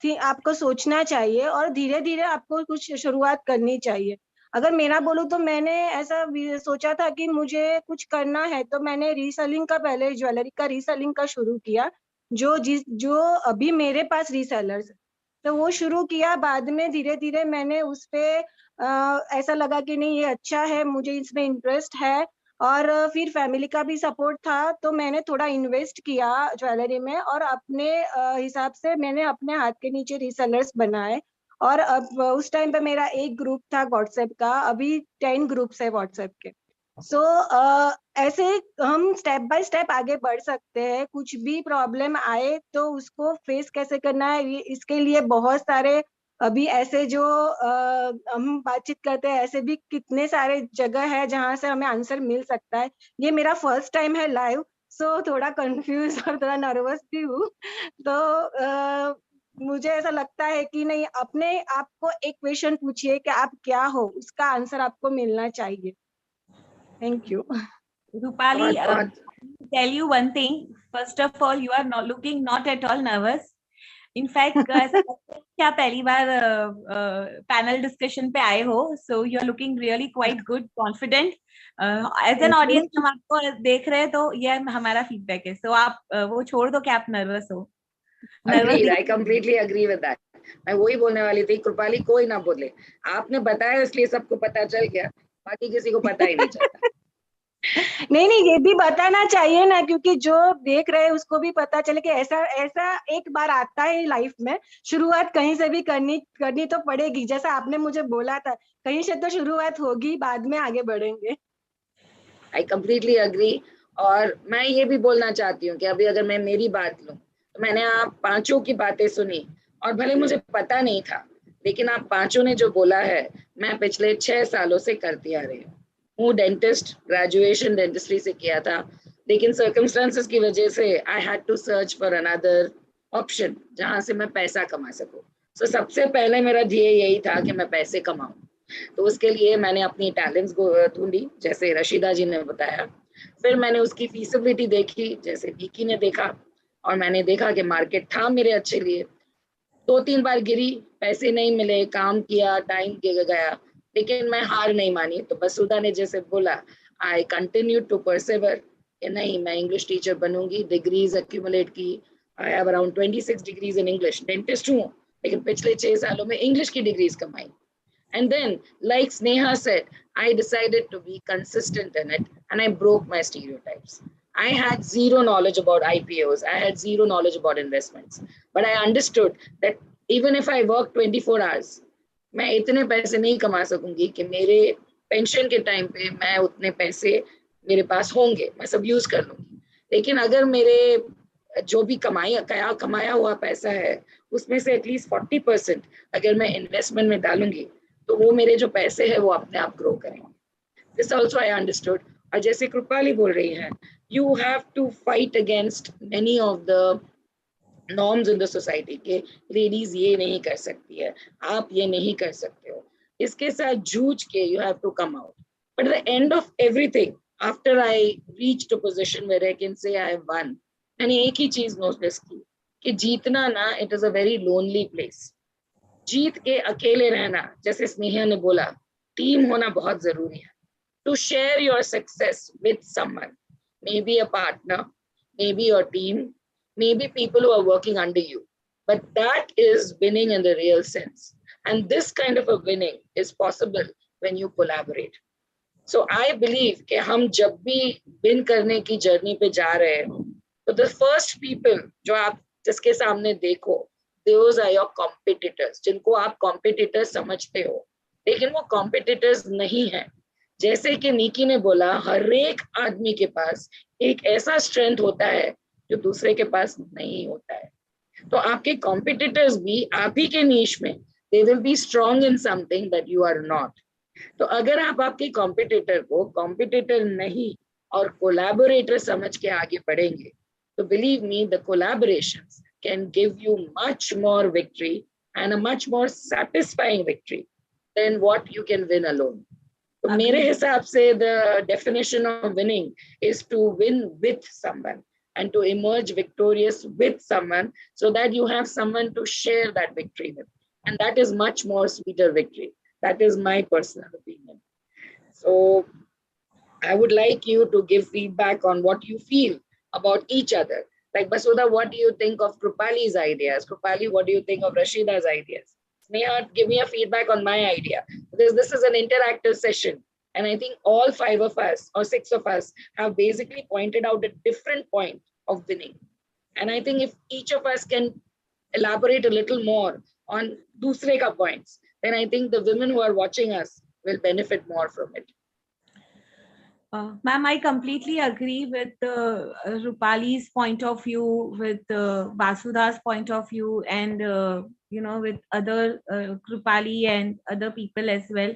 आपको सोचना चाहिए और धीरे धीरे आपको कुछ शुरुआत करनी चाहिए। अगर मेरा बोलूँ तो मैंने ऐसा सोचा था कि मुझे कुछ करना है, तो मैंने रीसेलिंग का, पहले ज्वेलरी का रीसेलिंग का शुरू किया, जो अभी मेरे पास रीसेलर्स, तो वो शुरू किया। बाद में धीरे धीरे मैंने उस पे ऐसा लगा कि नहीं ये अच्छा है, मुझे इसमें इंटरेस्ट है, और फिर फैमिली का भी सपोर्ट था, तो मैंने थोड़ा इन्वेस्ट किया ज्वेलरी में, और अपने हिसाब से मैंने अपने हाथ के नीचे रीसेलर्स बनाए। और अब उस टाइम पे मेरा एक ग्रुप था व्हाट्सएप का, अभी 10 ग्रुप्स है व्हाट्सएप के। सो ऐसे हम स्टेप बाय स्टेप आगे बढ़ सकते हैं। कुछ भी प्रॉब्लम आए तो उसको फेस कैसे करना है, इसके लिए बहुत सारे अभी ऐसे जो हम बातचीत करते हैं, ऐसे भी कितने सारे जगह है जहाँ से हमें आंसर मिल सकता है। ये मेरा फर्स्ट टाइम है लाइव, सो थोड़ा कंफ्यूज और थोड़ा नर्वस भी हूँ। तो मुझे ऐसा लगता है कि नहीं, अपने आप को एक क्वेश्चन पूछिए कि आप क्या हो, उसका आंसर आपको मिलना चाहिए। Thank you. Krupali, tell you one thing. First of all, you are not looking not at all nervous. In fact, ऐसा लगता है कि आप पहली बार पैनल डिस्कशन पे आए हो, so you are looking really quite good, confident. As an audience हम आपको देख रहे हैं, तो ये हमारा फीडबैक है. So आप वो छोड़ दो कि आप नर्वस हो. Agreed, I completely agree with that. मैं वही बोलने वाली थी, कृपाली कोई ना बोले, आपने बताया इसलिए सबको पता चल गया, बाकी किसी को पता ही नहीं चलता। नहीं नहीं, ये भी बताना चाहिए ना, क्योंकि जो देख रहे हैं उसको भी पता चले कि ऐसा ऐसा एक बार आता है लाइफ में, शुरुआत कहीं से भी करनी तो पड़ेगी। जैसा आपने मुझे बोला था, कहीं से तो शुरुआत होगी, बाद में आगे बढ़ेंगे। I completely agree. और मैं ये भी बोलना चाहती हूँ कि अभी अगर मैं मेरी बात लूँ, तो मैंने आप पांचों की बातें सुनी, और भले मुझे पता नहीं था, लेकिन आप पांचों ने जो बोला है, मैं पिछले 6 सालों से करती आ रही हूँ। डेंटिस्ट, ग्रेजुएशन डेंटिस्ट्री से किया था, लेकिन सर्कमस्टांसेस की वजह से I had to search for another option जहाँ से मैं पैसा कमा सकूँ। सो सबसे पहले मेरा ध्येय यही था कि मैं पैसे कमाऊँ, तो उसके लिए मैंने अपनी टैलेंट्स ढूंढी, जैसे रशीदा जी ने बताया। फिर मैंने उसकी फीसिबिलिटी देखी, जैसे निकी ने देखा, और मैंने देखा कि मार्केट था मेरे अच्छे लिए। 2-3 बार गिरी, पैसे नहीं मिले, काम किया, टाइम गया, लेकिन मैं हार नहीं मानी। तो बसुदा ने जैसे बोला, आई कंटिन्यू टू परसेवर कि नहीं, मैं इंग्लिश टीचर बनूंगी। डिग्रीज एक्यूमुलेट की, I have around 26 degrees in English. Dentist हूँ, लेकिन पिछले 6 सालों में इंग्लिश की डिग्रीज कमाई। And then, like Sneha said, I decided to be consistent in it, and I broke my stereotypes. I had zero knowledge about IPOs. I had zero knowledge about investments. But I understood that even if I work 24 hours, मैं इतने पैसे नहीं कमा सकूंगी कि मेरे pension के time पे मैं उतने पैसे मेरे पास होंगे, मैं सब यूज कर लूंगी। लेकिन अगर मेरे जो भी कमाया हुआ पैसा है, उसमें से एटलीस्ट 40% अगर मैं इन्वेस्टमेंट में डालूंगी, तो वो मेरे जो पैसे हैं वो अपने आप ग्रो करेंगे। This also I understood. और जैसे कृपाली बोल रही है, you have to fight against many of the norms in the society के लेडीज ये नहीं कर सकती है, आप ये नहीं कर सकते हो, इसके साथ जूझ के you have to come out. But the end of everything, after I reach to position where I can say I have one, मैंने एक ही चीज नोटिस की कि जीतना ना, it is a very lonely place. जीत के अकेले रहना, जैसे स्नेहा ने बोला, टीम होना बहुत जरूरी है। To share your success with someone, maybe a partner, maybe your team, maybe people who are working under you, but that is winning in the real sense. And this kind of a winning is possible when you collaborate. So I believe कि हम जब भी win करने की journey पे जा रहे हो, तो द फर्स्ट पीपल जो आप जिसके सामने देखो, those are your competitors, जिनको आप competitors समझते हो, लेकिन वो competitors नहीं है। जैसे कि निकी ने बोला, हर एक आदमी के पास एक ऐसा स्ट्रेंथ होता है जो दूसरे के पास नहीं होता है। तो आपके competitors भी आप ही के नीश में, they will be strong in something that you are not. तो अगर आप आपके competitor को competitor नहीं और collaborator समझ के आगे बढ़ेंगे, तो believe me, the collaborations can give you much more victory and a much more satisfying victory than what you can win alone. तो मेरे हिसाब से the definition of winning is to win with someone and to emerge victorious with someone, so that you have someone to share that victory with, and that is much more sweeter victory. That is my personal opinion. So I would like you to give feedback on what you feel about each other. Like Basuda, what do you think of Krupali's ideas? Krupali, what do you think of Rashida's ideas? Sneha, give me a feedback on my idea. Because this is an interactive session. And I think all 5 of us or 6 of us have basically pointed out a different point of winning. And I think if each of us can elaborate a little more on dusre ka points, then I think the women who are watching us will benefit more from it. Ma'am, I completely agree with Rupali's point of view, with Basuda's point of view, and with other Krupali and other people as well.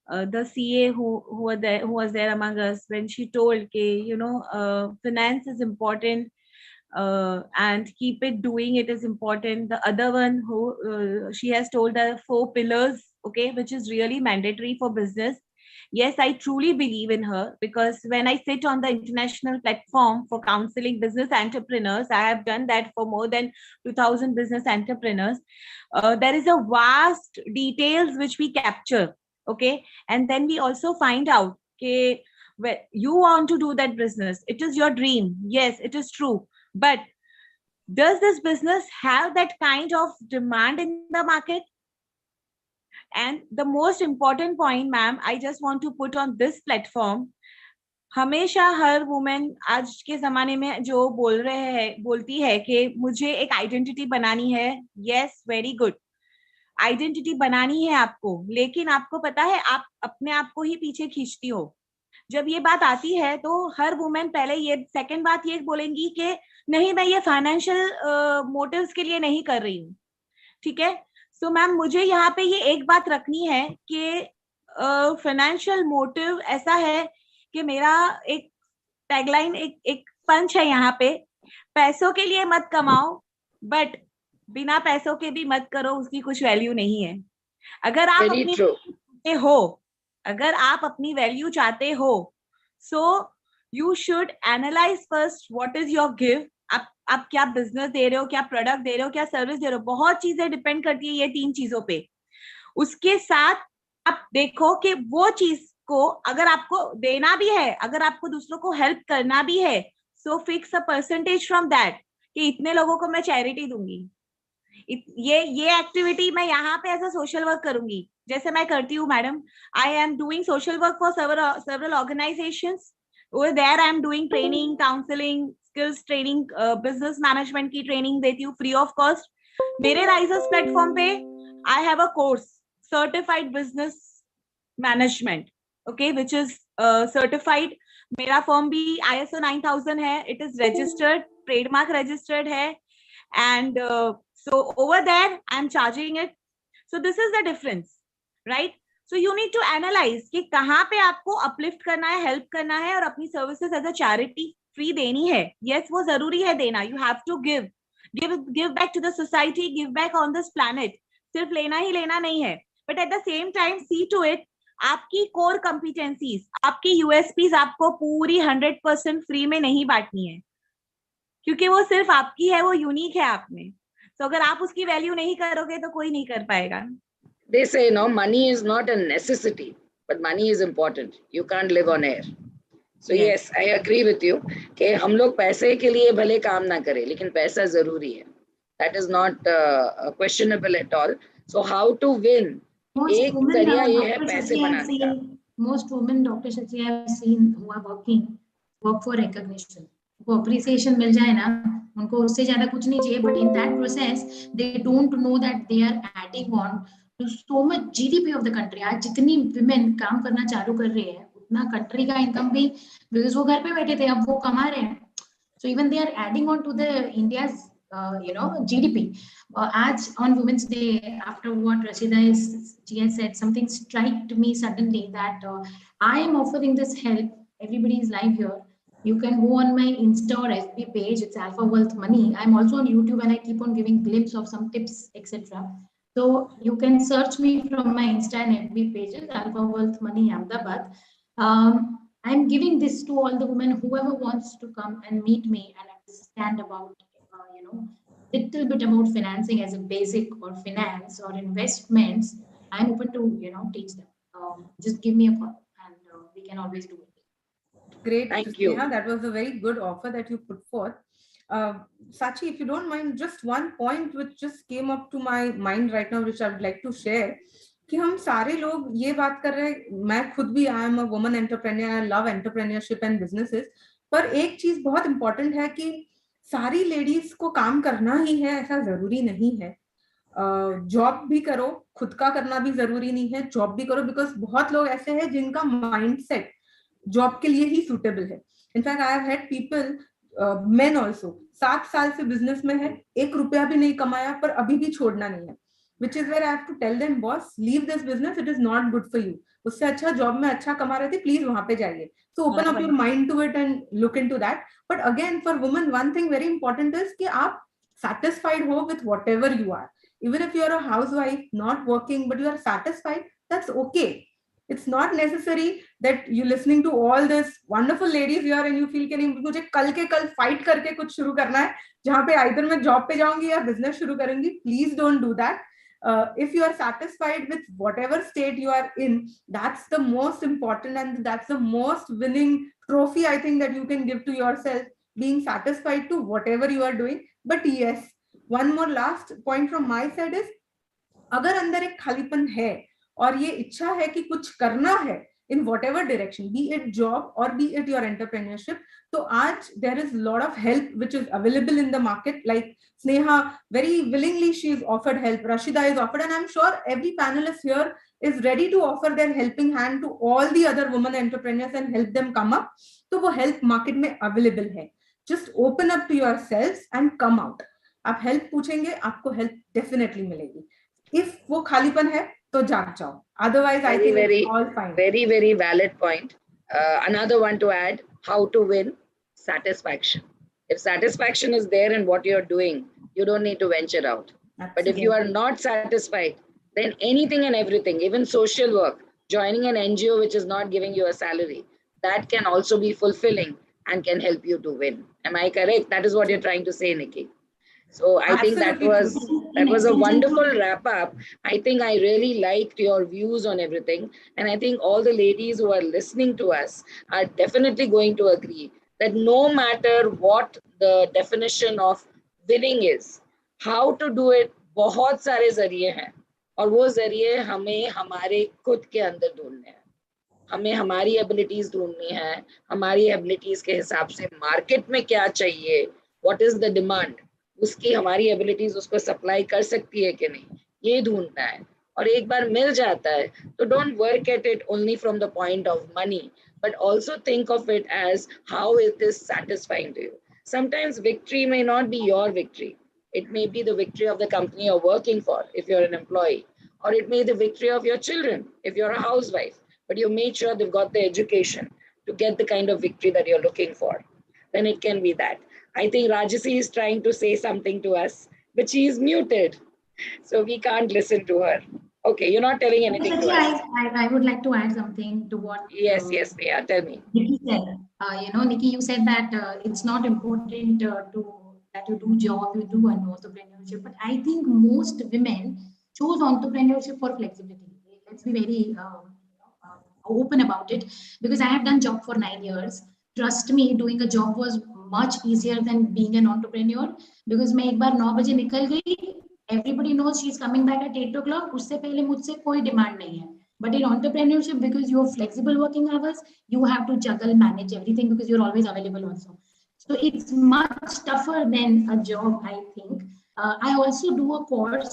The CA who was there among us, when she told, finance is important, and keep it doing it is important. The other one who she has told the 4 pillars, okay, which is really mandatory for business. Yes, I truly believe in her, because when I sit on the international platform for counseling business entrepreneurs, I have done that for more than 2,000 business entrepreneurs. There is a vast details which we capture, okay, and then we also find out, okay, well, you want to do that business. It is your dream. Yes, it is true. But does this business have that kind of demand in the market? And the most important point, ma'am, I just want to put on this platform, हमेशा हर women आज के जमाने में जो बोलती है कि मुझे एक आइडेंटिटी बनानी है. यस, वेरी गुड, आइडेंटिटी बनानी है आपको, लेकिन आपको पता है आप अपने आप को ही पीछे खींचती हो. जब ये बात आती है तो हर वुमेन पहले ये सेकंड बात ये बोलेंगी कि नहीं, मैं ये फाइनेंशियल मोटिव्स के लिए नहीं कर रही हूँ. ठीक है, सो मैम मुझे यहाँ पे ये एक बात रखनी है कि फाइनेंशियल मोटिव ऐसा है कि मेरा एक टैगलाइन, एक पंच है यहाँ पे, पैसों के लिए मत कमाओ, बट बिना पैसों के भी मत करो, उसकी कुछ वैल्यू नहीं है. अगर आप अपनी वैल्यू चाहते हो, so you should analyse first what is your give. आप क्या बिजनेस दे रहे हो, क्या प्रोडक्ट दे रहे हो, क्या सर्विस दे रहे हो, बहुत चीजें डिपेंड करती है ये 3 चीजों पे. उसके साथ आप देखो कि वो चीज को अगर आपको देना भी है, अगर आपको दूसरों को हेल्प करना भी है, so fix a percentage from that कि इतने लोगों को मैं चैरिटी दूंगी, ये एक्टिविटी मैं यहाँ पे एज अ सोशल वर्क करूंगी, जैसे मैं करती हूँ madam. I am doing social work for several organizations. Over there I am doing training, counseling, skills training, business management की training देती हूँ free of cost. मेरे Risers platform पे I have a course, certified business management, okay, which is certified. मेरा firm भी ISO 9000 है, it is registered, trademark registered है, and so over there I am charging it. So this is the difference, right? So you need to analyze कि कहाँ पे आपको uplift करना है, help करना है, और अपनी services as a charity free देनी है. Yes, वो जरूरी है देना. You have to give back to the society, give back on this planet. सिर्फ लेना ही लेना नहीं है. But at the same time, see to it, आपकी core competencies, आपकी USPs आपको पूरी 100% free में नहीं बांटनी है, क्योंकि वो सिर्फ आपकी है, वो यूनिक है आप में. तो अगर आप उसकी वैल्यू नहीं करोगे तो कोई नहीं कर पाएगा. They say, no, money is not a necessity, but money is important. You can't live on air. So yes, I agree with you कि हम लोग पैसे के लिए भले काम ना करें, लेकिन पैसा जरूरी है. That is not questionable at all. So how to win? एक जरिया ये है पैसे बनाने का. Most women, Dr. Shachii, I have seen who are work for recognition. उनको appreciation मिल जाए ना, उनको उससे ज्यादा कुछ नहीं चाहिए. But in that process, they don't know that they are adding on to so much GDP of the country. आज जितनी women काम करना चालू कर रही है, उतना country का income भी, because वो घर पे बैठे थे, अब वो कमा रहे हैं. So even they are adding on to the India's GDP. As on Women's Day, after what Rashida she has said, something struck me suddenly that I am offering this help. Everybody is live here. You can go on my Insta or FB page. It's Alpha Wealth Money. I'm also on YouTube and I keep on giving glimpse of some tips, etc. So you can search me from my Insta and FB pages, Alpha Wealth Money Ahmedabad. I'm giving this to all the women, whoever wants to come and meet me and understand about, little bit about financing as a basic or finance or investments. I'm open to, teach them. Just give me a call and we can always do it. Great, Thank you. Sneha. That was a very good offer that you put forth. Shachii, if you don't mind, just one point which just came up to my mind right now, which I would like to share. कि हम सारे लोग ये बात कर रहे हैं, मैं खुद भी आई am a woman entrepreneur, I love entrepreneurship and businesses, पर एक चीज बहुत इंपॉर्टेंट है कि सारी लेडीज को काम करना ही है ऐसा जरूरी नहीं है. जॉब भी करो, खुद का करना भी जरूरी नहीं है, जॉब भी करो, बिकॉज बहुत लोग ऐसे हैं जिनका माइंडसेट जॉब के लिए ही सूटेबल है. In fact I have had people, main also, 7 साल से बिजनेस में है, 1 रुपया भी नहीं कमाया, पर अभी भी छोड़ना नहीं है. Which is where I have to tell them, boss, leave this business, it is not good for you. उससे अच्छा जॉब में अच्छा कमा रहे थे, प्लीज वहां पे जाइए. So open up your mind to it and look into that. But again, for women, one thing very important is कि आप satisfied हो with whatever you are. Even if you are a housewife, not working, but you are satisfied, that's okay. It's not necessary that you listening to all this wonderful ladies here and you feel कि नहीं मुझे कल के कल fight करके कुछ शुरू करना है, जहाँ पे either मैं जॉब पे जाऊंगी या बिजनेस शुरू करूंगी. Please don't do that. If you are satisfied with whatever state you are in, that's the most important and that's the most winning trophy I think that you can give to yourself, being satisfied to whatever you are doing. But yes, one more last point from my side is, अगर अंदर एक खालीपन है और ये इच्छा है कि कुछ करना है in whatever direction, be it job or be it your entrepreneurship, तो आज there is a lot of help which is available in the market. Like Sneha, very willingly she is offered help, Rashida is offered, and I'm sure every panelist here is ready to offer their helping hand to all the other women entrepreneurs and help them come up. तो वो help market में available है. Just open up to yourselves and come out. आप help पूछेंगे, आपको help definitely मिलेगी. If वो खालीपन है तो जाग जाओ. Otherwise, I think it's all fine. Very, very valid point. Another one to add, how to win satisfaction. If satisfaction is there in what you're doing, you don't need to venture out. Absolutely. But if you are not satisfied, then anything and everything, even social work, joining an NGO which is not giving you a salary, that can also be fulfilling and can help you to win. Am I correct? That is what you're trying to say, Niki. So I think that was a wonderful wrap up. I think I really liked your views on everything. And I think all the ladies who are listening to us are definitely going to agree that no matter what the definition of winning is, how to do it, बहुत सारे जरिए हैं और वो जरिए हमें हमारे खुद के अंदर ढूंढने हैं. हमें हमारी एबिलिटीज ढूंढनी है, हमारी एबिलिटीज के हिसाब से मार्केट में क्या चाहिए, व्हाट इज द डिमांड, उसकी हमारी एबिलिटीज उसको सप्लाई कर सकती है कि नहीं, ये ढूंढना है. और एक बार मिल जाता है तो don't work at it only from the point of money, but also think of it as how it is satisfying to you. Sometimes victory may not be your victory. It may be the victory of the company you're working for if you're an employee, or it may be the victory of your children if you're a housewife, but you made sure they've got the education to get the kind of victory that you're looking for. Then it can be that. I think Rajasi is trying to say something to us, but she is muted, so we can't listen to her. Okay, you're not telling anything to us. I would like to add something to what. Yes, Neha, tell me. Niki said, Niki, you said that it's not important that you do job, you do entrepreneurship. But I think most women choose entrepreneurship for flexibility. Let's be very open about it, because I have done job for 9 years. Trust me, doing a job was much easier than being an entrepreneur, because मैं एक बार 9 बजे निकल गई. Everybody knows she's coming back at 8 o'clock. उससे पहले मुझसे कोई demand नहीं है. But in entrepreneurship, because you have flexible working hours, you have to juggle, manage everything, because you're always available also. So it's much tougher than a job, I think. I also do a course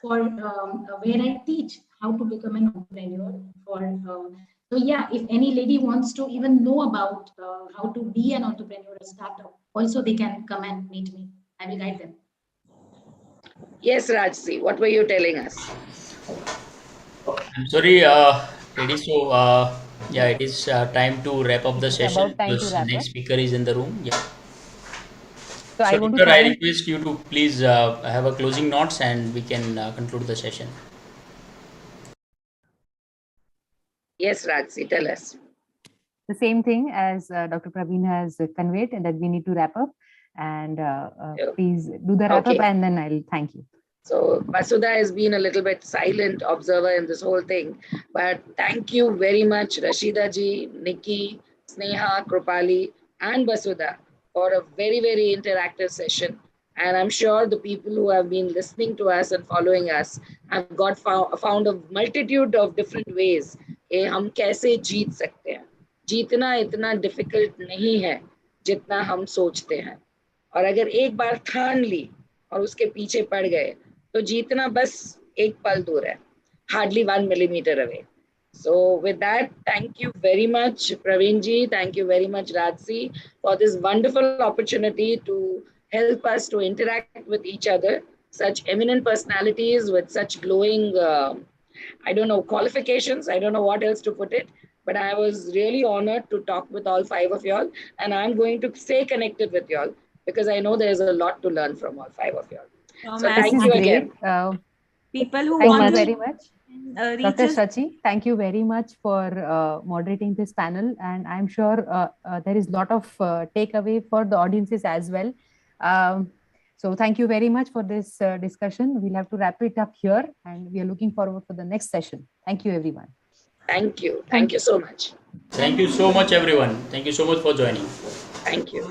for where I teach how to become an entrepreneur. So yeah, if any lady wants to even know about how to be an entrepreneur, a startup, also they can come and meet me. I will guide them. Yes, Rajsi, what were you telling us? I'm sorry, ladies. So, yeah, it is time to wrap up the session because the next speaker is in the room. Yeah. So I So, want to Doctor, I thank. request you to please have a closing notes and we can conclude the session. Yes, Rajsi, tell us. The same thing as Dr. Praveen has conveyed, and that we need to wrap up. And please do the wrap up, Okay. and then I'll thank you. So Vasudha has been a little bit silent observer in this whole thing, but thank you very much, Rashida ji, Niki, Sneha, Krupali, and Vasudha for a very, very interactive session. And I'm sure the people who have been listening to us and following us have got found a multitude of different ways कि हम कैसे जीत सकते हैं. जीतना इतना difficult नहीं है जितना हम सोचते हैं. और अगर एक बार ठान ली और उसके पीछे पड़ गए तो जीतना बस एक पल दूर है, hardly 1 millimeter away. So with that, thank you very much, Praveen ji. Thank you very much, Rajsi, for this wonderful opportunity to help us to interact with each other. Such eminent personalities with such glowing, I don't know, qualifications. I don't know what else to put it. But I was really honored to talk with all 5 of y'all. And I'm going to stay connected with y'all because I know there's a lot to learn from all 5 of y'all. So thank you again. People who Thank want you to very much. reach Dr. us. Shachii, thank you very much for moderating this panel, and I'm sure there is a lot of takeaway for the audiences as well. So thank you very much for this discussion. We'll have to wrap it up here, and we are looking forward for the next session. Thank you, everyone. Thank you. Thank you so much. Thank you so much, everyone. Thank you so much for joining. Thank you.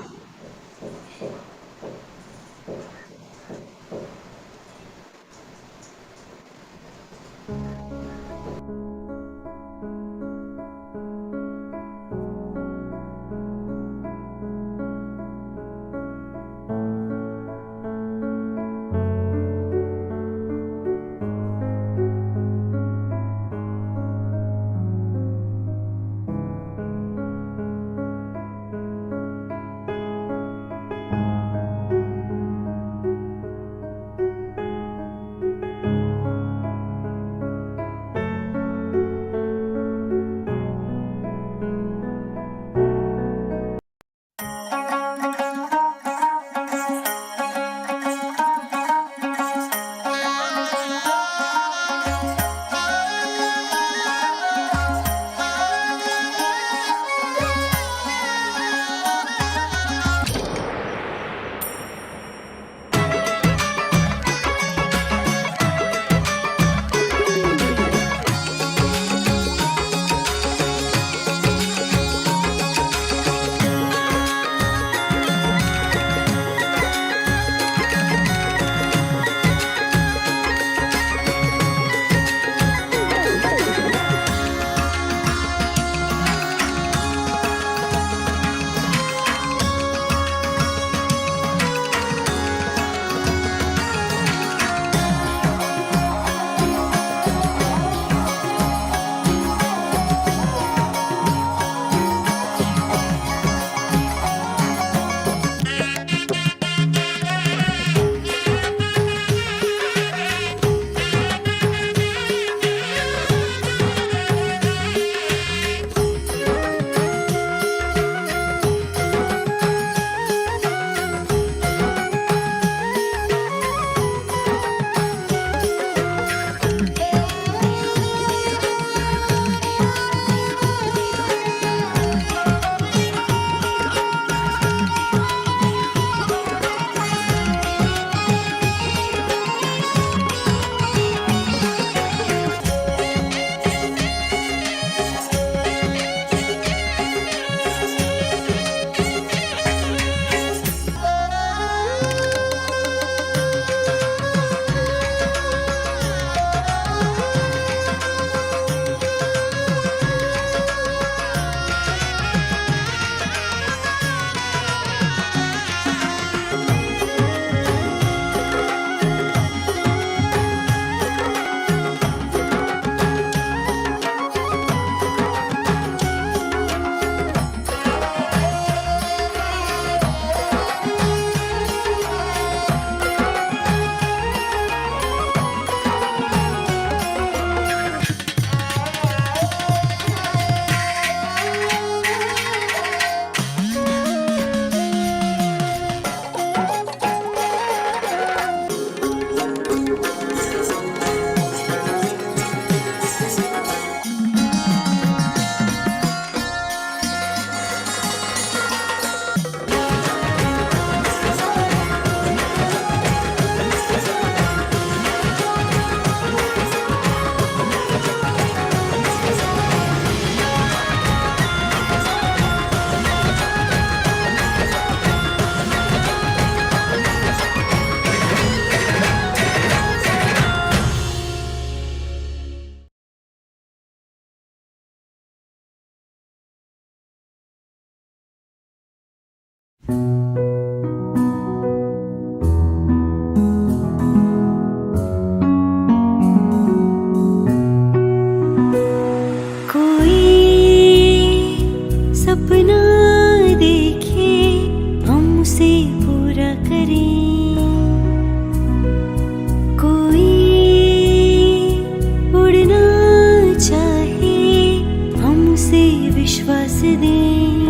विश्वास दें।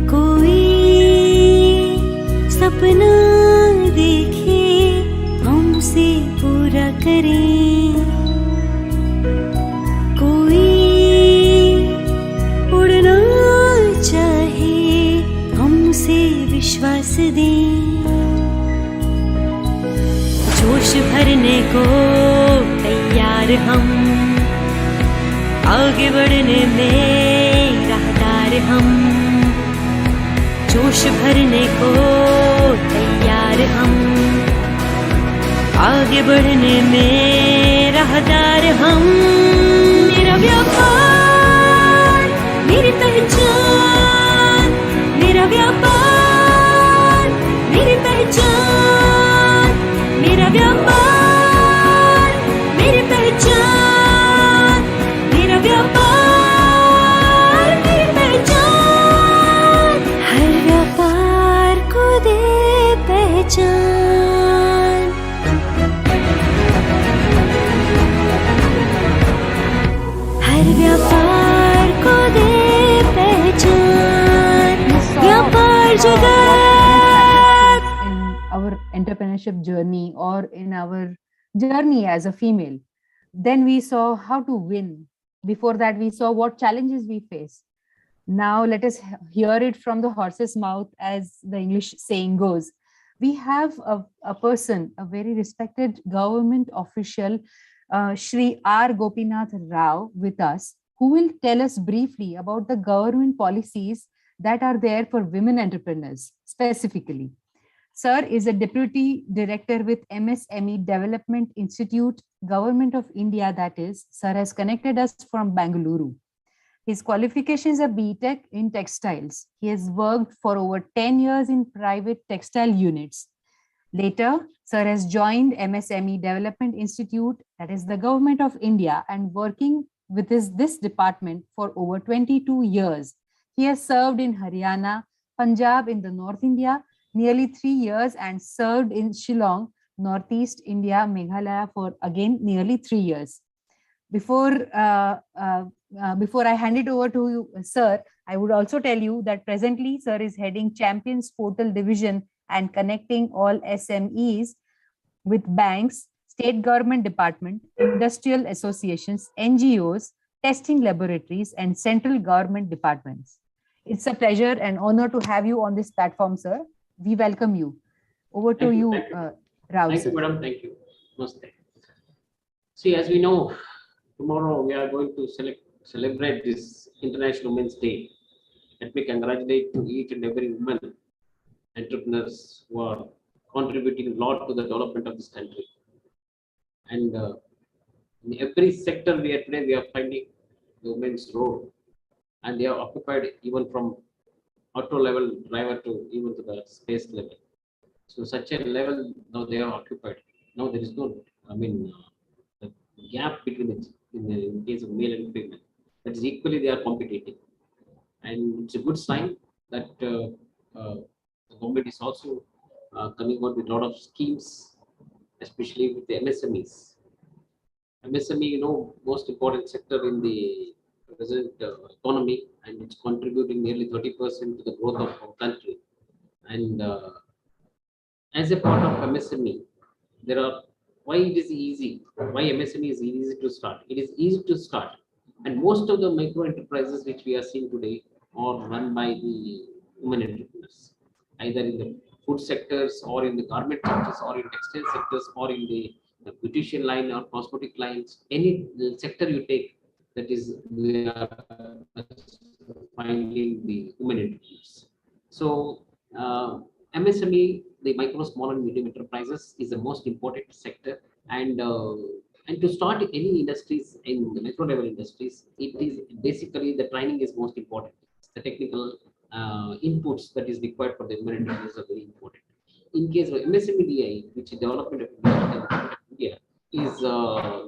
कोई सपना देखे हमसे पूरा करें। कोई उड़ना चाहे हमसे विश्वास दें। जोश भरने को तैयार हम, आगे बढ़ने में राहदार हम। जोश भरने को तैयार हम, आगे बढ़ने में राहदार हम। मेरा व्यापार मेरी पहचान, मेरा व्यापार मेरी पहचान, मेरा व्यापार मेरी पहचान, मेरा व्यापार मेरी पहचान। हर व्यापार को दे पहचान। हर व्यापार को दे पहचान। व्यापार जगत। In our entrepreneurship journey or in our journey as a female, then we saw how to win. Before that, we saw what challenges we face. Now let us hear it from the horse's mouth, as the English saying goes. We have a person, a very respected government official, Shri R. Gopinath Rao, with us, who will tell us briefly about the government policies that are there for women entrepreneurs specifically. Sir is a Deputy Director with MSME Development Institute, Government of India, that is. Sir has connected us from Bangalore. His qualifications are BTech in textiles. He has worked for over 10 years in private textile units. Later, Sir has joined MSME Development Institute, that is the Government of India, and working with this department for over 22 years. He has served in Haryana, Punjab in the North India, nearly 3 years, and served in Shillong, Northeast India, Meghalaya for again nearly 3 years. Before I hand it over to you, sir, I would also tell you that presently sir is heading Champions Portal Division and connecting all SMEs with banks, state government department, industrial associations, NGOs, testing laboratories, and central government departments. It's a pleasure and honor to have you on this platform, sir. We welcome you. Over to you, Rao. Thank you, madam. Thank you. Namaste. See, as we know, tomorrow we are going to celebrate this International Women's Day. Let me congratulate to each and every woman entrepreneurs who are contributing a lot to the development of this country. And in every sector we are finding the women's role, and they are occupied even from auto level driver to even to the space level. So such a level now they are occupied. Now there is no, the gap between in case of male and female. That is equally they are competing, and it's a good sign that the government is also coming out with a lot of schemes, especially with the MSMEs. MSME, most important sector in the present economy, and it's contributing nearly 30% to the growth of our country. And as a part of MSME, there are why it is easy, why MSME is easy to start. It is easy to start, and most of the micro enterprises which we are seeing today are run by the women entrepreneurs, either in the food sectors or in the garment sectors or in textile sectors or in the beautician line or cosmetic lines. Any sector you take, that is we are finding the women entrepreneurs. So MSME, the micro, small and medium enterprises, is the most important sector, and to start any industries in the micro level industries, it is basically the training is most important. The technical inputs that is required for the women entrepreneurs are very important. In case of MSMEDI, which is development of India, is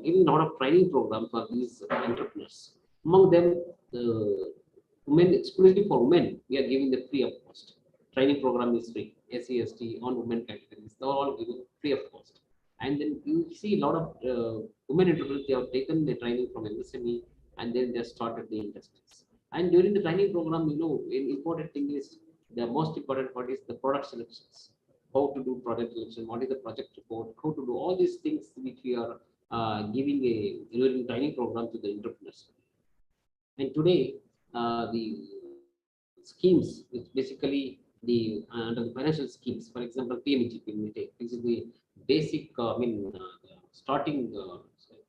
giving a lot of training programs for these entrepreneurs. Among them, women, exclusively for women, we are giving the free of cost. Training program is free. SC, ST, on women categories, they are all given free of cost. And then you see a lot of women entrepreneurs, they have taken the training from MSME and then they started the industries. And during the training program, an important thing is, the most important part is the product selections. How to do product selection, what is the project report, how to do all these things which we are giving a during training program to the entrepreneurs. And today, the schemes, which basically under the financial schemes, for example, PMGP, we take, this is the basic, starting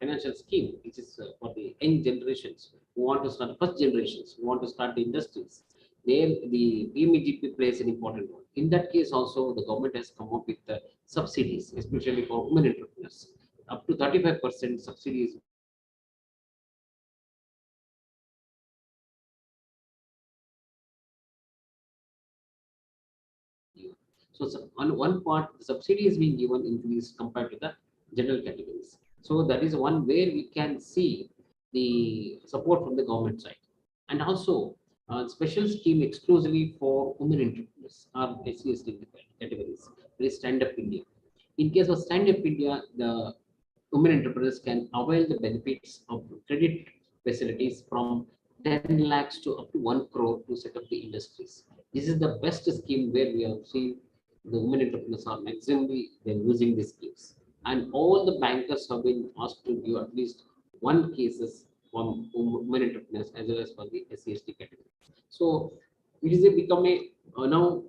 financial scheme, which is for the young generations who want to start, first generations who want to start the industries. There, the PMGP plays an important role. In that case, also, the government has come up with subsidies, especially for women entrepreneurs. Up to 35% subsidies being given to the women entrepreneurs. And so on one part, the subsidy is being given increase compared to the general categories. So that is one where we can see the support from the government side. And also special scheme exclusively for women entrepreneurs or SC/ST categories. There is Stand Up India. In case of Stand Up India, the women entrepreneurs can avail the benefits of credit facilities from 10 lakhs to up to 1 crore to set up the industries. This is the best scheme where we have seen the women entrepreneurs are maximally they're using these schemes. And all the bankers have been asked to give at least one cases from women entrepreneurs as well as for the SC/ST category. So it is become a now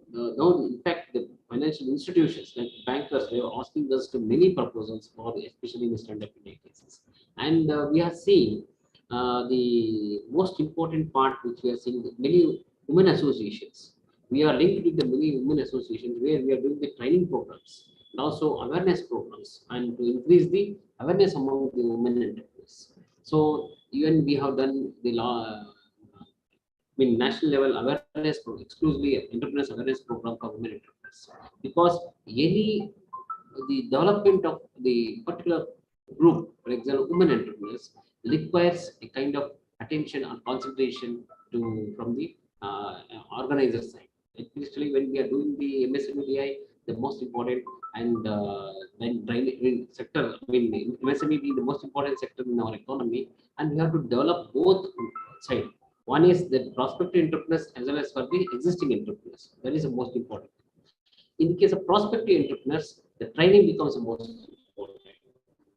in fact the financial institutions like bankers, they are asking us to many proposals for especially in the stand-up India cases. And we are seeing the most important part which we are seeing many women associations. We are linked with the many women associations where we are doing the training programs and also awareness programs and to increase the awareness among the women entrepreneurs. So even we have done the law, national level awareness program, exclusively entrepreneurs awareness program for women entrepreneurs. Because any the development of the particular group, for example, women entrepreneurs, requires a kind of attention or concentration to from the organizer side. Especially when we are doing the MSMEDI, the most important and when driving sector, MSME being the most important sector in our economy, and we have to develop both side. One is the prospective entrepreneurs as well as for the existing entrepreneurs. That is the most important. In the case of prospective entrepreneurs, the training becomes the most important,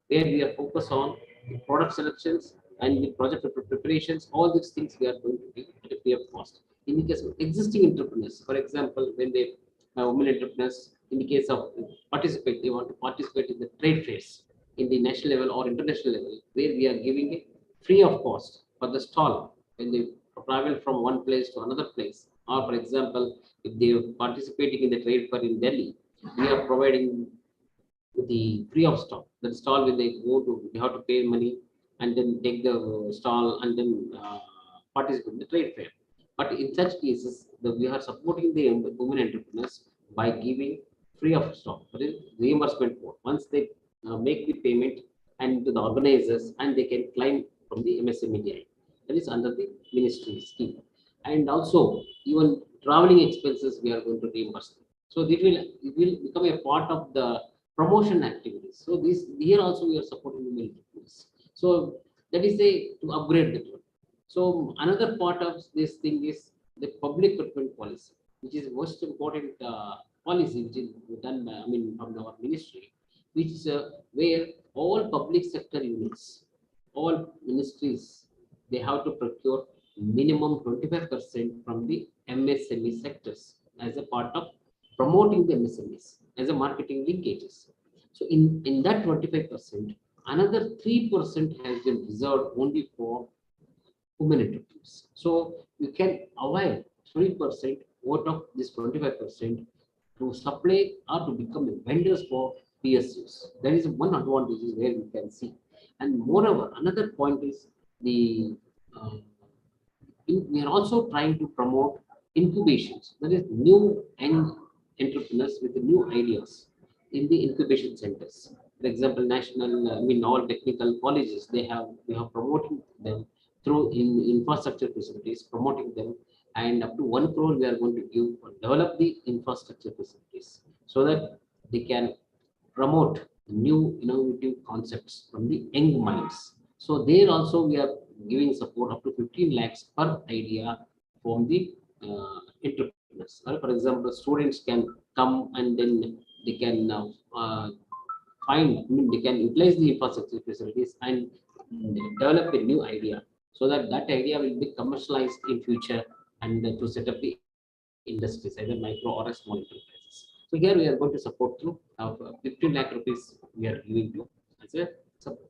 where we are focused on the product selections and the project preparations. All these things we are going to do at a free of cost. In the case of existing entrepreneurs, for example, when they women entrepreneurs, in the case of participate, they want to participate in the trade fairs in the national level or international level, where we are giving it free of cost for the stall when they travel from one place to another place. Or for example, if they are participating in the trade fair in Delhi, we are providing the free of stall. The stall when they go to, they have to pay money and then take the stall and then participate in the trade fair. But in such cases, we are supporting the women entrepreneurs by giving free of stock, that is reimbursement for. Once they make the payment and to the organizers, and they can claim from the MSMEDI. That is under the ministry scheme. And also even traveling expenses we are going to reimburse them. So it will become a part of the promotion activities. So this here also we are supporting women entrepreneurs. So that is to upgrade the tool. So another part of this thing is the public procurement policy, which is most important policy which is done by, from our ministry, which is where all public sector units, all ministries, they have to procure minimum 25% from the MSME sectors as a part of promoting the MSMEs as a marketing linkages. So in that 25%, another 3% has been reserved only for women entrepreneurs. So you can avail 3% out of this 25% to supply or to become vendors for PSUs. There is one advantage is where we can see. And moreover, another point is the we are also trying to promote incubations. That is new entrepreneurs with new ideas in the incubation centers. For example, national, all technical colleges, we have promoting them through infrastructure facilities, promoting them, and up to 1 crore we are going to give develop the infrastructure facilities so that they can promote new innovative concepts from the young minds. So there also we are giving support up to 15 lakhs per idea from the entrepreneurs. For example, students can come and then they can they can utilize the infrastructure facilities and develop a new idea, so that that idea will be commercialized in future, and to set up the industries, either micro or a small enterprises. So here we are going to support through 15 lakh rupees we are giving to as a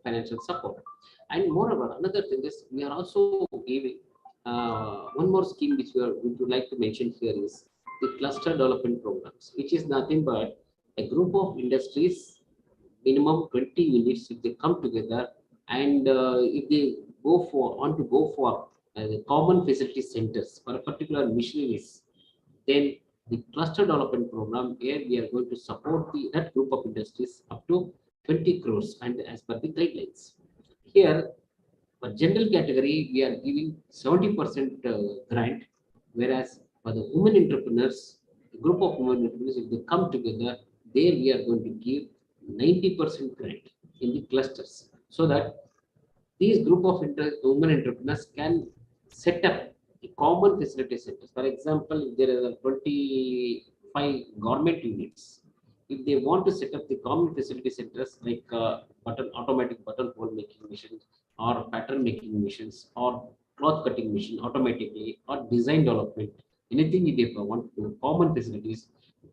financial support. And moreover, another thing is we are also giving one more scheme which we would like to mention here is the cluster development programs, which is nothing but a group of industries, minimum 20 units, if they come together and if they want to go for the common facility centers for a particular missionaries, then the cluster development program, where we are going to support that group of industries up to 20 crores and as per the guidelines. Here, for general category, we are giving 70% grant, whereas for the women entrepreneurs, a group of women entrepreneurs, if they come together, there we are going to give 90% grant in the clusters, so that these group of women entrepreneurs can set up the common facility centers. For example, if there are 25 government units, if they want to set up the common facility centers like automatic buttonhole making machines or pattern making machines or cloth cutting machine automatically or design development, anything if they want to do common facilities,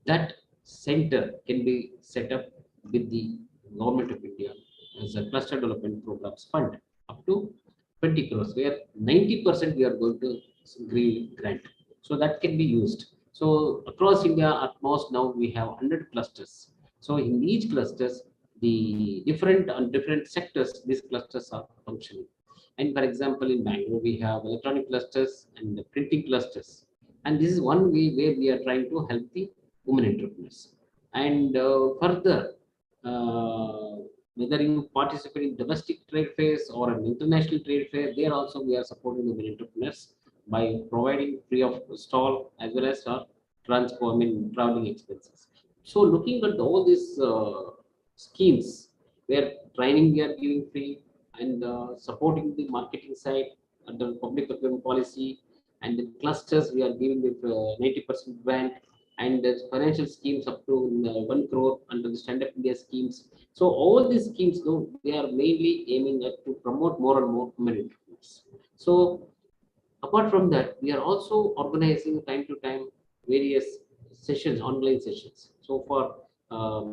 that center can be set up with the government of India as a cluster development programs fund up to 20 crores, where 90% we are going to grant. So that can be used. So across India, at most now we have 100 clusters. So in each clusters, the different sectors, these clusters are functioning. And for example, in Bangalore, we have electronic clusters and the printing clusters. And this is one way where we are trying to help the women entrepreneurs. And further, whether you participate in domestic trade fairs or an international trade fair, there also we are supporting the women entrepreneurs by providing free of stall as well as traveling expenses. So looking at all these schemes, where training we are giving free and supporting the marketing side under public procurement policy, and the clusters we are giving with 90% grant, and there's financial schemes up to 1 crore under the Stand Up India schemes. So all these schemes, though, they are mainly aiming at to promote more and more women entrepreneurs. So apart from that, we are also organizing time to time various sessions, online sessions. So for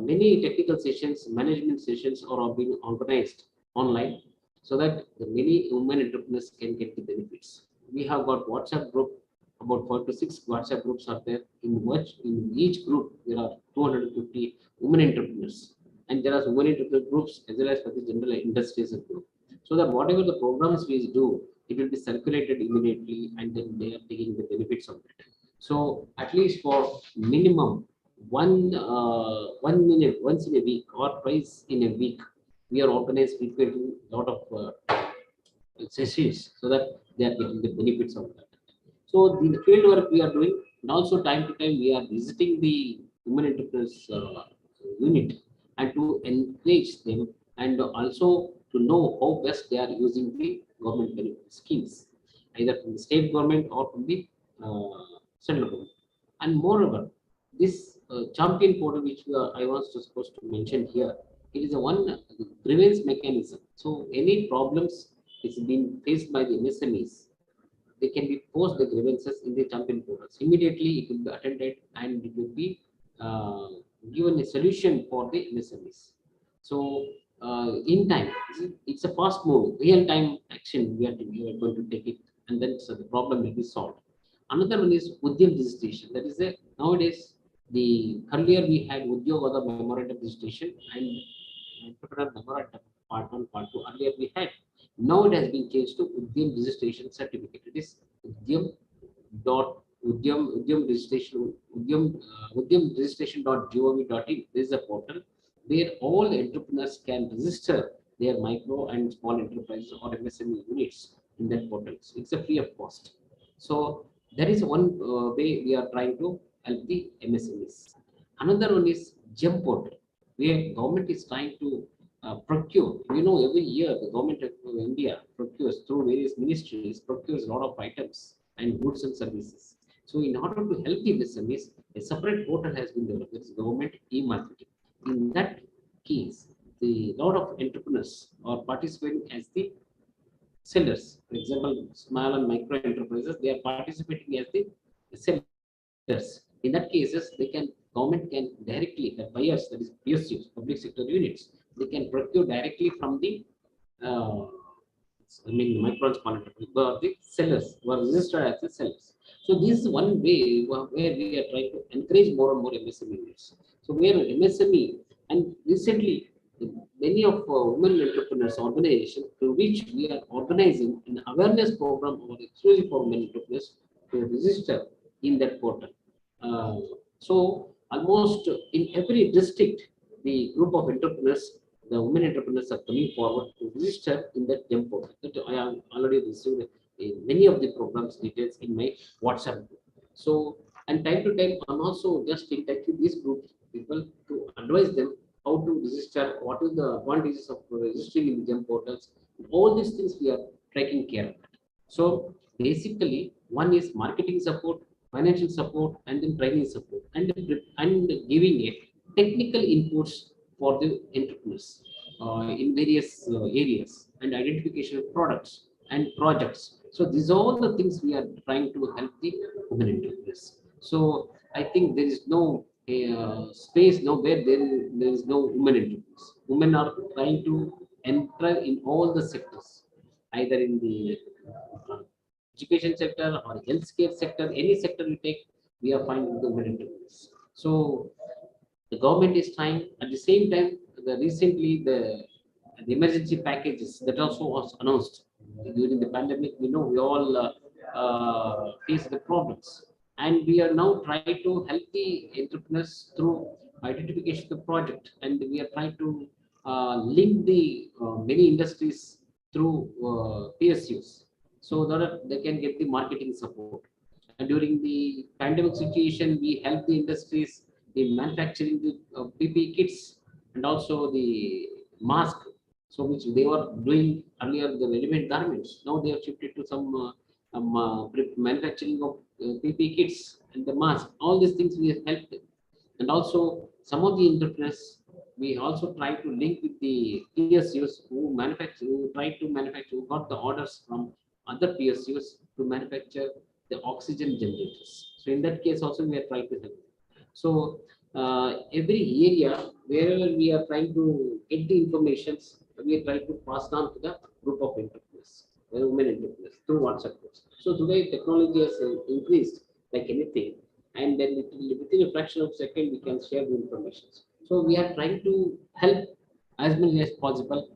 many technical sessions, management sessions are being organized online, so that the many women entrepreneurs can get the benefits. We have got WhatsApp group, about 4 to 6 WhatsApp groups are there, in which in each group there are 250 women entrepreneurs, and there are women entrepreneur groups as well as for the general industries group, so that whatever the programs we do, it will be circulated immediately, and then they are taking the benefits of it. So at least for minimum 1 minute once in a week or twice in a week, we are organized frequently a lot of sessions, so that they are getting the benefits of that. So the field work we are doing, and also time to time we are visiting the women entrepreneurs unit, and to encourage them, and also to know how best they are using the government benefit schemes, either from the state government or from the central government. And moreover, this champion portal, which I was supposed to mention here, it is a one grievance mechanism. So any problems is being faced by the MSMEs, they can be post the grievances in the champion portals. Immediately it will be attended, and it will be given a solution for the MSMEs. So in time, it's a fast move, real time action we are going to take it, and then so the problem will be solved. Another one is Udyam registration. That is a nowadays, the earlier we had Udyogada memorandum registration and Entrepreneur memorandum part 1, part 2. Earlier we had. Now it has been changed to Udyam registration certificate. It is Udyam registration registration.gov.in. This is a portal where all entrepreneurs can register their micro and small enterprises or MSME units in that portal. So it's a free of cost. So that is one way we are trying to help the MSMEs. Another one is GEM portal, where government is trying to procure. Every year the government of India procures through various ministries, procures a lot of items and goods and services. So in order to help the MSMEs, a separate portal has been developed. It's government e-marketing. In that case, the lot of entrepreneurs are participating as the sellers. For example, small and micro enterprises, they are participating as the sellers. In that cases, government can directly, the buyers, that is PSUs, public sector units, they can procure directly from the uh, micro small enterprises, the sellers who are registered as the sellers. So this is one way where we are trying to encourage more and more MSME units. So where MSME, and recently many of women entrepreneurs organization through which we are organizing an awareness program or exclusive for women entrepreneurs to register in that portal. So almost in every district, the group of entrepreneurs, the women entrepreneurs are coming forward to register in that GEM portal. That I have already received many of the programs details in my WhatsApp group. So, and time to time, I'm also just in touch with these group people to advise them how to register, what is the advantages of registering in the GEM portals. All these things we are taking care of. So basically, one is marketing support, financial support, and then training support, and giving a technical inputs for the entrepreneurs in various areas, and identification of products and projects. So these are all the things we are trying to help the women entrepreneurs. So I think there is no space now where there is no women entrepreneurs. Women are trying to enter in all the sectors, either in the uh, education sector or healthcare sector, any sector you take, we are finding the women entrepreneurs. So the government is trying. At the same time, the emergency packages that also was announced during the pandemic. We know we all face the problems, and we are now trying to help the entrepreneurs through identification of the project, and we are trying to link the many industries through PSUs, so that they can get the marketing support. And during the pandemic situation, we help the industries in manufacturing the PPE kits and also the mask. So which they were doing earlier, the ready-made garments. Now they have shifted to some manufacturing of PPE kits and the mask. All these things we have helped them. And also some of the entrepreneurs, we also try to link with the PSUs who try to manufacture, who got the orders from other PSUs to manufacture the oxygen generators. So in that case also we are trying to help. So every area wherever we are trying to get the informations, we are trying to pass down to the group of entrepreneurs, women entrepreneurs through WhatsApp groups. So today technology has increased like anything, and then within a fraction of a second we can share the information. So we are trying to help as many as possible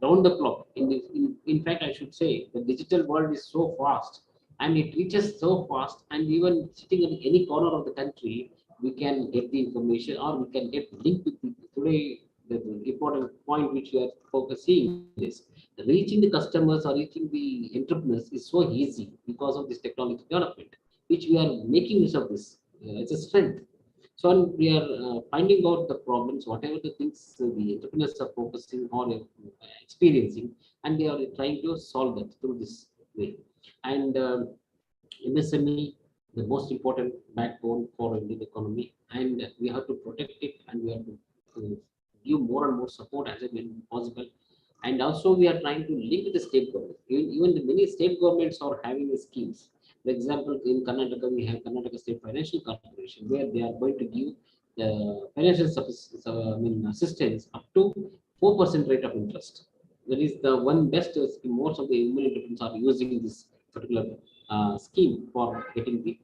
round the clock. In fact, I should say the digital world is so fast and it reaches so fast, and even sitting in any corner of the country, we can get the information or we can get linked with the today. The important point which we are focusing is reaching the customers or reaching the entrepreneurs is so easy because of this technology development, which we are making use of this. It's a strength. So we are finding out the problems, whatever the things the entrepreneurs are focusing or experiencing, and they are trying to solve that through this way. And MSME, the most important backbone for Indian economy, and we have to protect it, and we have to give more and more support as it may be possible. And also, we are trying to link the state government. Even the many state governments are having schemes. For example, in Karnataka, we have Karnataka State Financial Corporation, where they are going to give the financial assistance up to 4% rate of interest. That is the one best scheme. Most of the women entrepreneurs are using this particular scheme for getting the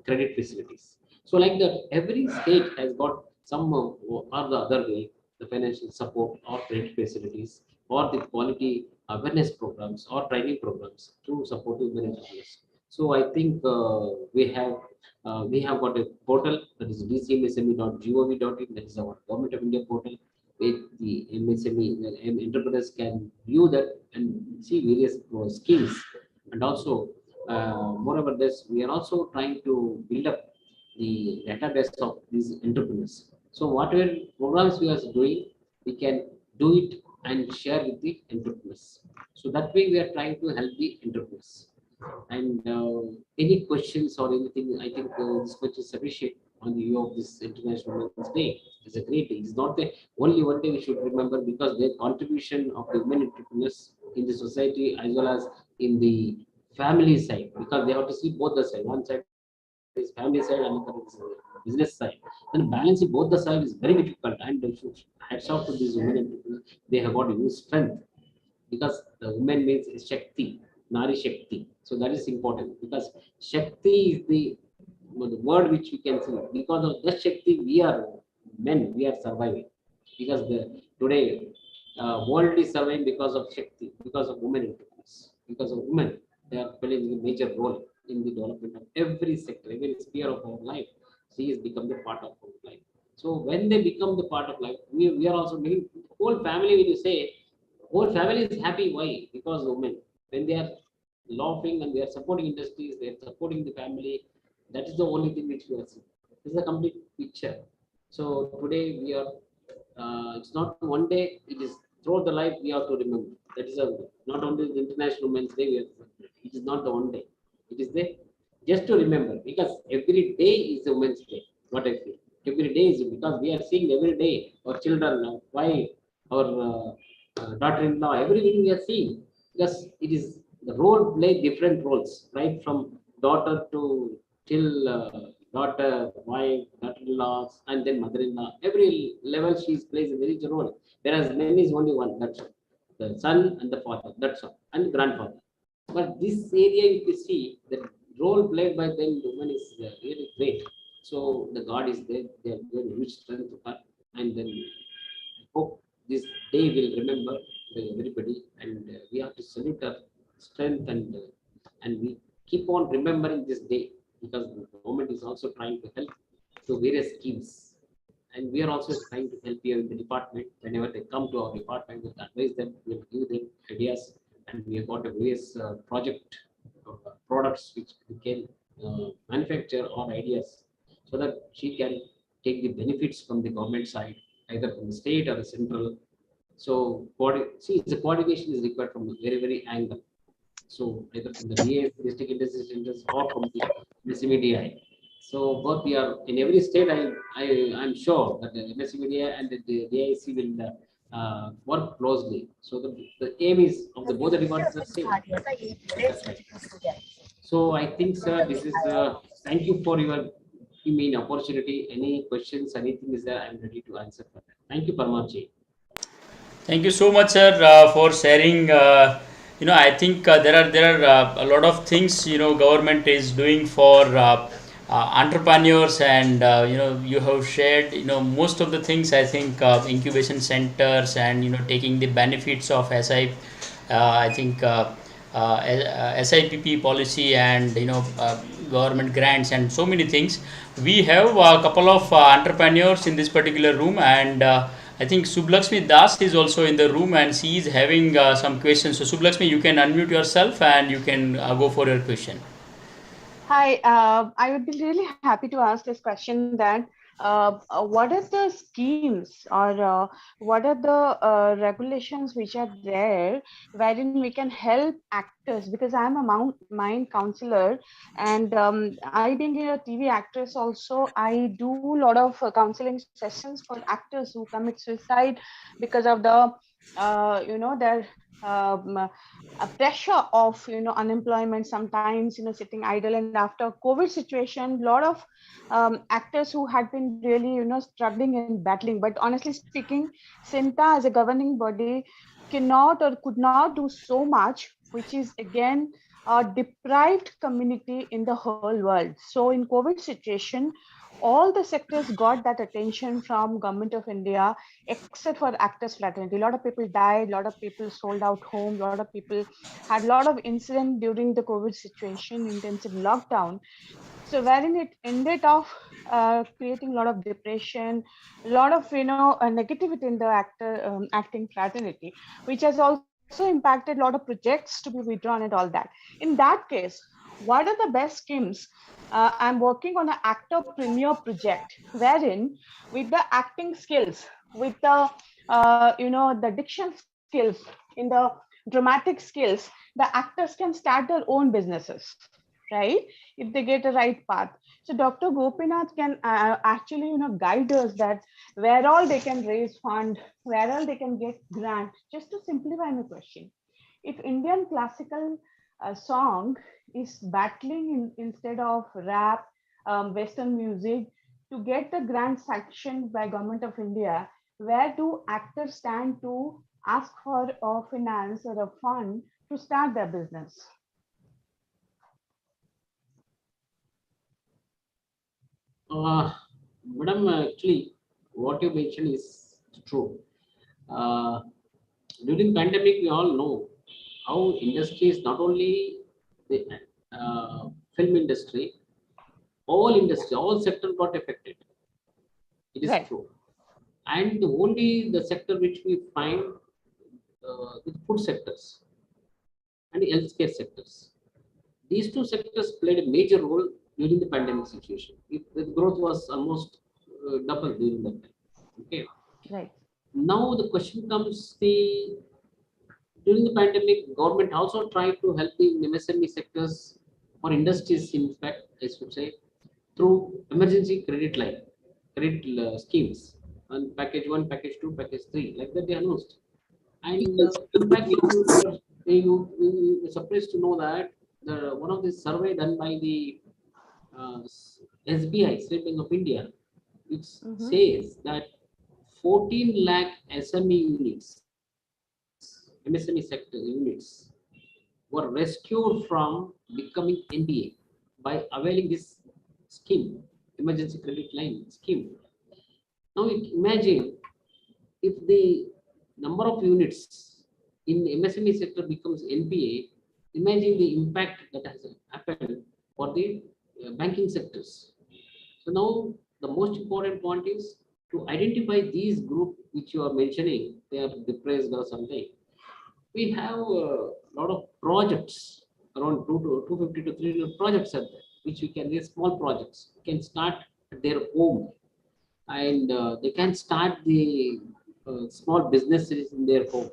credit facilities. So, like that, every state has got some or the other way the financial support or credit facilities or the quality awareness programs or training programs to support women entrepreneurs. So I think we have got a portal, that is dcmsme.gov.in. That is our Government of India portal, where the MSME entrepreneurs can view that and see various schemes. And also, moreover this, we are also trying to build up the database of these entrepreneurs. So whatever programs we are doing, we can do it and share with the entrepreneurs. So that way we are trying to help the entrepreneurs. And any questions or anything, I think this much is sufficient on the view of this International Women's Day. It's a great day. It's not the only one day we should remember, because their contribution of the women entrepreneurs in the society as well as in the family side, because they have to see both the side. One side is family side, another is business side. Then balancing both the side is very difficult. And hats off to these women entrepreneurs. They have got a huge strength, because the woman means Shakti, Nari Shakti. So that is important, because Shakti is the word which we can see. Because of that Shakti, we are men, we are surviving. Because the today world is surviving because of Shakti, because of women entrepreneurs, because of women. They are playing a major role in the development of every sector, every sphere of our life. She has become the part of our life. So when they become the part of life, we are also making whole family. When you say whole family is happy, why? Because women, when they are laughing and they are supporting industries, they are supporting the family. That is the only thing which we are seeing. This is a complete picture. So today we are. It's not one day. It is throughout the life we have to remember. That is not only the International Men's Day. It is not the one day. It is the just to remember, because every day is a Women's Day. What I feel. Every day is, because we are seeing every day our children, our wife, our daughter-in-law, everything we are seeing, because it is the role play different roles, right from daughter to till daughter, wife, daughter-in-laws, and then mother-in-law. Every level she plays a very role. Whereas men is only one. That's all. The son and the father. That's all, and grandfather. But this area, if you see, the role played by them, women is really great. So the God is there. They have given huge strength to her, and then I hope this day will remember everybody, and we have to salute our strength, and we keep on remembering this day, because the government is also trying to help through various schemes, and we are also trying to help here in the department. Whenever they come to our department, we'll advise them, we'll give them ideas, and we have got a various project products which we can manufacture or ideas, so that she can take the benefits from the government side, either from the state or the central. So, see, the coordination is required from a very, very angle. So, either from the DA, district industry centers, or from the MSMEDI. So, both we are in every state. I'm sure that the MSMEDI and the DIC will work closely. So, the aim is of the both the departments are same. So, I think, sir, this is thank you for your give me an opportunity. Any questions, anything is there, I'm ready to answer for that. Thank you, Paramaji. Thank you so much, sir, for sharing. I think there are a lot of things government is doing for entrepreneurs, and you have shared most of the things. I think incubation centers, and taking the benefits of SI. I think SIPP policy, and government grants and so many things. We have a couple of entrepreneurs in this particular room, and I think Sublakshmi Das is also in the room, and she is having some questions. So Sublakshmi, you can unmute yourself and you can go for your question. Hi, I would be really happy to ask this question that what are the schemes, or what are the regulations which are there wherein we can help actors? Because I'm a mind counselor, and I being a TV actress also, I do a lot of counseling sessions for actors who commit suicide because of the their pressure of unemployment, sometimes sitting idle. And after COVID situation, a lot of actors who had been really struggling and battling. But honestly speaking, Sinta as a governing body cannot or could not do so much, which is again a deprived community in the whole world. So in COVID situation, all the sectors got that attention from government of India, except for actors fraternity. A lot of people died, a lot of people sold out home, a lot of people had a lot of incident during the COVID situation, intensive lockdown. So wherein it ended off creating a lot of depression, a lot of negativity in the acting fraternity, which has also impacted a lot of projects to be withdrawn and all that. In that case, what are the best schemes? I'm working on an actorpreneur project, wherein with the acting skills, with the the diction skills, in the dramatic skills, the actors can start their own businesses, right? If they get the right path. So Dr. Gopinath can actually, guide us that where all they can raise fund, where all they can get grant. Just to simplify my question, if Indian classical song is battling instead of rap, Western music to get the grant sanctioned by Government of India, where do actors stand to ask for a finance or a fund to start their business? Madam, actually, what you mentioned is true. During pandemic, we all know how industry is not only the film industry, all sectors got affected. It is true. And only the sector which we find the food sectors and the healthcare sectors. These two sectors played a major role during the pandemic situation. The growth was almost double during that time. Okay. Right. Now the question comes: during the pandemic, government also tried to help the MSME sectors or industries. In fact, I should say, through emergency credit schemes, and package 1, package 2, package 3, like that they announced. And in fact, you're surprised to know that one of the survey done by the SBI, State Bank of India, which says that 14 lakh SME units, MSME sector units, were rescued from becoming NPA by availing this scheme, emergency credit line scheme. Now imagine if the number of units in the MSME sector becomes NPA, imagine the impact that has happened for the banking sectors. So now the most important point is to identify these group which you are mentioning, they are depressed or something. We have a lot of projects, around 250 to 300 projects are there, which we can, these small projects can start at their home, and they can start the small businesses in their home.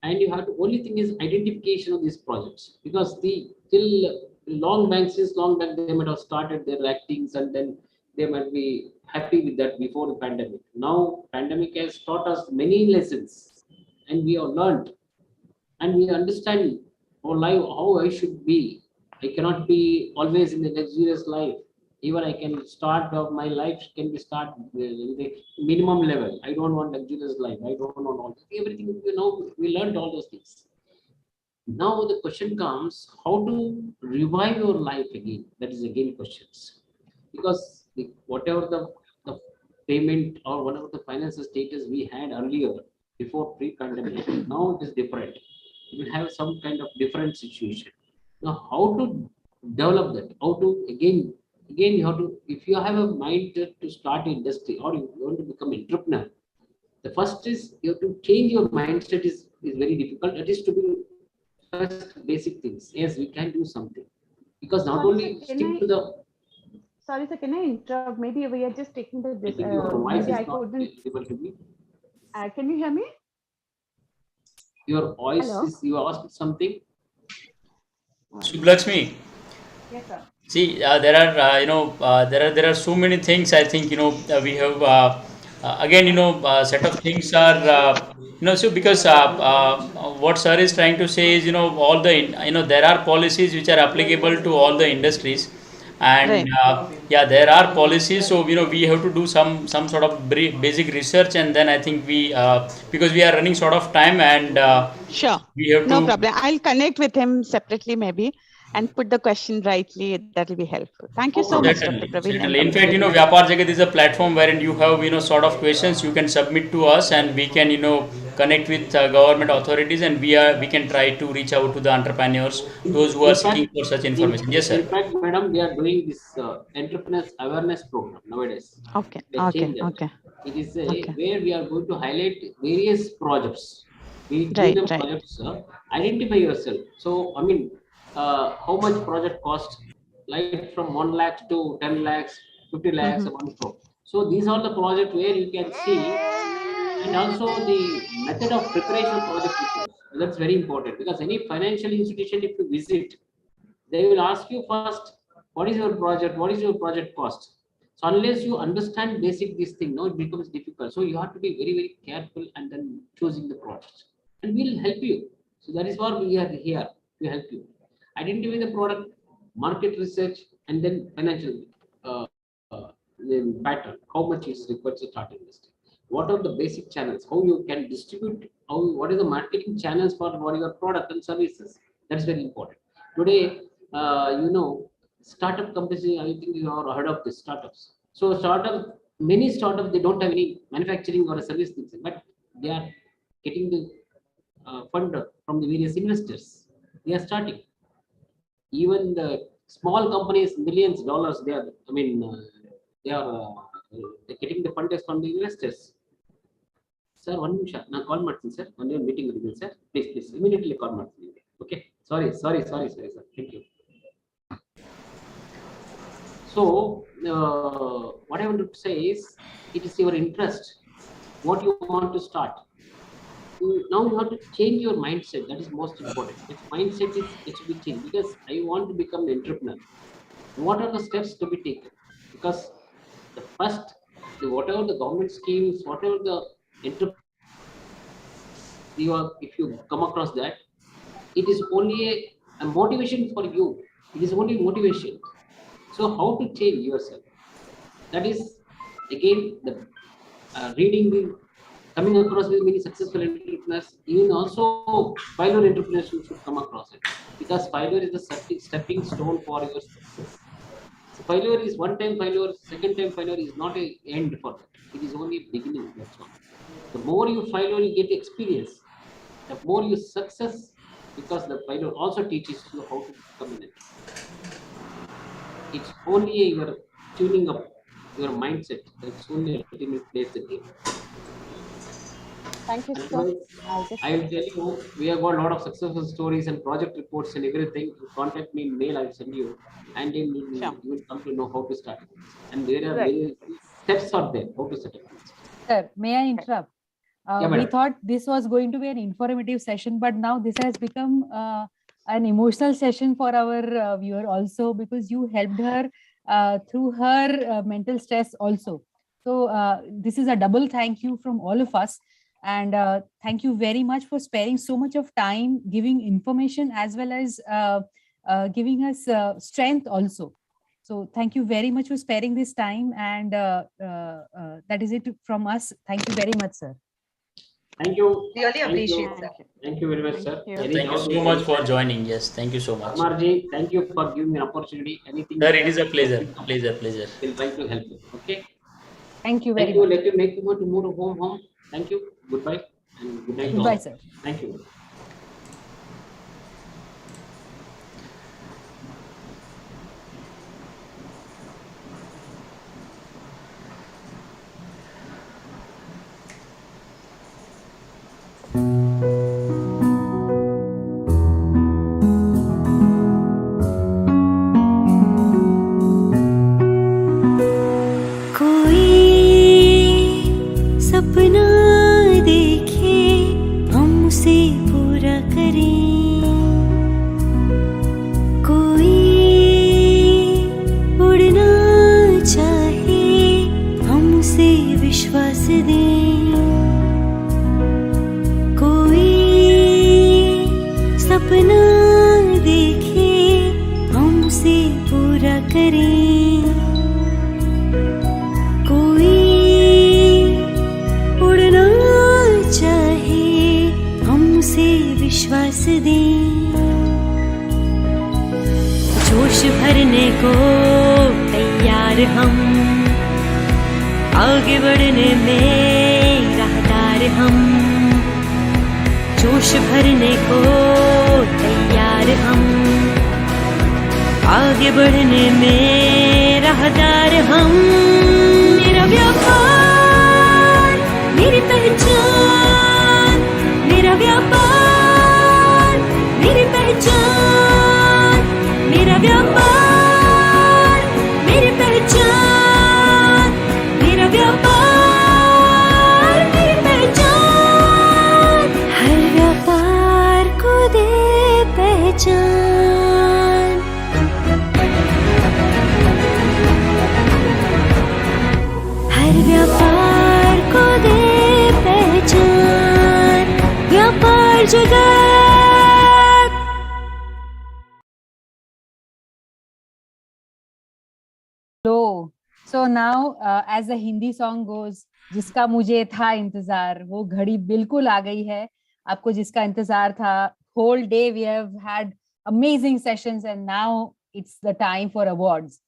And you have to, only thing is identification of these projects, because the till long back, since long back they might have started their actings, and then they might be happy with that before the pandemic. Now pandemic has taught us many lessons, and we have learned, and we understand our life, how I should be. I cannot be always in the luxurious life. Even I can start of my life can be start in the minimum level. I don't want luxurious life. I don't want all everything. We learned all those things. Now the question comes: how to revive your life again? That is again questions, because whatever the payment or whatever the financial status we had earlier before pre-pandemic, now it is different. You will have some kind of different situation. Now, how to develop that? How to again you have to, if you have a mind to start industry or you want to become entrepreneur, the first is you have to change your mindset is very difficult. That is to be first basic things. Yes, we can do something, because not only stick to the. Sorry, sir, can I interrupt? Maybe we are just taking the this. Your voice Maybe is I not couldn't. able to be. Can you hear me? Your voice Hello? is, you asked something. Subhlakshmi. Yes, sir. See, there are there are so many things. I think we have again set of things are so because what sir is trying to say is all the there are policies which are applicable to all the industries, and yeah, there are policies. So we have to do some sort of basic research, and then I think we because we are running short of time, and Sure. we have No to. problem. I'll connect with him separately, maybe, and put the question rightly. That will be helpful. Thank you so much, Dr. Praveen. Certainly. In fact, Vyapaar Jagat is a platform wherein you have, sort of questions you can submit to us, and we can, connect with government authorities, and we can try to reach out to the entrepreneurs, those who are seeking for such information. Yes, sir. In fact, madam, they are doing this entrepreneurs awareness program nowadays. Okay. Okay. It is where we are going to highlight various projects. We give them projects. Identify yourself. So, I mean, how much project cost? Like from 1 lakh to 10 lakhs, 50 lakhs, 1 crore. So these are the projects where you can see, and also the method of preparation of project reports. That's very important, because any financial institution, if you visit, they will ask you first, what is your project, what is your project cost. So unless you understand basic this thing, no, it becomes difficult. So you have to be very, very careful and then choosing the project, and we'll help you. So that is what we are here to help you. Identify the product, market research, and then financial uh, then pattern, how much is required to start investing. What are the basic channels, how you can distribute, how, what is the marketing channels for your product and services. That's very important. Today, startup companies, I think you have heard of this startups. So many startups, they don't have any manufacturing or a service things, but they are getting the fund from the various investors. They are starting. Even the small companies, millions of dollars, they are, they are they're getting the funds from the investors. Sir, one minute. Now call Martin, sir. When you're meeting with me, sir, please, immediately call Martin. Okay. Sorry, sir. Thank you. So, what I want to say is, it is your interest, what you want to start. Now you have to change your mindset. That is most important. If mindset is, it should be changed, because I want to become an entrepreneur. What are the steps to be taken? Because the first, whatever the government schemes, whatever the if you come across that, it is only a motivation for you. It is only motivation. So how to change yourself? That is again the reading, coming across with many successful entrepreneurs. Even also failure entrepreneurs, you should come across it, because failure is the stepping stone for your success. So failure is one time failure, second time failure is not an end for that. It is only a beginning. That's all. The more you failure, you get experience. The more you success, because the failure also teaches you how to become an entrepreneur. It's only your tuning up your mindset. That's only ultimate plays the game. Thank you, sir. I will tell you, we have got a lot of successful stories and project reports and everything. You contact me in mail, I will send you, and then you will come to know how to start. And there are many steps are there, how to set up. Sir, may I interrupt? We thought this was going to be an informative session, but now this has become an emotional session for our viewer also, because you helped her through her mental stress also. So this is a double thank you from all of us. And thank you very much for sparing so much of time, giving information as well as giving us strength also. So thank you very much for sparing this time. And that is it from us. Thank you very much, sir. Thank you. Really appreciate it. Thank you very much, sir. Thank you so much for joining. Yes, thank you so much. Marji, thank you for giving me an opportunity. Anything? Sir, it is a pleasure. Pleasure. We'll try to help you. Okay. Thank you very much. Let you make you want to move home. Thank you. Goodbye and good night. Goodbye, sir. Thank you. जोश भरने को तैयार हम, आगे बढ़ने में राहदार हम। जोश भरने को तैयार हम, आगे बढ़ने में राहदार हम। मेरा व्यापार मेरी पहचान, मेरा व्यापार मेरी पहचान, मेरा व्यापार मेरी पहचान, मेरा व्यापार मेरी पहचान। So now, as the Hindi song goes, जिसका मुझे था इंतजार, वो घड़ी बिल्कुल आ गई है. आपको जिसका इंतजार था, whole day we have had amazing sessions, and now it's the time for awards.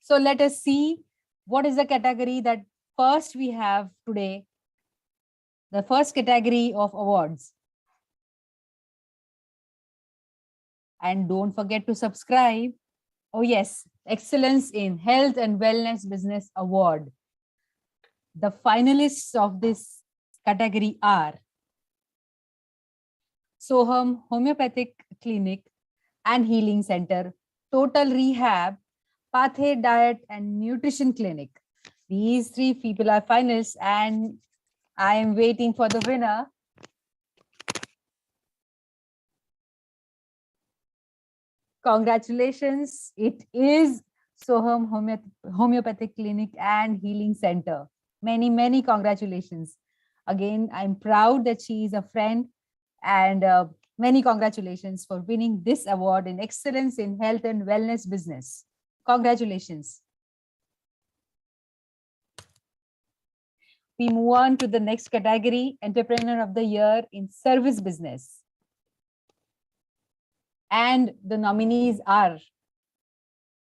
So let us see what is the category that first we have today. The first category of awards. And don't forget to subscribe. Oh yes, Excellence in Health and Wellness Business Award. The finalists of this category are Soham Homeopathic Clinic and Healing Center, Total Rehab, Pathe Diet and Nutrition Clinic. These three people are finalists, and I am waiting for the winner. Congratulations. It is Soham Homeopathic Clinic and Healing Center. Many, many congratulations. Again, I'm proud that she is a friend, and many congratulations for winning this award in Excellence in Health and Wellness Business. Congratulations. We move on to the next category, Entrepreneur of the Year in Service Business. And the nominees are,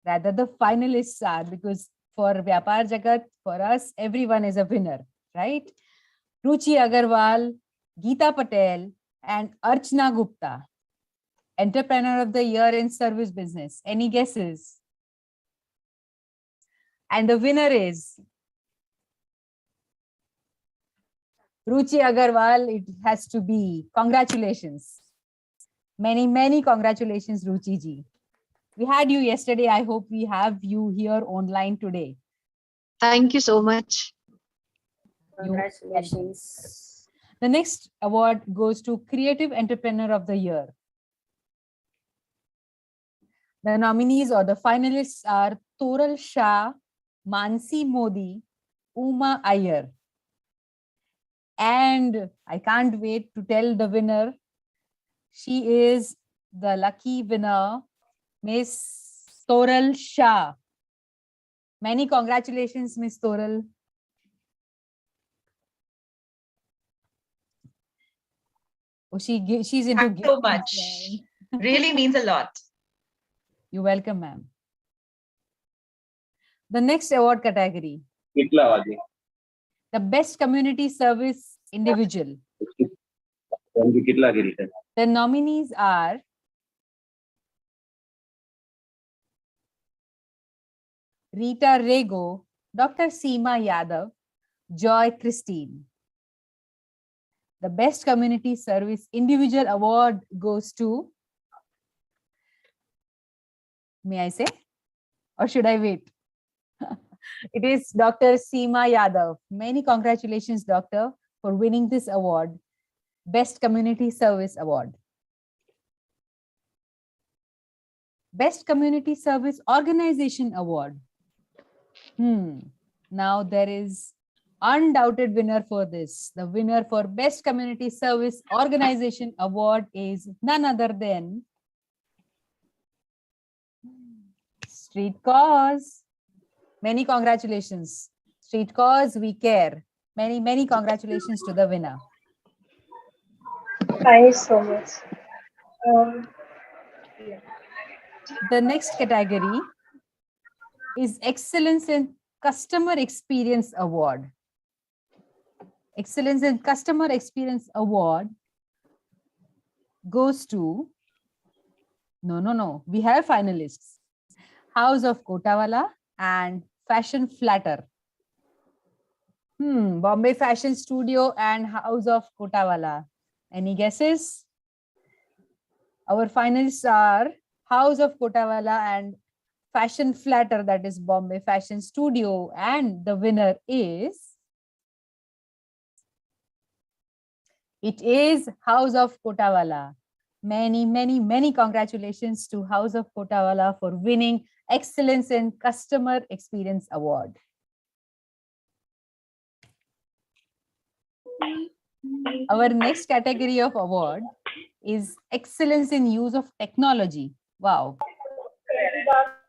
rather the finalists are, because for Vyapaar Jagat, for us, everyone is a winner, right? Ruchi Agarwal, Geeta Patel, and Archana Gupta. Entrepreneur of the Year in Service Business. Any guesses? And the winner is Ruchi Agarwal. It has to be. Congratulations. Many, many congratulations, Ruchi ji. We had you yesterday. I hope we have you here online today. Thank you so much. Congratulations. The next award goes to Creative Entrepreneur of the Year. The nominees or the finalists are Toral Shah, Mansi Modi, Uma Iyer. And I can't wait to tell the winner. She is the lucky winner, Miss Toral Shah. Many congratulations, Miss Toral. Oh, she's into Thanks so much. Really means a lot. You're welcome, ma'am. The next award category. The Best Community Service Individual. The nominees are Rita Rego, Dr. Seema Yadav, Joy Christine. The Best Community Service Individual Award goes to, may I say, or should I wait? It is Dr. Seema Yadav. Many congratulations, doctor, for winning this award, Best Community Service Award. Best Community Service Organization Award. Now there is undoubted winner for this. The winner for Best Community Service Organization Award is none other than Street Cause. Many congratulations. Street Cause, we care. Many, many congratulations to the winner. Thanks so much. The next category is Excellence in Customer Experience Award. Excellence in Customer Experience Award goes to, no, we have finalists, House of Kotawala and Fashion Flatter. Bombay Fashion Studio and House of Kotawala. Any guesses? Our finalists are House of Kotawala and Fashion Flatter, that is Bombay Fashion Studio, and the winner is, it is House of Kotawala. Many, many, many congratulations to House of Kotawala for winning Excellence in Customer Experience Award. Our next category of award is Excellence in Use of Technology. Wow.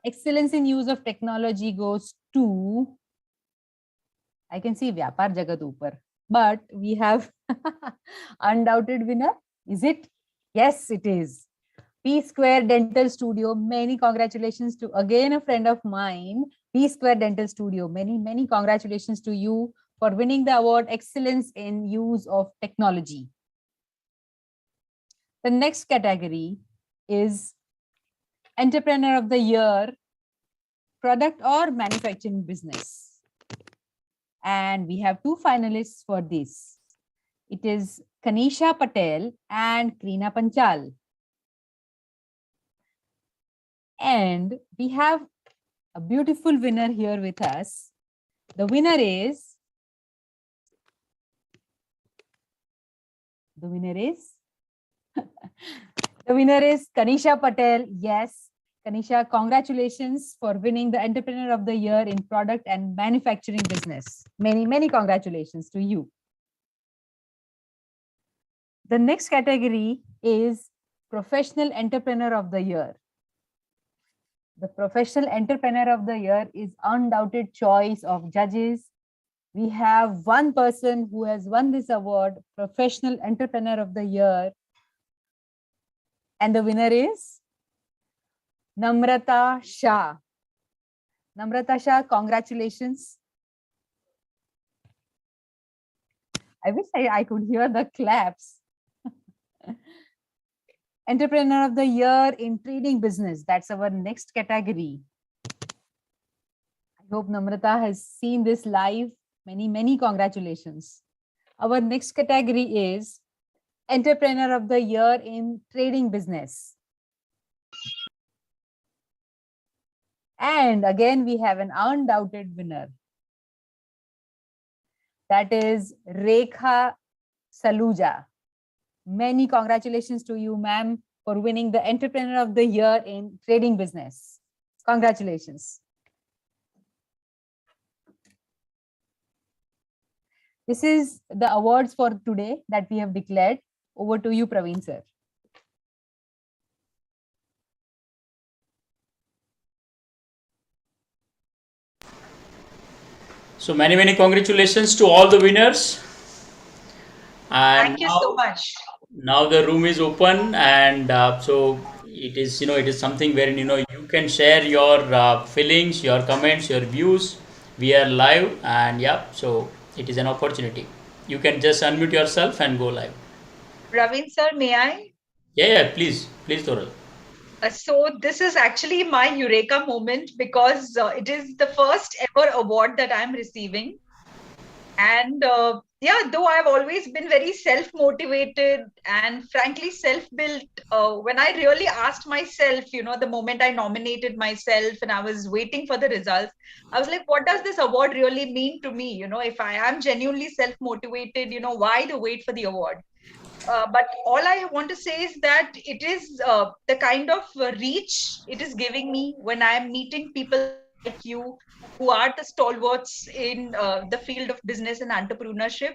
excellence in use of technology goes to, I can see Vyapaar Jagat upar, but we have undoubted winner. Is it? Yes, it is. P Square Dental Studio. Many congratulations to again a friend of mine, P Square Dental Studio. Many congratulations to you for winning the award Excellence in Use of Technology. The next category is Entrepreneur of the Year, Product or Manufacturing Business. And we have two finalists for this. It is Kanisha Patel and Krina Panchal. And we have a beautiful winner here with us. The winner is Kanisha Patel. Yes, Kanisha, congratulations for winning the Entrepreneur of the Year in Product and Manufacturing Business. Many congratulations to you. The next category is Professional Entrepreneur of the Year. The Professional Entrepreneur of the Year is undoubted choice of judges. We have one person who has won this award, Professional Entrepreneur of the Year. And the winner is Namrata Shah. Namrata Shah, congratulations. I wish I could hear the claps. Entrepreneur of the Year in Trading Business. That's our next category. I hope Namrata has seen this live. Many congratulations. Our next category is Entrepreneur of the Year in Trading Business. And again, we have an undoubted winner. That is Rekha Saluja. Many congratulations to you, ma'am, for winning the Entrepreneur of the Year in Trading Business. Congratulations. This is the awards for today that we have declared. Over to you, Praveen sir. So many congratulations to all the winners. And thank you so much. Now the room is open, and so it is, it is something wherein you can share your feelings, your comments, your views. We are live, and so it is an opportunity. You can just unmute yourself and go live. Ravin sir, may I? Yeah, please, Toral. So this is actually my eureka moment because it is the first ever award that I'm receiving. And though I've always been very self-motivated and frankly self-built, when I really asked myself, the moment I nominated myself and I was waiting for the results, I was like, what does this award really mean to me? If I am genuinely self-motivated, why the wait for the award? But all I want to say is that it is the kind of reach it is giving me when I am meeting people like you who are the stalwarts in the field of business and entrepreneurship.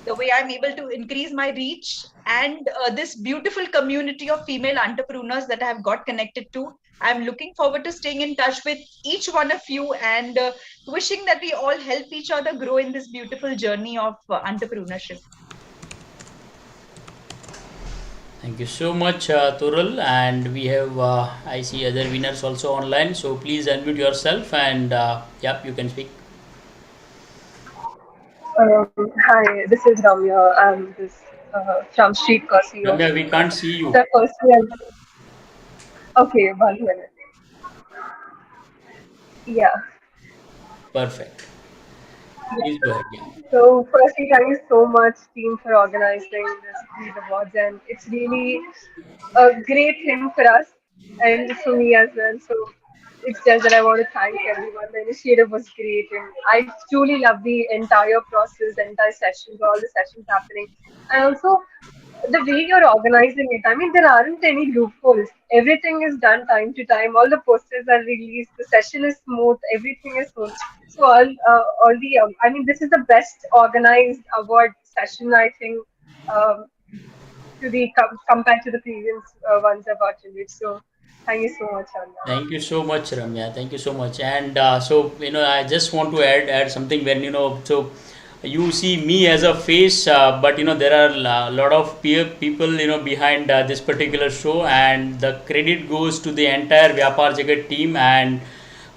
The way I'm able to increase my reach and this beautiful community of female entrepreneurs that I have got connected to. I'm looking forward to staying in touch with each one of you and wishing that we all help each other grow in this beautiful journey of entrepreneurship. Thank you so much, Tural. And we have, I see other winners also online. So please unmute yourself and you can speak. Hi, this is Ramya. I'm from Street Casio. Ramya, we can't see you. Okay, 1 minute. Yeah. Perfect. Please go ahead. Yeah. So, firstly, thank you so much, team, for organizing these awards, and it's really a great thing for us and for me as well. So, it's just that I want to thank everyone. The initiative was great, and I truly love the entire process, the entire sessions, all the sessions happening, and also the way you're organizing it. I mean, there aren't any loopholes. Everything is done time to time. All the posters are released. The session is smooth. Everything is smooth. So all the I mean, this is the best organized award session, I think, to the compared to the previous ones I've attended. So Thank you so much, Ramya. Thank you so much, Ramya. Thank you so much. And so, I just want to add something when, so you see me as a face, but, there are a lot of people, behind this particular show, and the credit goes to the entire Vyapaar Jagat team and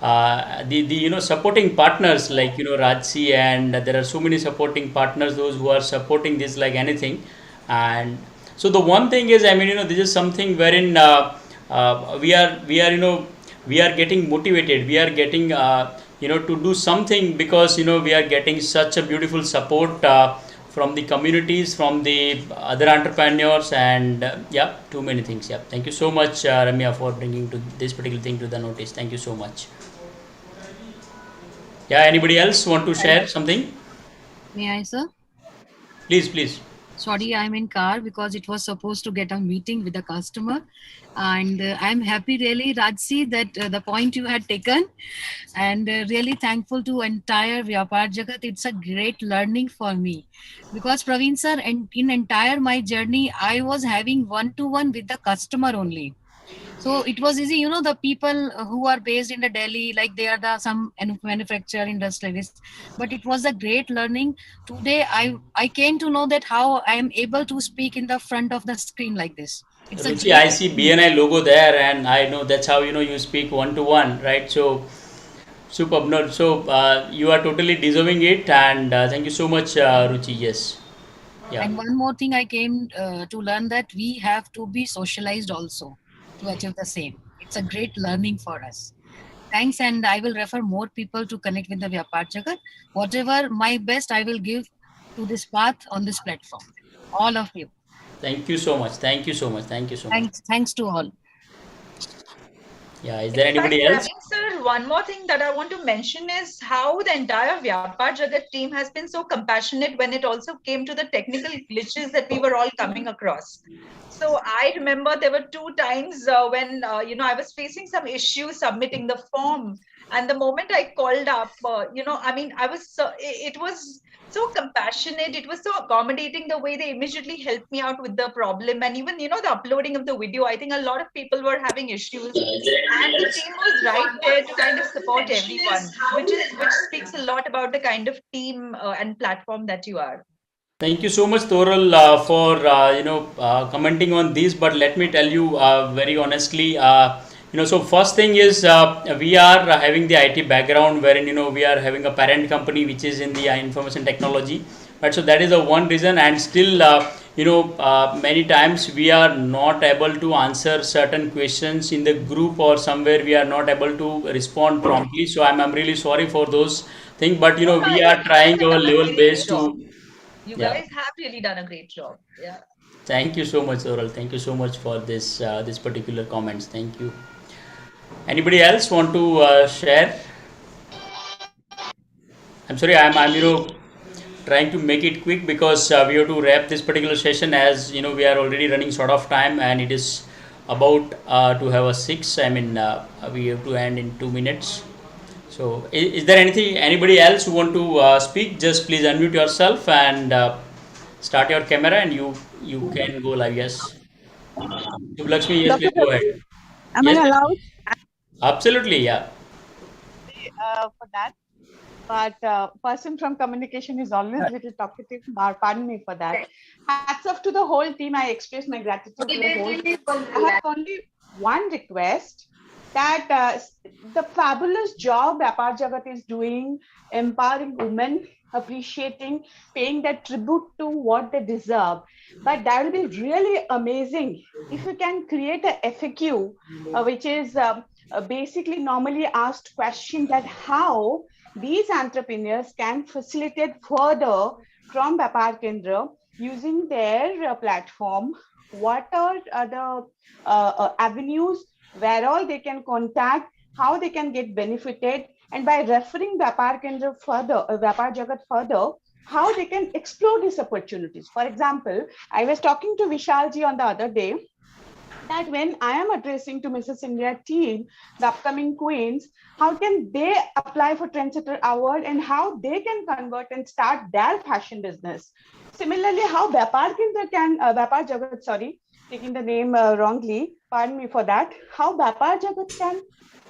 the supporting partners like, Rajsi, and there are so many supporting partners, those who are supporting this like anything. And so the one thing is, I mean, this is something wherein we are getting motivated, we are getting to do something, because we are getting such a beautiful support from the communities, from the other entrepreneurs, and yeah, too many things. Yeah, thank you so much, Ramya, for bringing to this particular thing to the notice. Thank you so much. Yeah, anybody else want to share something? May I, sir? Please, please. Sorry, I'm in car because it was supposed to get a meeting with a customer, and I'm happy really, Rajsi, that the point you had taken, and really thankful to entire Vyapaar Jagat. It's a great learning for me, because Praveen sir, and in entire my journey, I was having one-to-one with the customer only. So it was easy, the people who are based in the Delhi, like they are some manufacturer industrialists, but it was a great learning. Today, I came to know that how I am able to speak in the front of the screen like this. It's a Ruchi, great I see BNI logo there, and I know that's how you speak one to one, right? So superb. No, so you are totally deserving it, and thank you so much, Ruchi. Yes, yeah. And one more thing I came to learn, that we have to be socialized also to achieve the same. It's a great learning for us. Thanks, and I will refer more people to connect with the Vyapaar Jagat. Whatever my best, I will give to this path on this platform. All of you. Thank you so much. Thank you so much. Thank you so much. Thanks to all. Yeah, is there In fact, anybody else? Praveen sir, one more thing that I want to mention is how the entire Vyapaar Jagat team has been so compassionate when it also came to the technical glitches that we were all coming across. So I remember there were 2 times when I was facing some issues submitting the form, and the moment I called up, I was it was so compassionate. It was so accommodating the way they immediately helped me out with the problem, and even the uploading of the video. I think a lot of people were having issues, and the team was right there to kind of support everyone, which speaks a lot about the kind of team and platform that you are. Thank you so much, Thoral, for commenting on this. But let me tell you very honestly, so first thing is we are having the IT background, wherein we are having a parent company which is in the information technology, right? So that is the one reason, and still many times we are not able to answer certain questions in the group, or somewhere we are not able to respond promptly. So I'm really sorry for those things, but we are trying our level best to. You Yeah. guys have really done a great job. Yeah. Thank you so much, Oral. Thank you so much for this particular comments. Thank you. Anybody else want to share? I'm sorry, I'm trying to make it quick, because we have to wrap this particular session, as we are already running short of time, and it is about to have a 6. I mean, we have to end in 2 minutes. So is there anybody else who want to speak? Just please unmute yourself and start your camera, and you can go live. Yes. Lakshmi, yes, Dr. please go ahead. Am Yes, I allowed absolutely, yeah. for that? But person from communication is always a little talkative. Pardon me for that. Hats off to the whole team. I express my gratitude to the whole team. I have only one request, that the fabulous job Vyapaar Jagat is doing, empowering women, appreciating, paying that tribute to what they deserve. But that will be really amazing if you can create a FAQ, which is basically normally asked question, that how these entrepreneurs can facilitate further from Vyapaar Kendra using their platform. What are the avenues where all they can contact, how they can get benefited, and by referring Vyapaar Kendra further, Vyapaar Jagat further, how they can explore these opportunities. For example, I was talking to Vishalji on the other day, that when I am addressing to Mrs. India team, the upcoming queens, how can they apply for Trendsetter Award, and how they can convert and start their fashion business. Similarly, how Vyapaar Jagat taking the name wrongly. Pardon me for that. How Vyapaar Jagat can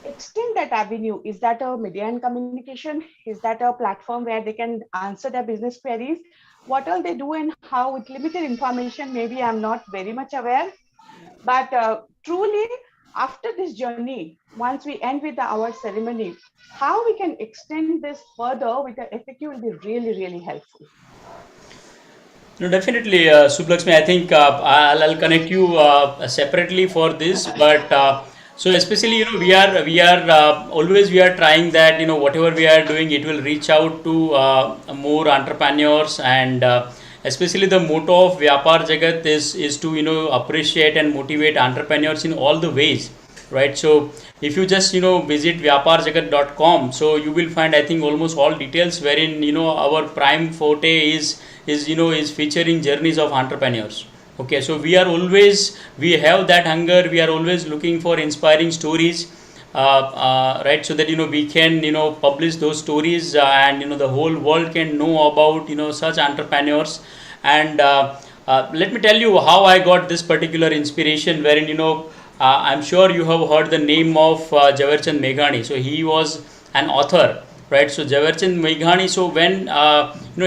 extend that avenue? Is that a media and communication? Is that a platform where they can answer their business queries? What all they do and how, with limited information, maybe I'm not very much aware. But truly, after this journey, once we end with our ceremony, how we can extend this further with the FAQ will be really, really helpful. No, definitely, Sublakshmi. I think I'll connect you separately for this, but so especially we are always we are trying that whatever we are doing it will reach out to more entrepreneurs, and especially the motto of Vyapaar Jagat is to appreciate and motivate entrepreneurs in all the ways, right? So if you just visit vyaparjagat.com, so you will find I think almost all details wherein our prime forte is featuring journeys of entrepreneurs. Okay, so we have that hunger, we are always looking for inspiring stories, right, so that we can publish those stories, and the whole world can know about such entrepreneurs. And let me tell you how I got this particular inspiration, wherein I'm sure you have heard the name of Jagat Meghani. So he was an author, right? So Jagat Meghani, so when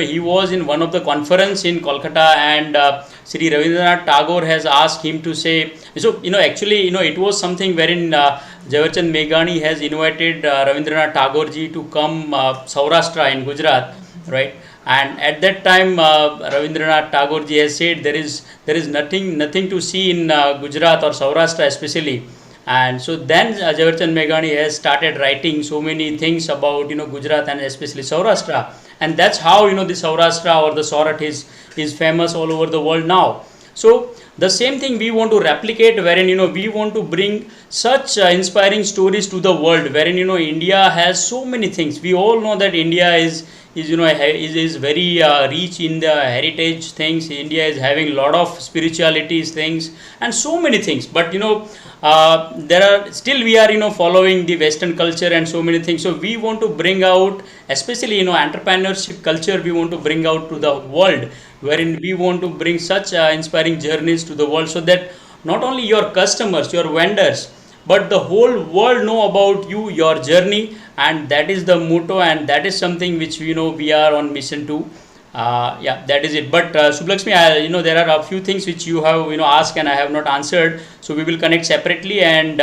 he was in one of the conference in Kolkata, and Sri Rabindranath Tagore has asked him to say, so actually it was something wherein Jagat Meghani has invited Rabindranath Tagore ji to come Saurashtra in Gujarat, right? And at that time Rabindranath Tagore ji has said there is nothing to see in Gujarat or Saurashtra especially. And so then Jagat Meghani has started writing so many things about Gujarat and especially Saurashtra, and that's how the Saurashtra or the Saurat is famous all over the world now. So the same thing we want to replicate, wherein we want to bring such inspiring stories to the world, wherein India has so many things. We all know that India is very rich in the heritage things. India is having a lot of spiritualities things and so many things, but there are still we are following the Western culture and so many things. So we want to bring out, especially entrepreneurship culture, we want to bring out to the world, wherein we want to bring such inspiring journeys to the world, so that not only your customers, your vendors, but the whole world know about you, your journey. And that is the motto, and that is something which we are on mission to. Yeah, that is it. But Sublakshmi, there are a few things which you have asked and I have not answered, so we will connect separately. And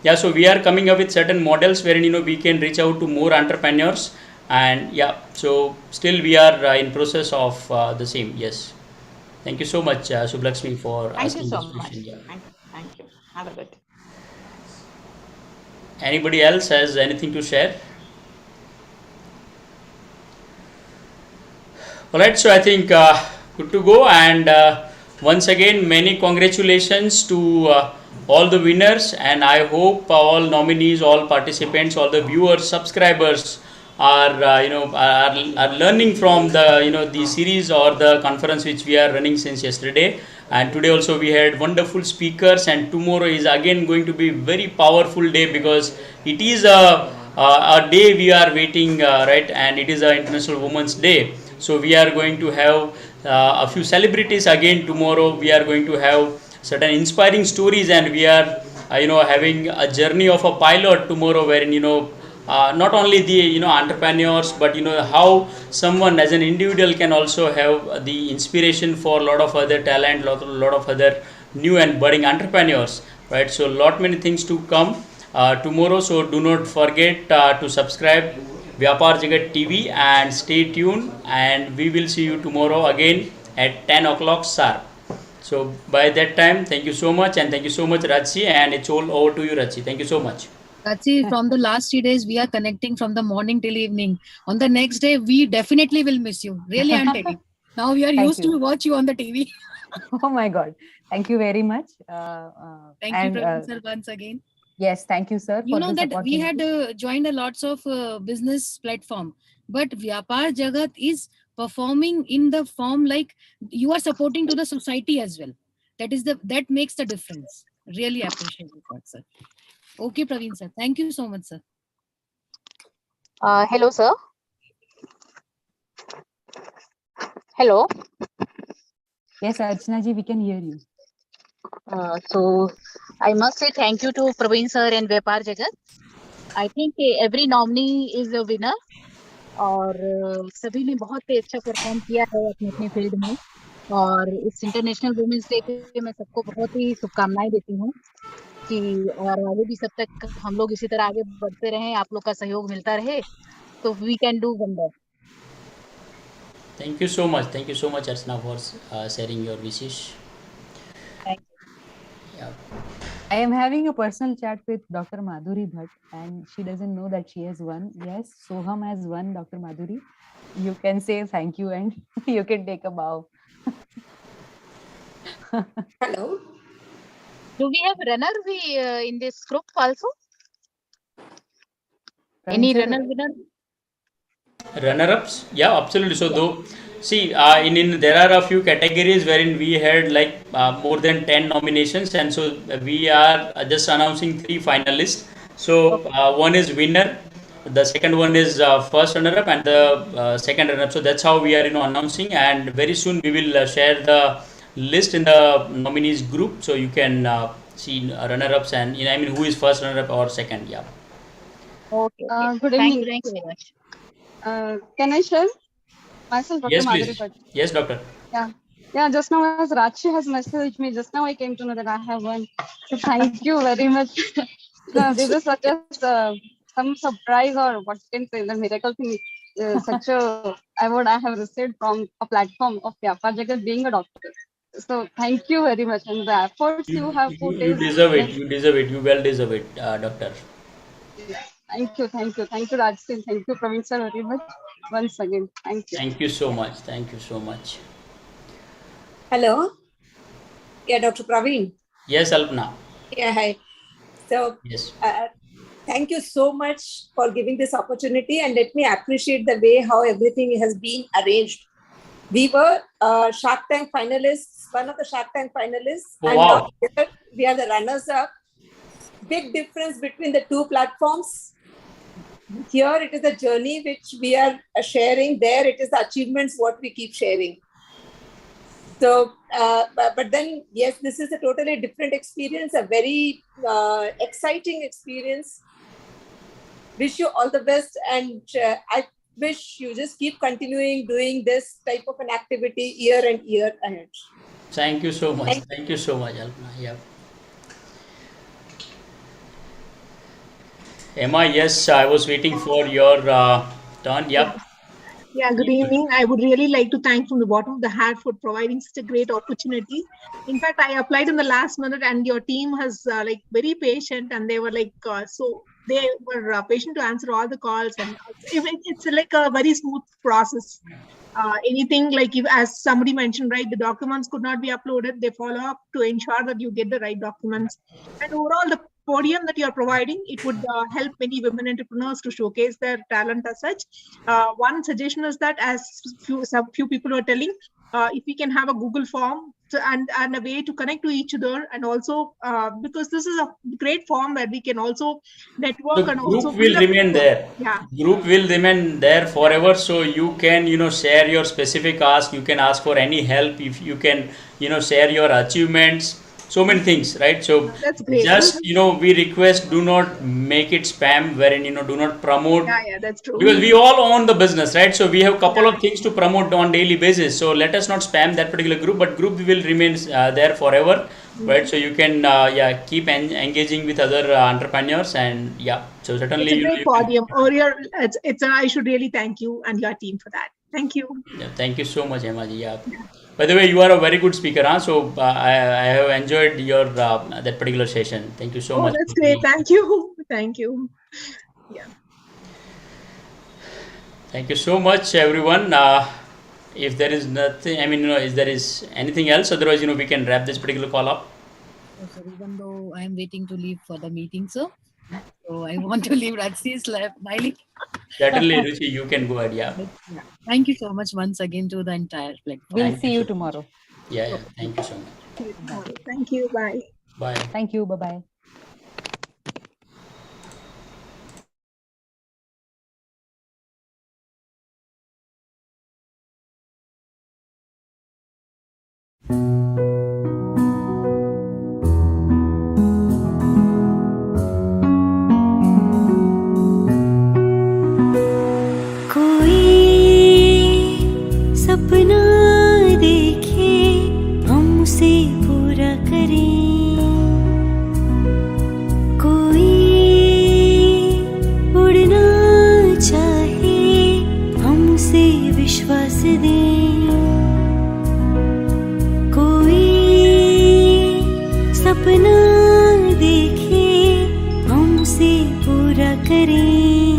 yeah, so we are coming up with certain models wherein we can reach out to more entrepreneurs. And yeah, so still we are in process of the same. Yes, thank you so much, Sublakshmi, for Thank you asking so this much. question. Yeah. Thank you. Have a good day. Anybody else has anything to share? All right, so I think good to go. And once again, many congratulations to all the winners, and I hope all nominees, all participants, all the viewers, subscribers are are learning from the the series or the conference which we are running since yesterday. And today also we had wonderful speakers, and tomorrow is again going to be very powerful day, because it is a day we are waiting, right, and it is a International Women's Day. So we are going to have a few celebrities again tomorrow. We are going to have certain inspiring stories, and we are having a journey of a pilot tomorrow, wherein not only the entrepreneurs, but how someone as an individual can also have the inspiration for a lot of other talent, lot of other new and budding entrepreneurs, right? So lot many things to come tomorrow. So do not forget to subscribe Vyapaar Jagat TV and stay tuned, and we will see you tomorrow again at 10 o'clock sharp. So by that time, thank you so much, and thank you so much, Rajsi, and it's all over to you, Rajsi. Thank you so much. Rajsi, from the last 3 days, we are connecting from the morning till evening. On the next day, we definitely will miss you. Really, I'm telling. Now we are Thank used you. to watch you on the TV. Oh my God. Thank you very much. Thank you, Praveen sir, once again. Yes, thank you, sir, You for know this that we had opportunity. joined a lots of business platform, but Vyapaar Jagat is performing in the form like you are supporting to the society as well. That makes the difference. Really appreciate it, sir. Okay, Praveen sir. Thank you so much, sir. Hello, sir. Hello. Yes, Archana ji, we can hear you. So I must say thank you to Praveen sir and Vyapaar Jagat. I think every nominee is a winner और सभी ने बहुत ही अच्छा perform किया है अपने अपने field में और इस इंटरनेशनल वुमेन्स डे पे मैं सबको बहुत ही शुभकामनाएं देती हूँ कि और आगे भी सब तक हम लोग इसी तरह आगे बढ़ते रहें आप लोग का सहयोग मिलता रहे तो we can do wonder Thank you so much. Thank you so much, Archana, for sharing your wishes. Thank you. Yeah. I am having a personal chat with Dr. Madhuri Bhatt, and she doesn't know that she has won. Yes, Soham has won, Dr. Madhuri. You can say thank you and you can take a bow. Hello. Do we have runner in this group also? Any runner winner? Runner-ups? Yeah, absolutely. So though, see, in there are a few categories wherein we had like more than 10 nominations, and so we are just announcing 3 finalists. So one is winner, the second one is first runner-up, and the second runner-up. So that's how we are announcing, and very soon we will share the list in the nominees group, so you can see runner-ups and I mean who is first runner-up or second. Yeah. Okay. Good Thank evening. you. Thank you very much. Can I share? Myself, Dr. Yes, Madhuri please. Bhatt. Yes, doctor. Yeah. Yeah, just now as Rachi has messaged me, just now I came to know that I have won. So thank you very much. No, this is such a some surprise or what you can say, the miracle thing. Such a award I have received from a platform of Vyapaar Jagat being a doctor. So thank you very much. And the efforts you have put You is deserve it. You deserve it. You well deserve it, doctor. yeah. Thank you, thank you. Thank you, Rajsingh. Thank you, Praveen sir, very much. Once again, thank you. Thank you so much. Thank you so much. Hello. Yeah, Dr. Praveen. Yes, Alpna. Yeah, hi. So, Yes. thank you so much for giving this opportunity, and let me appreciate the way how everything has been arranged. We were Shark Tank finalists, one of the Shark Tank finalists, Oh, and wow. now we are the runners-up. Big difference between the two platforms. Here it is the journey which we are sharing. There it is the achievements what we keep sharing. So, but then, yes, this is a totally different experience, a very exciting experience. Wish you all the best, and I wish you just keep continuing doing this type of an activity year and year ahead. Thank you so much. Thank you so much, Alpna. Yeah. Emma, yes, I was waiting for your turn. Yep. Yeah, good evening. I would really like to thank from the bottom of the heart for providing such a great opportunity. In fact, I applied in the last minute and your team has like very patient and they were like, so they were patient to answer all the calls and it's like a very smooth process. Anything like if, as somebody mentioned, right, the documents could not be uploaded. They follow up to ensure that you get the right documents. And overall, the podium that you are providing, it would help many women entrepreneurs to showcase their talent as such. One suggestion is that as few people are telling, if we can have a Google form and a way to connect to each other, and also because this is a great form where we can also network The and group also will build up. remain there. Yeah. Group will remain there forever. So you can, share your specific ask. You can ask for any help. If you can, share your achievements. So many things, right? So That's great. just, we request do not make it spam wherein, do not promote. Yeah, that's true. Because we all own the business, right? So we have a couple of things to promote on daily basis. So let us not spam that particular group, but group will remain there forever, right? So you can keep engaging with other entrepreneurs, and so certainly It's a great you can. podium. I should really thank you and your team for that. Thank you. Yeah, thank you so much, Emma ji. Yeah. By the way, you are a very good speaker, huh? So I have enjoyed your that particular session. Thank you so much. That's great. Thank you. Thank you. Yeah. Thank you so much, everyone. If there is nothing, I mean, if there is anything else, otherwise, we can wrap this particular call up. Oh, sir, even though I am waiting to leave for the meeting, sir. So I want to leave Rajsi's smiling. Certainly, Ruchi, you can go ahead. Yeah. Thank you so much once again to the entire platform. We'll see you tomorrow. Yeah. Thank you so much. Thank you. Bye. Bye. Thank you. Bye-bye. क्या करें,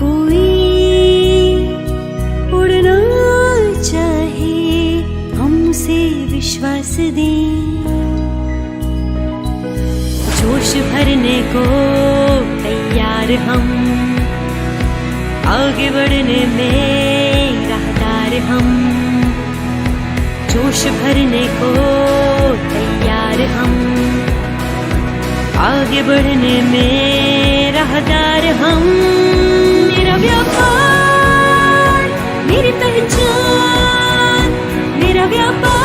कोई उड़ना चाहे हम उसे विश्वास दें। जोश भरने को तैयार हम, आगे बढ़ने में राहदार हम। जोश भरने को तैयार हम, आगे बढ़ने में राहदार हम। मेरा व्यापार मेरी पहचान, मेरा व्यापार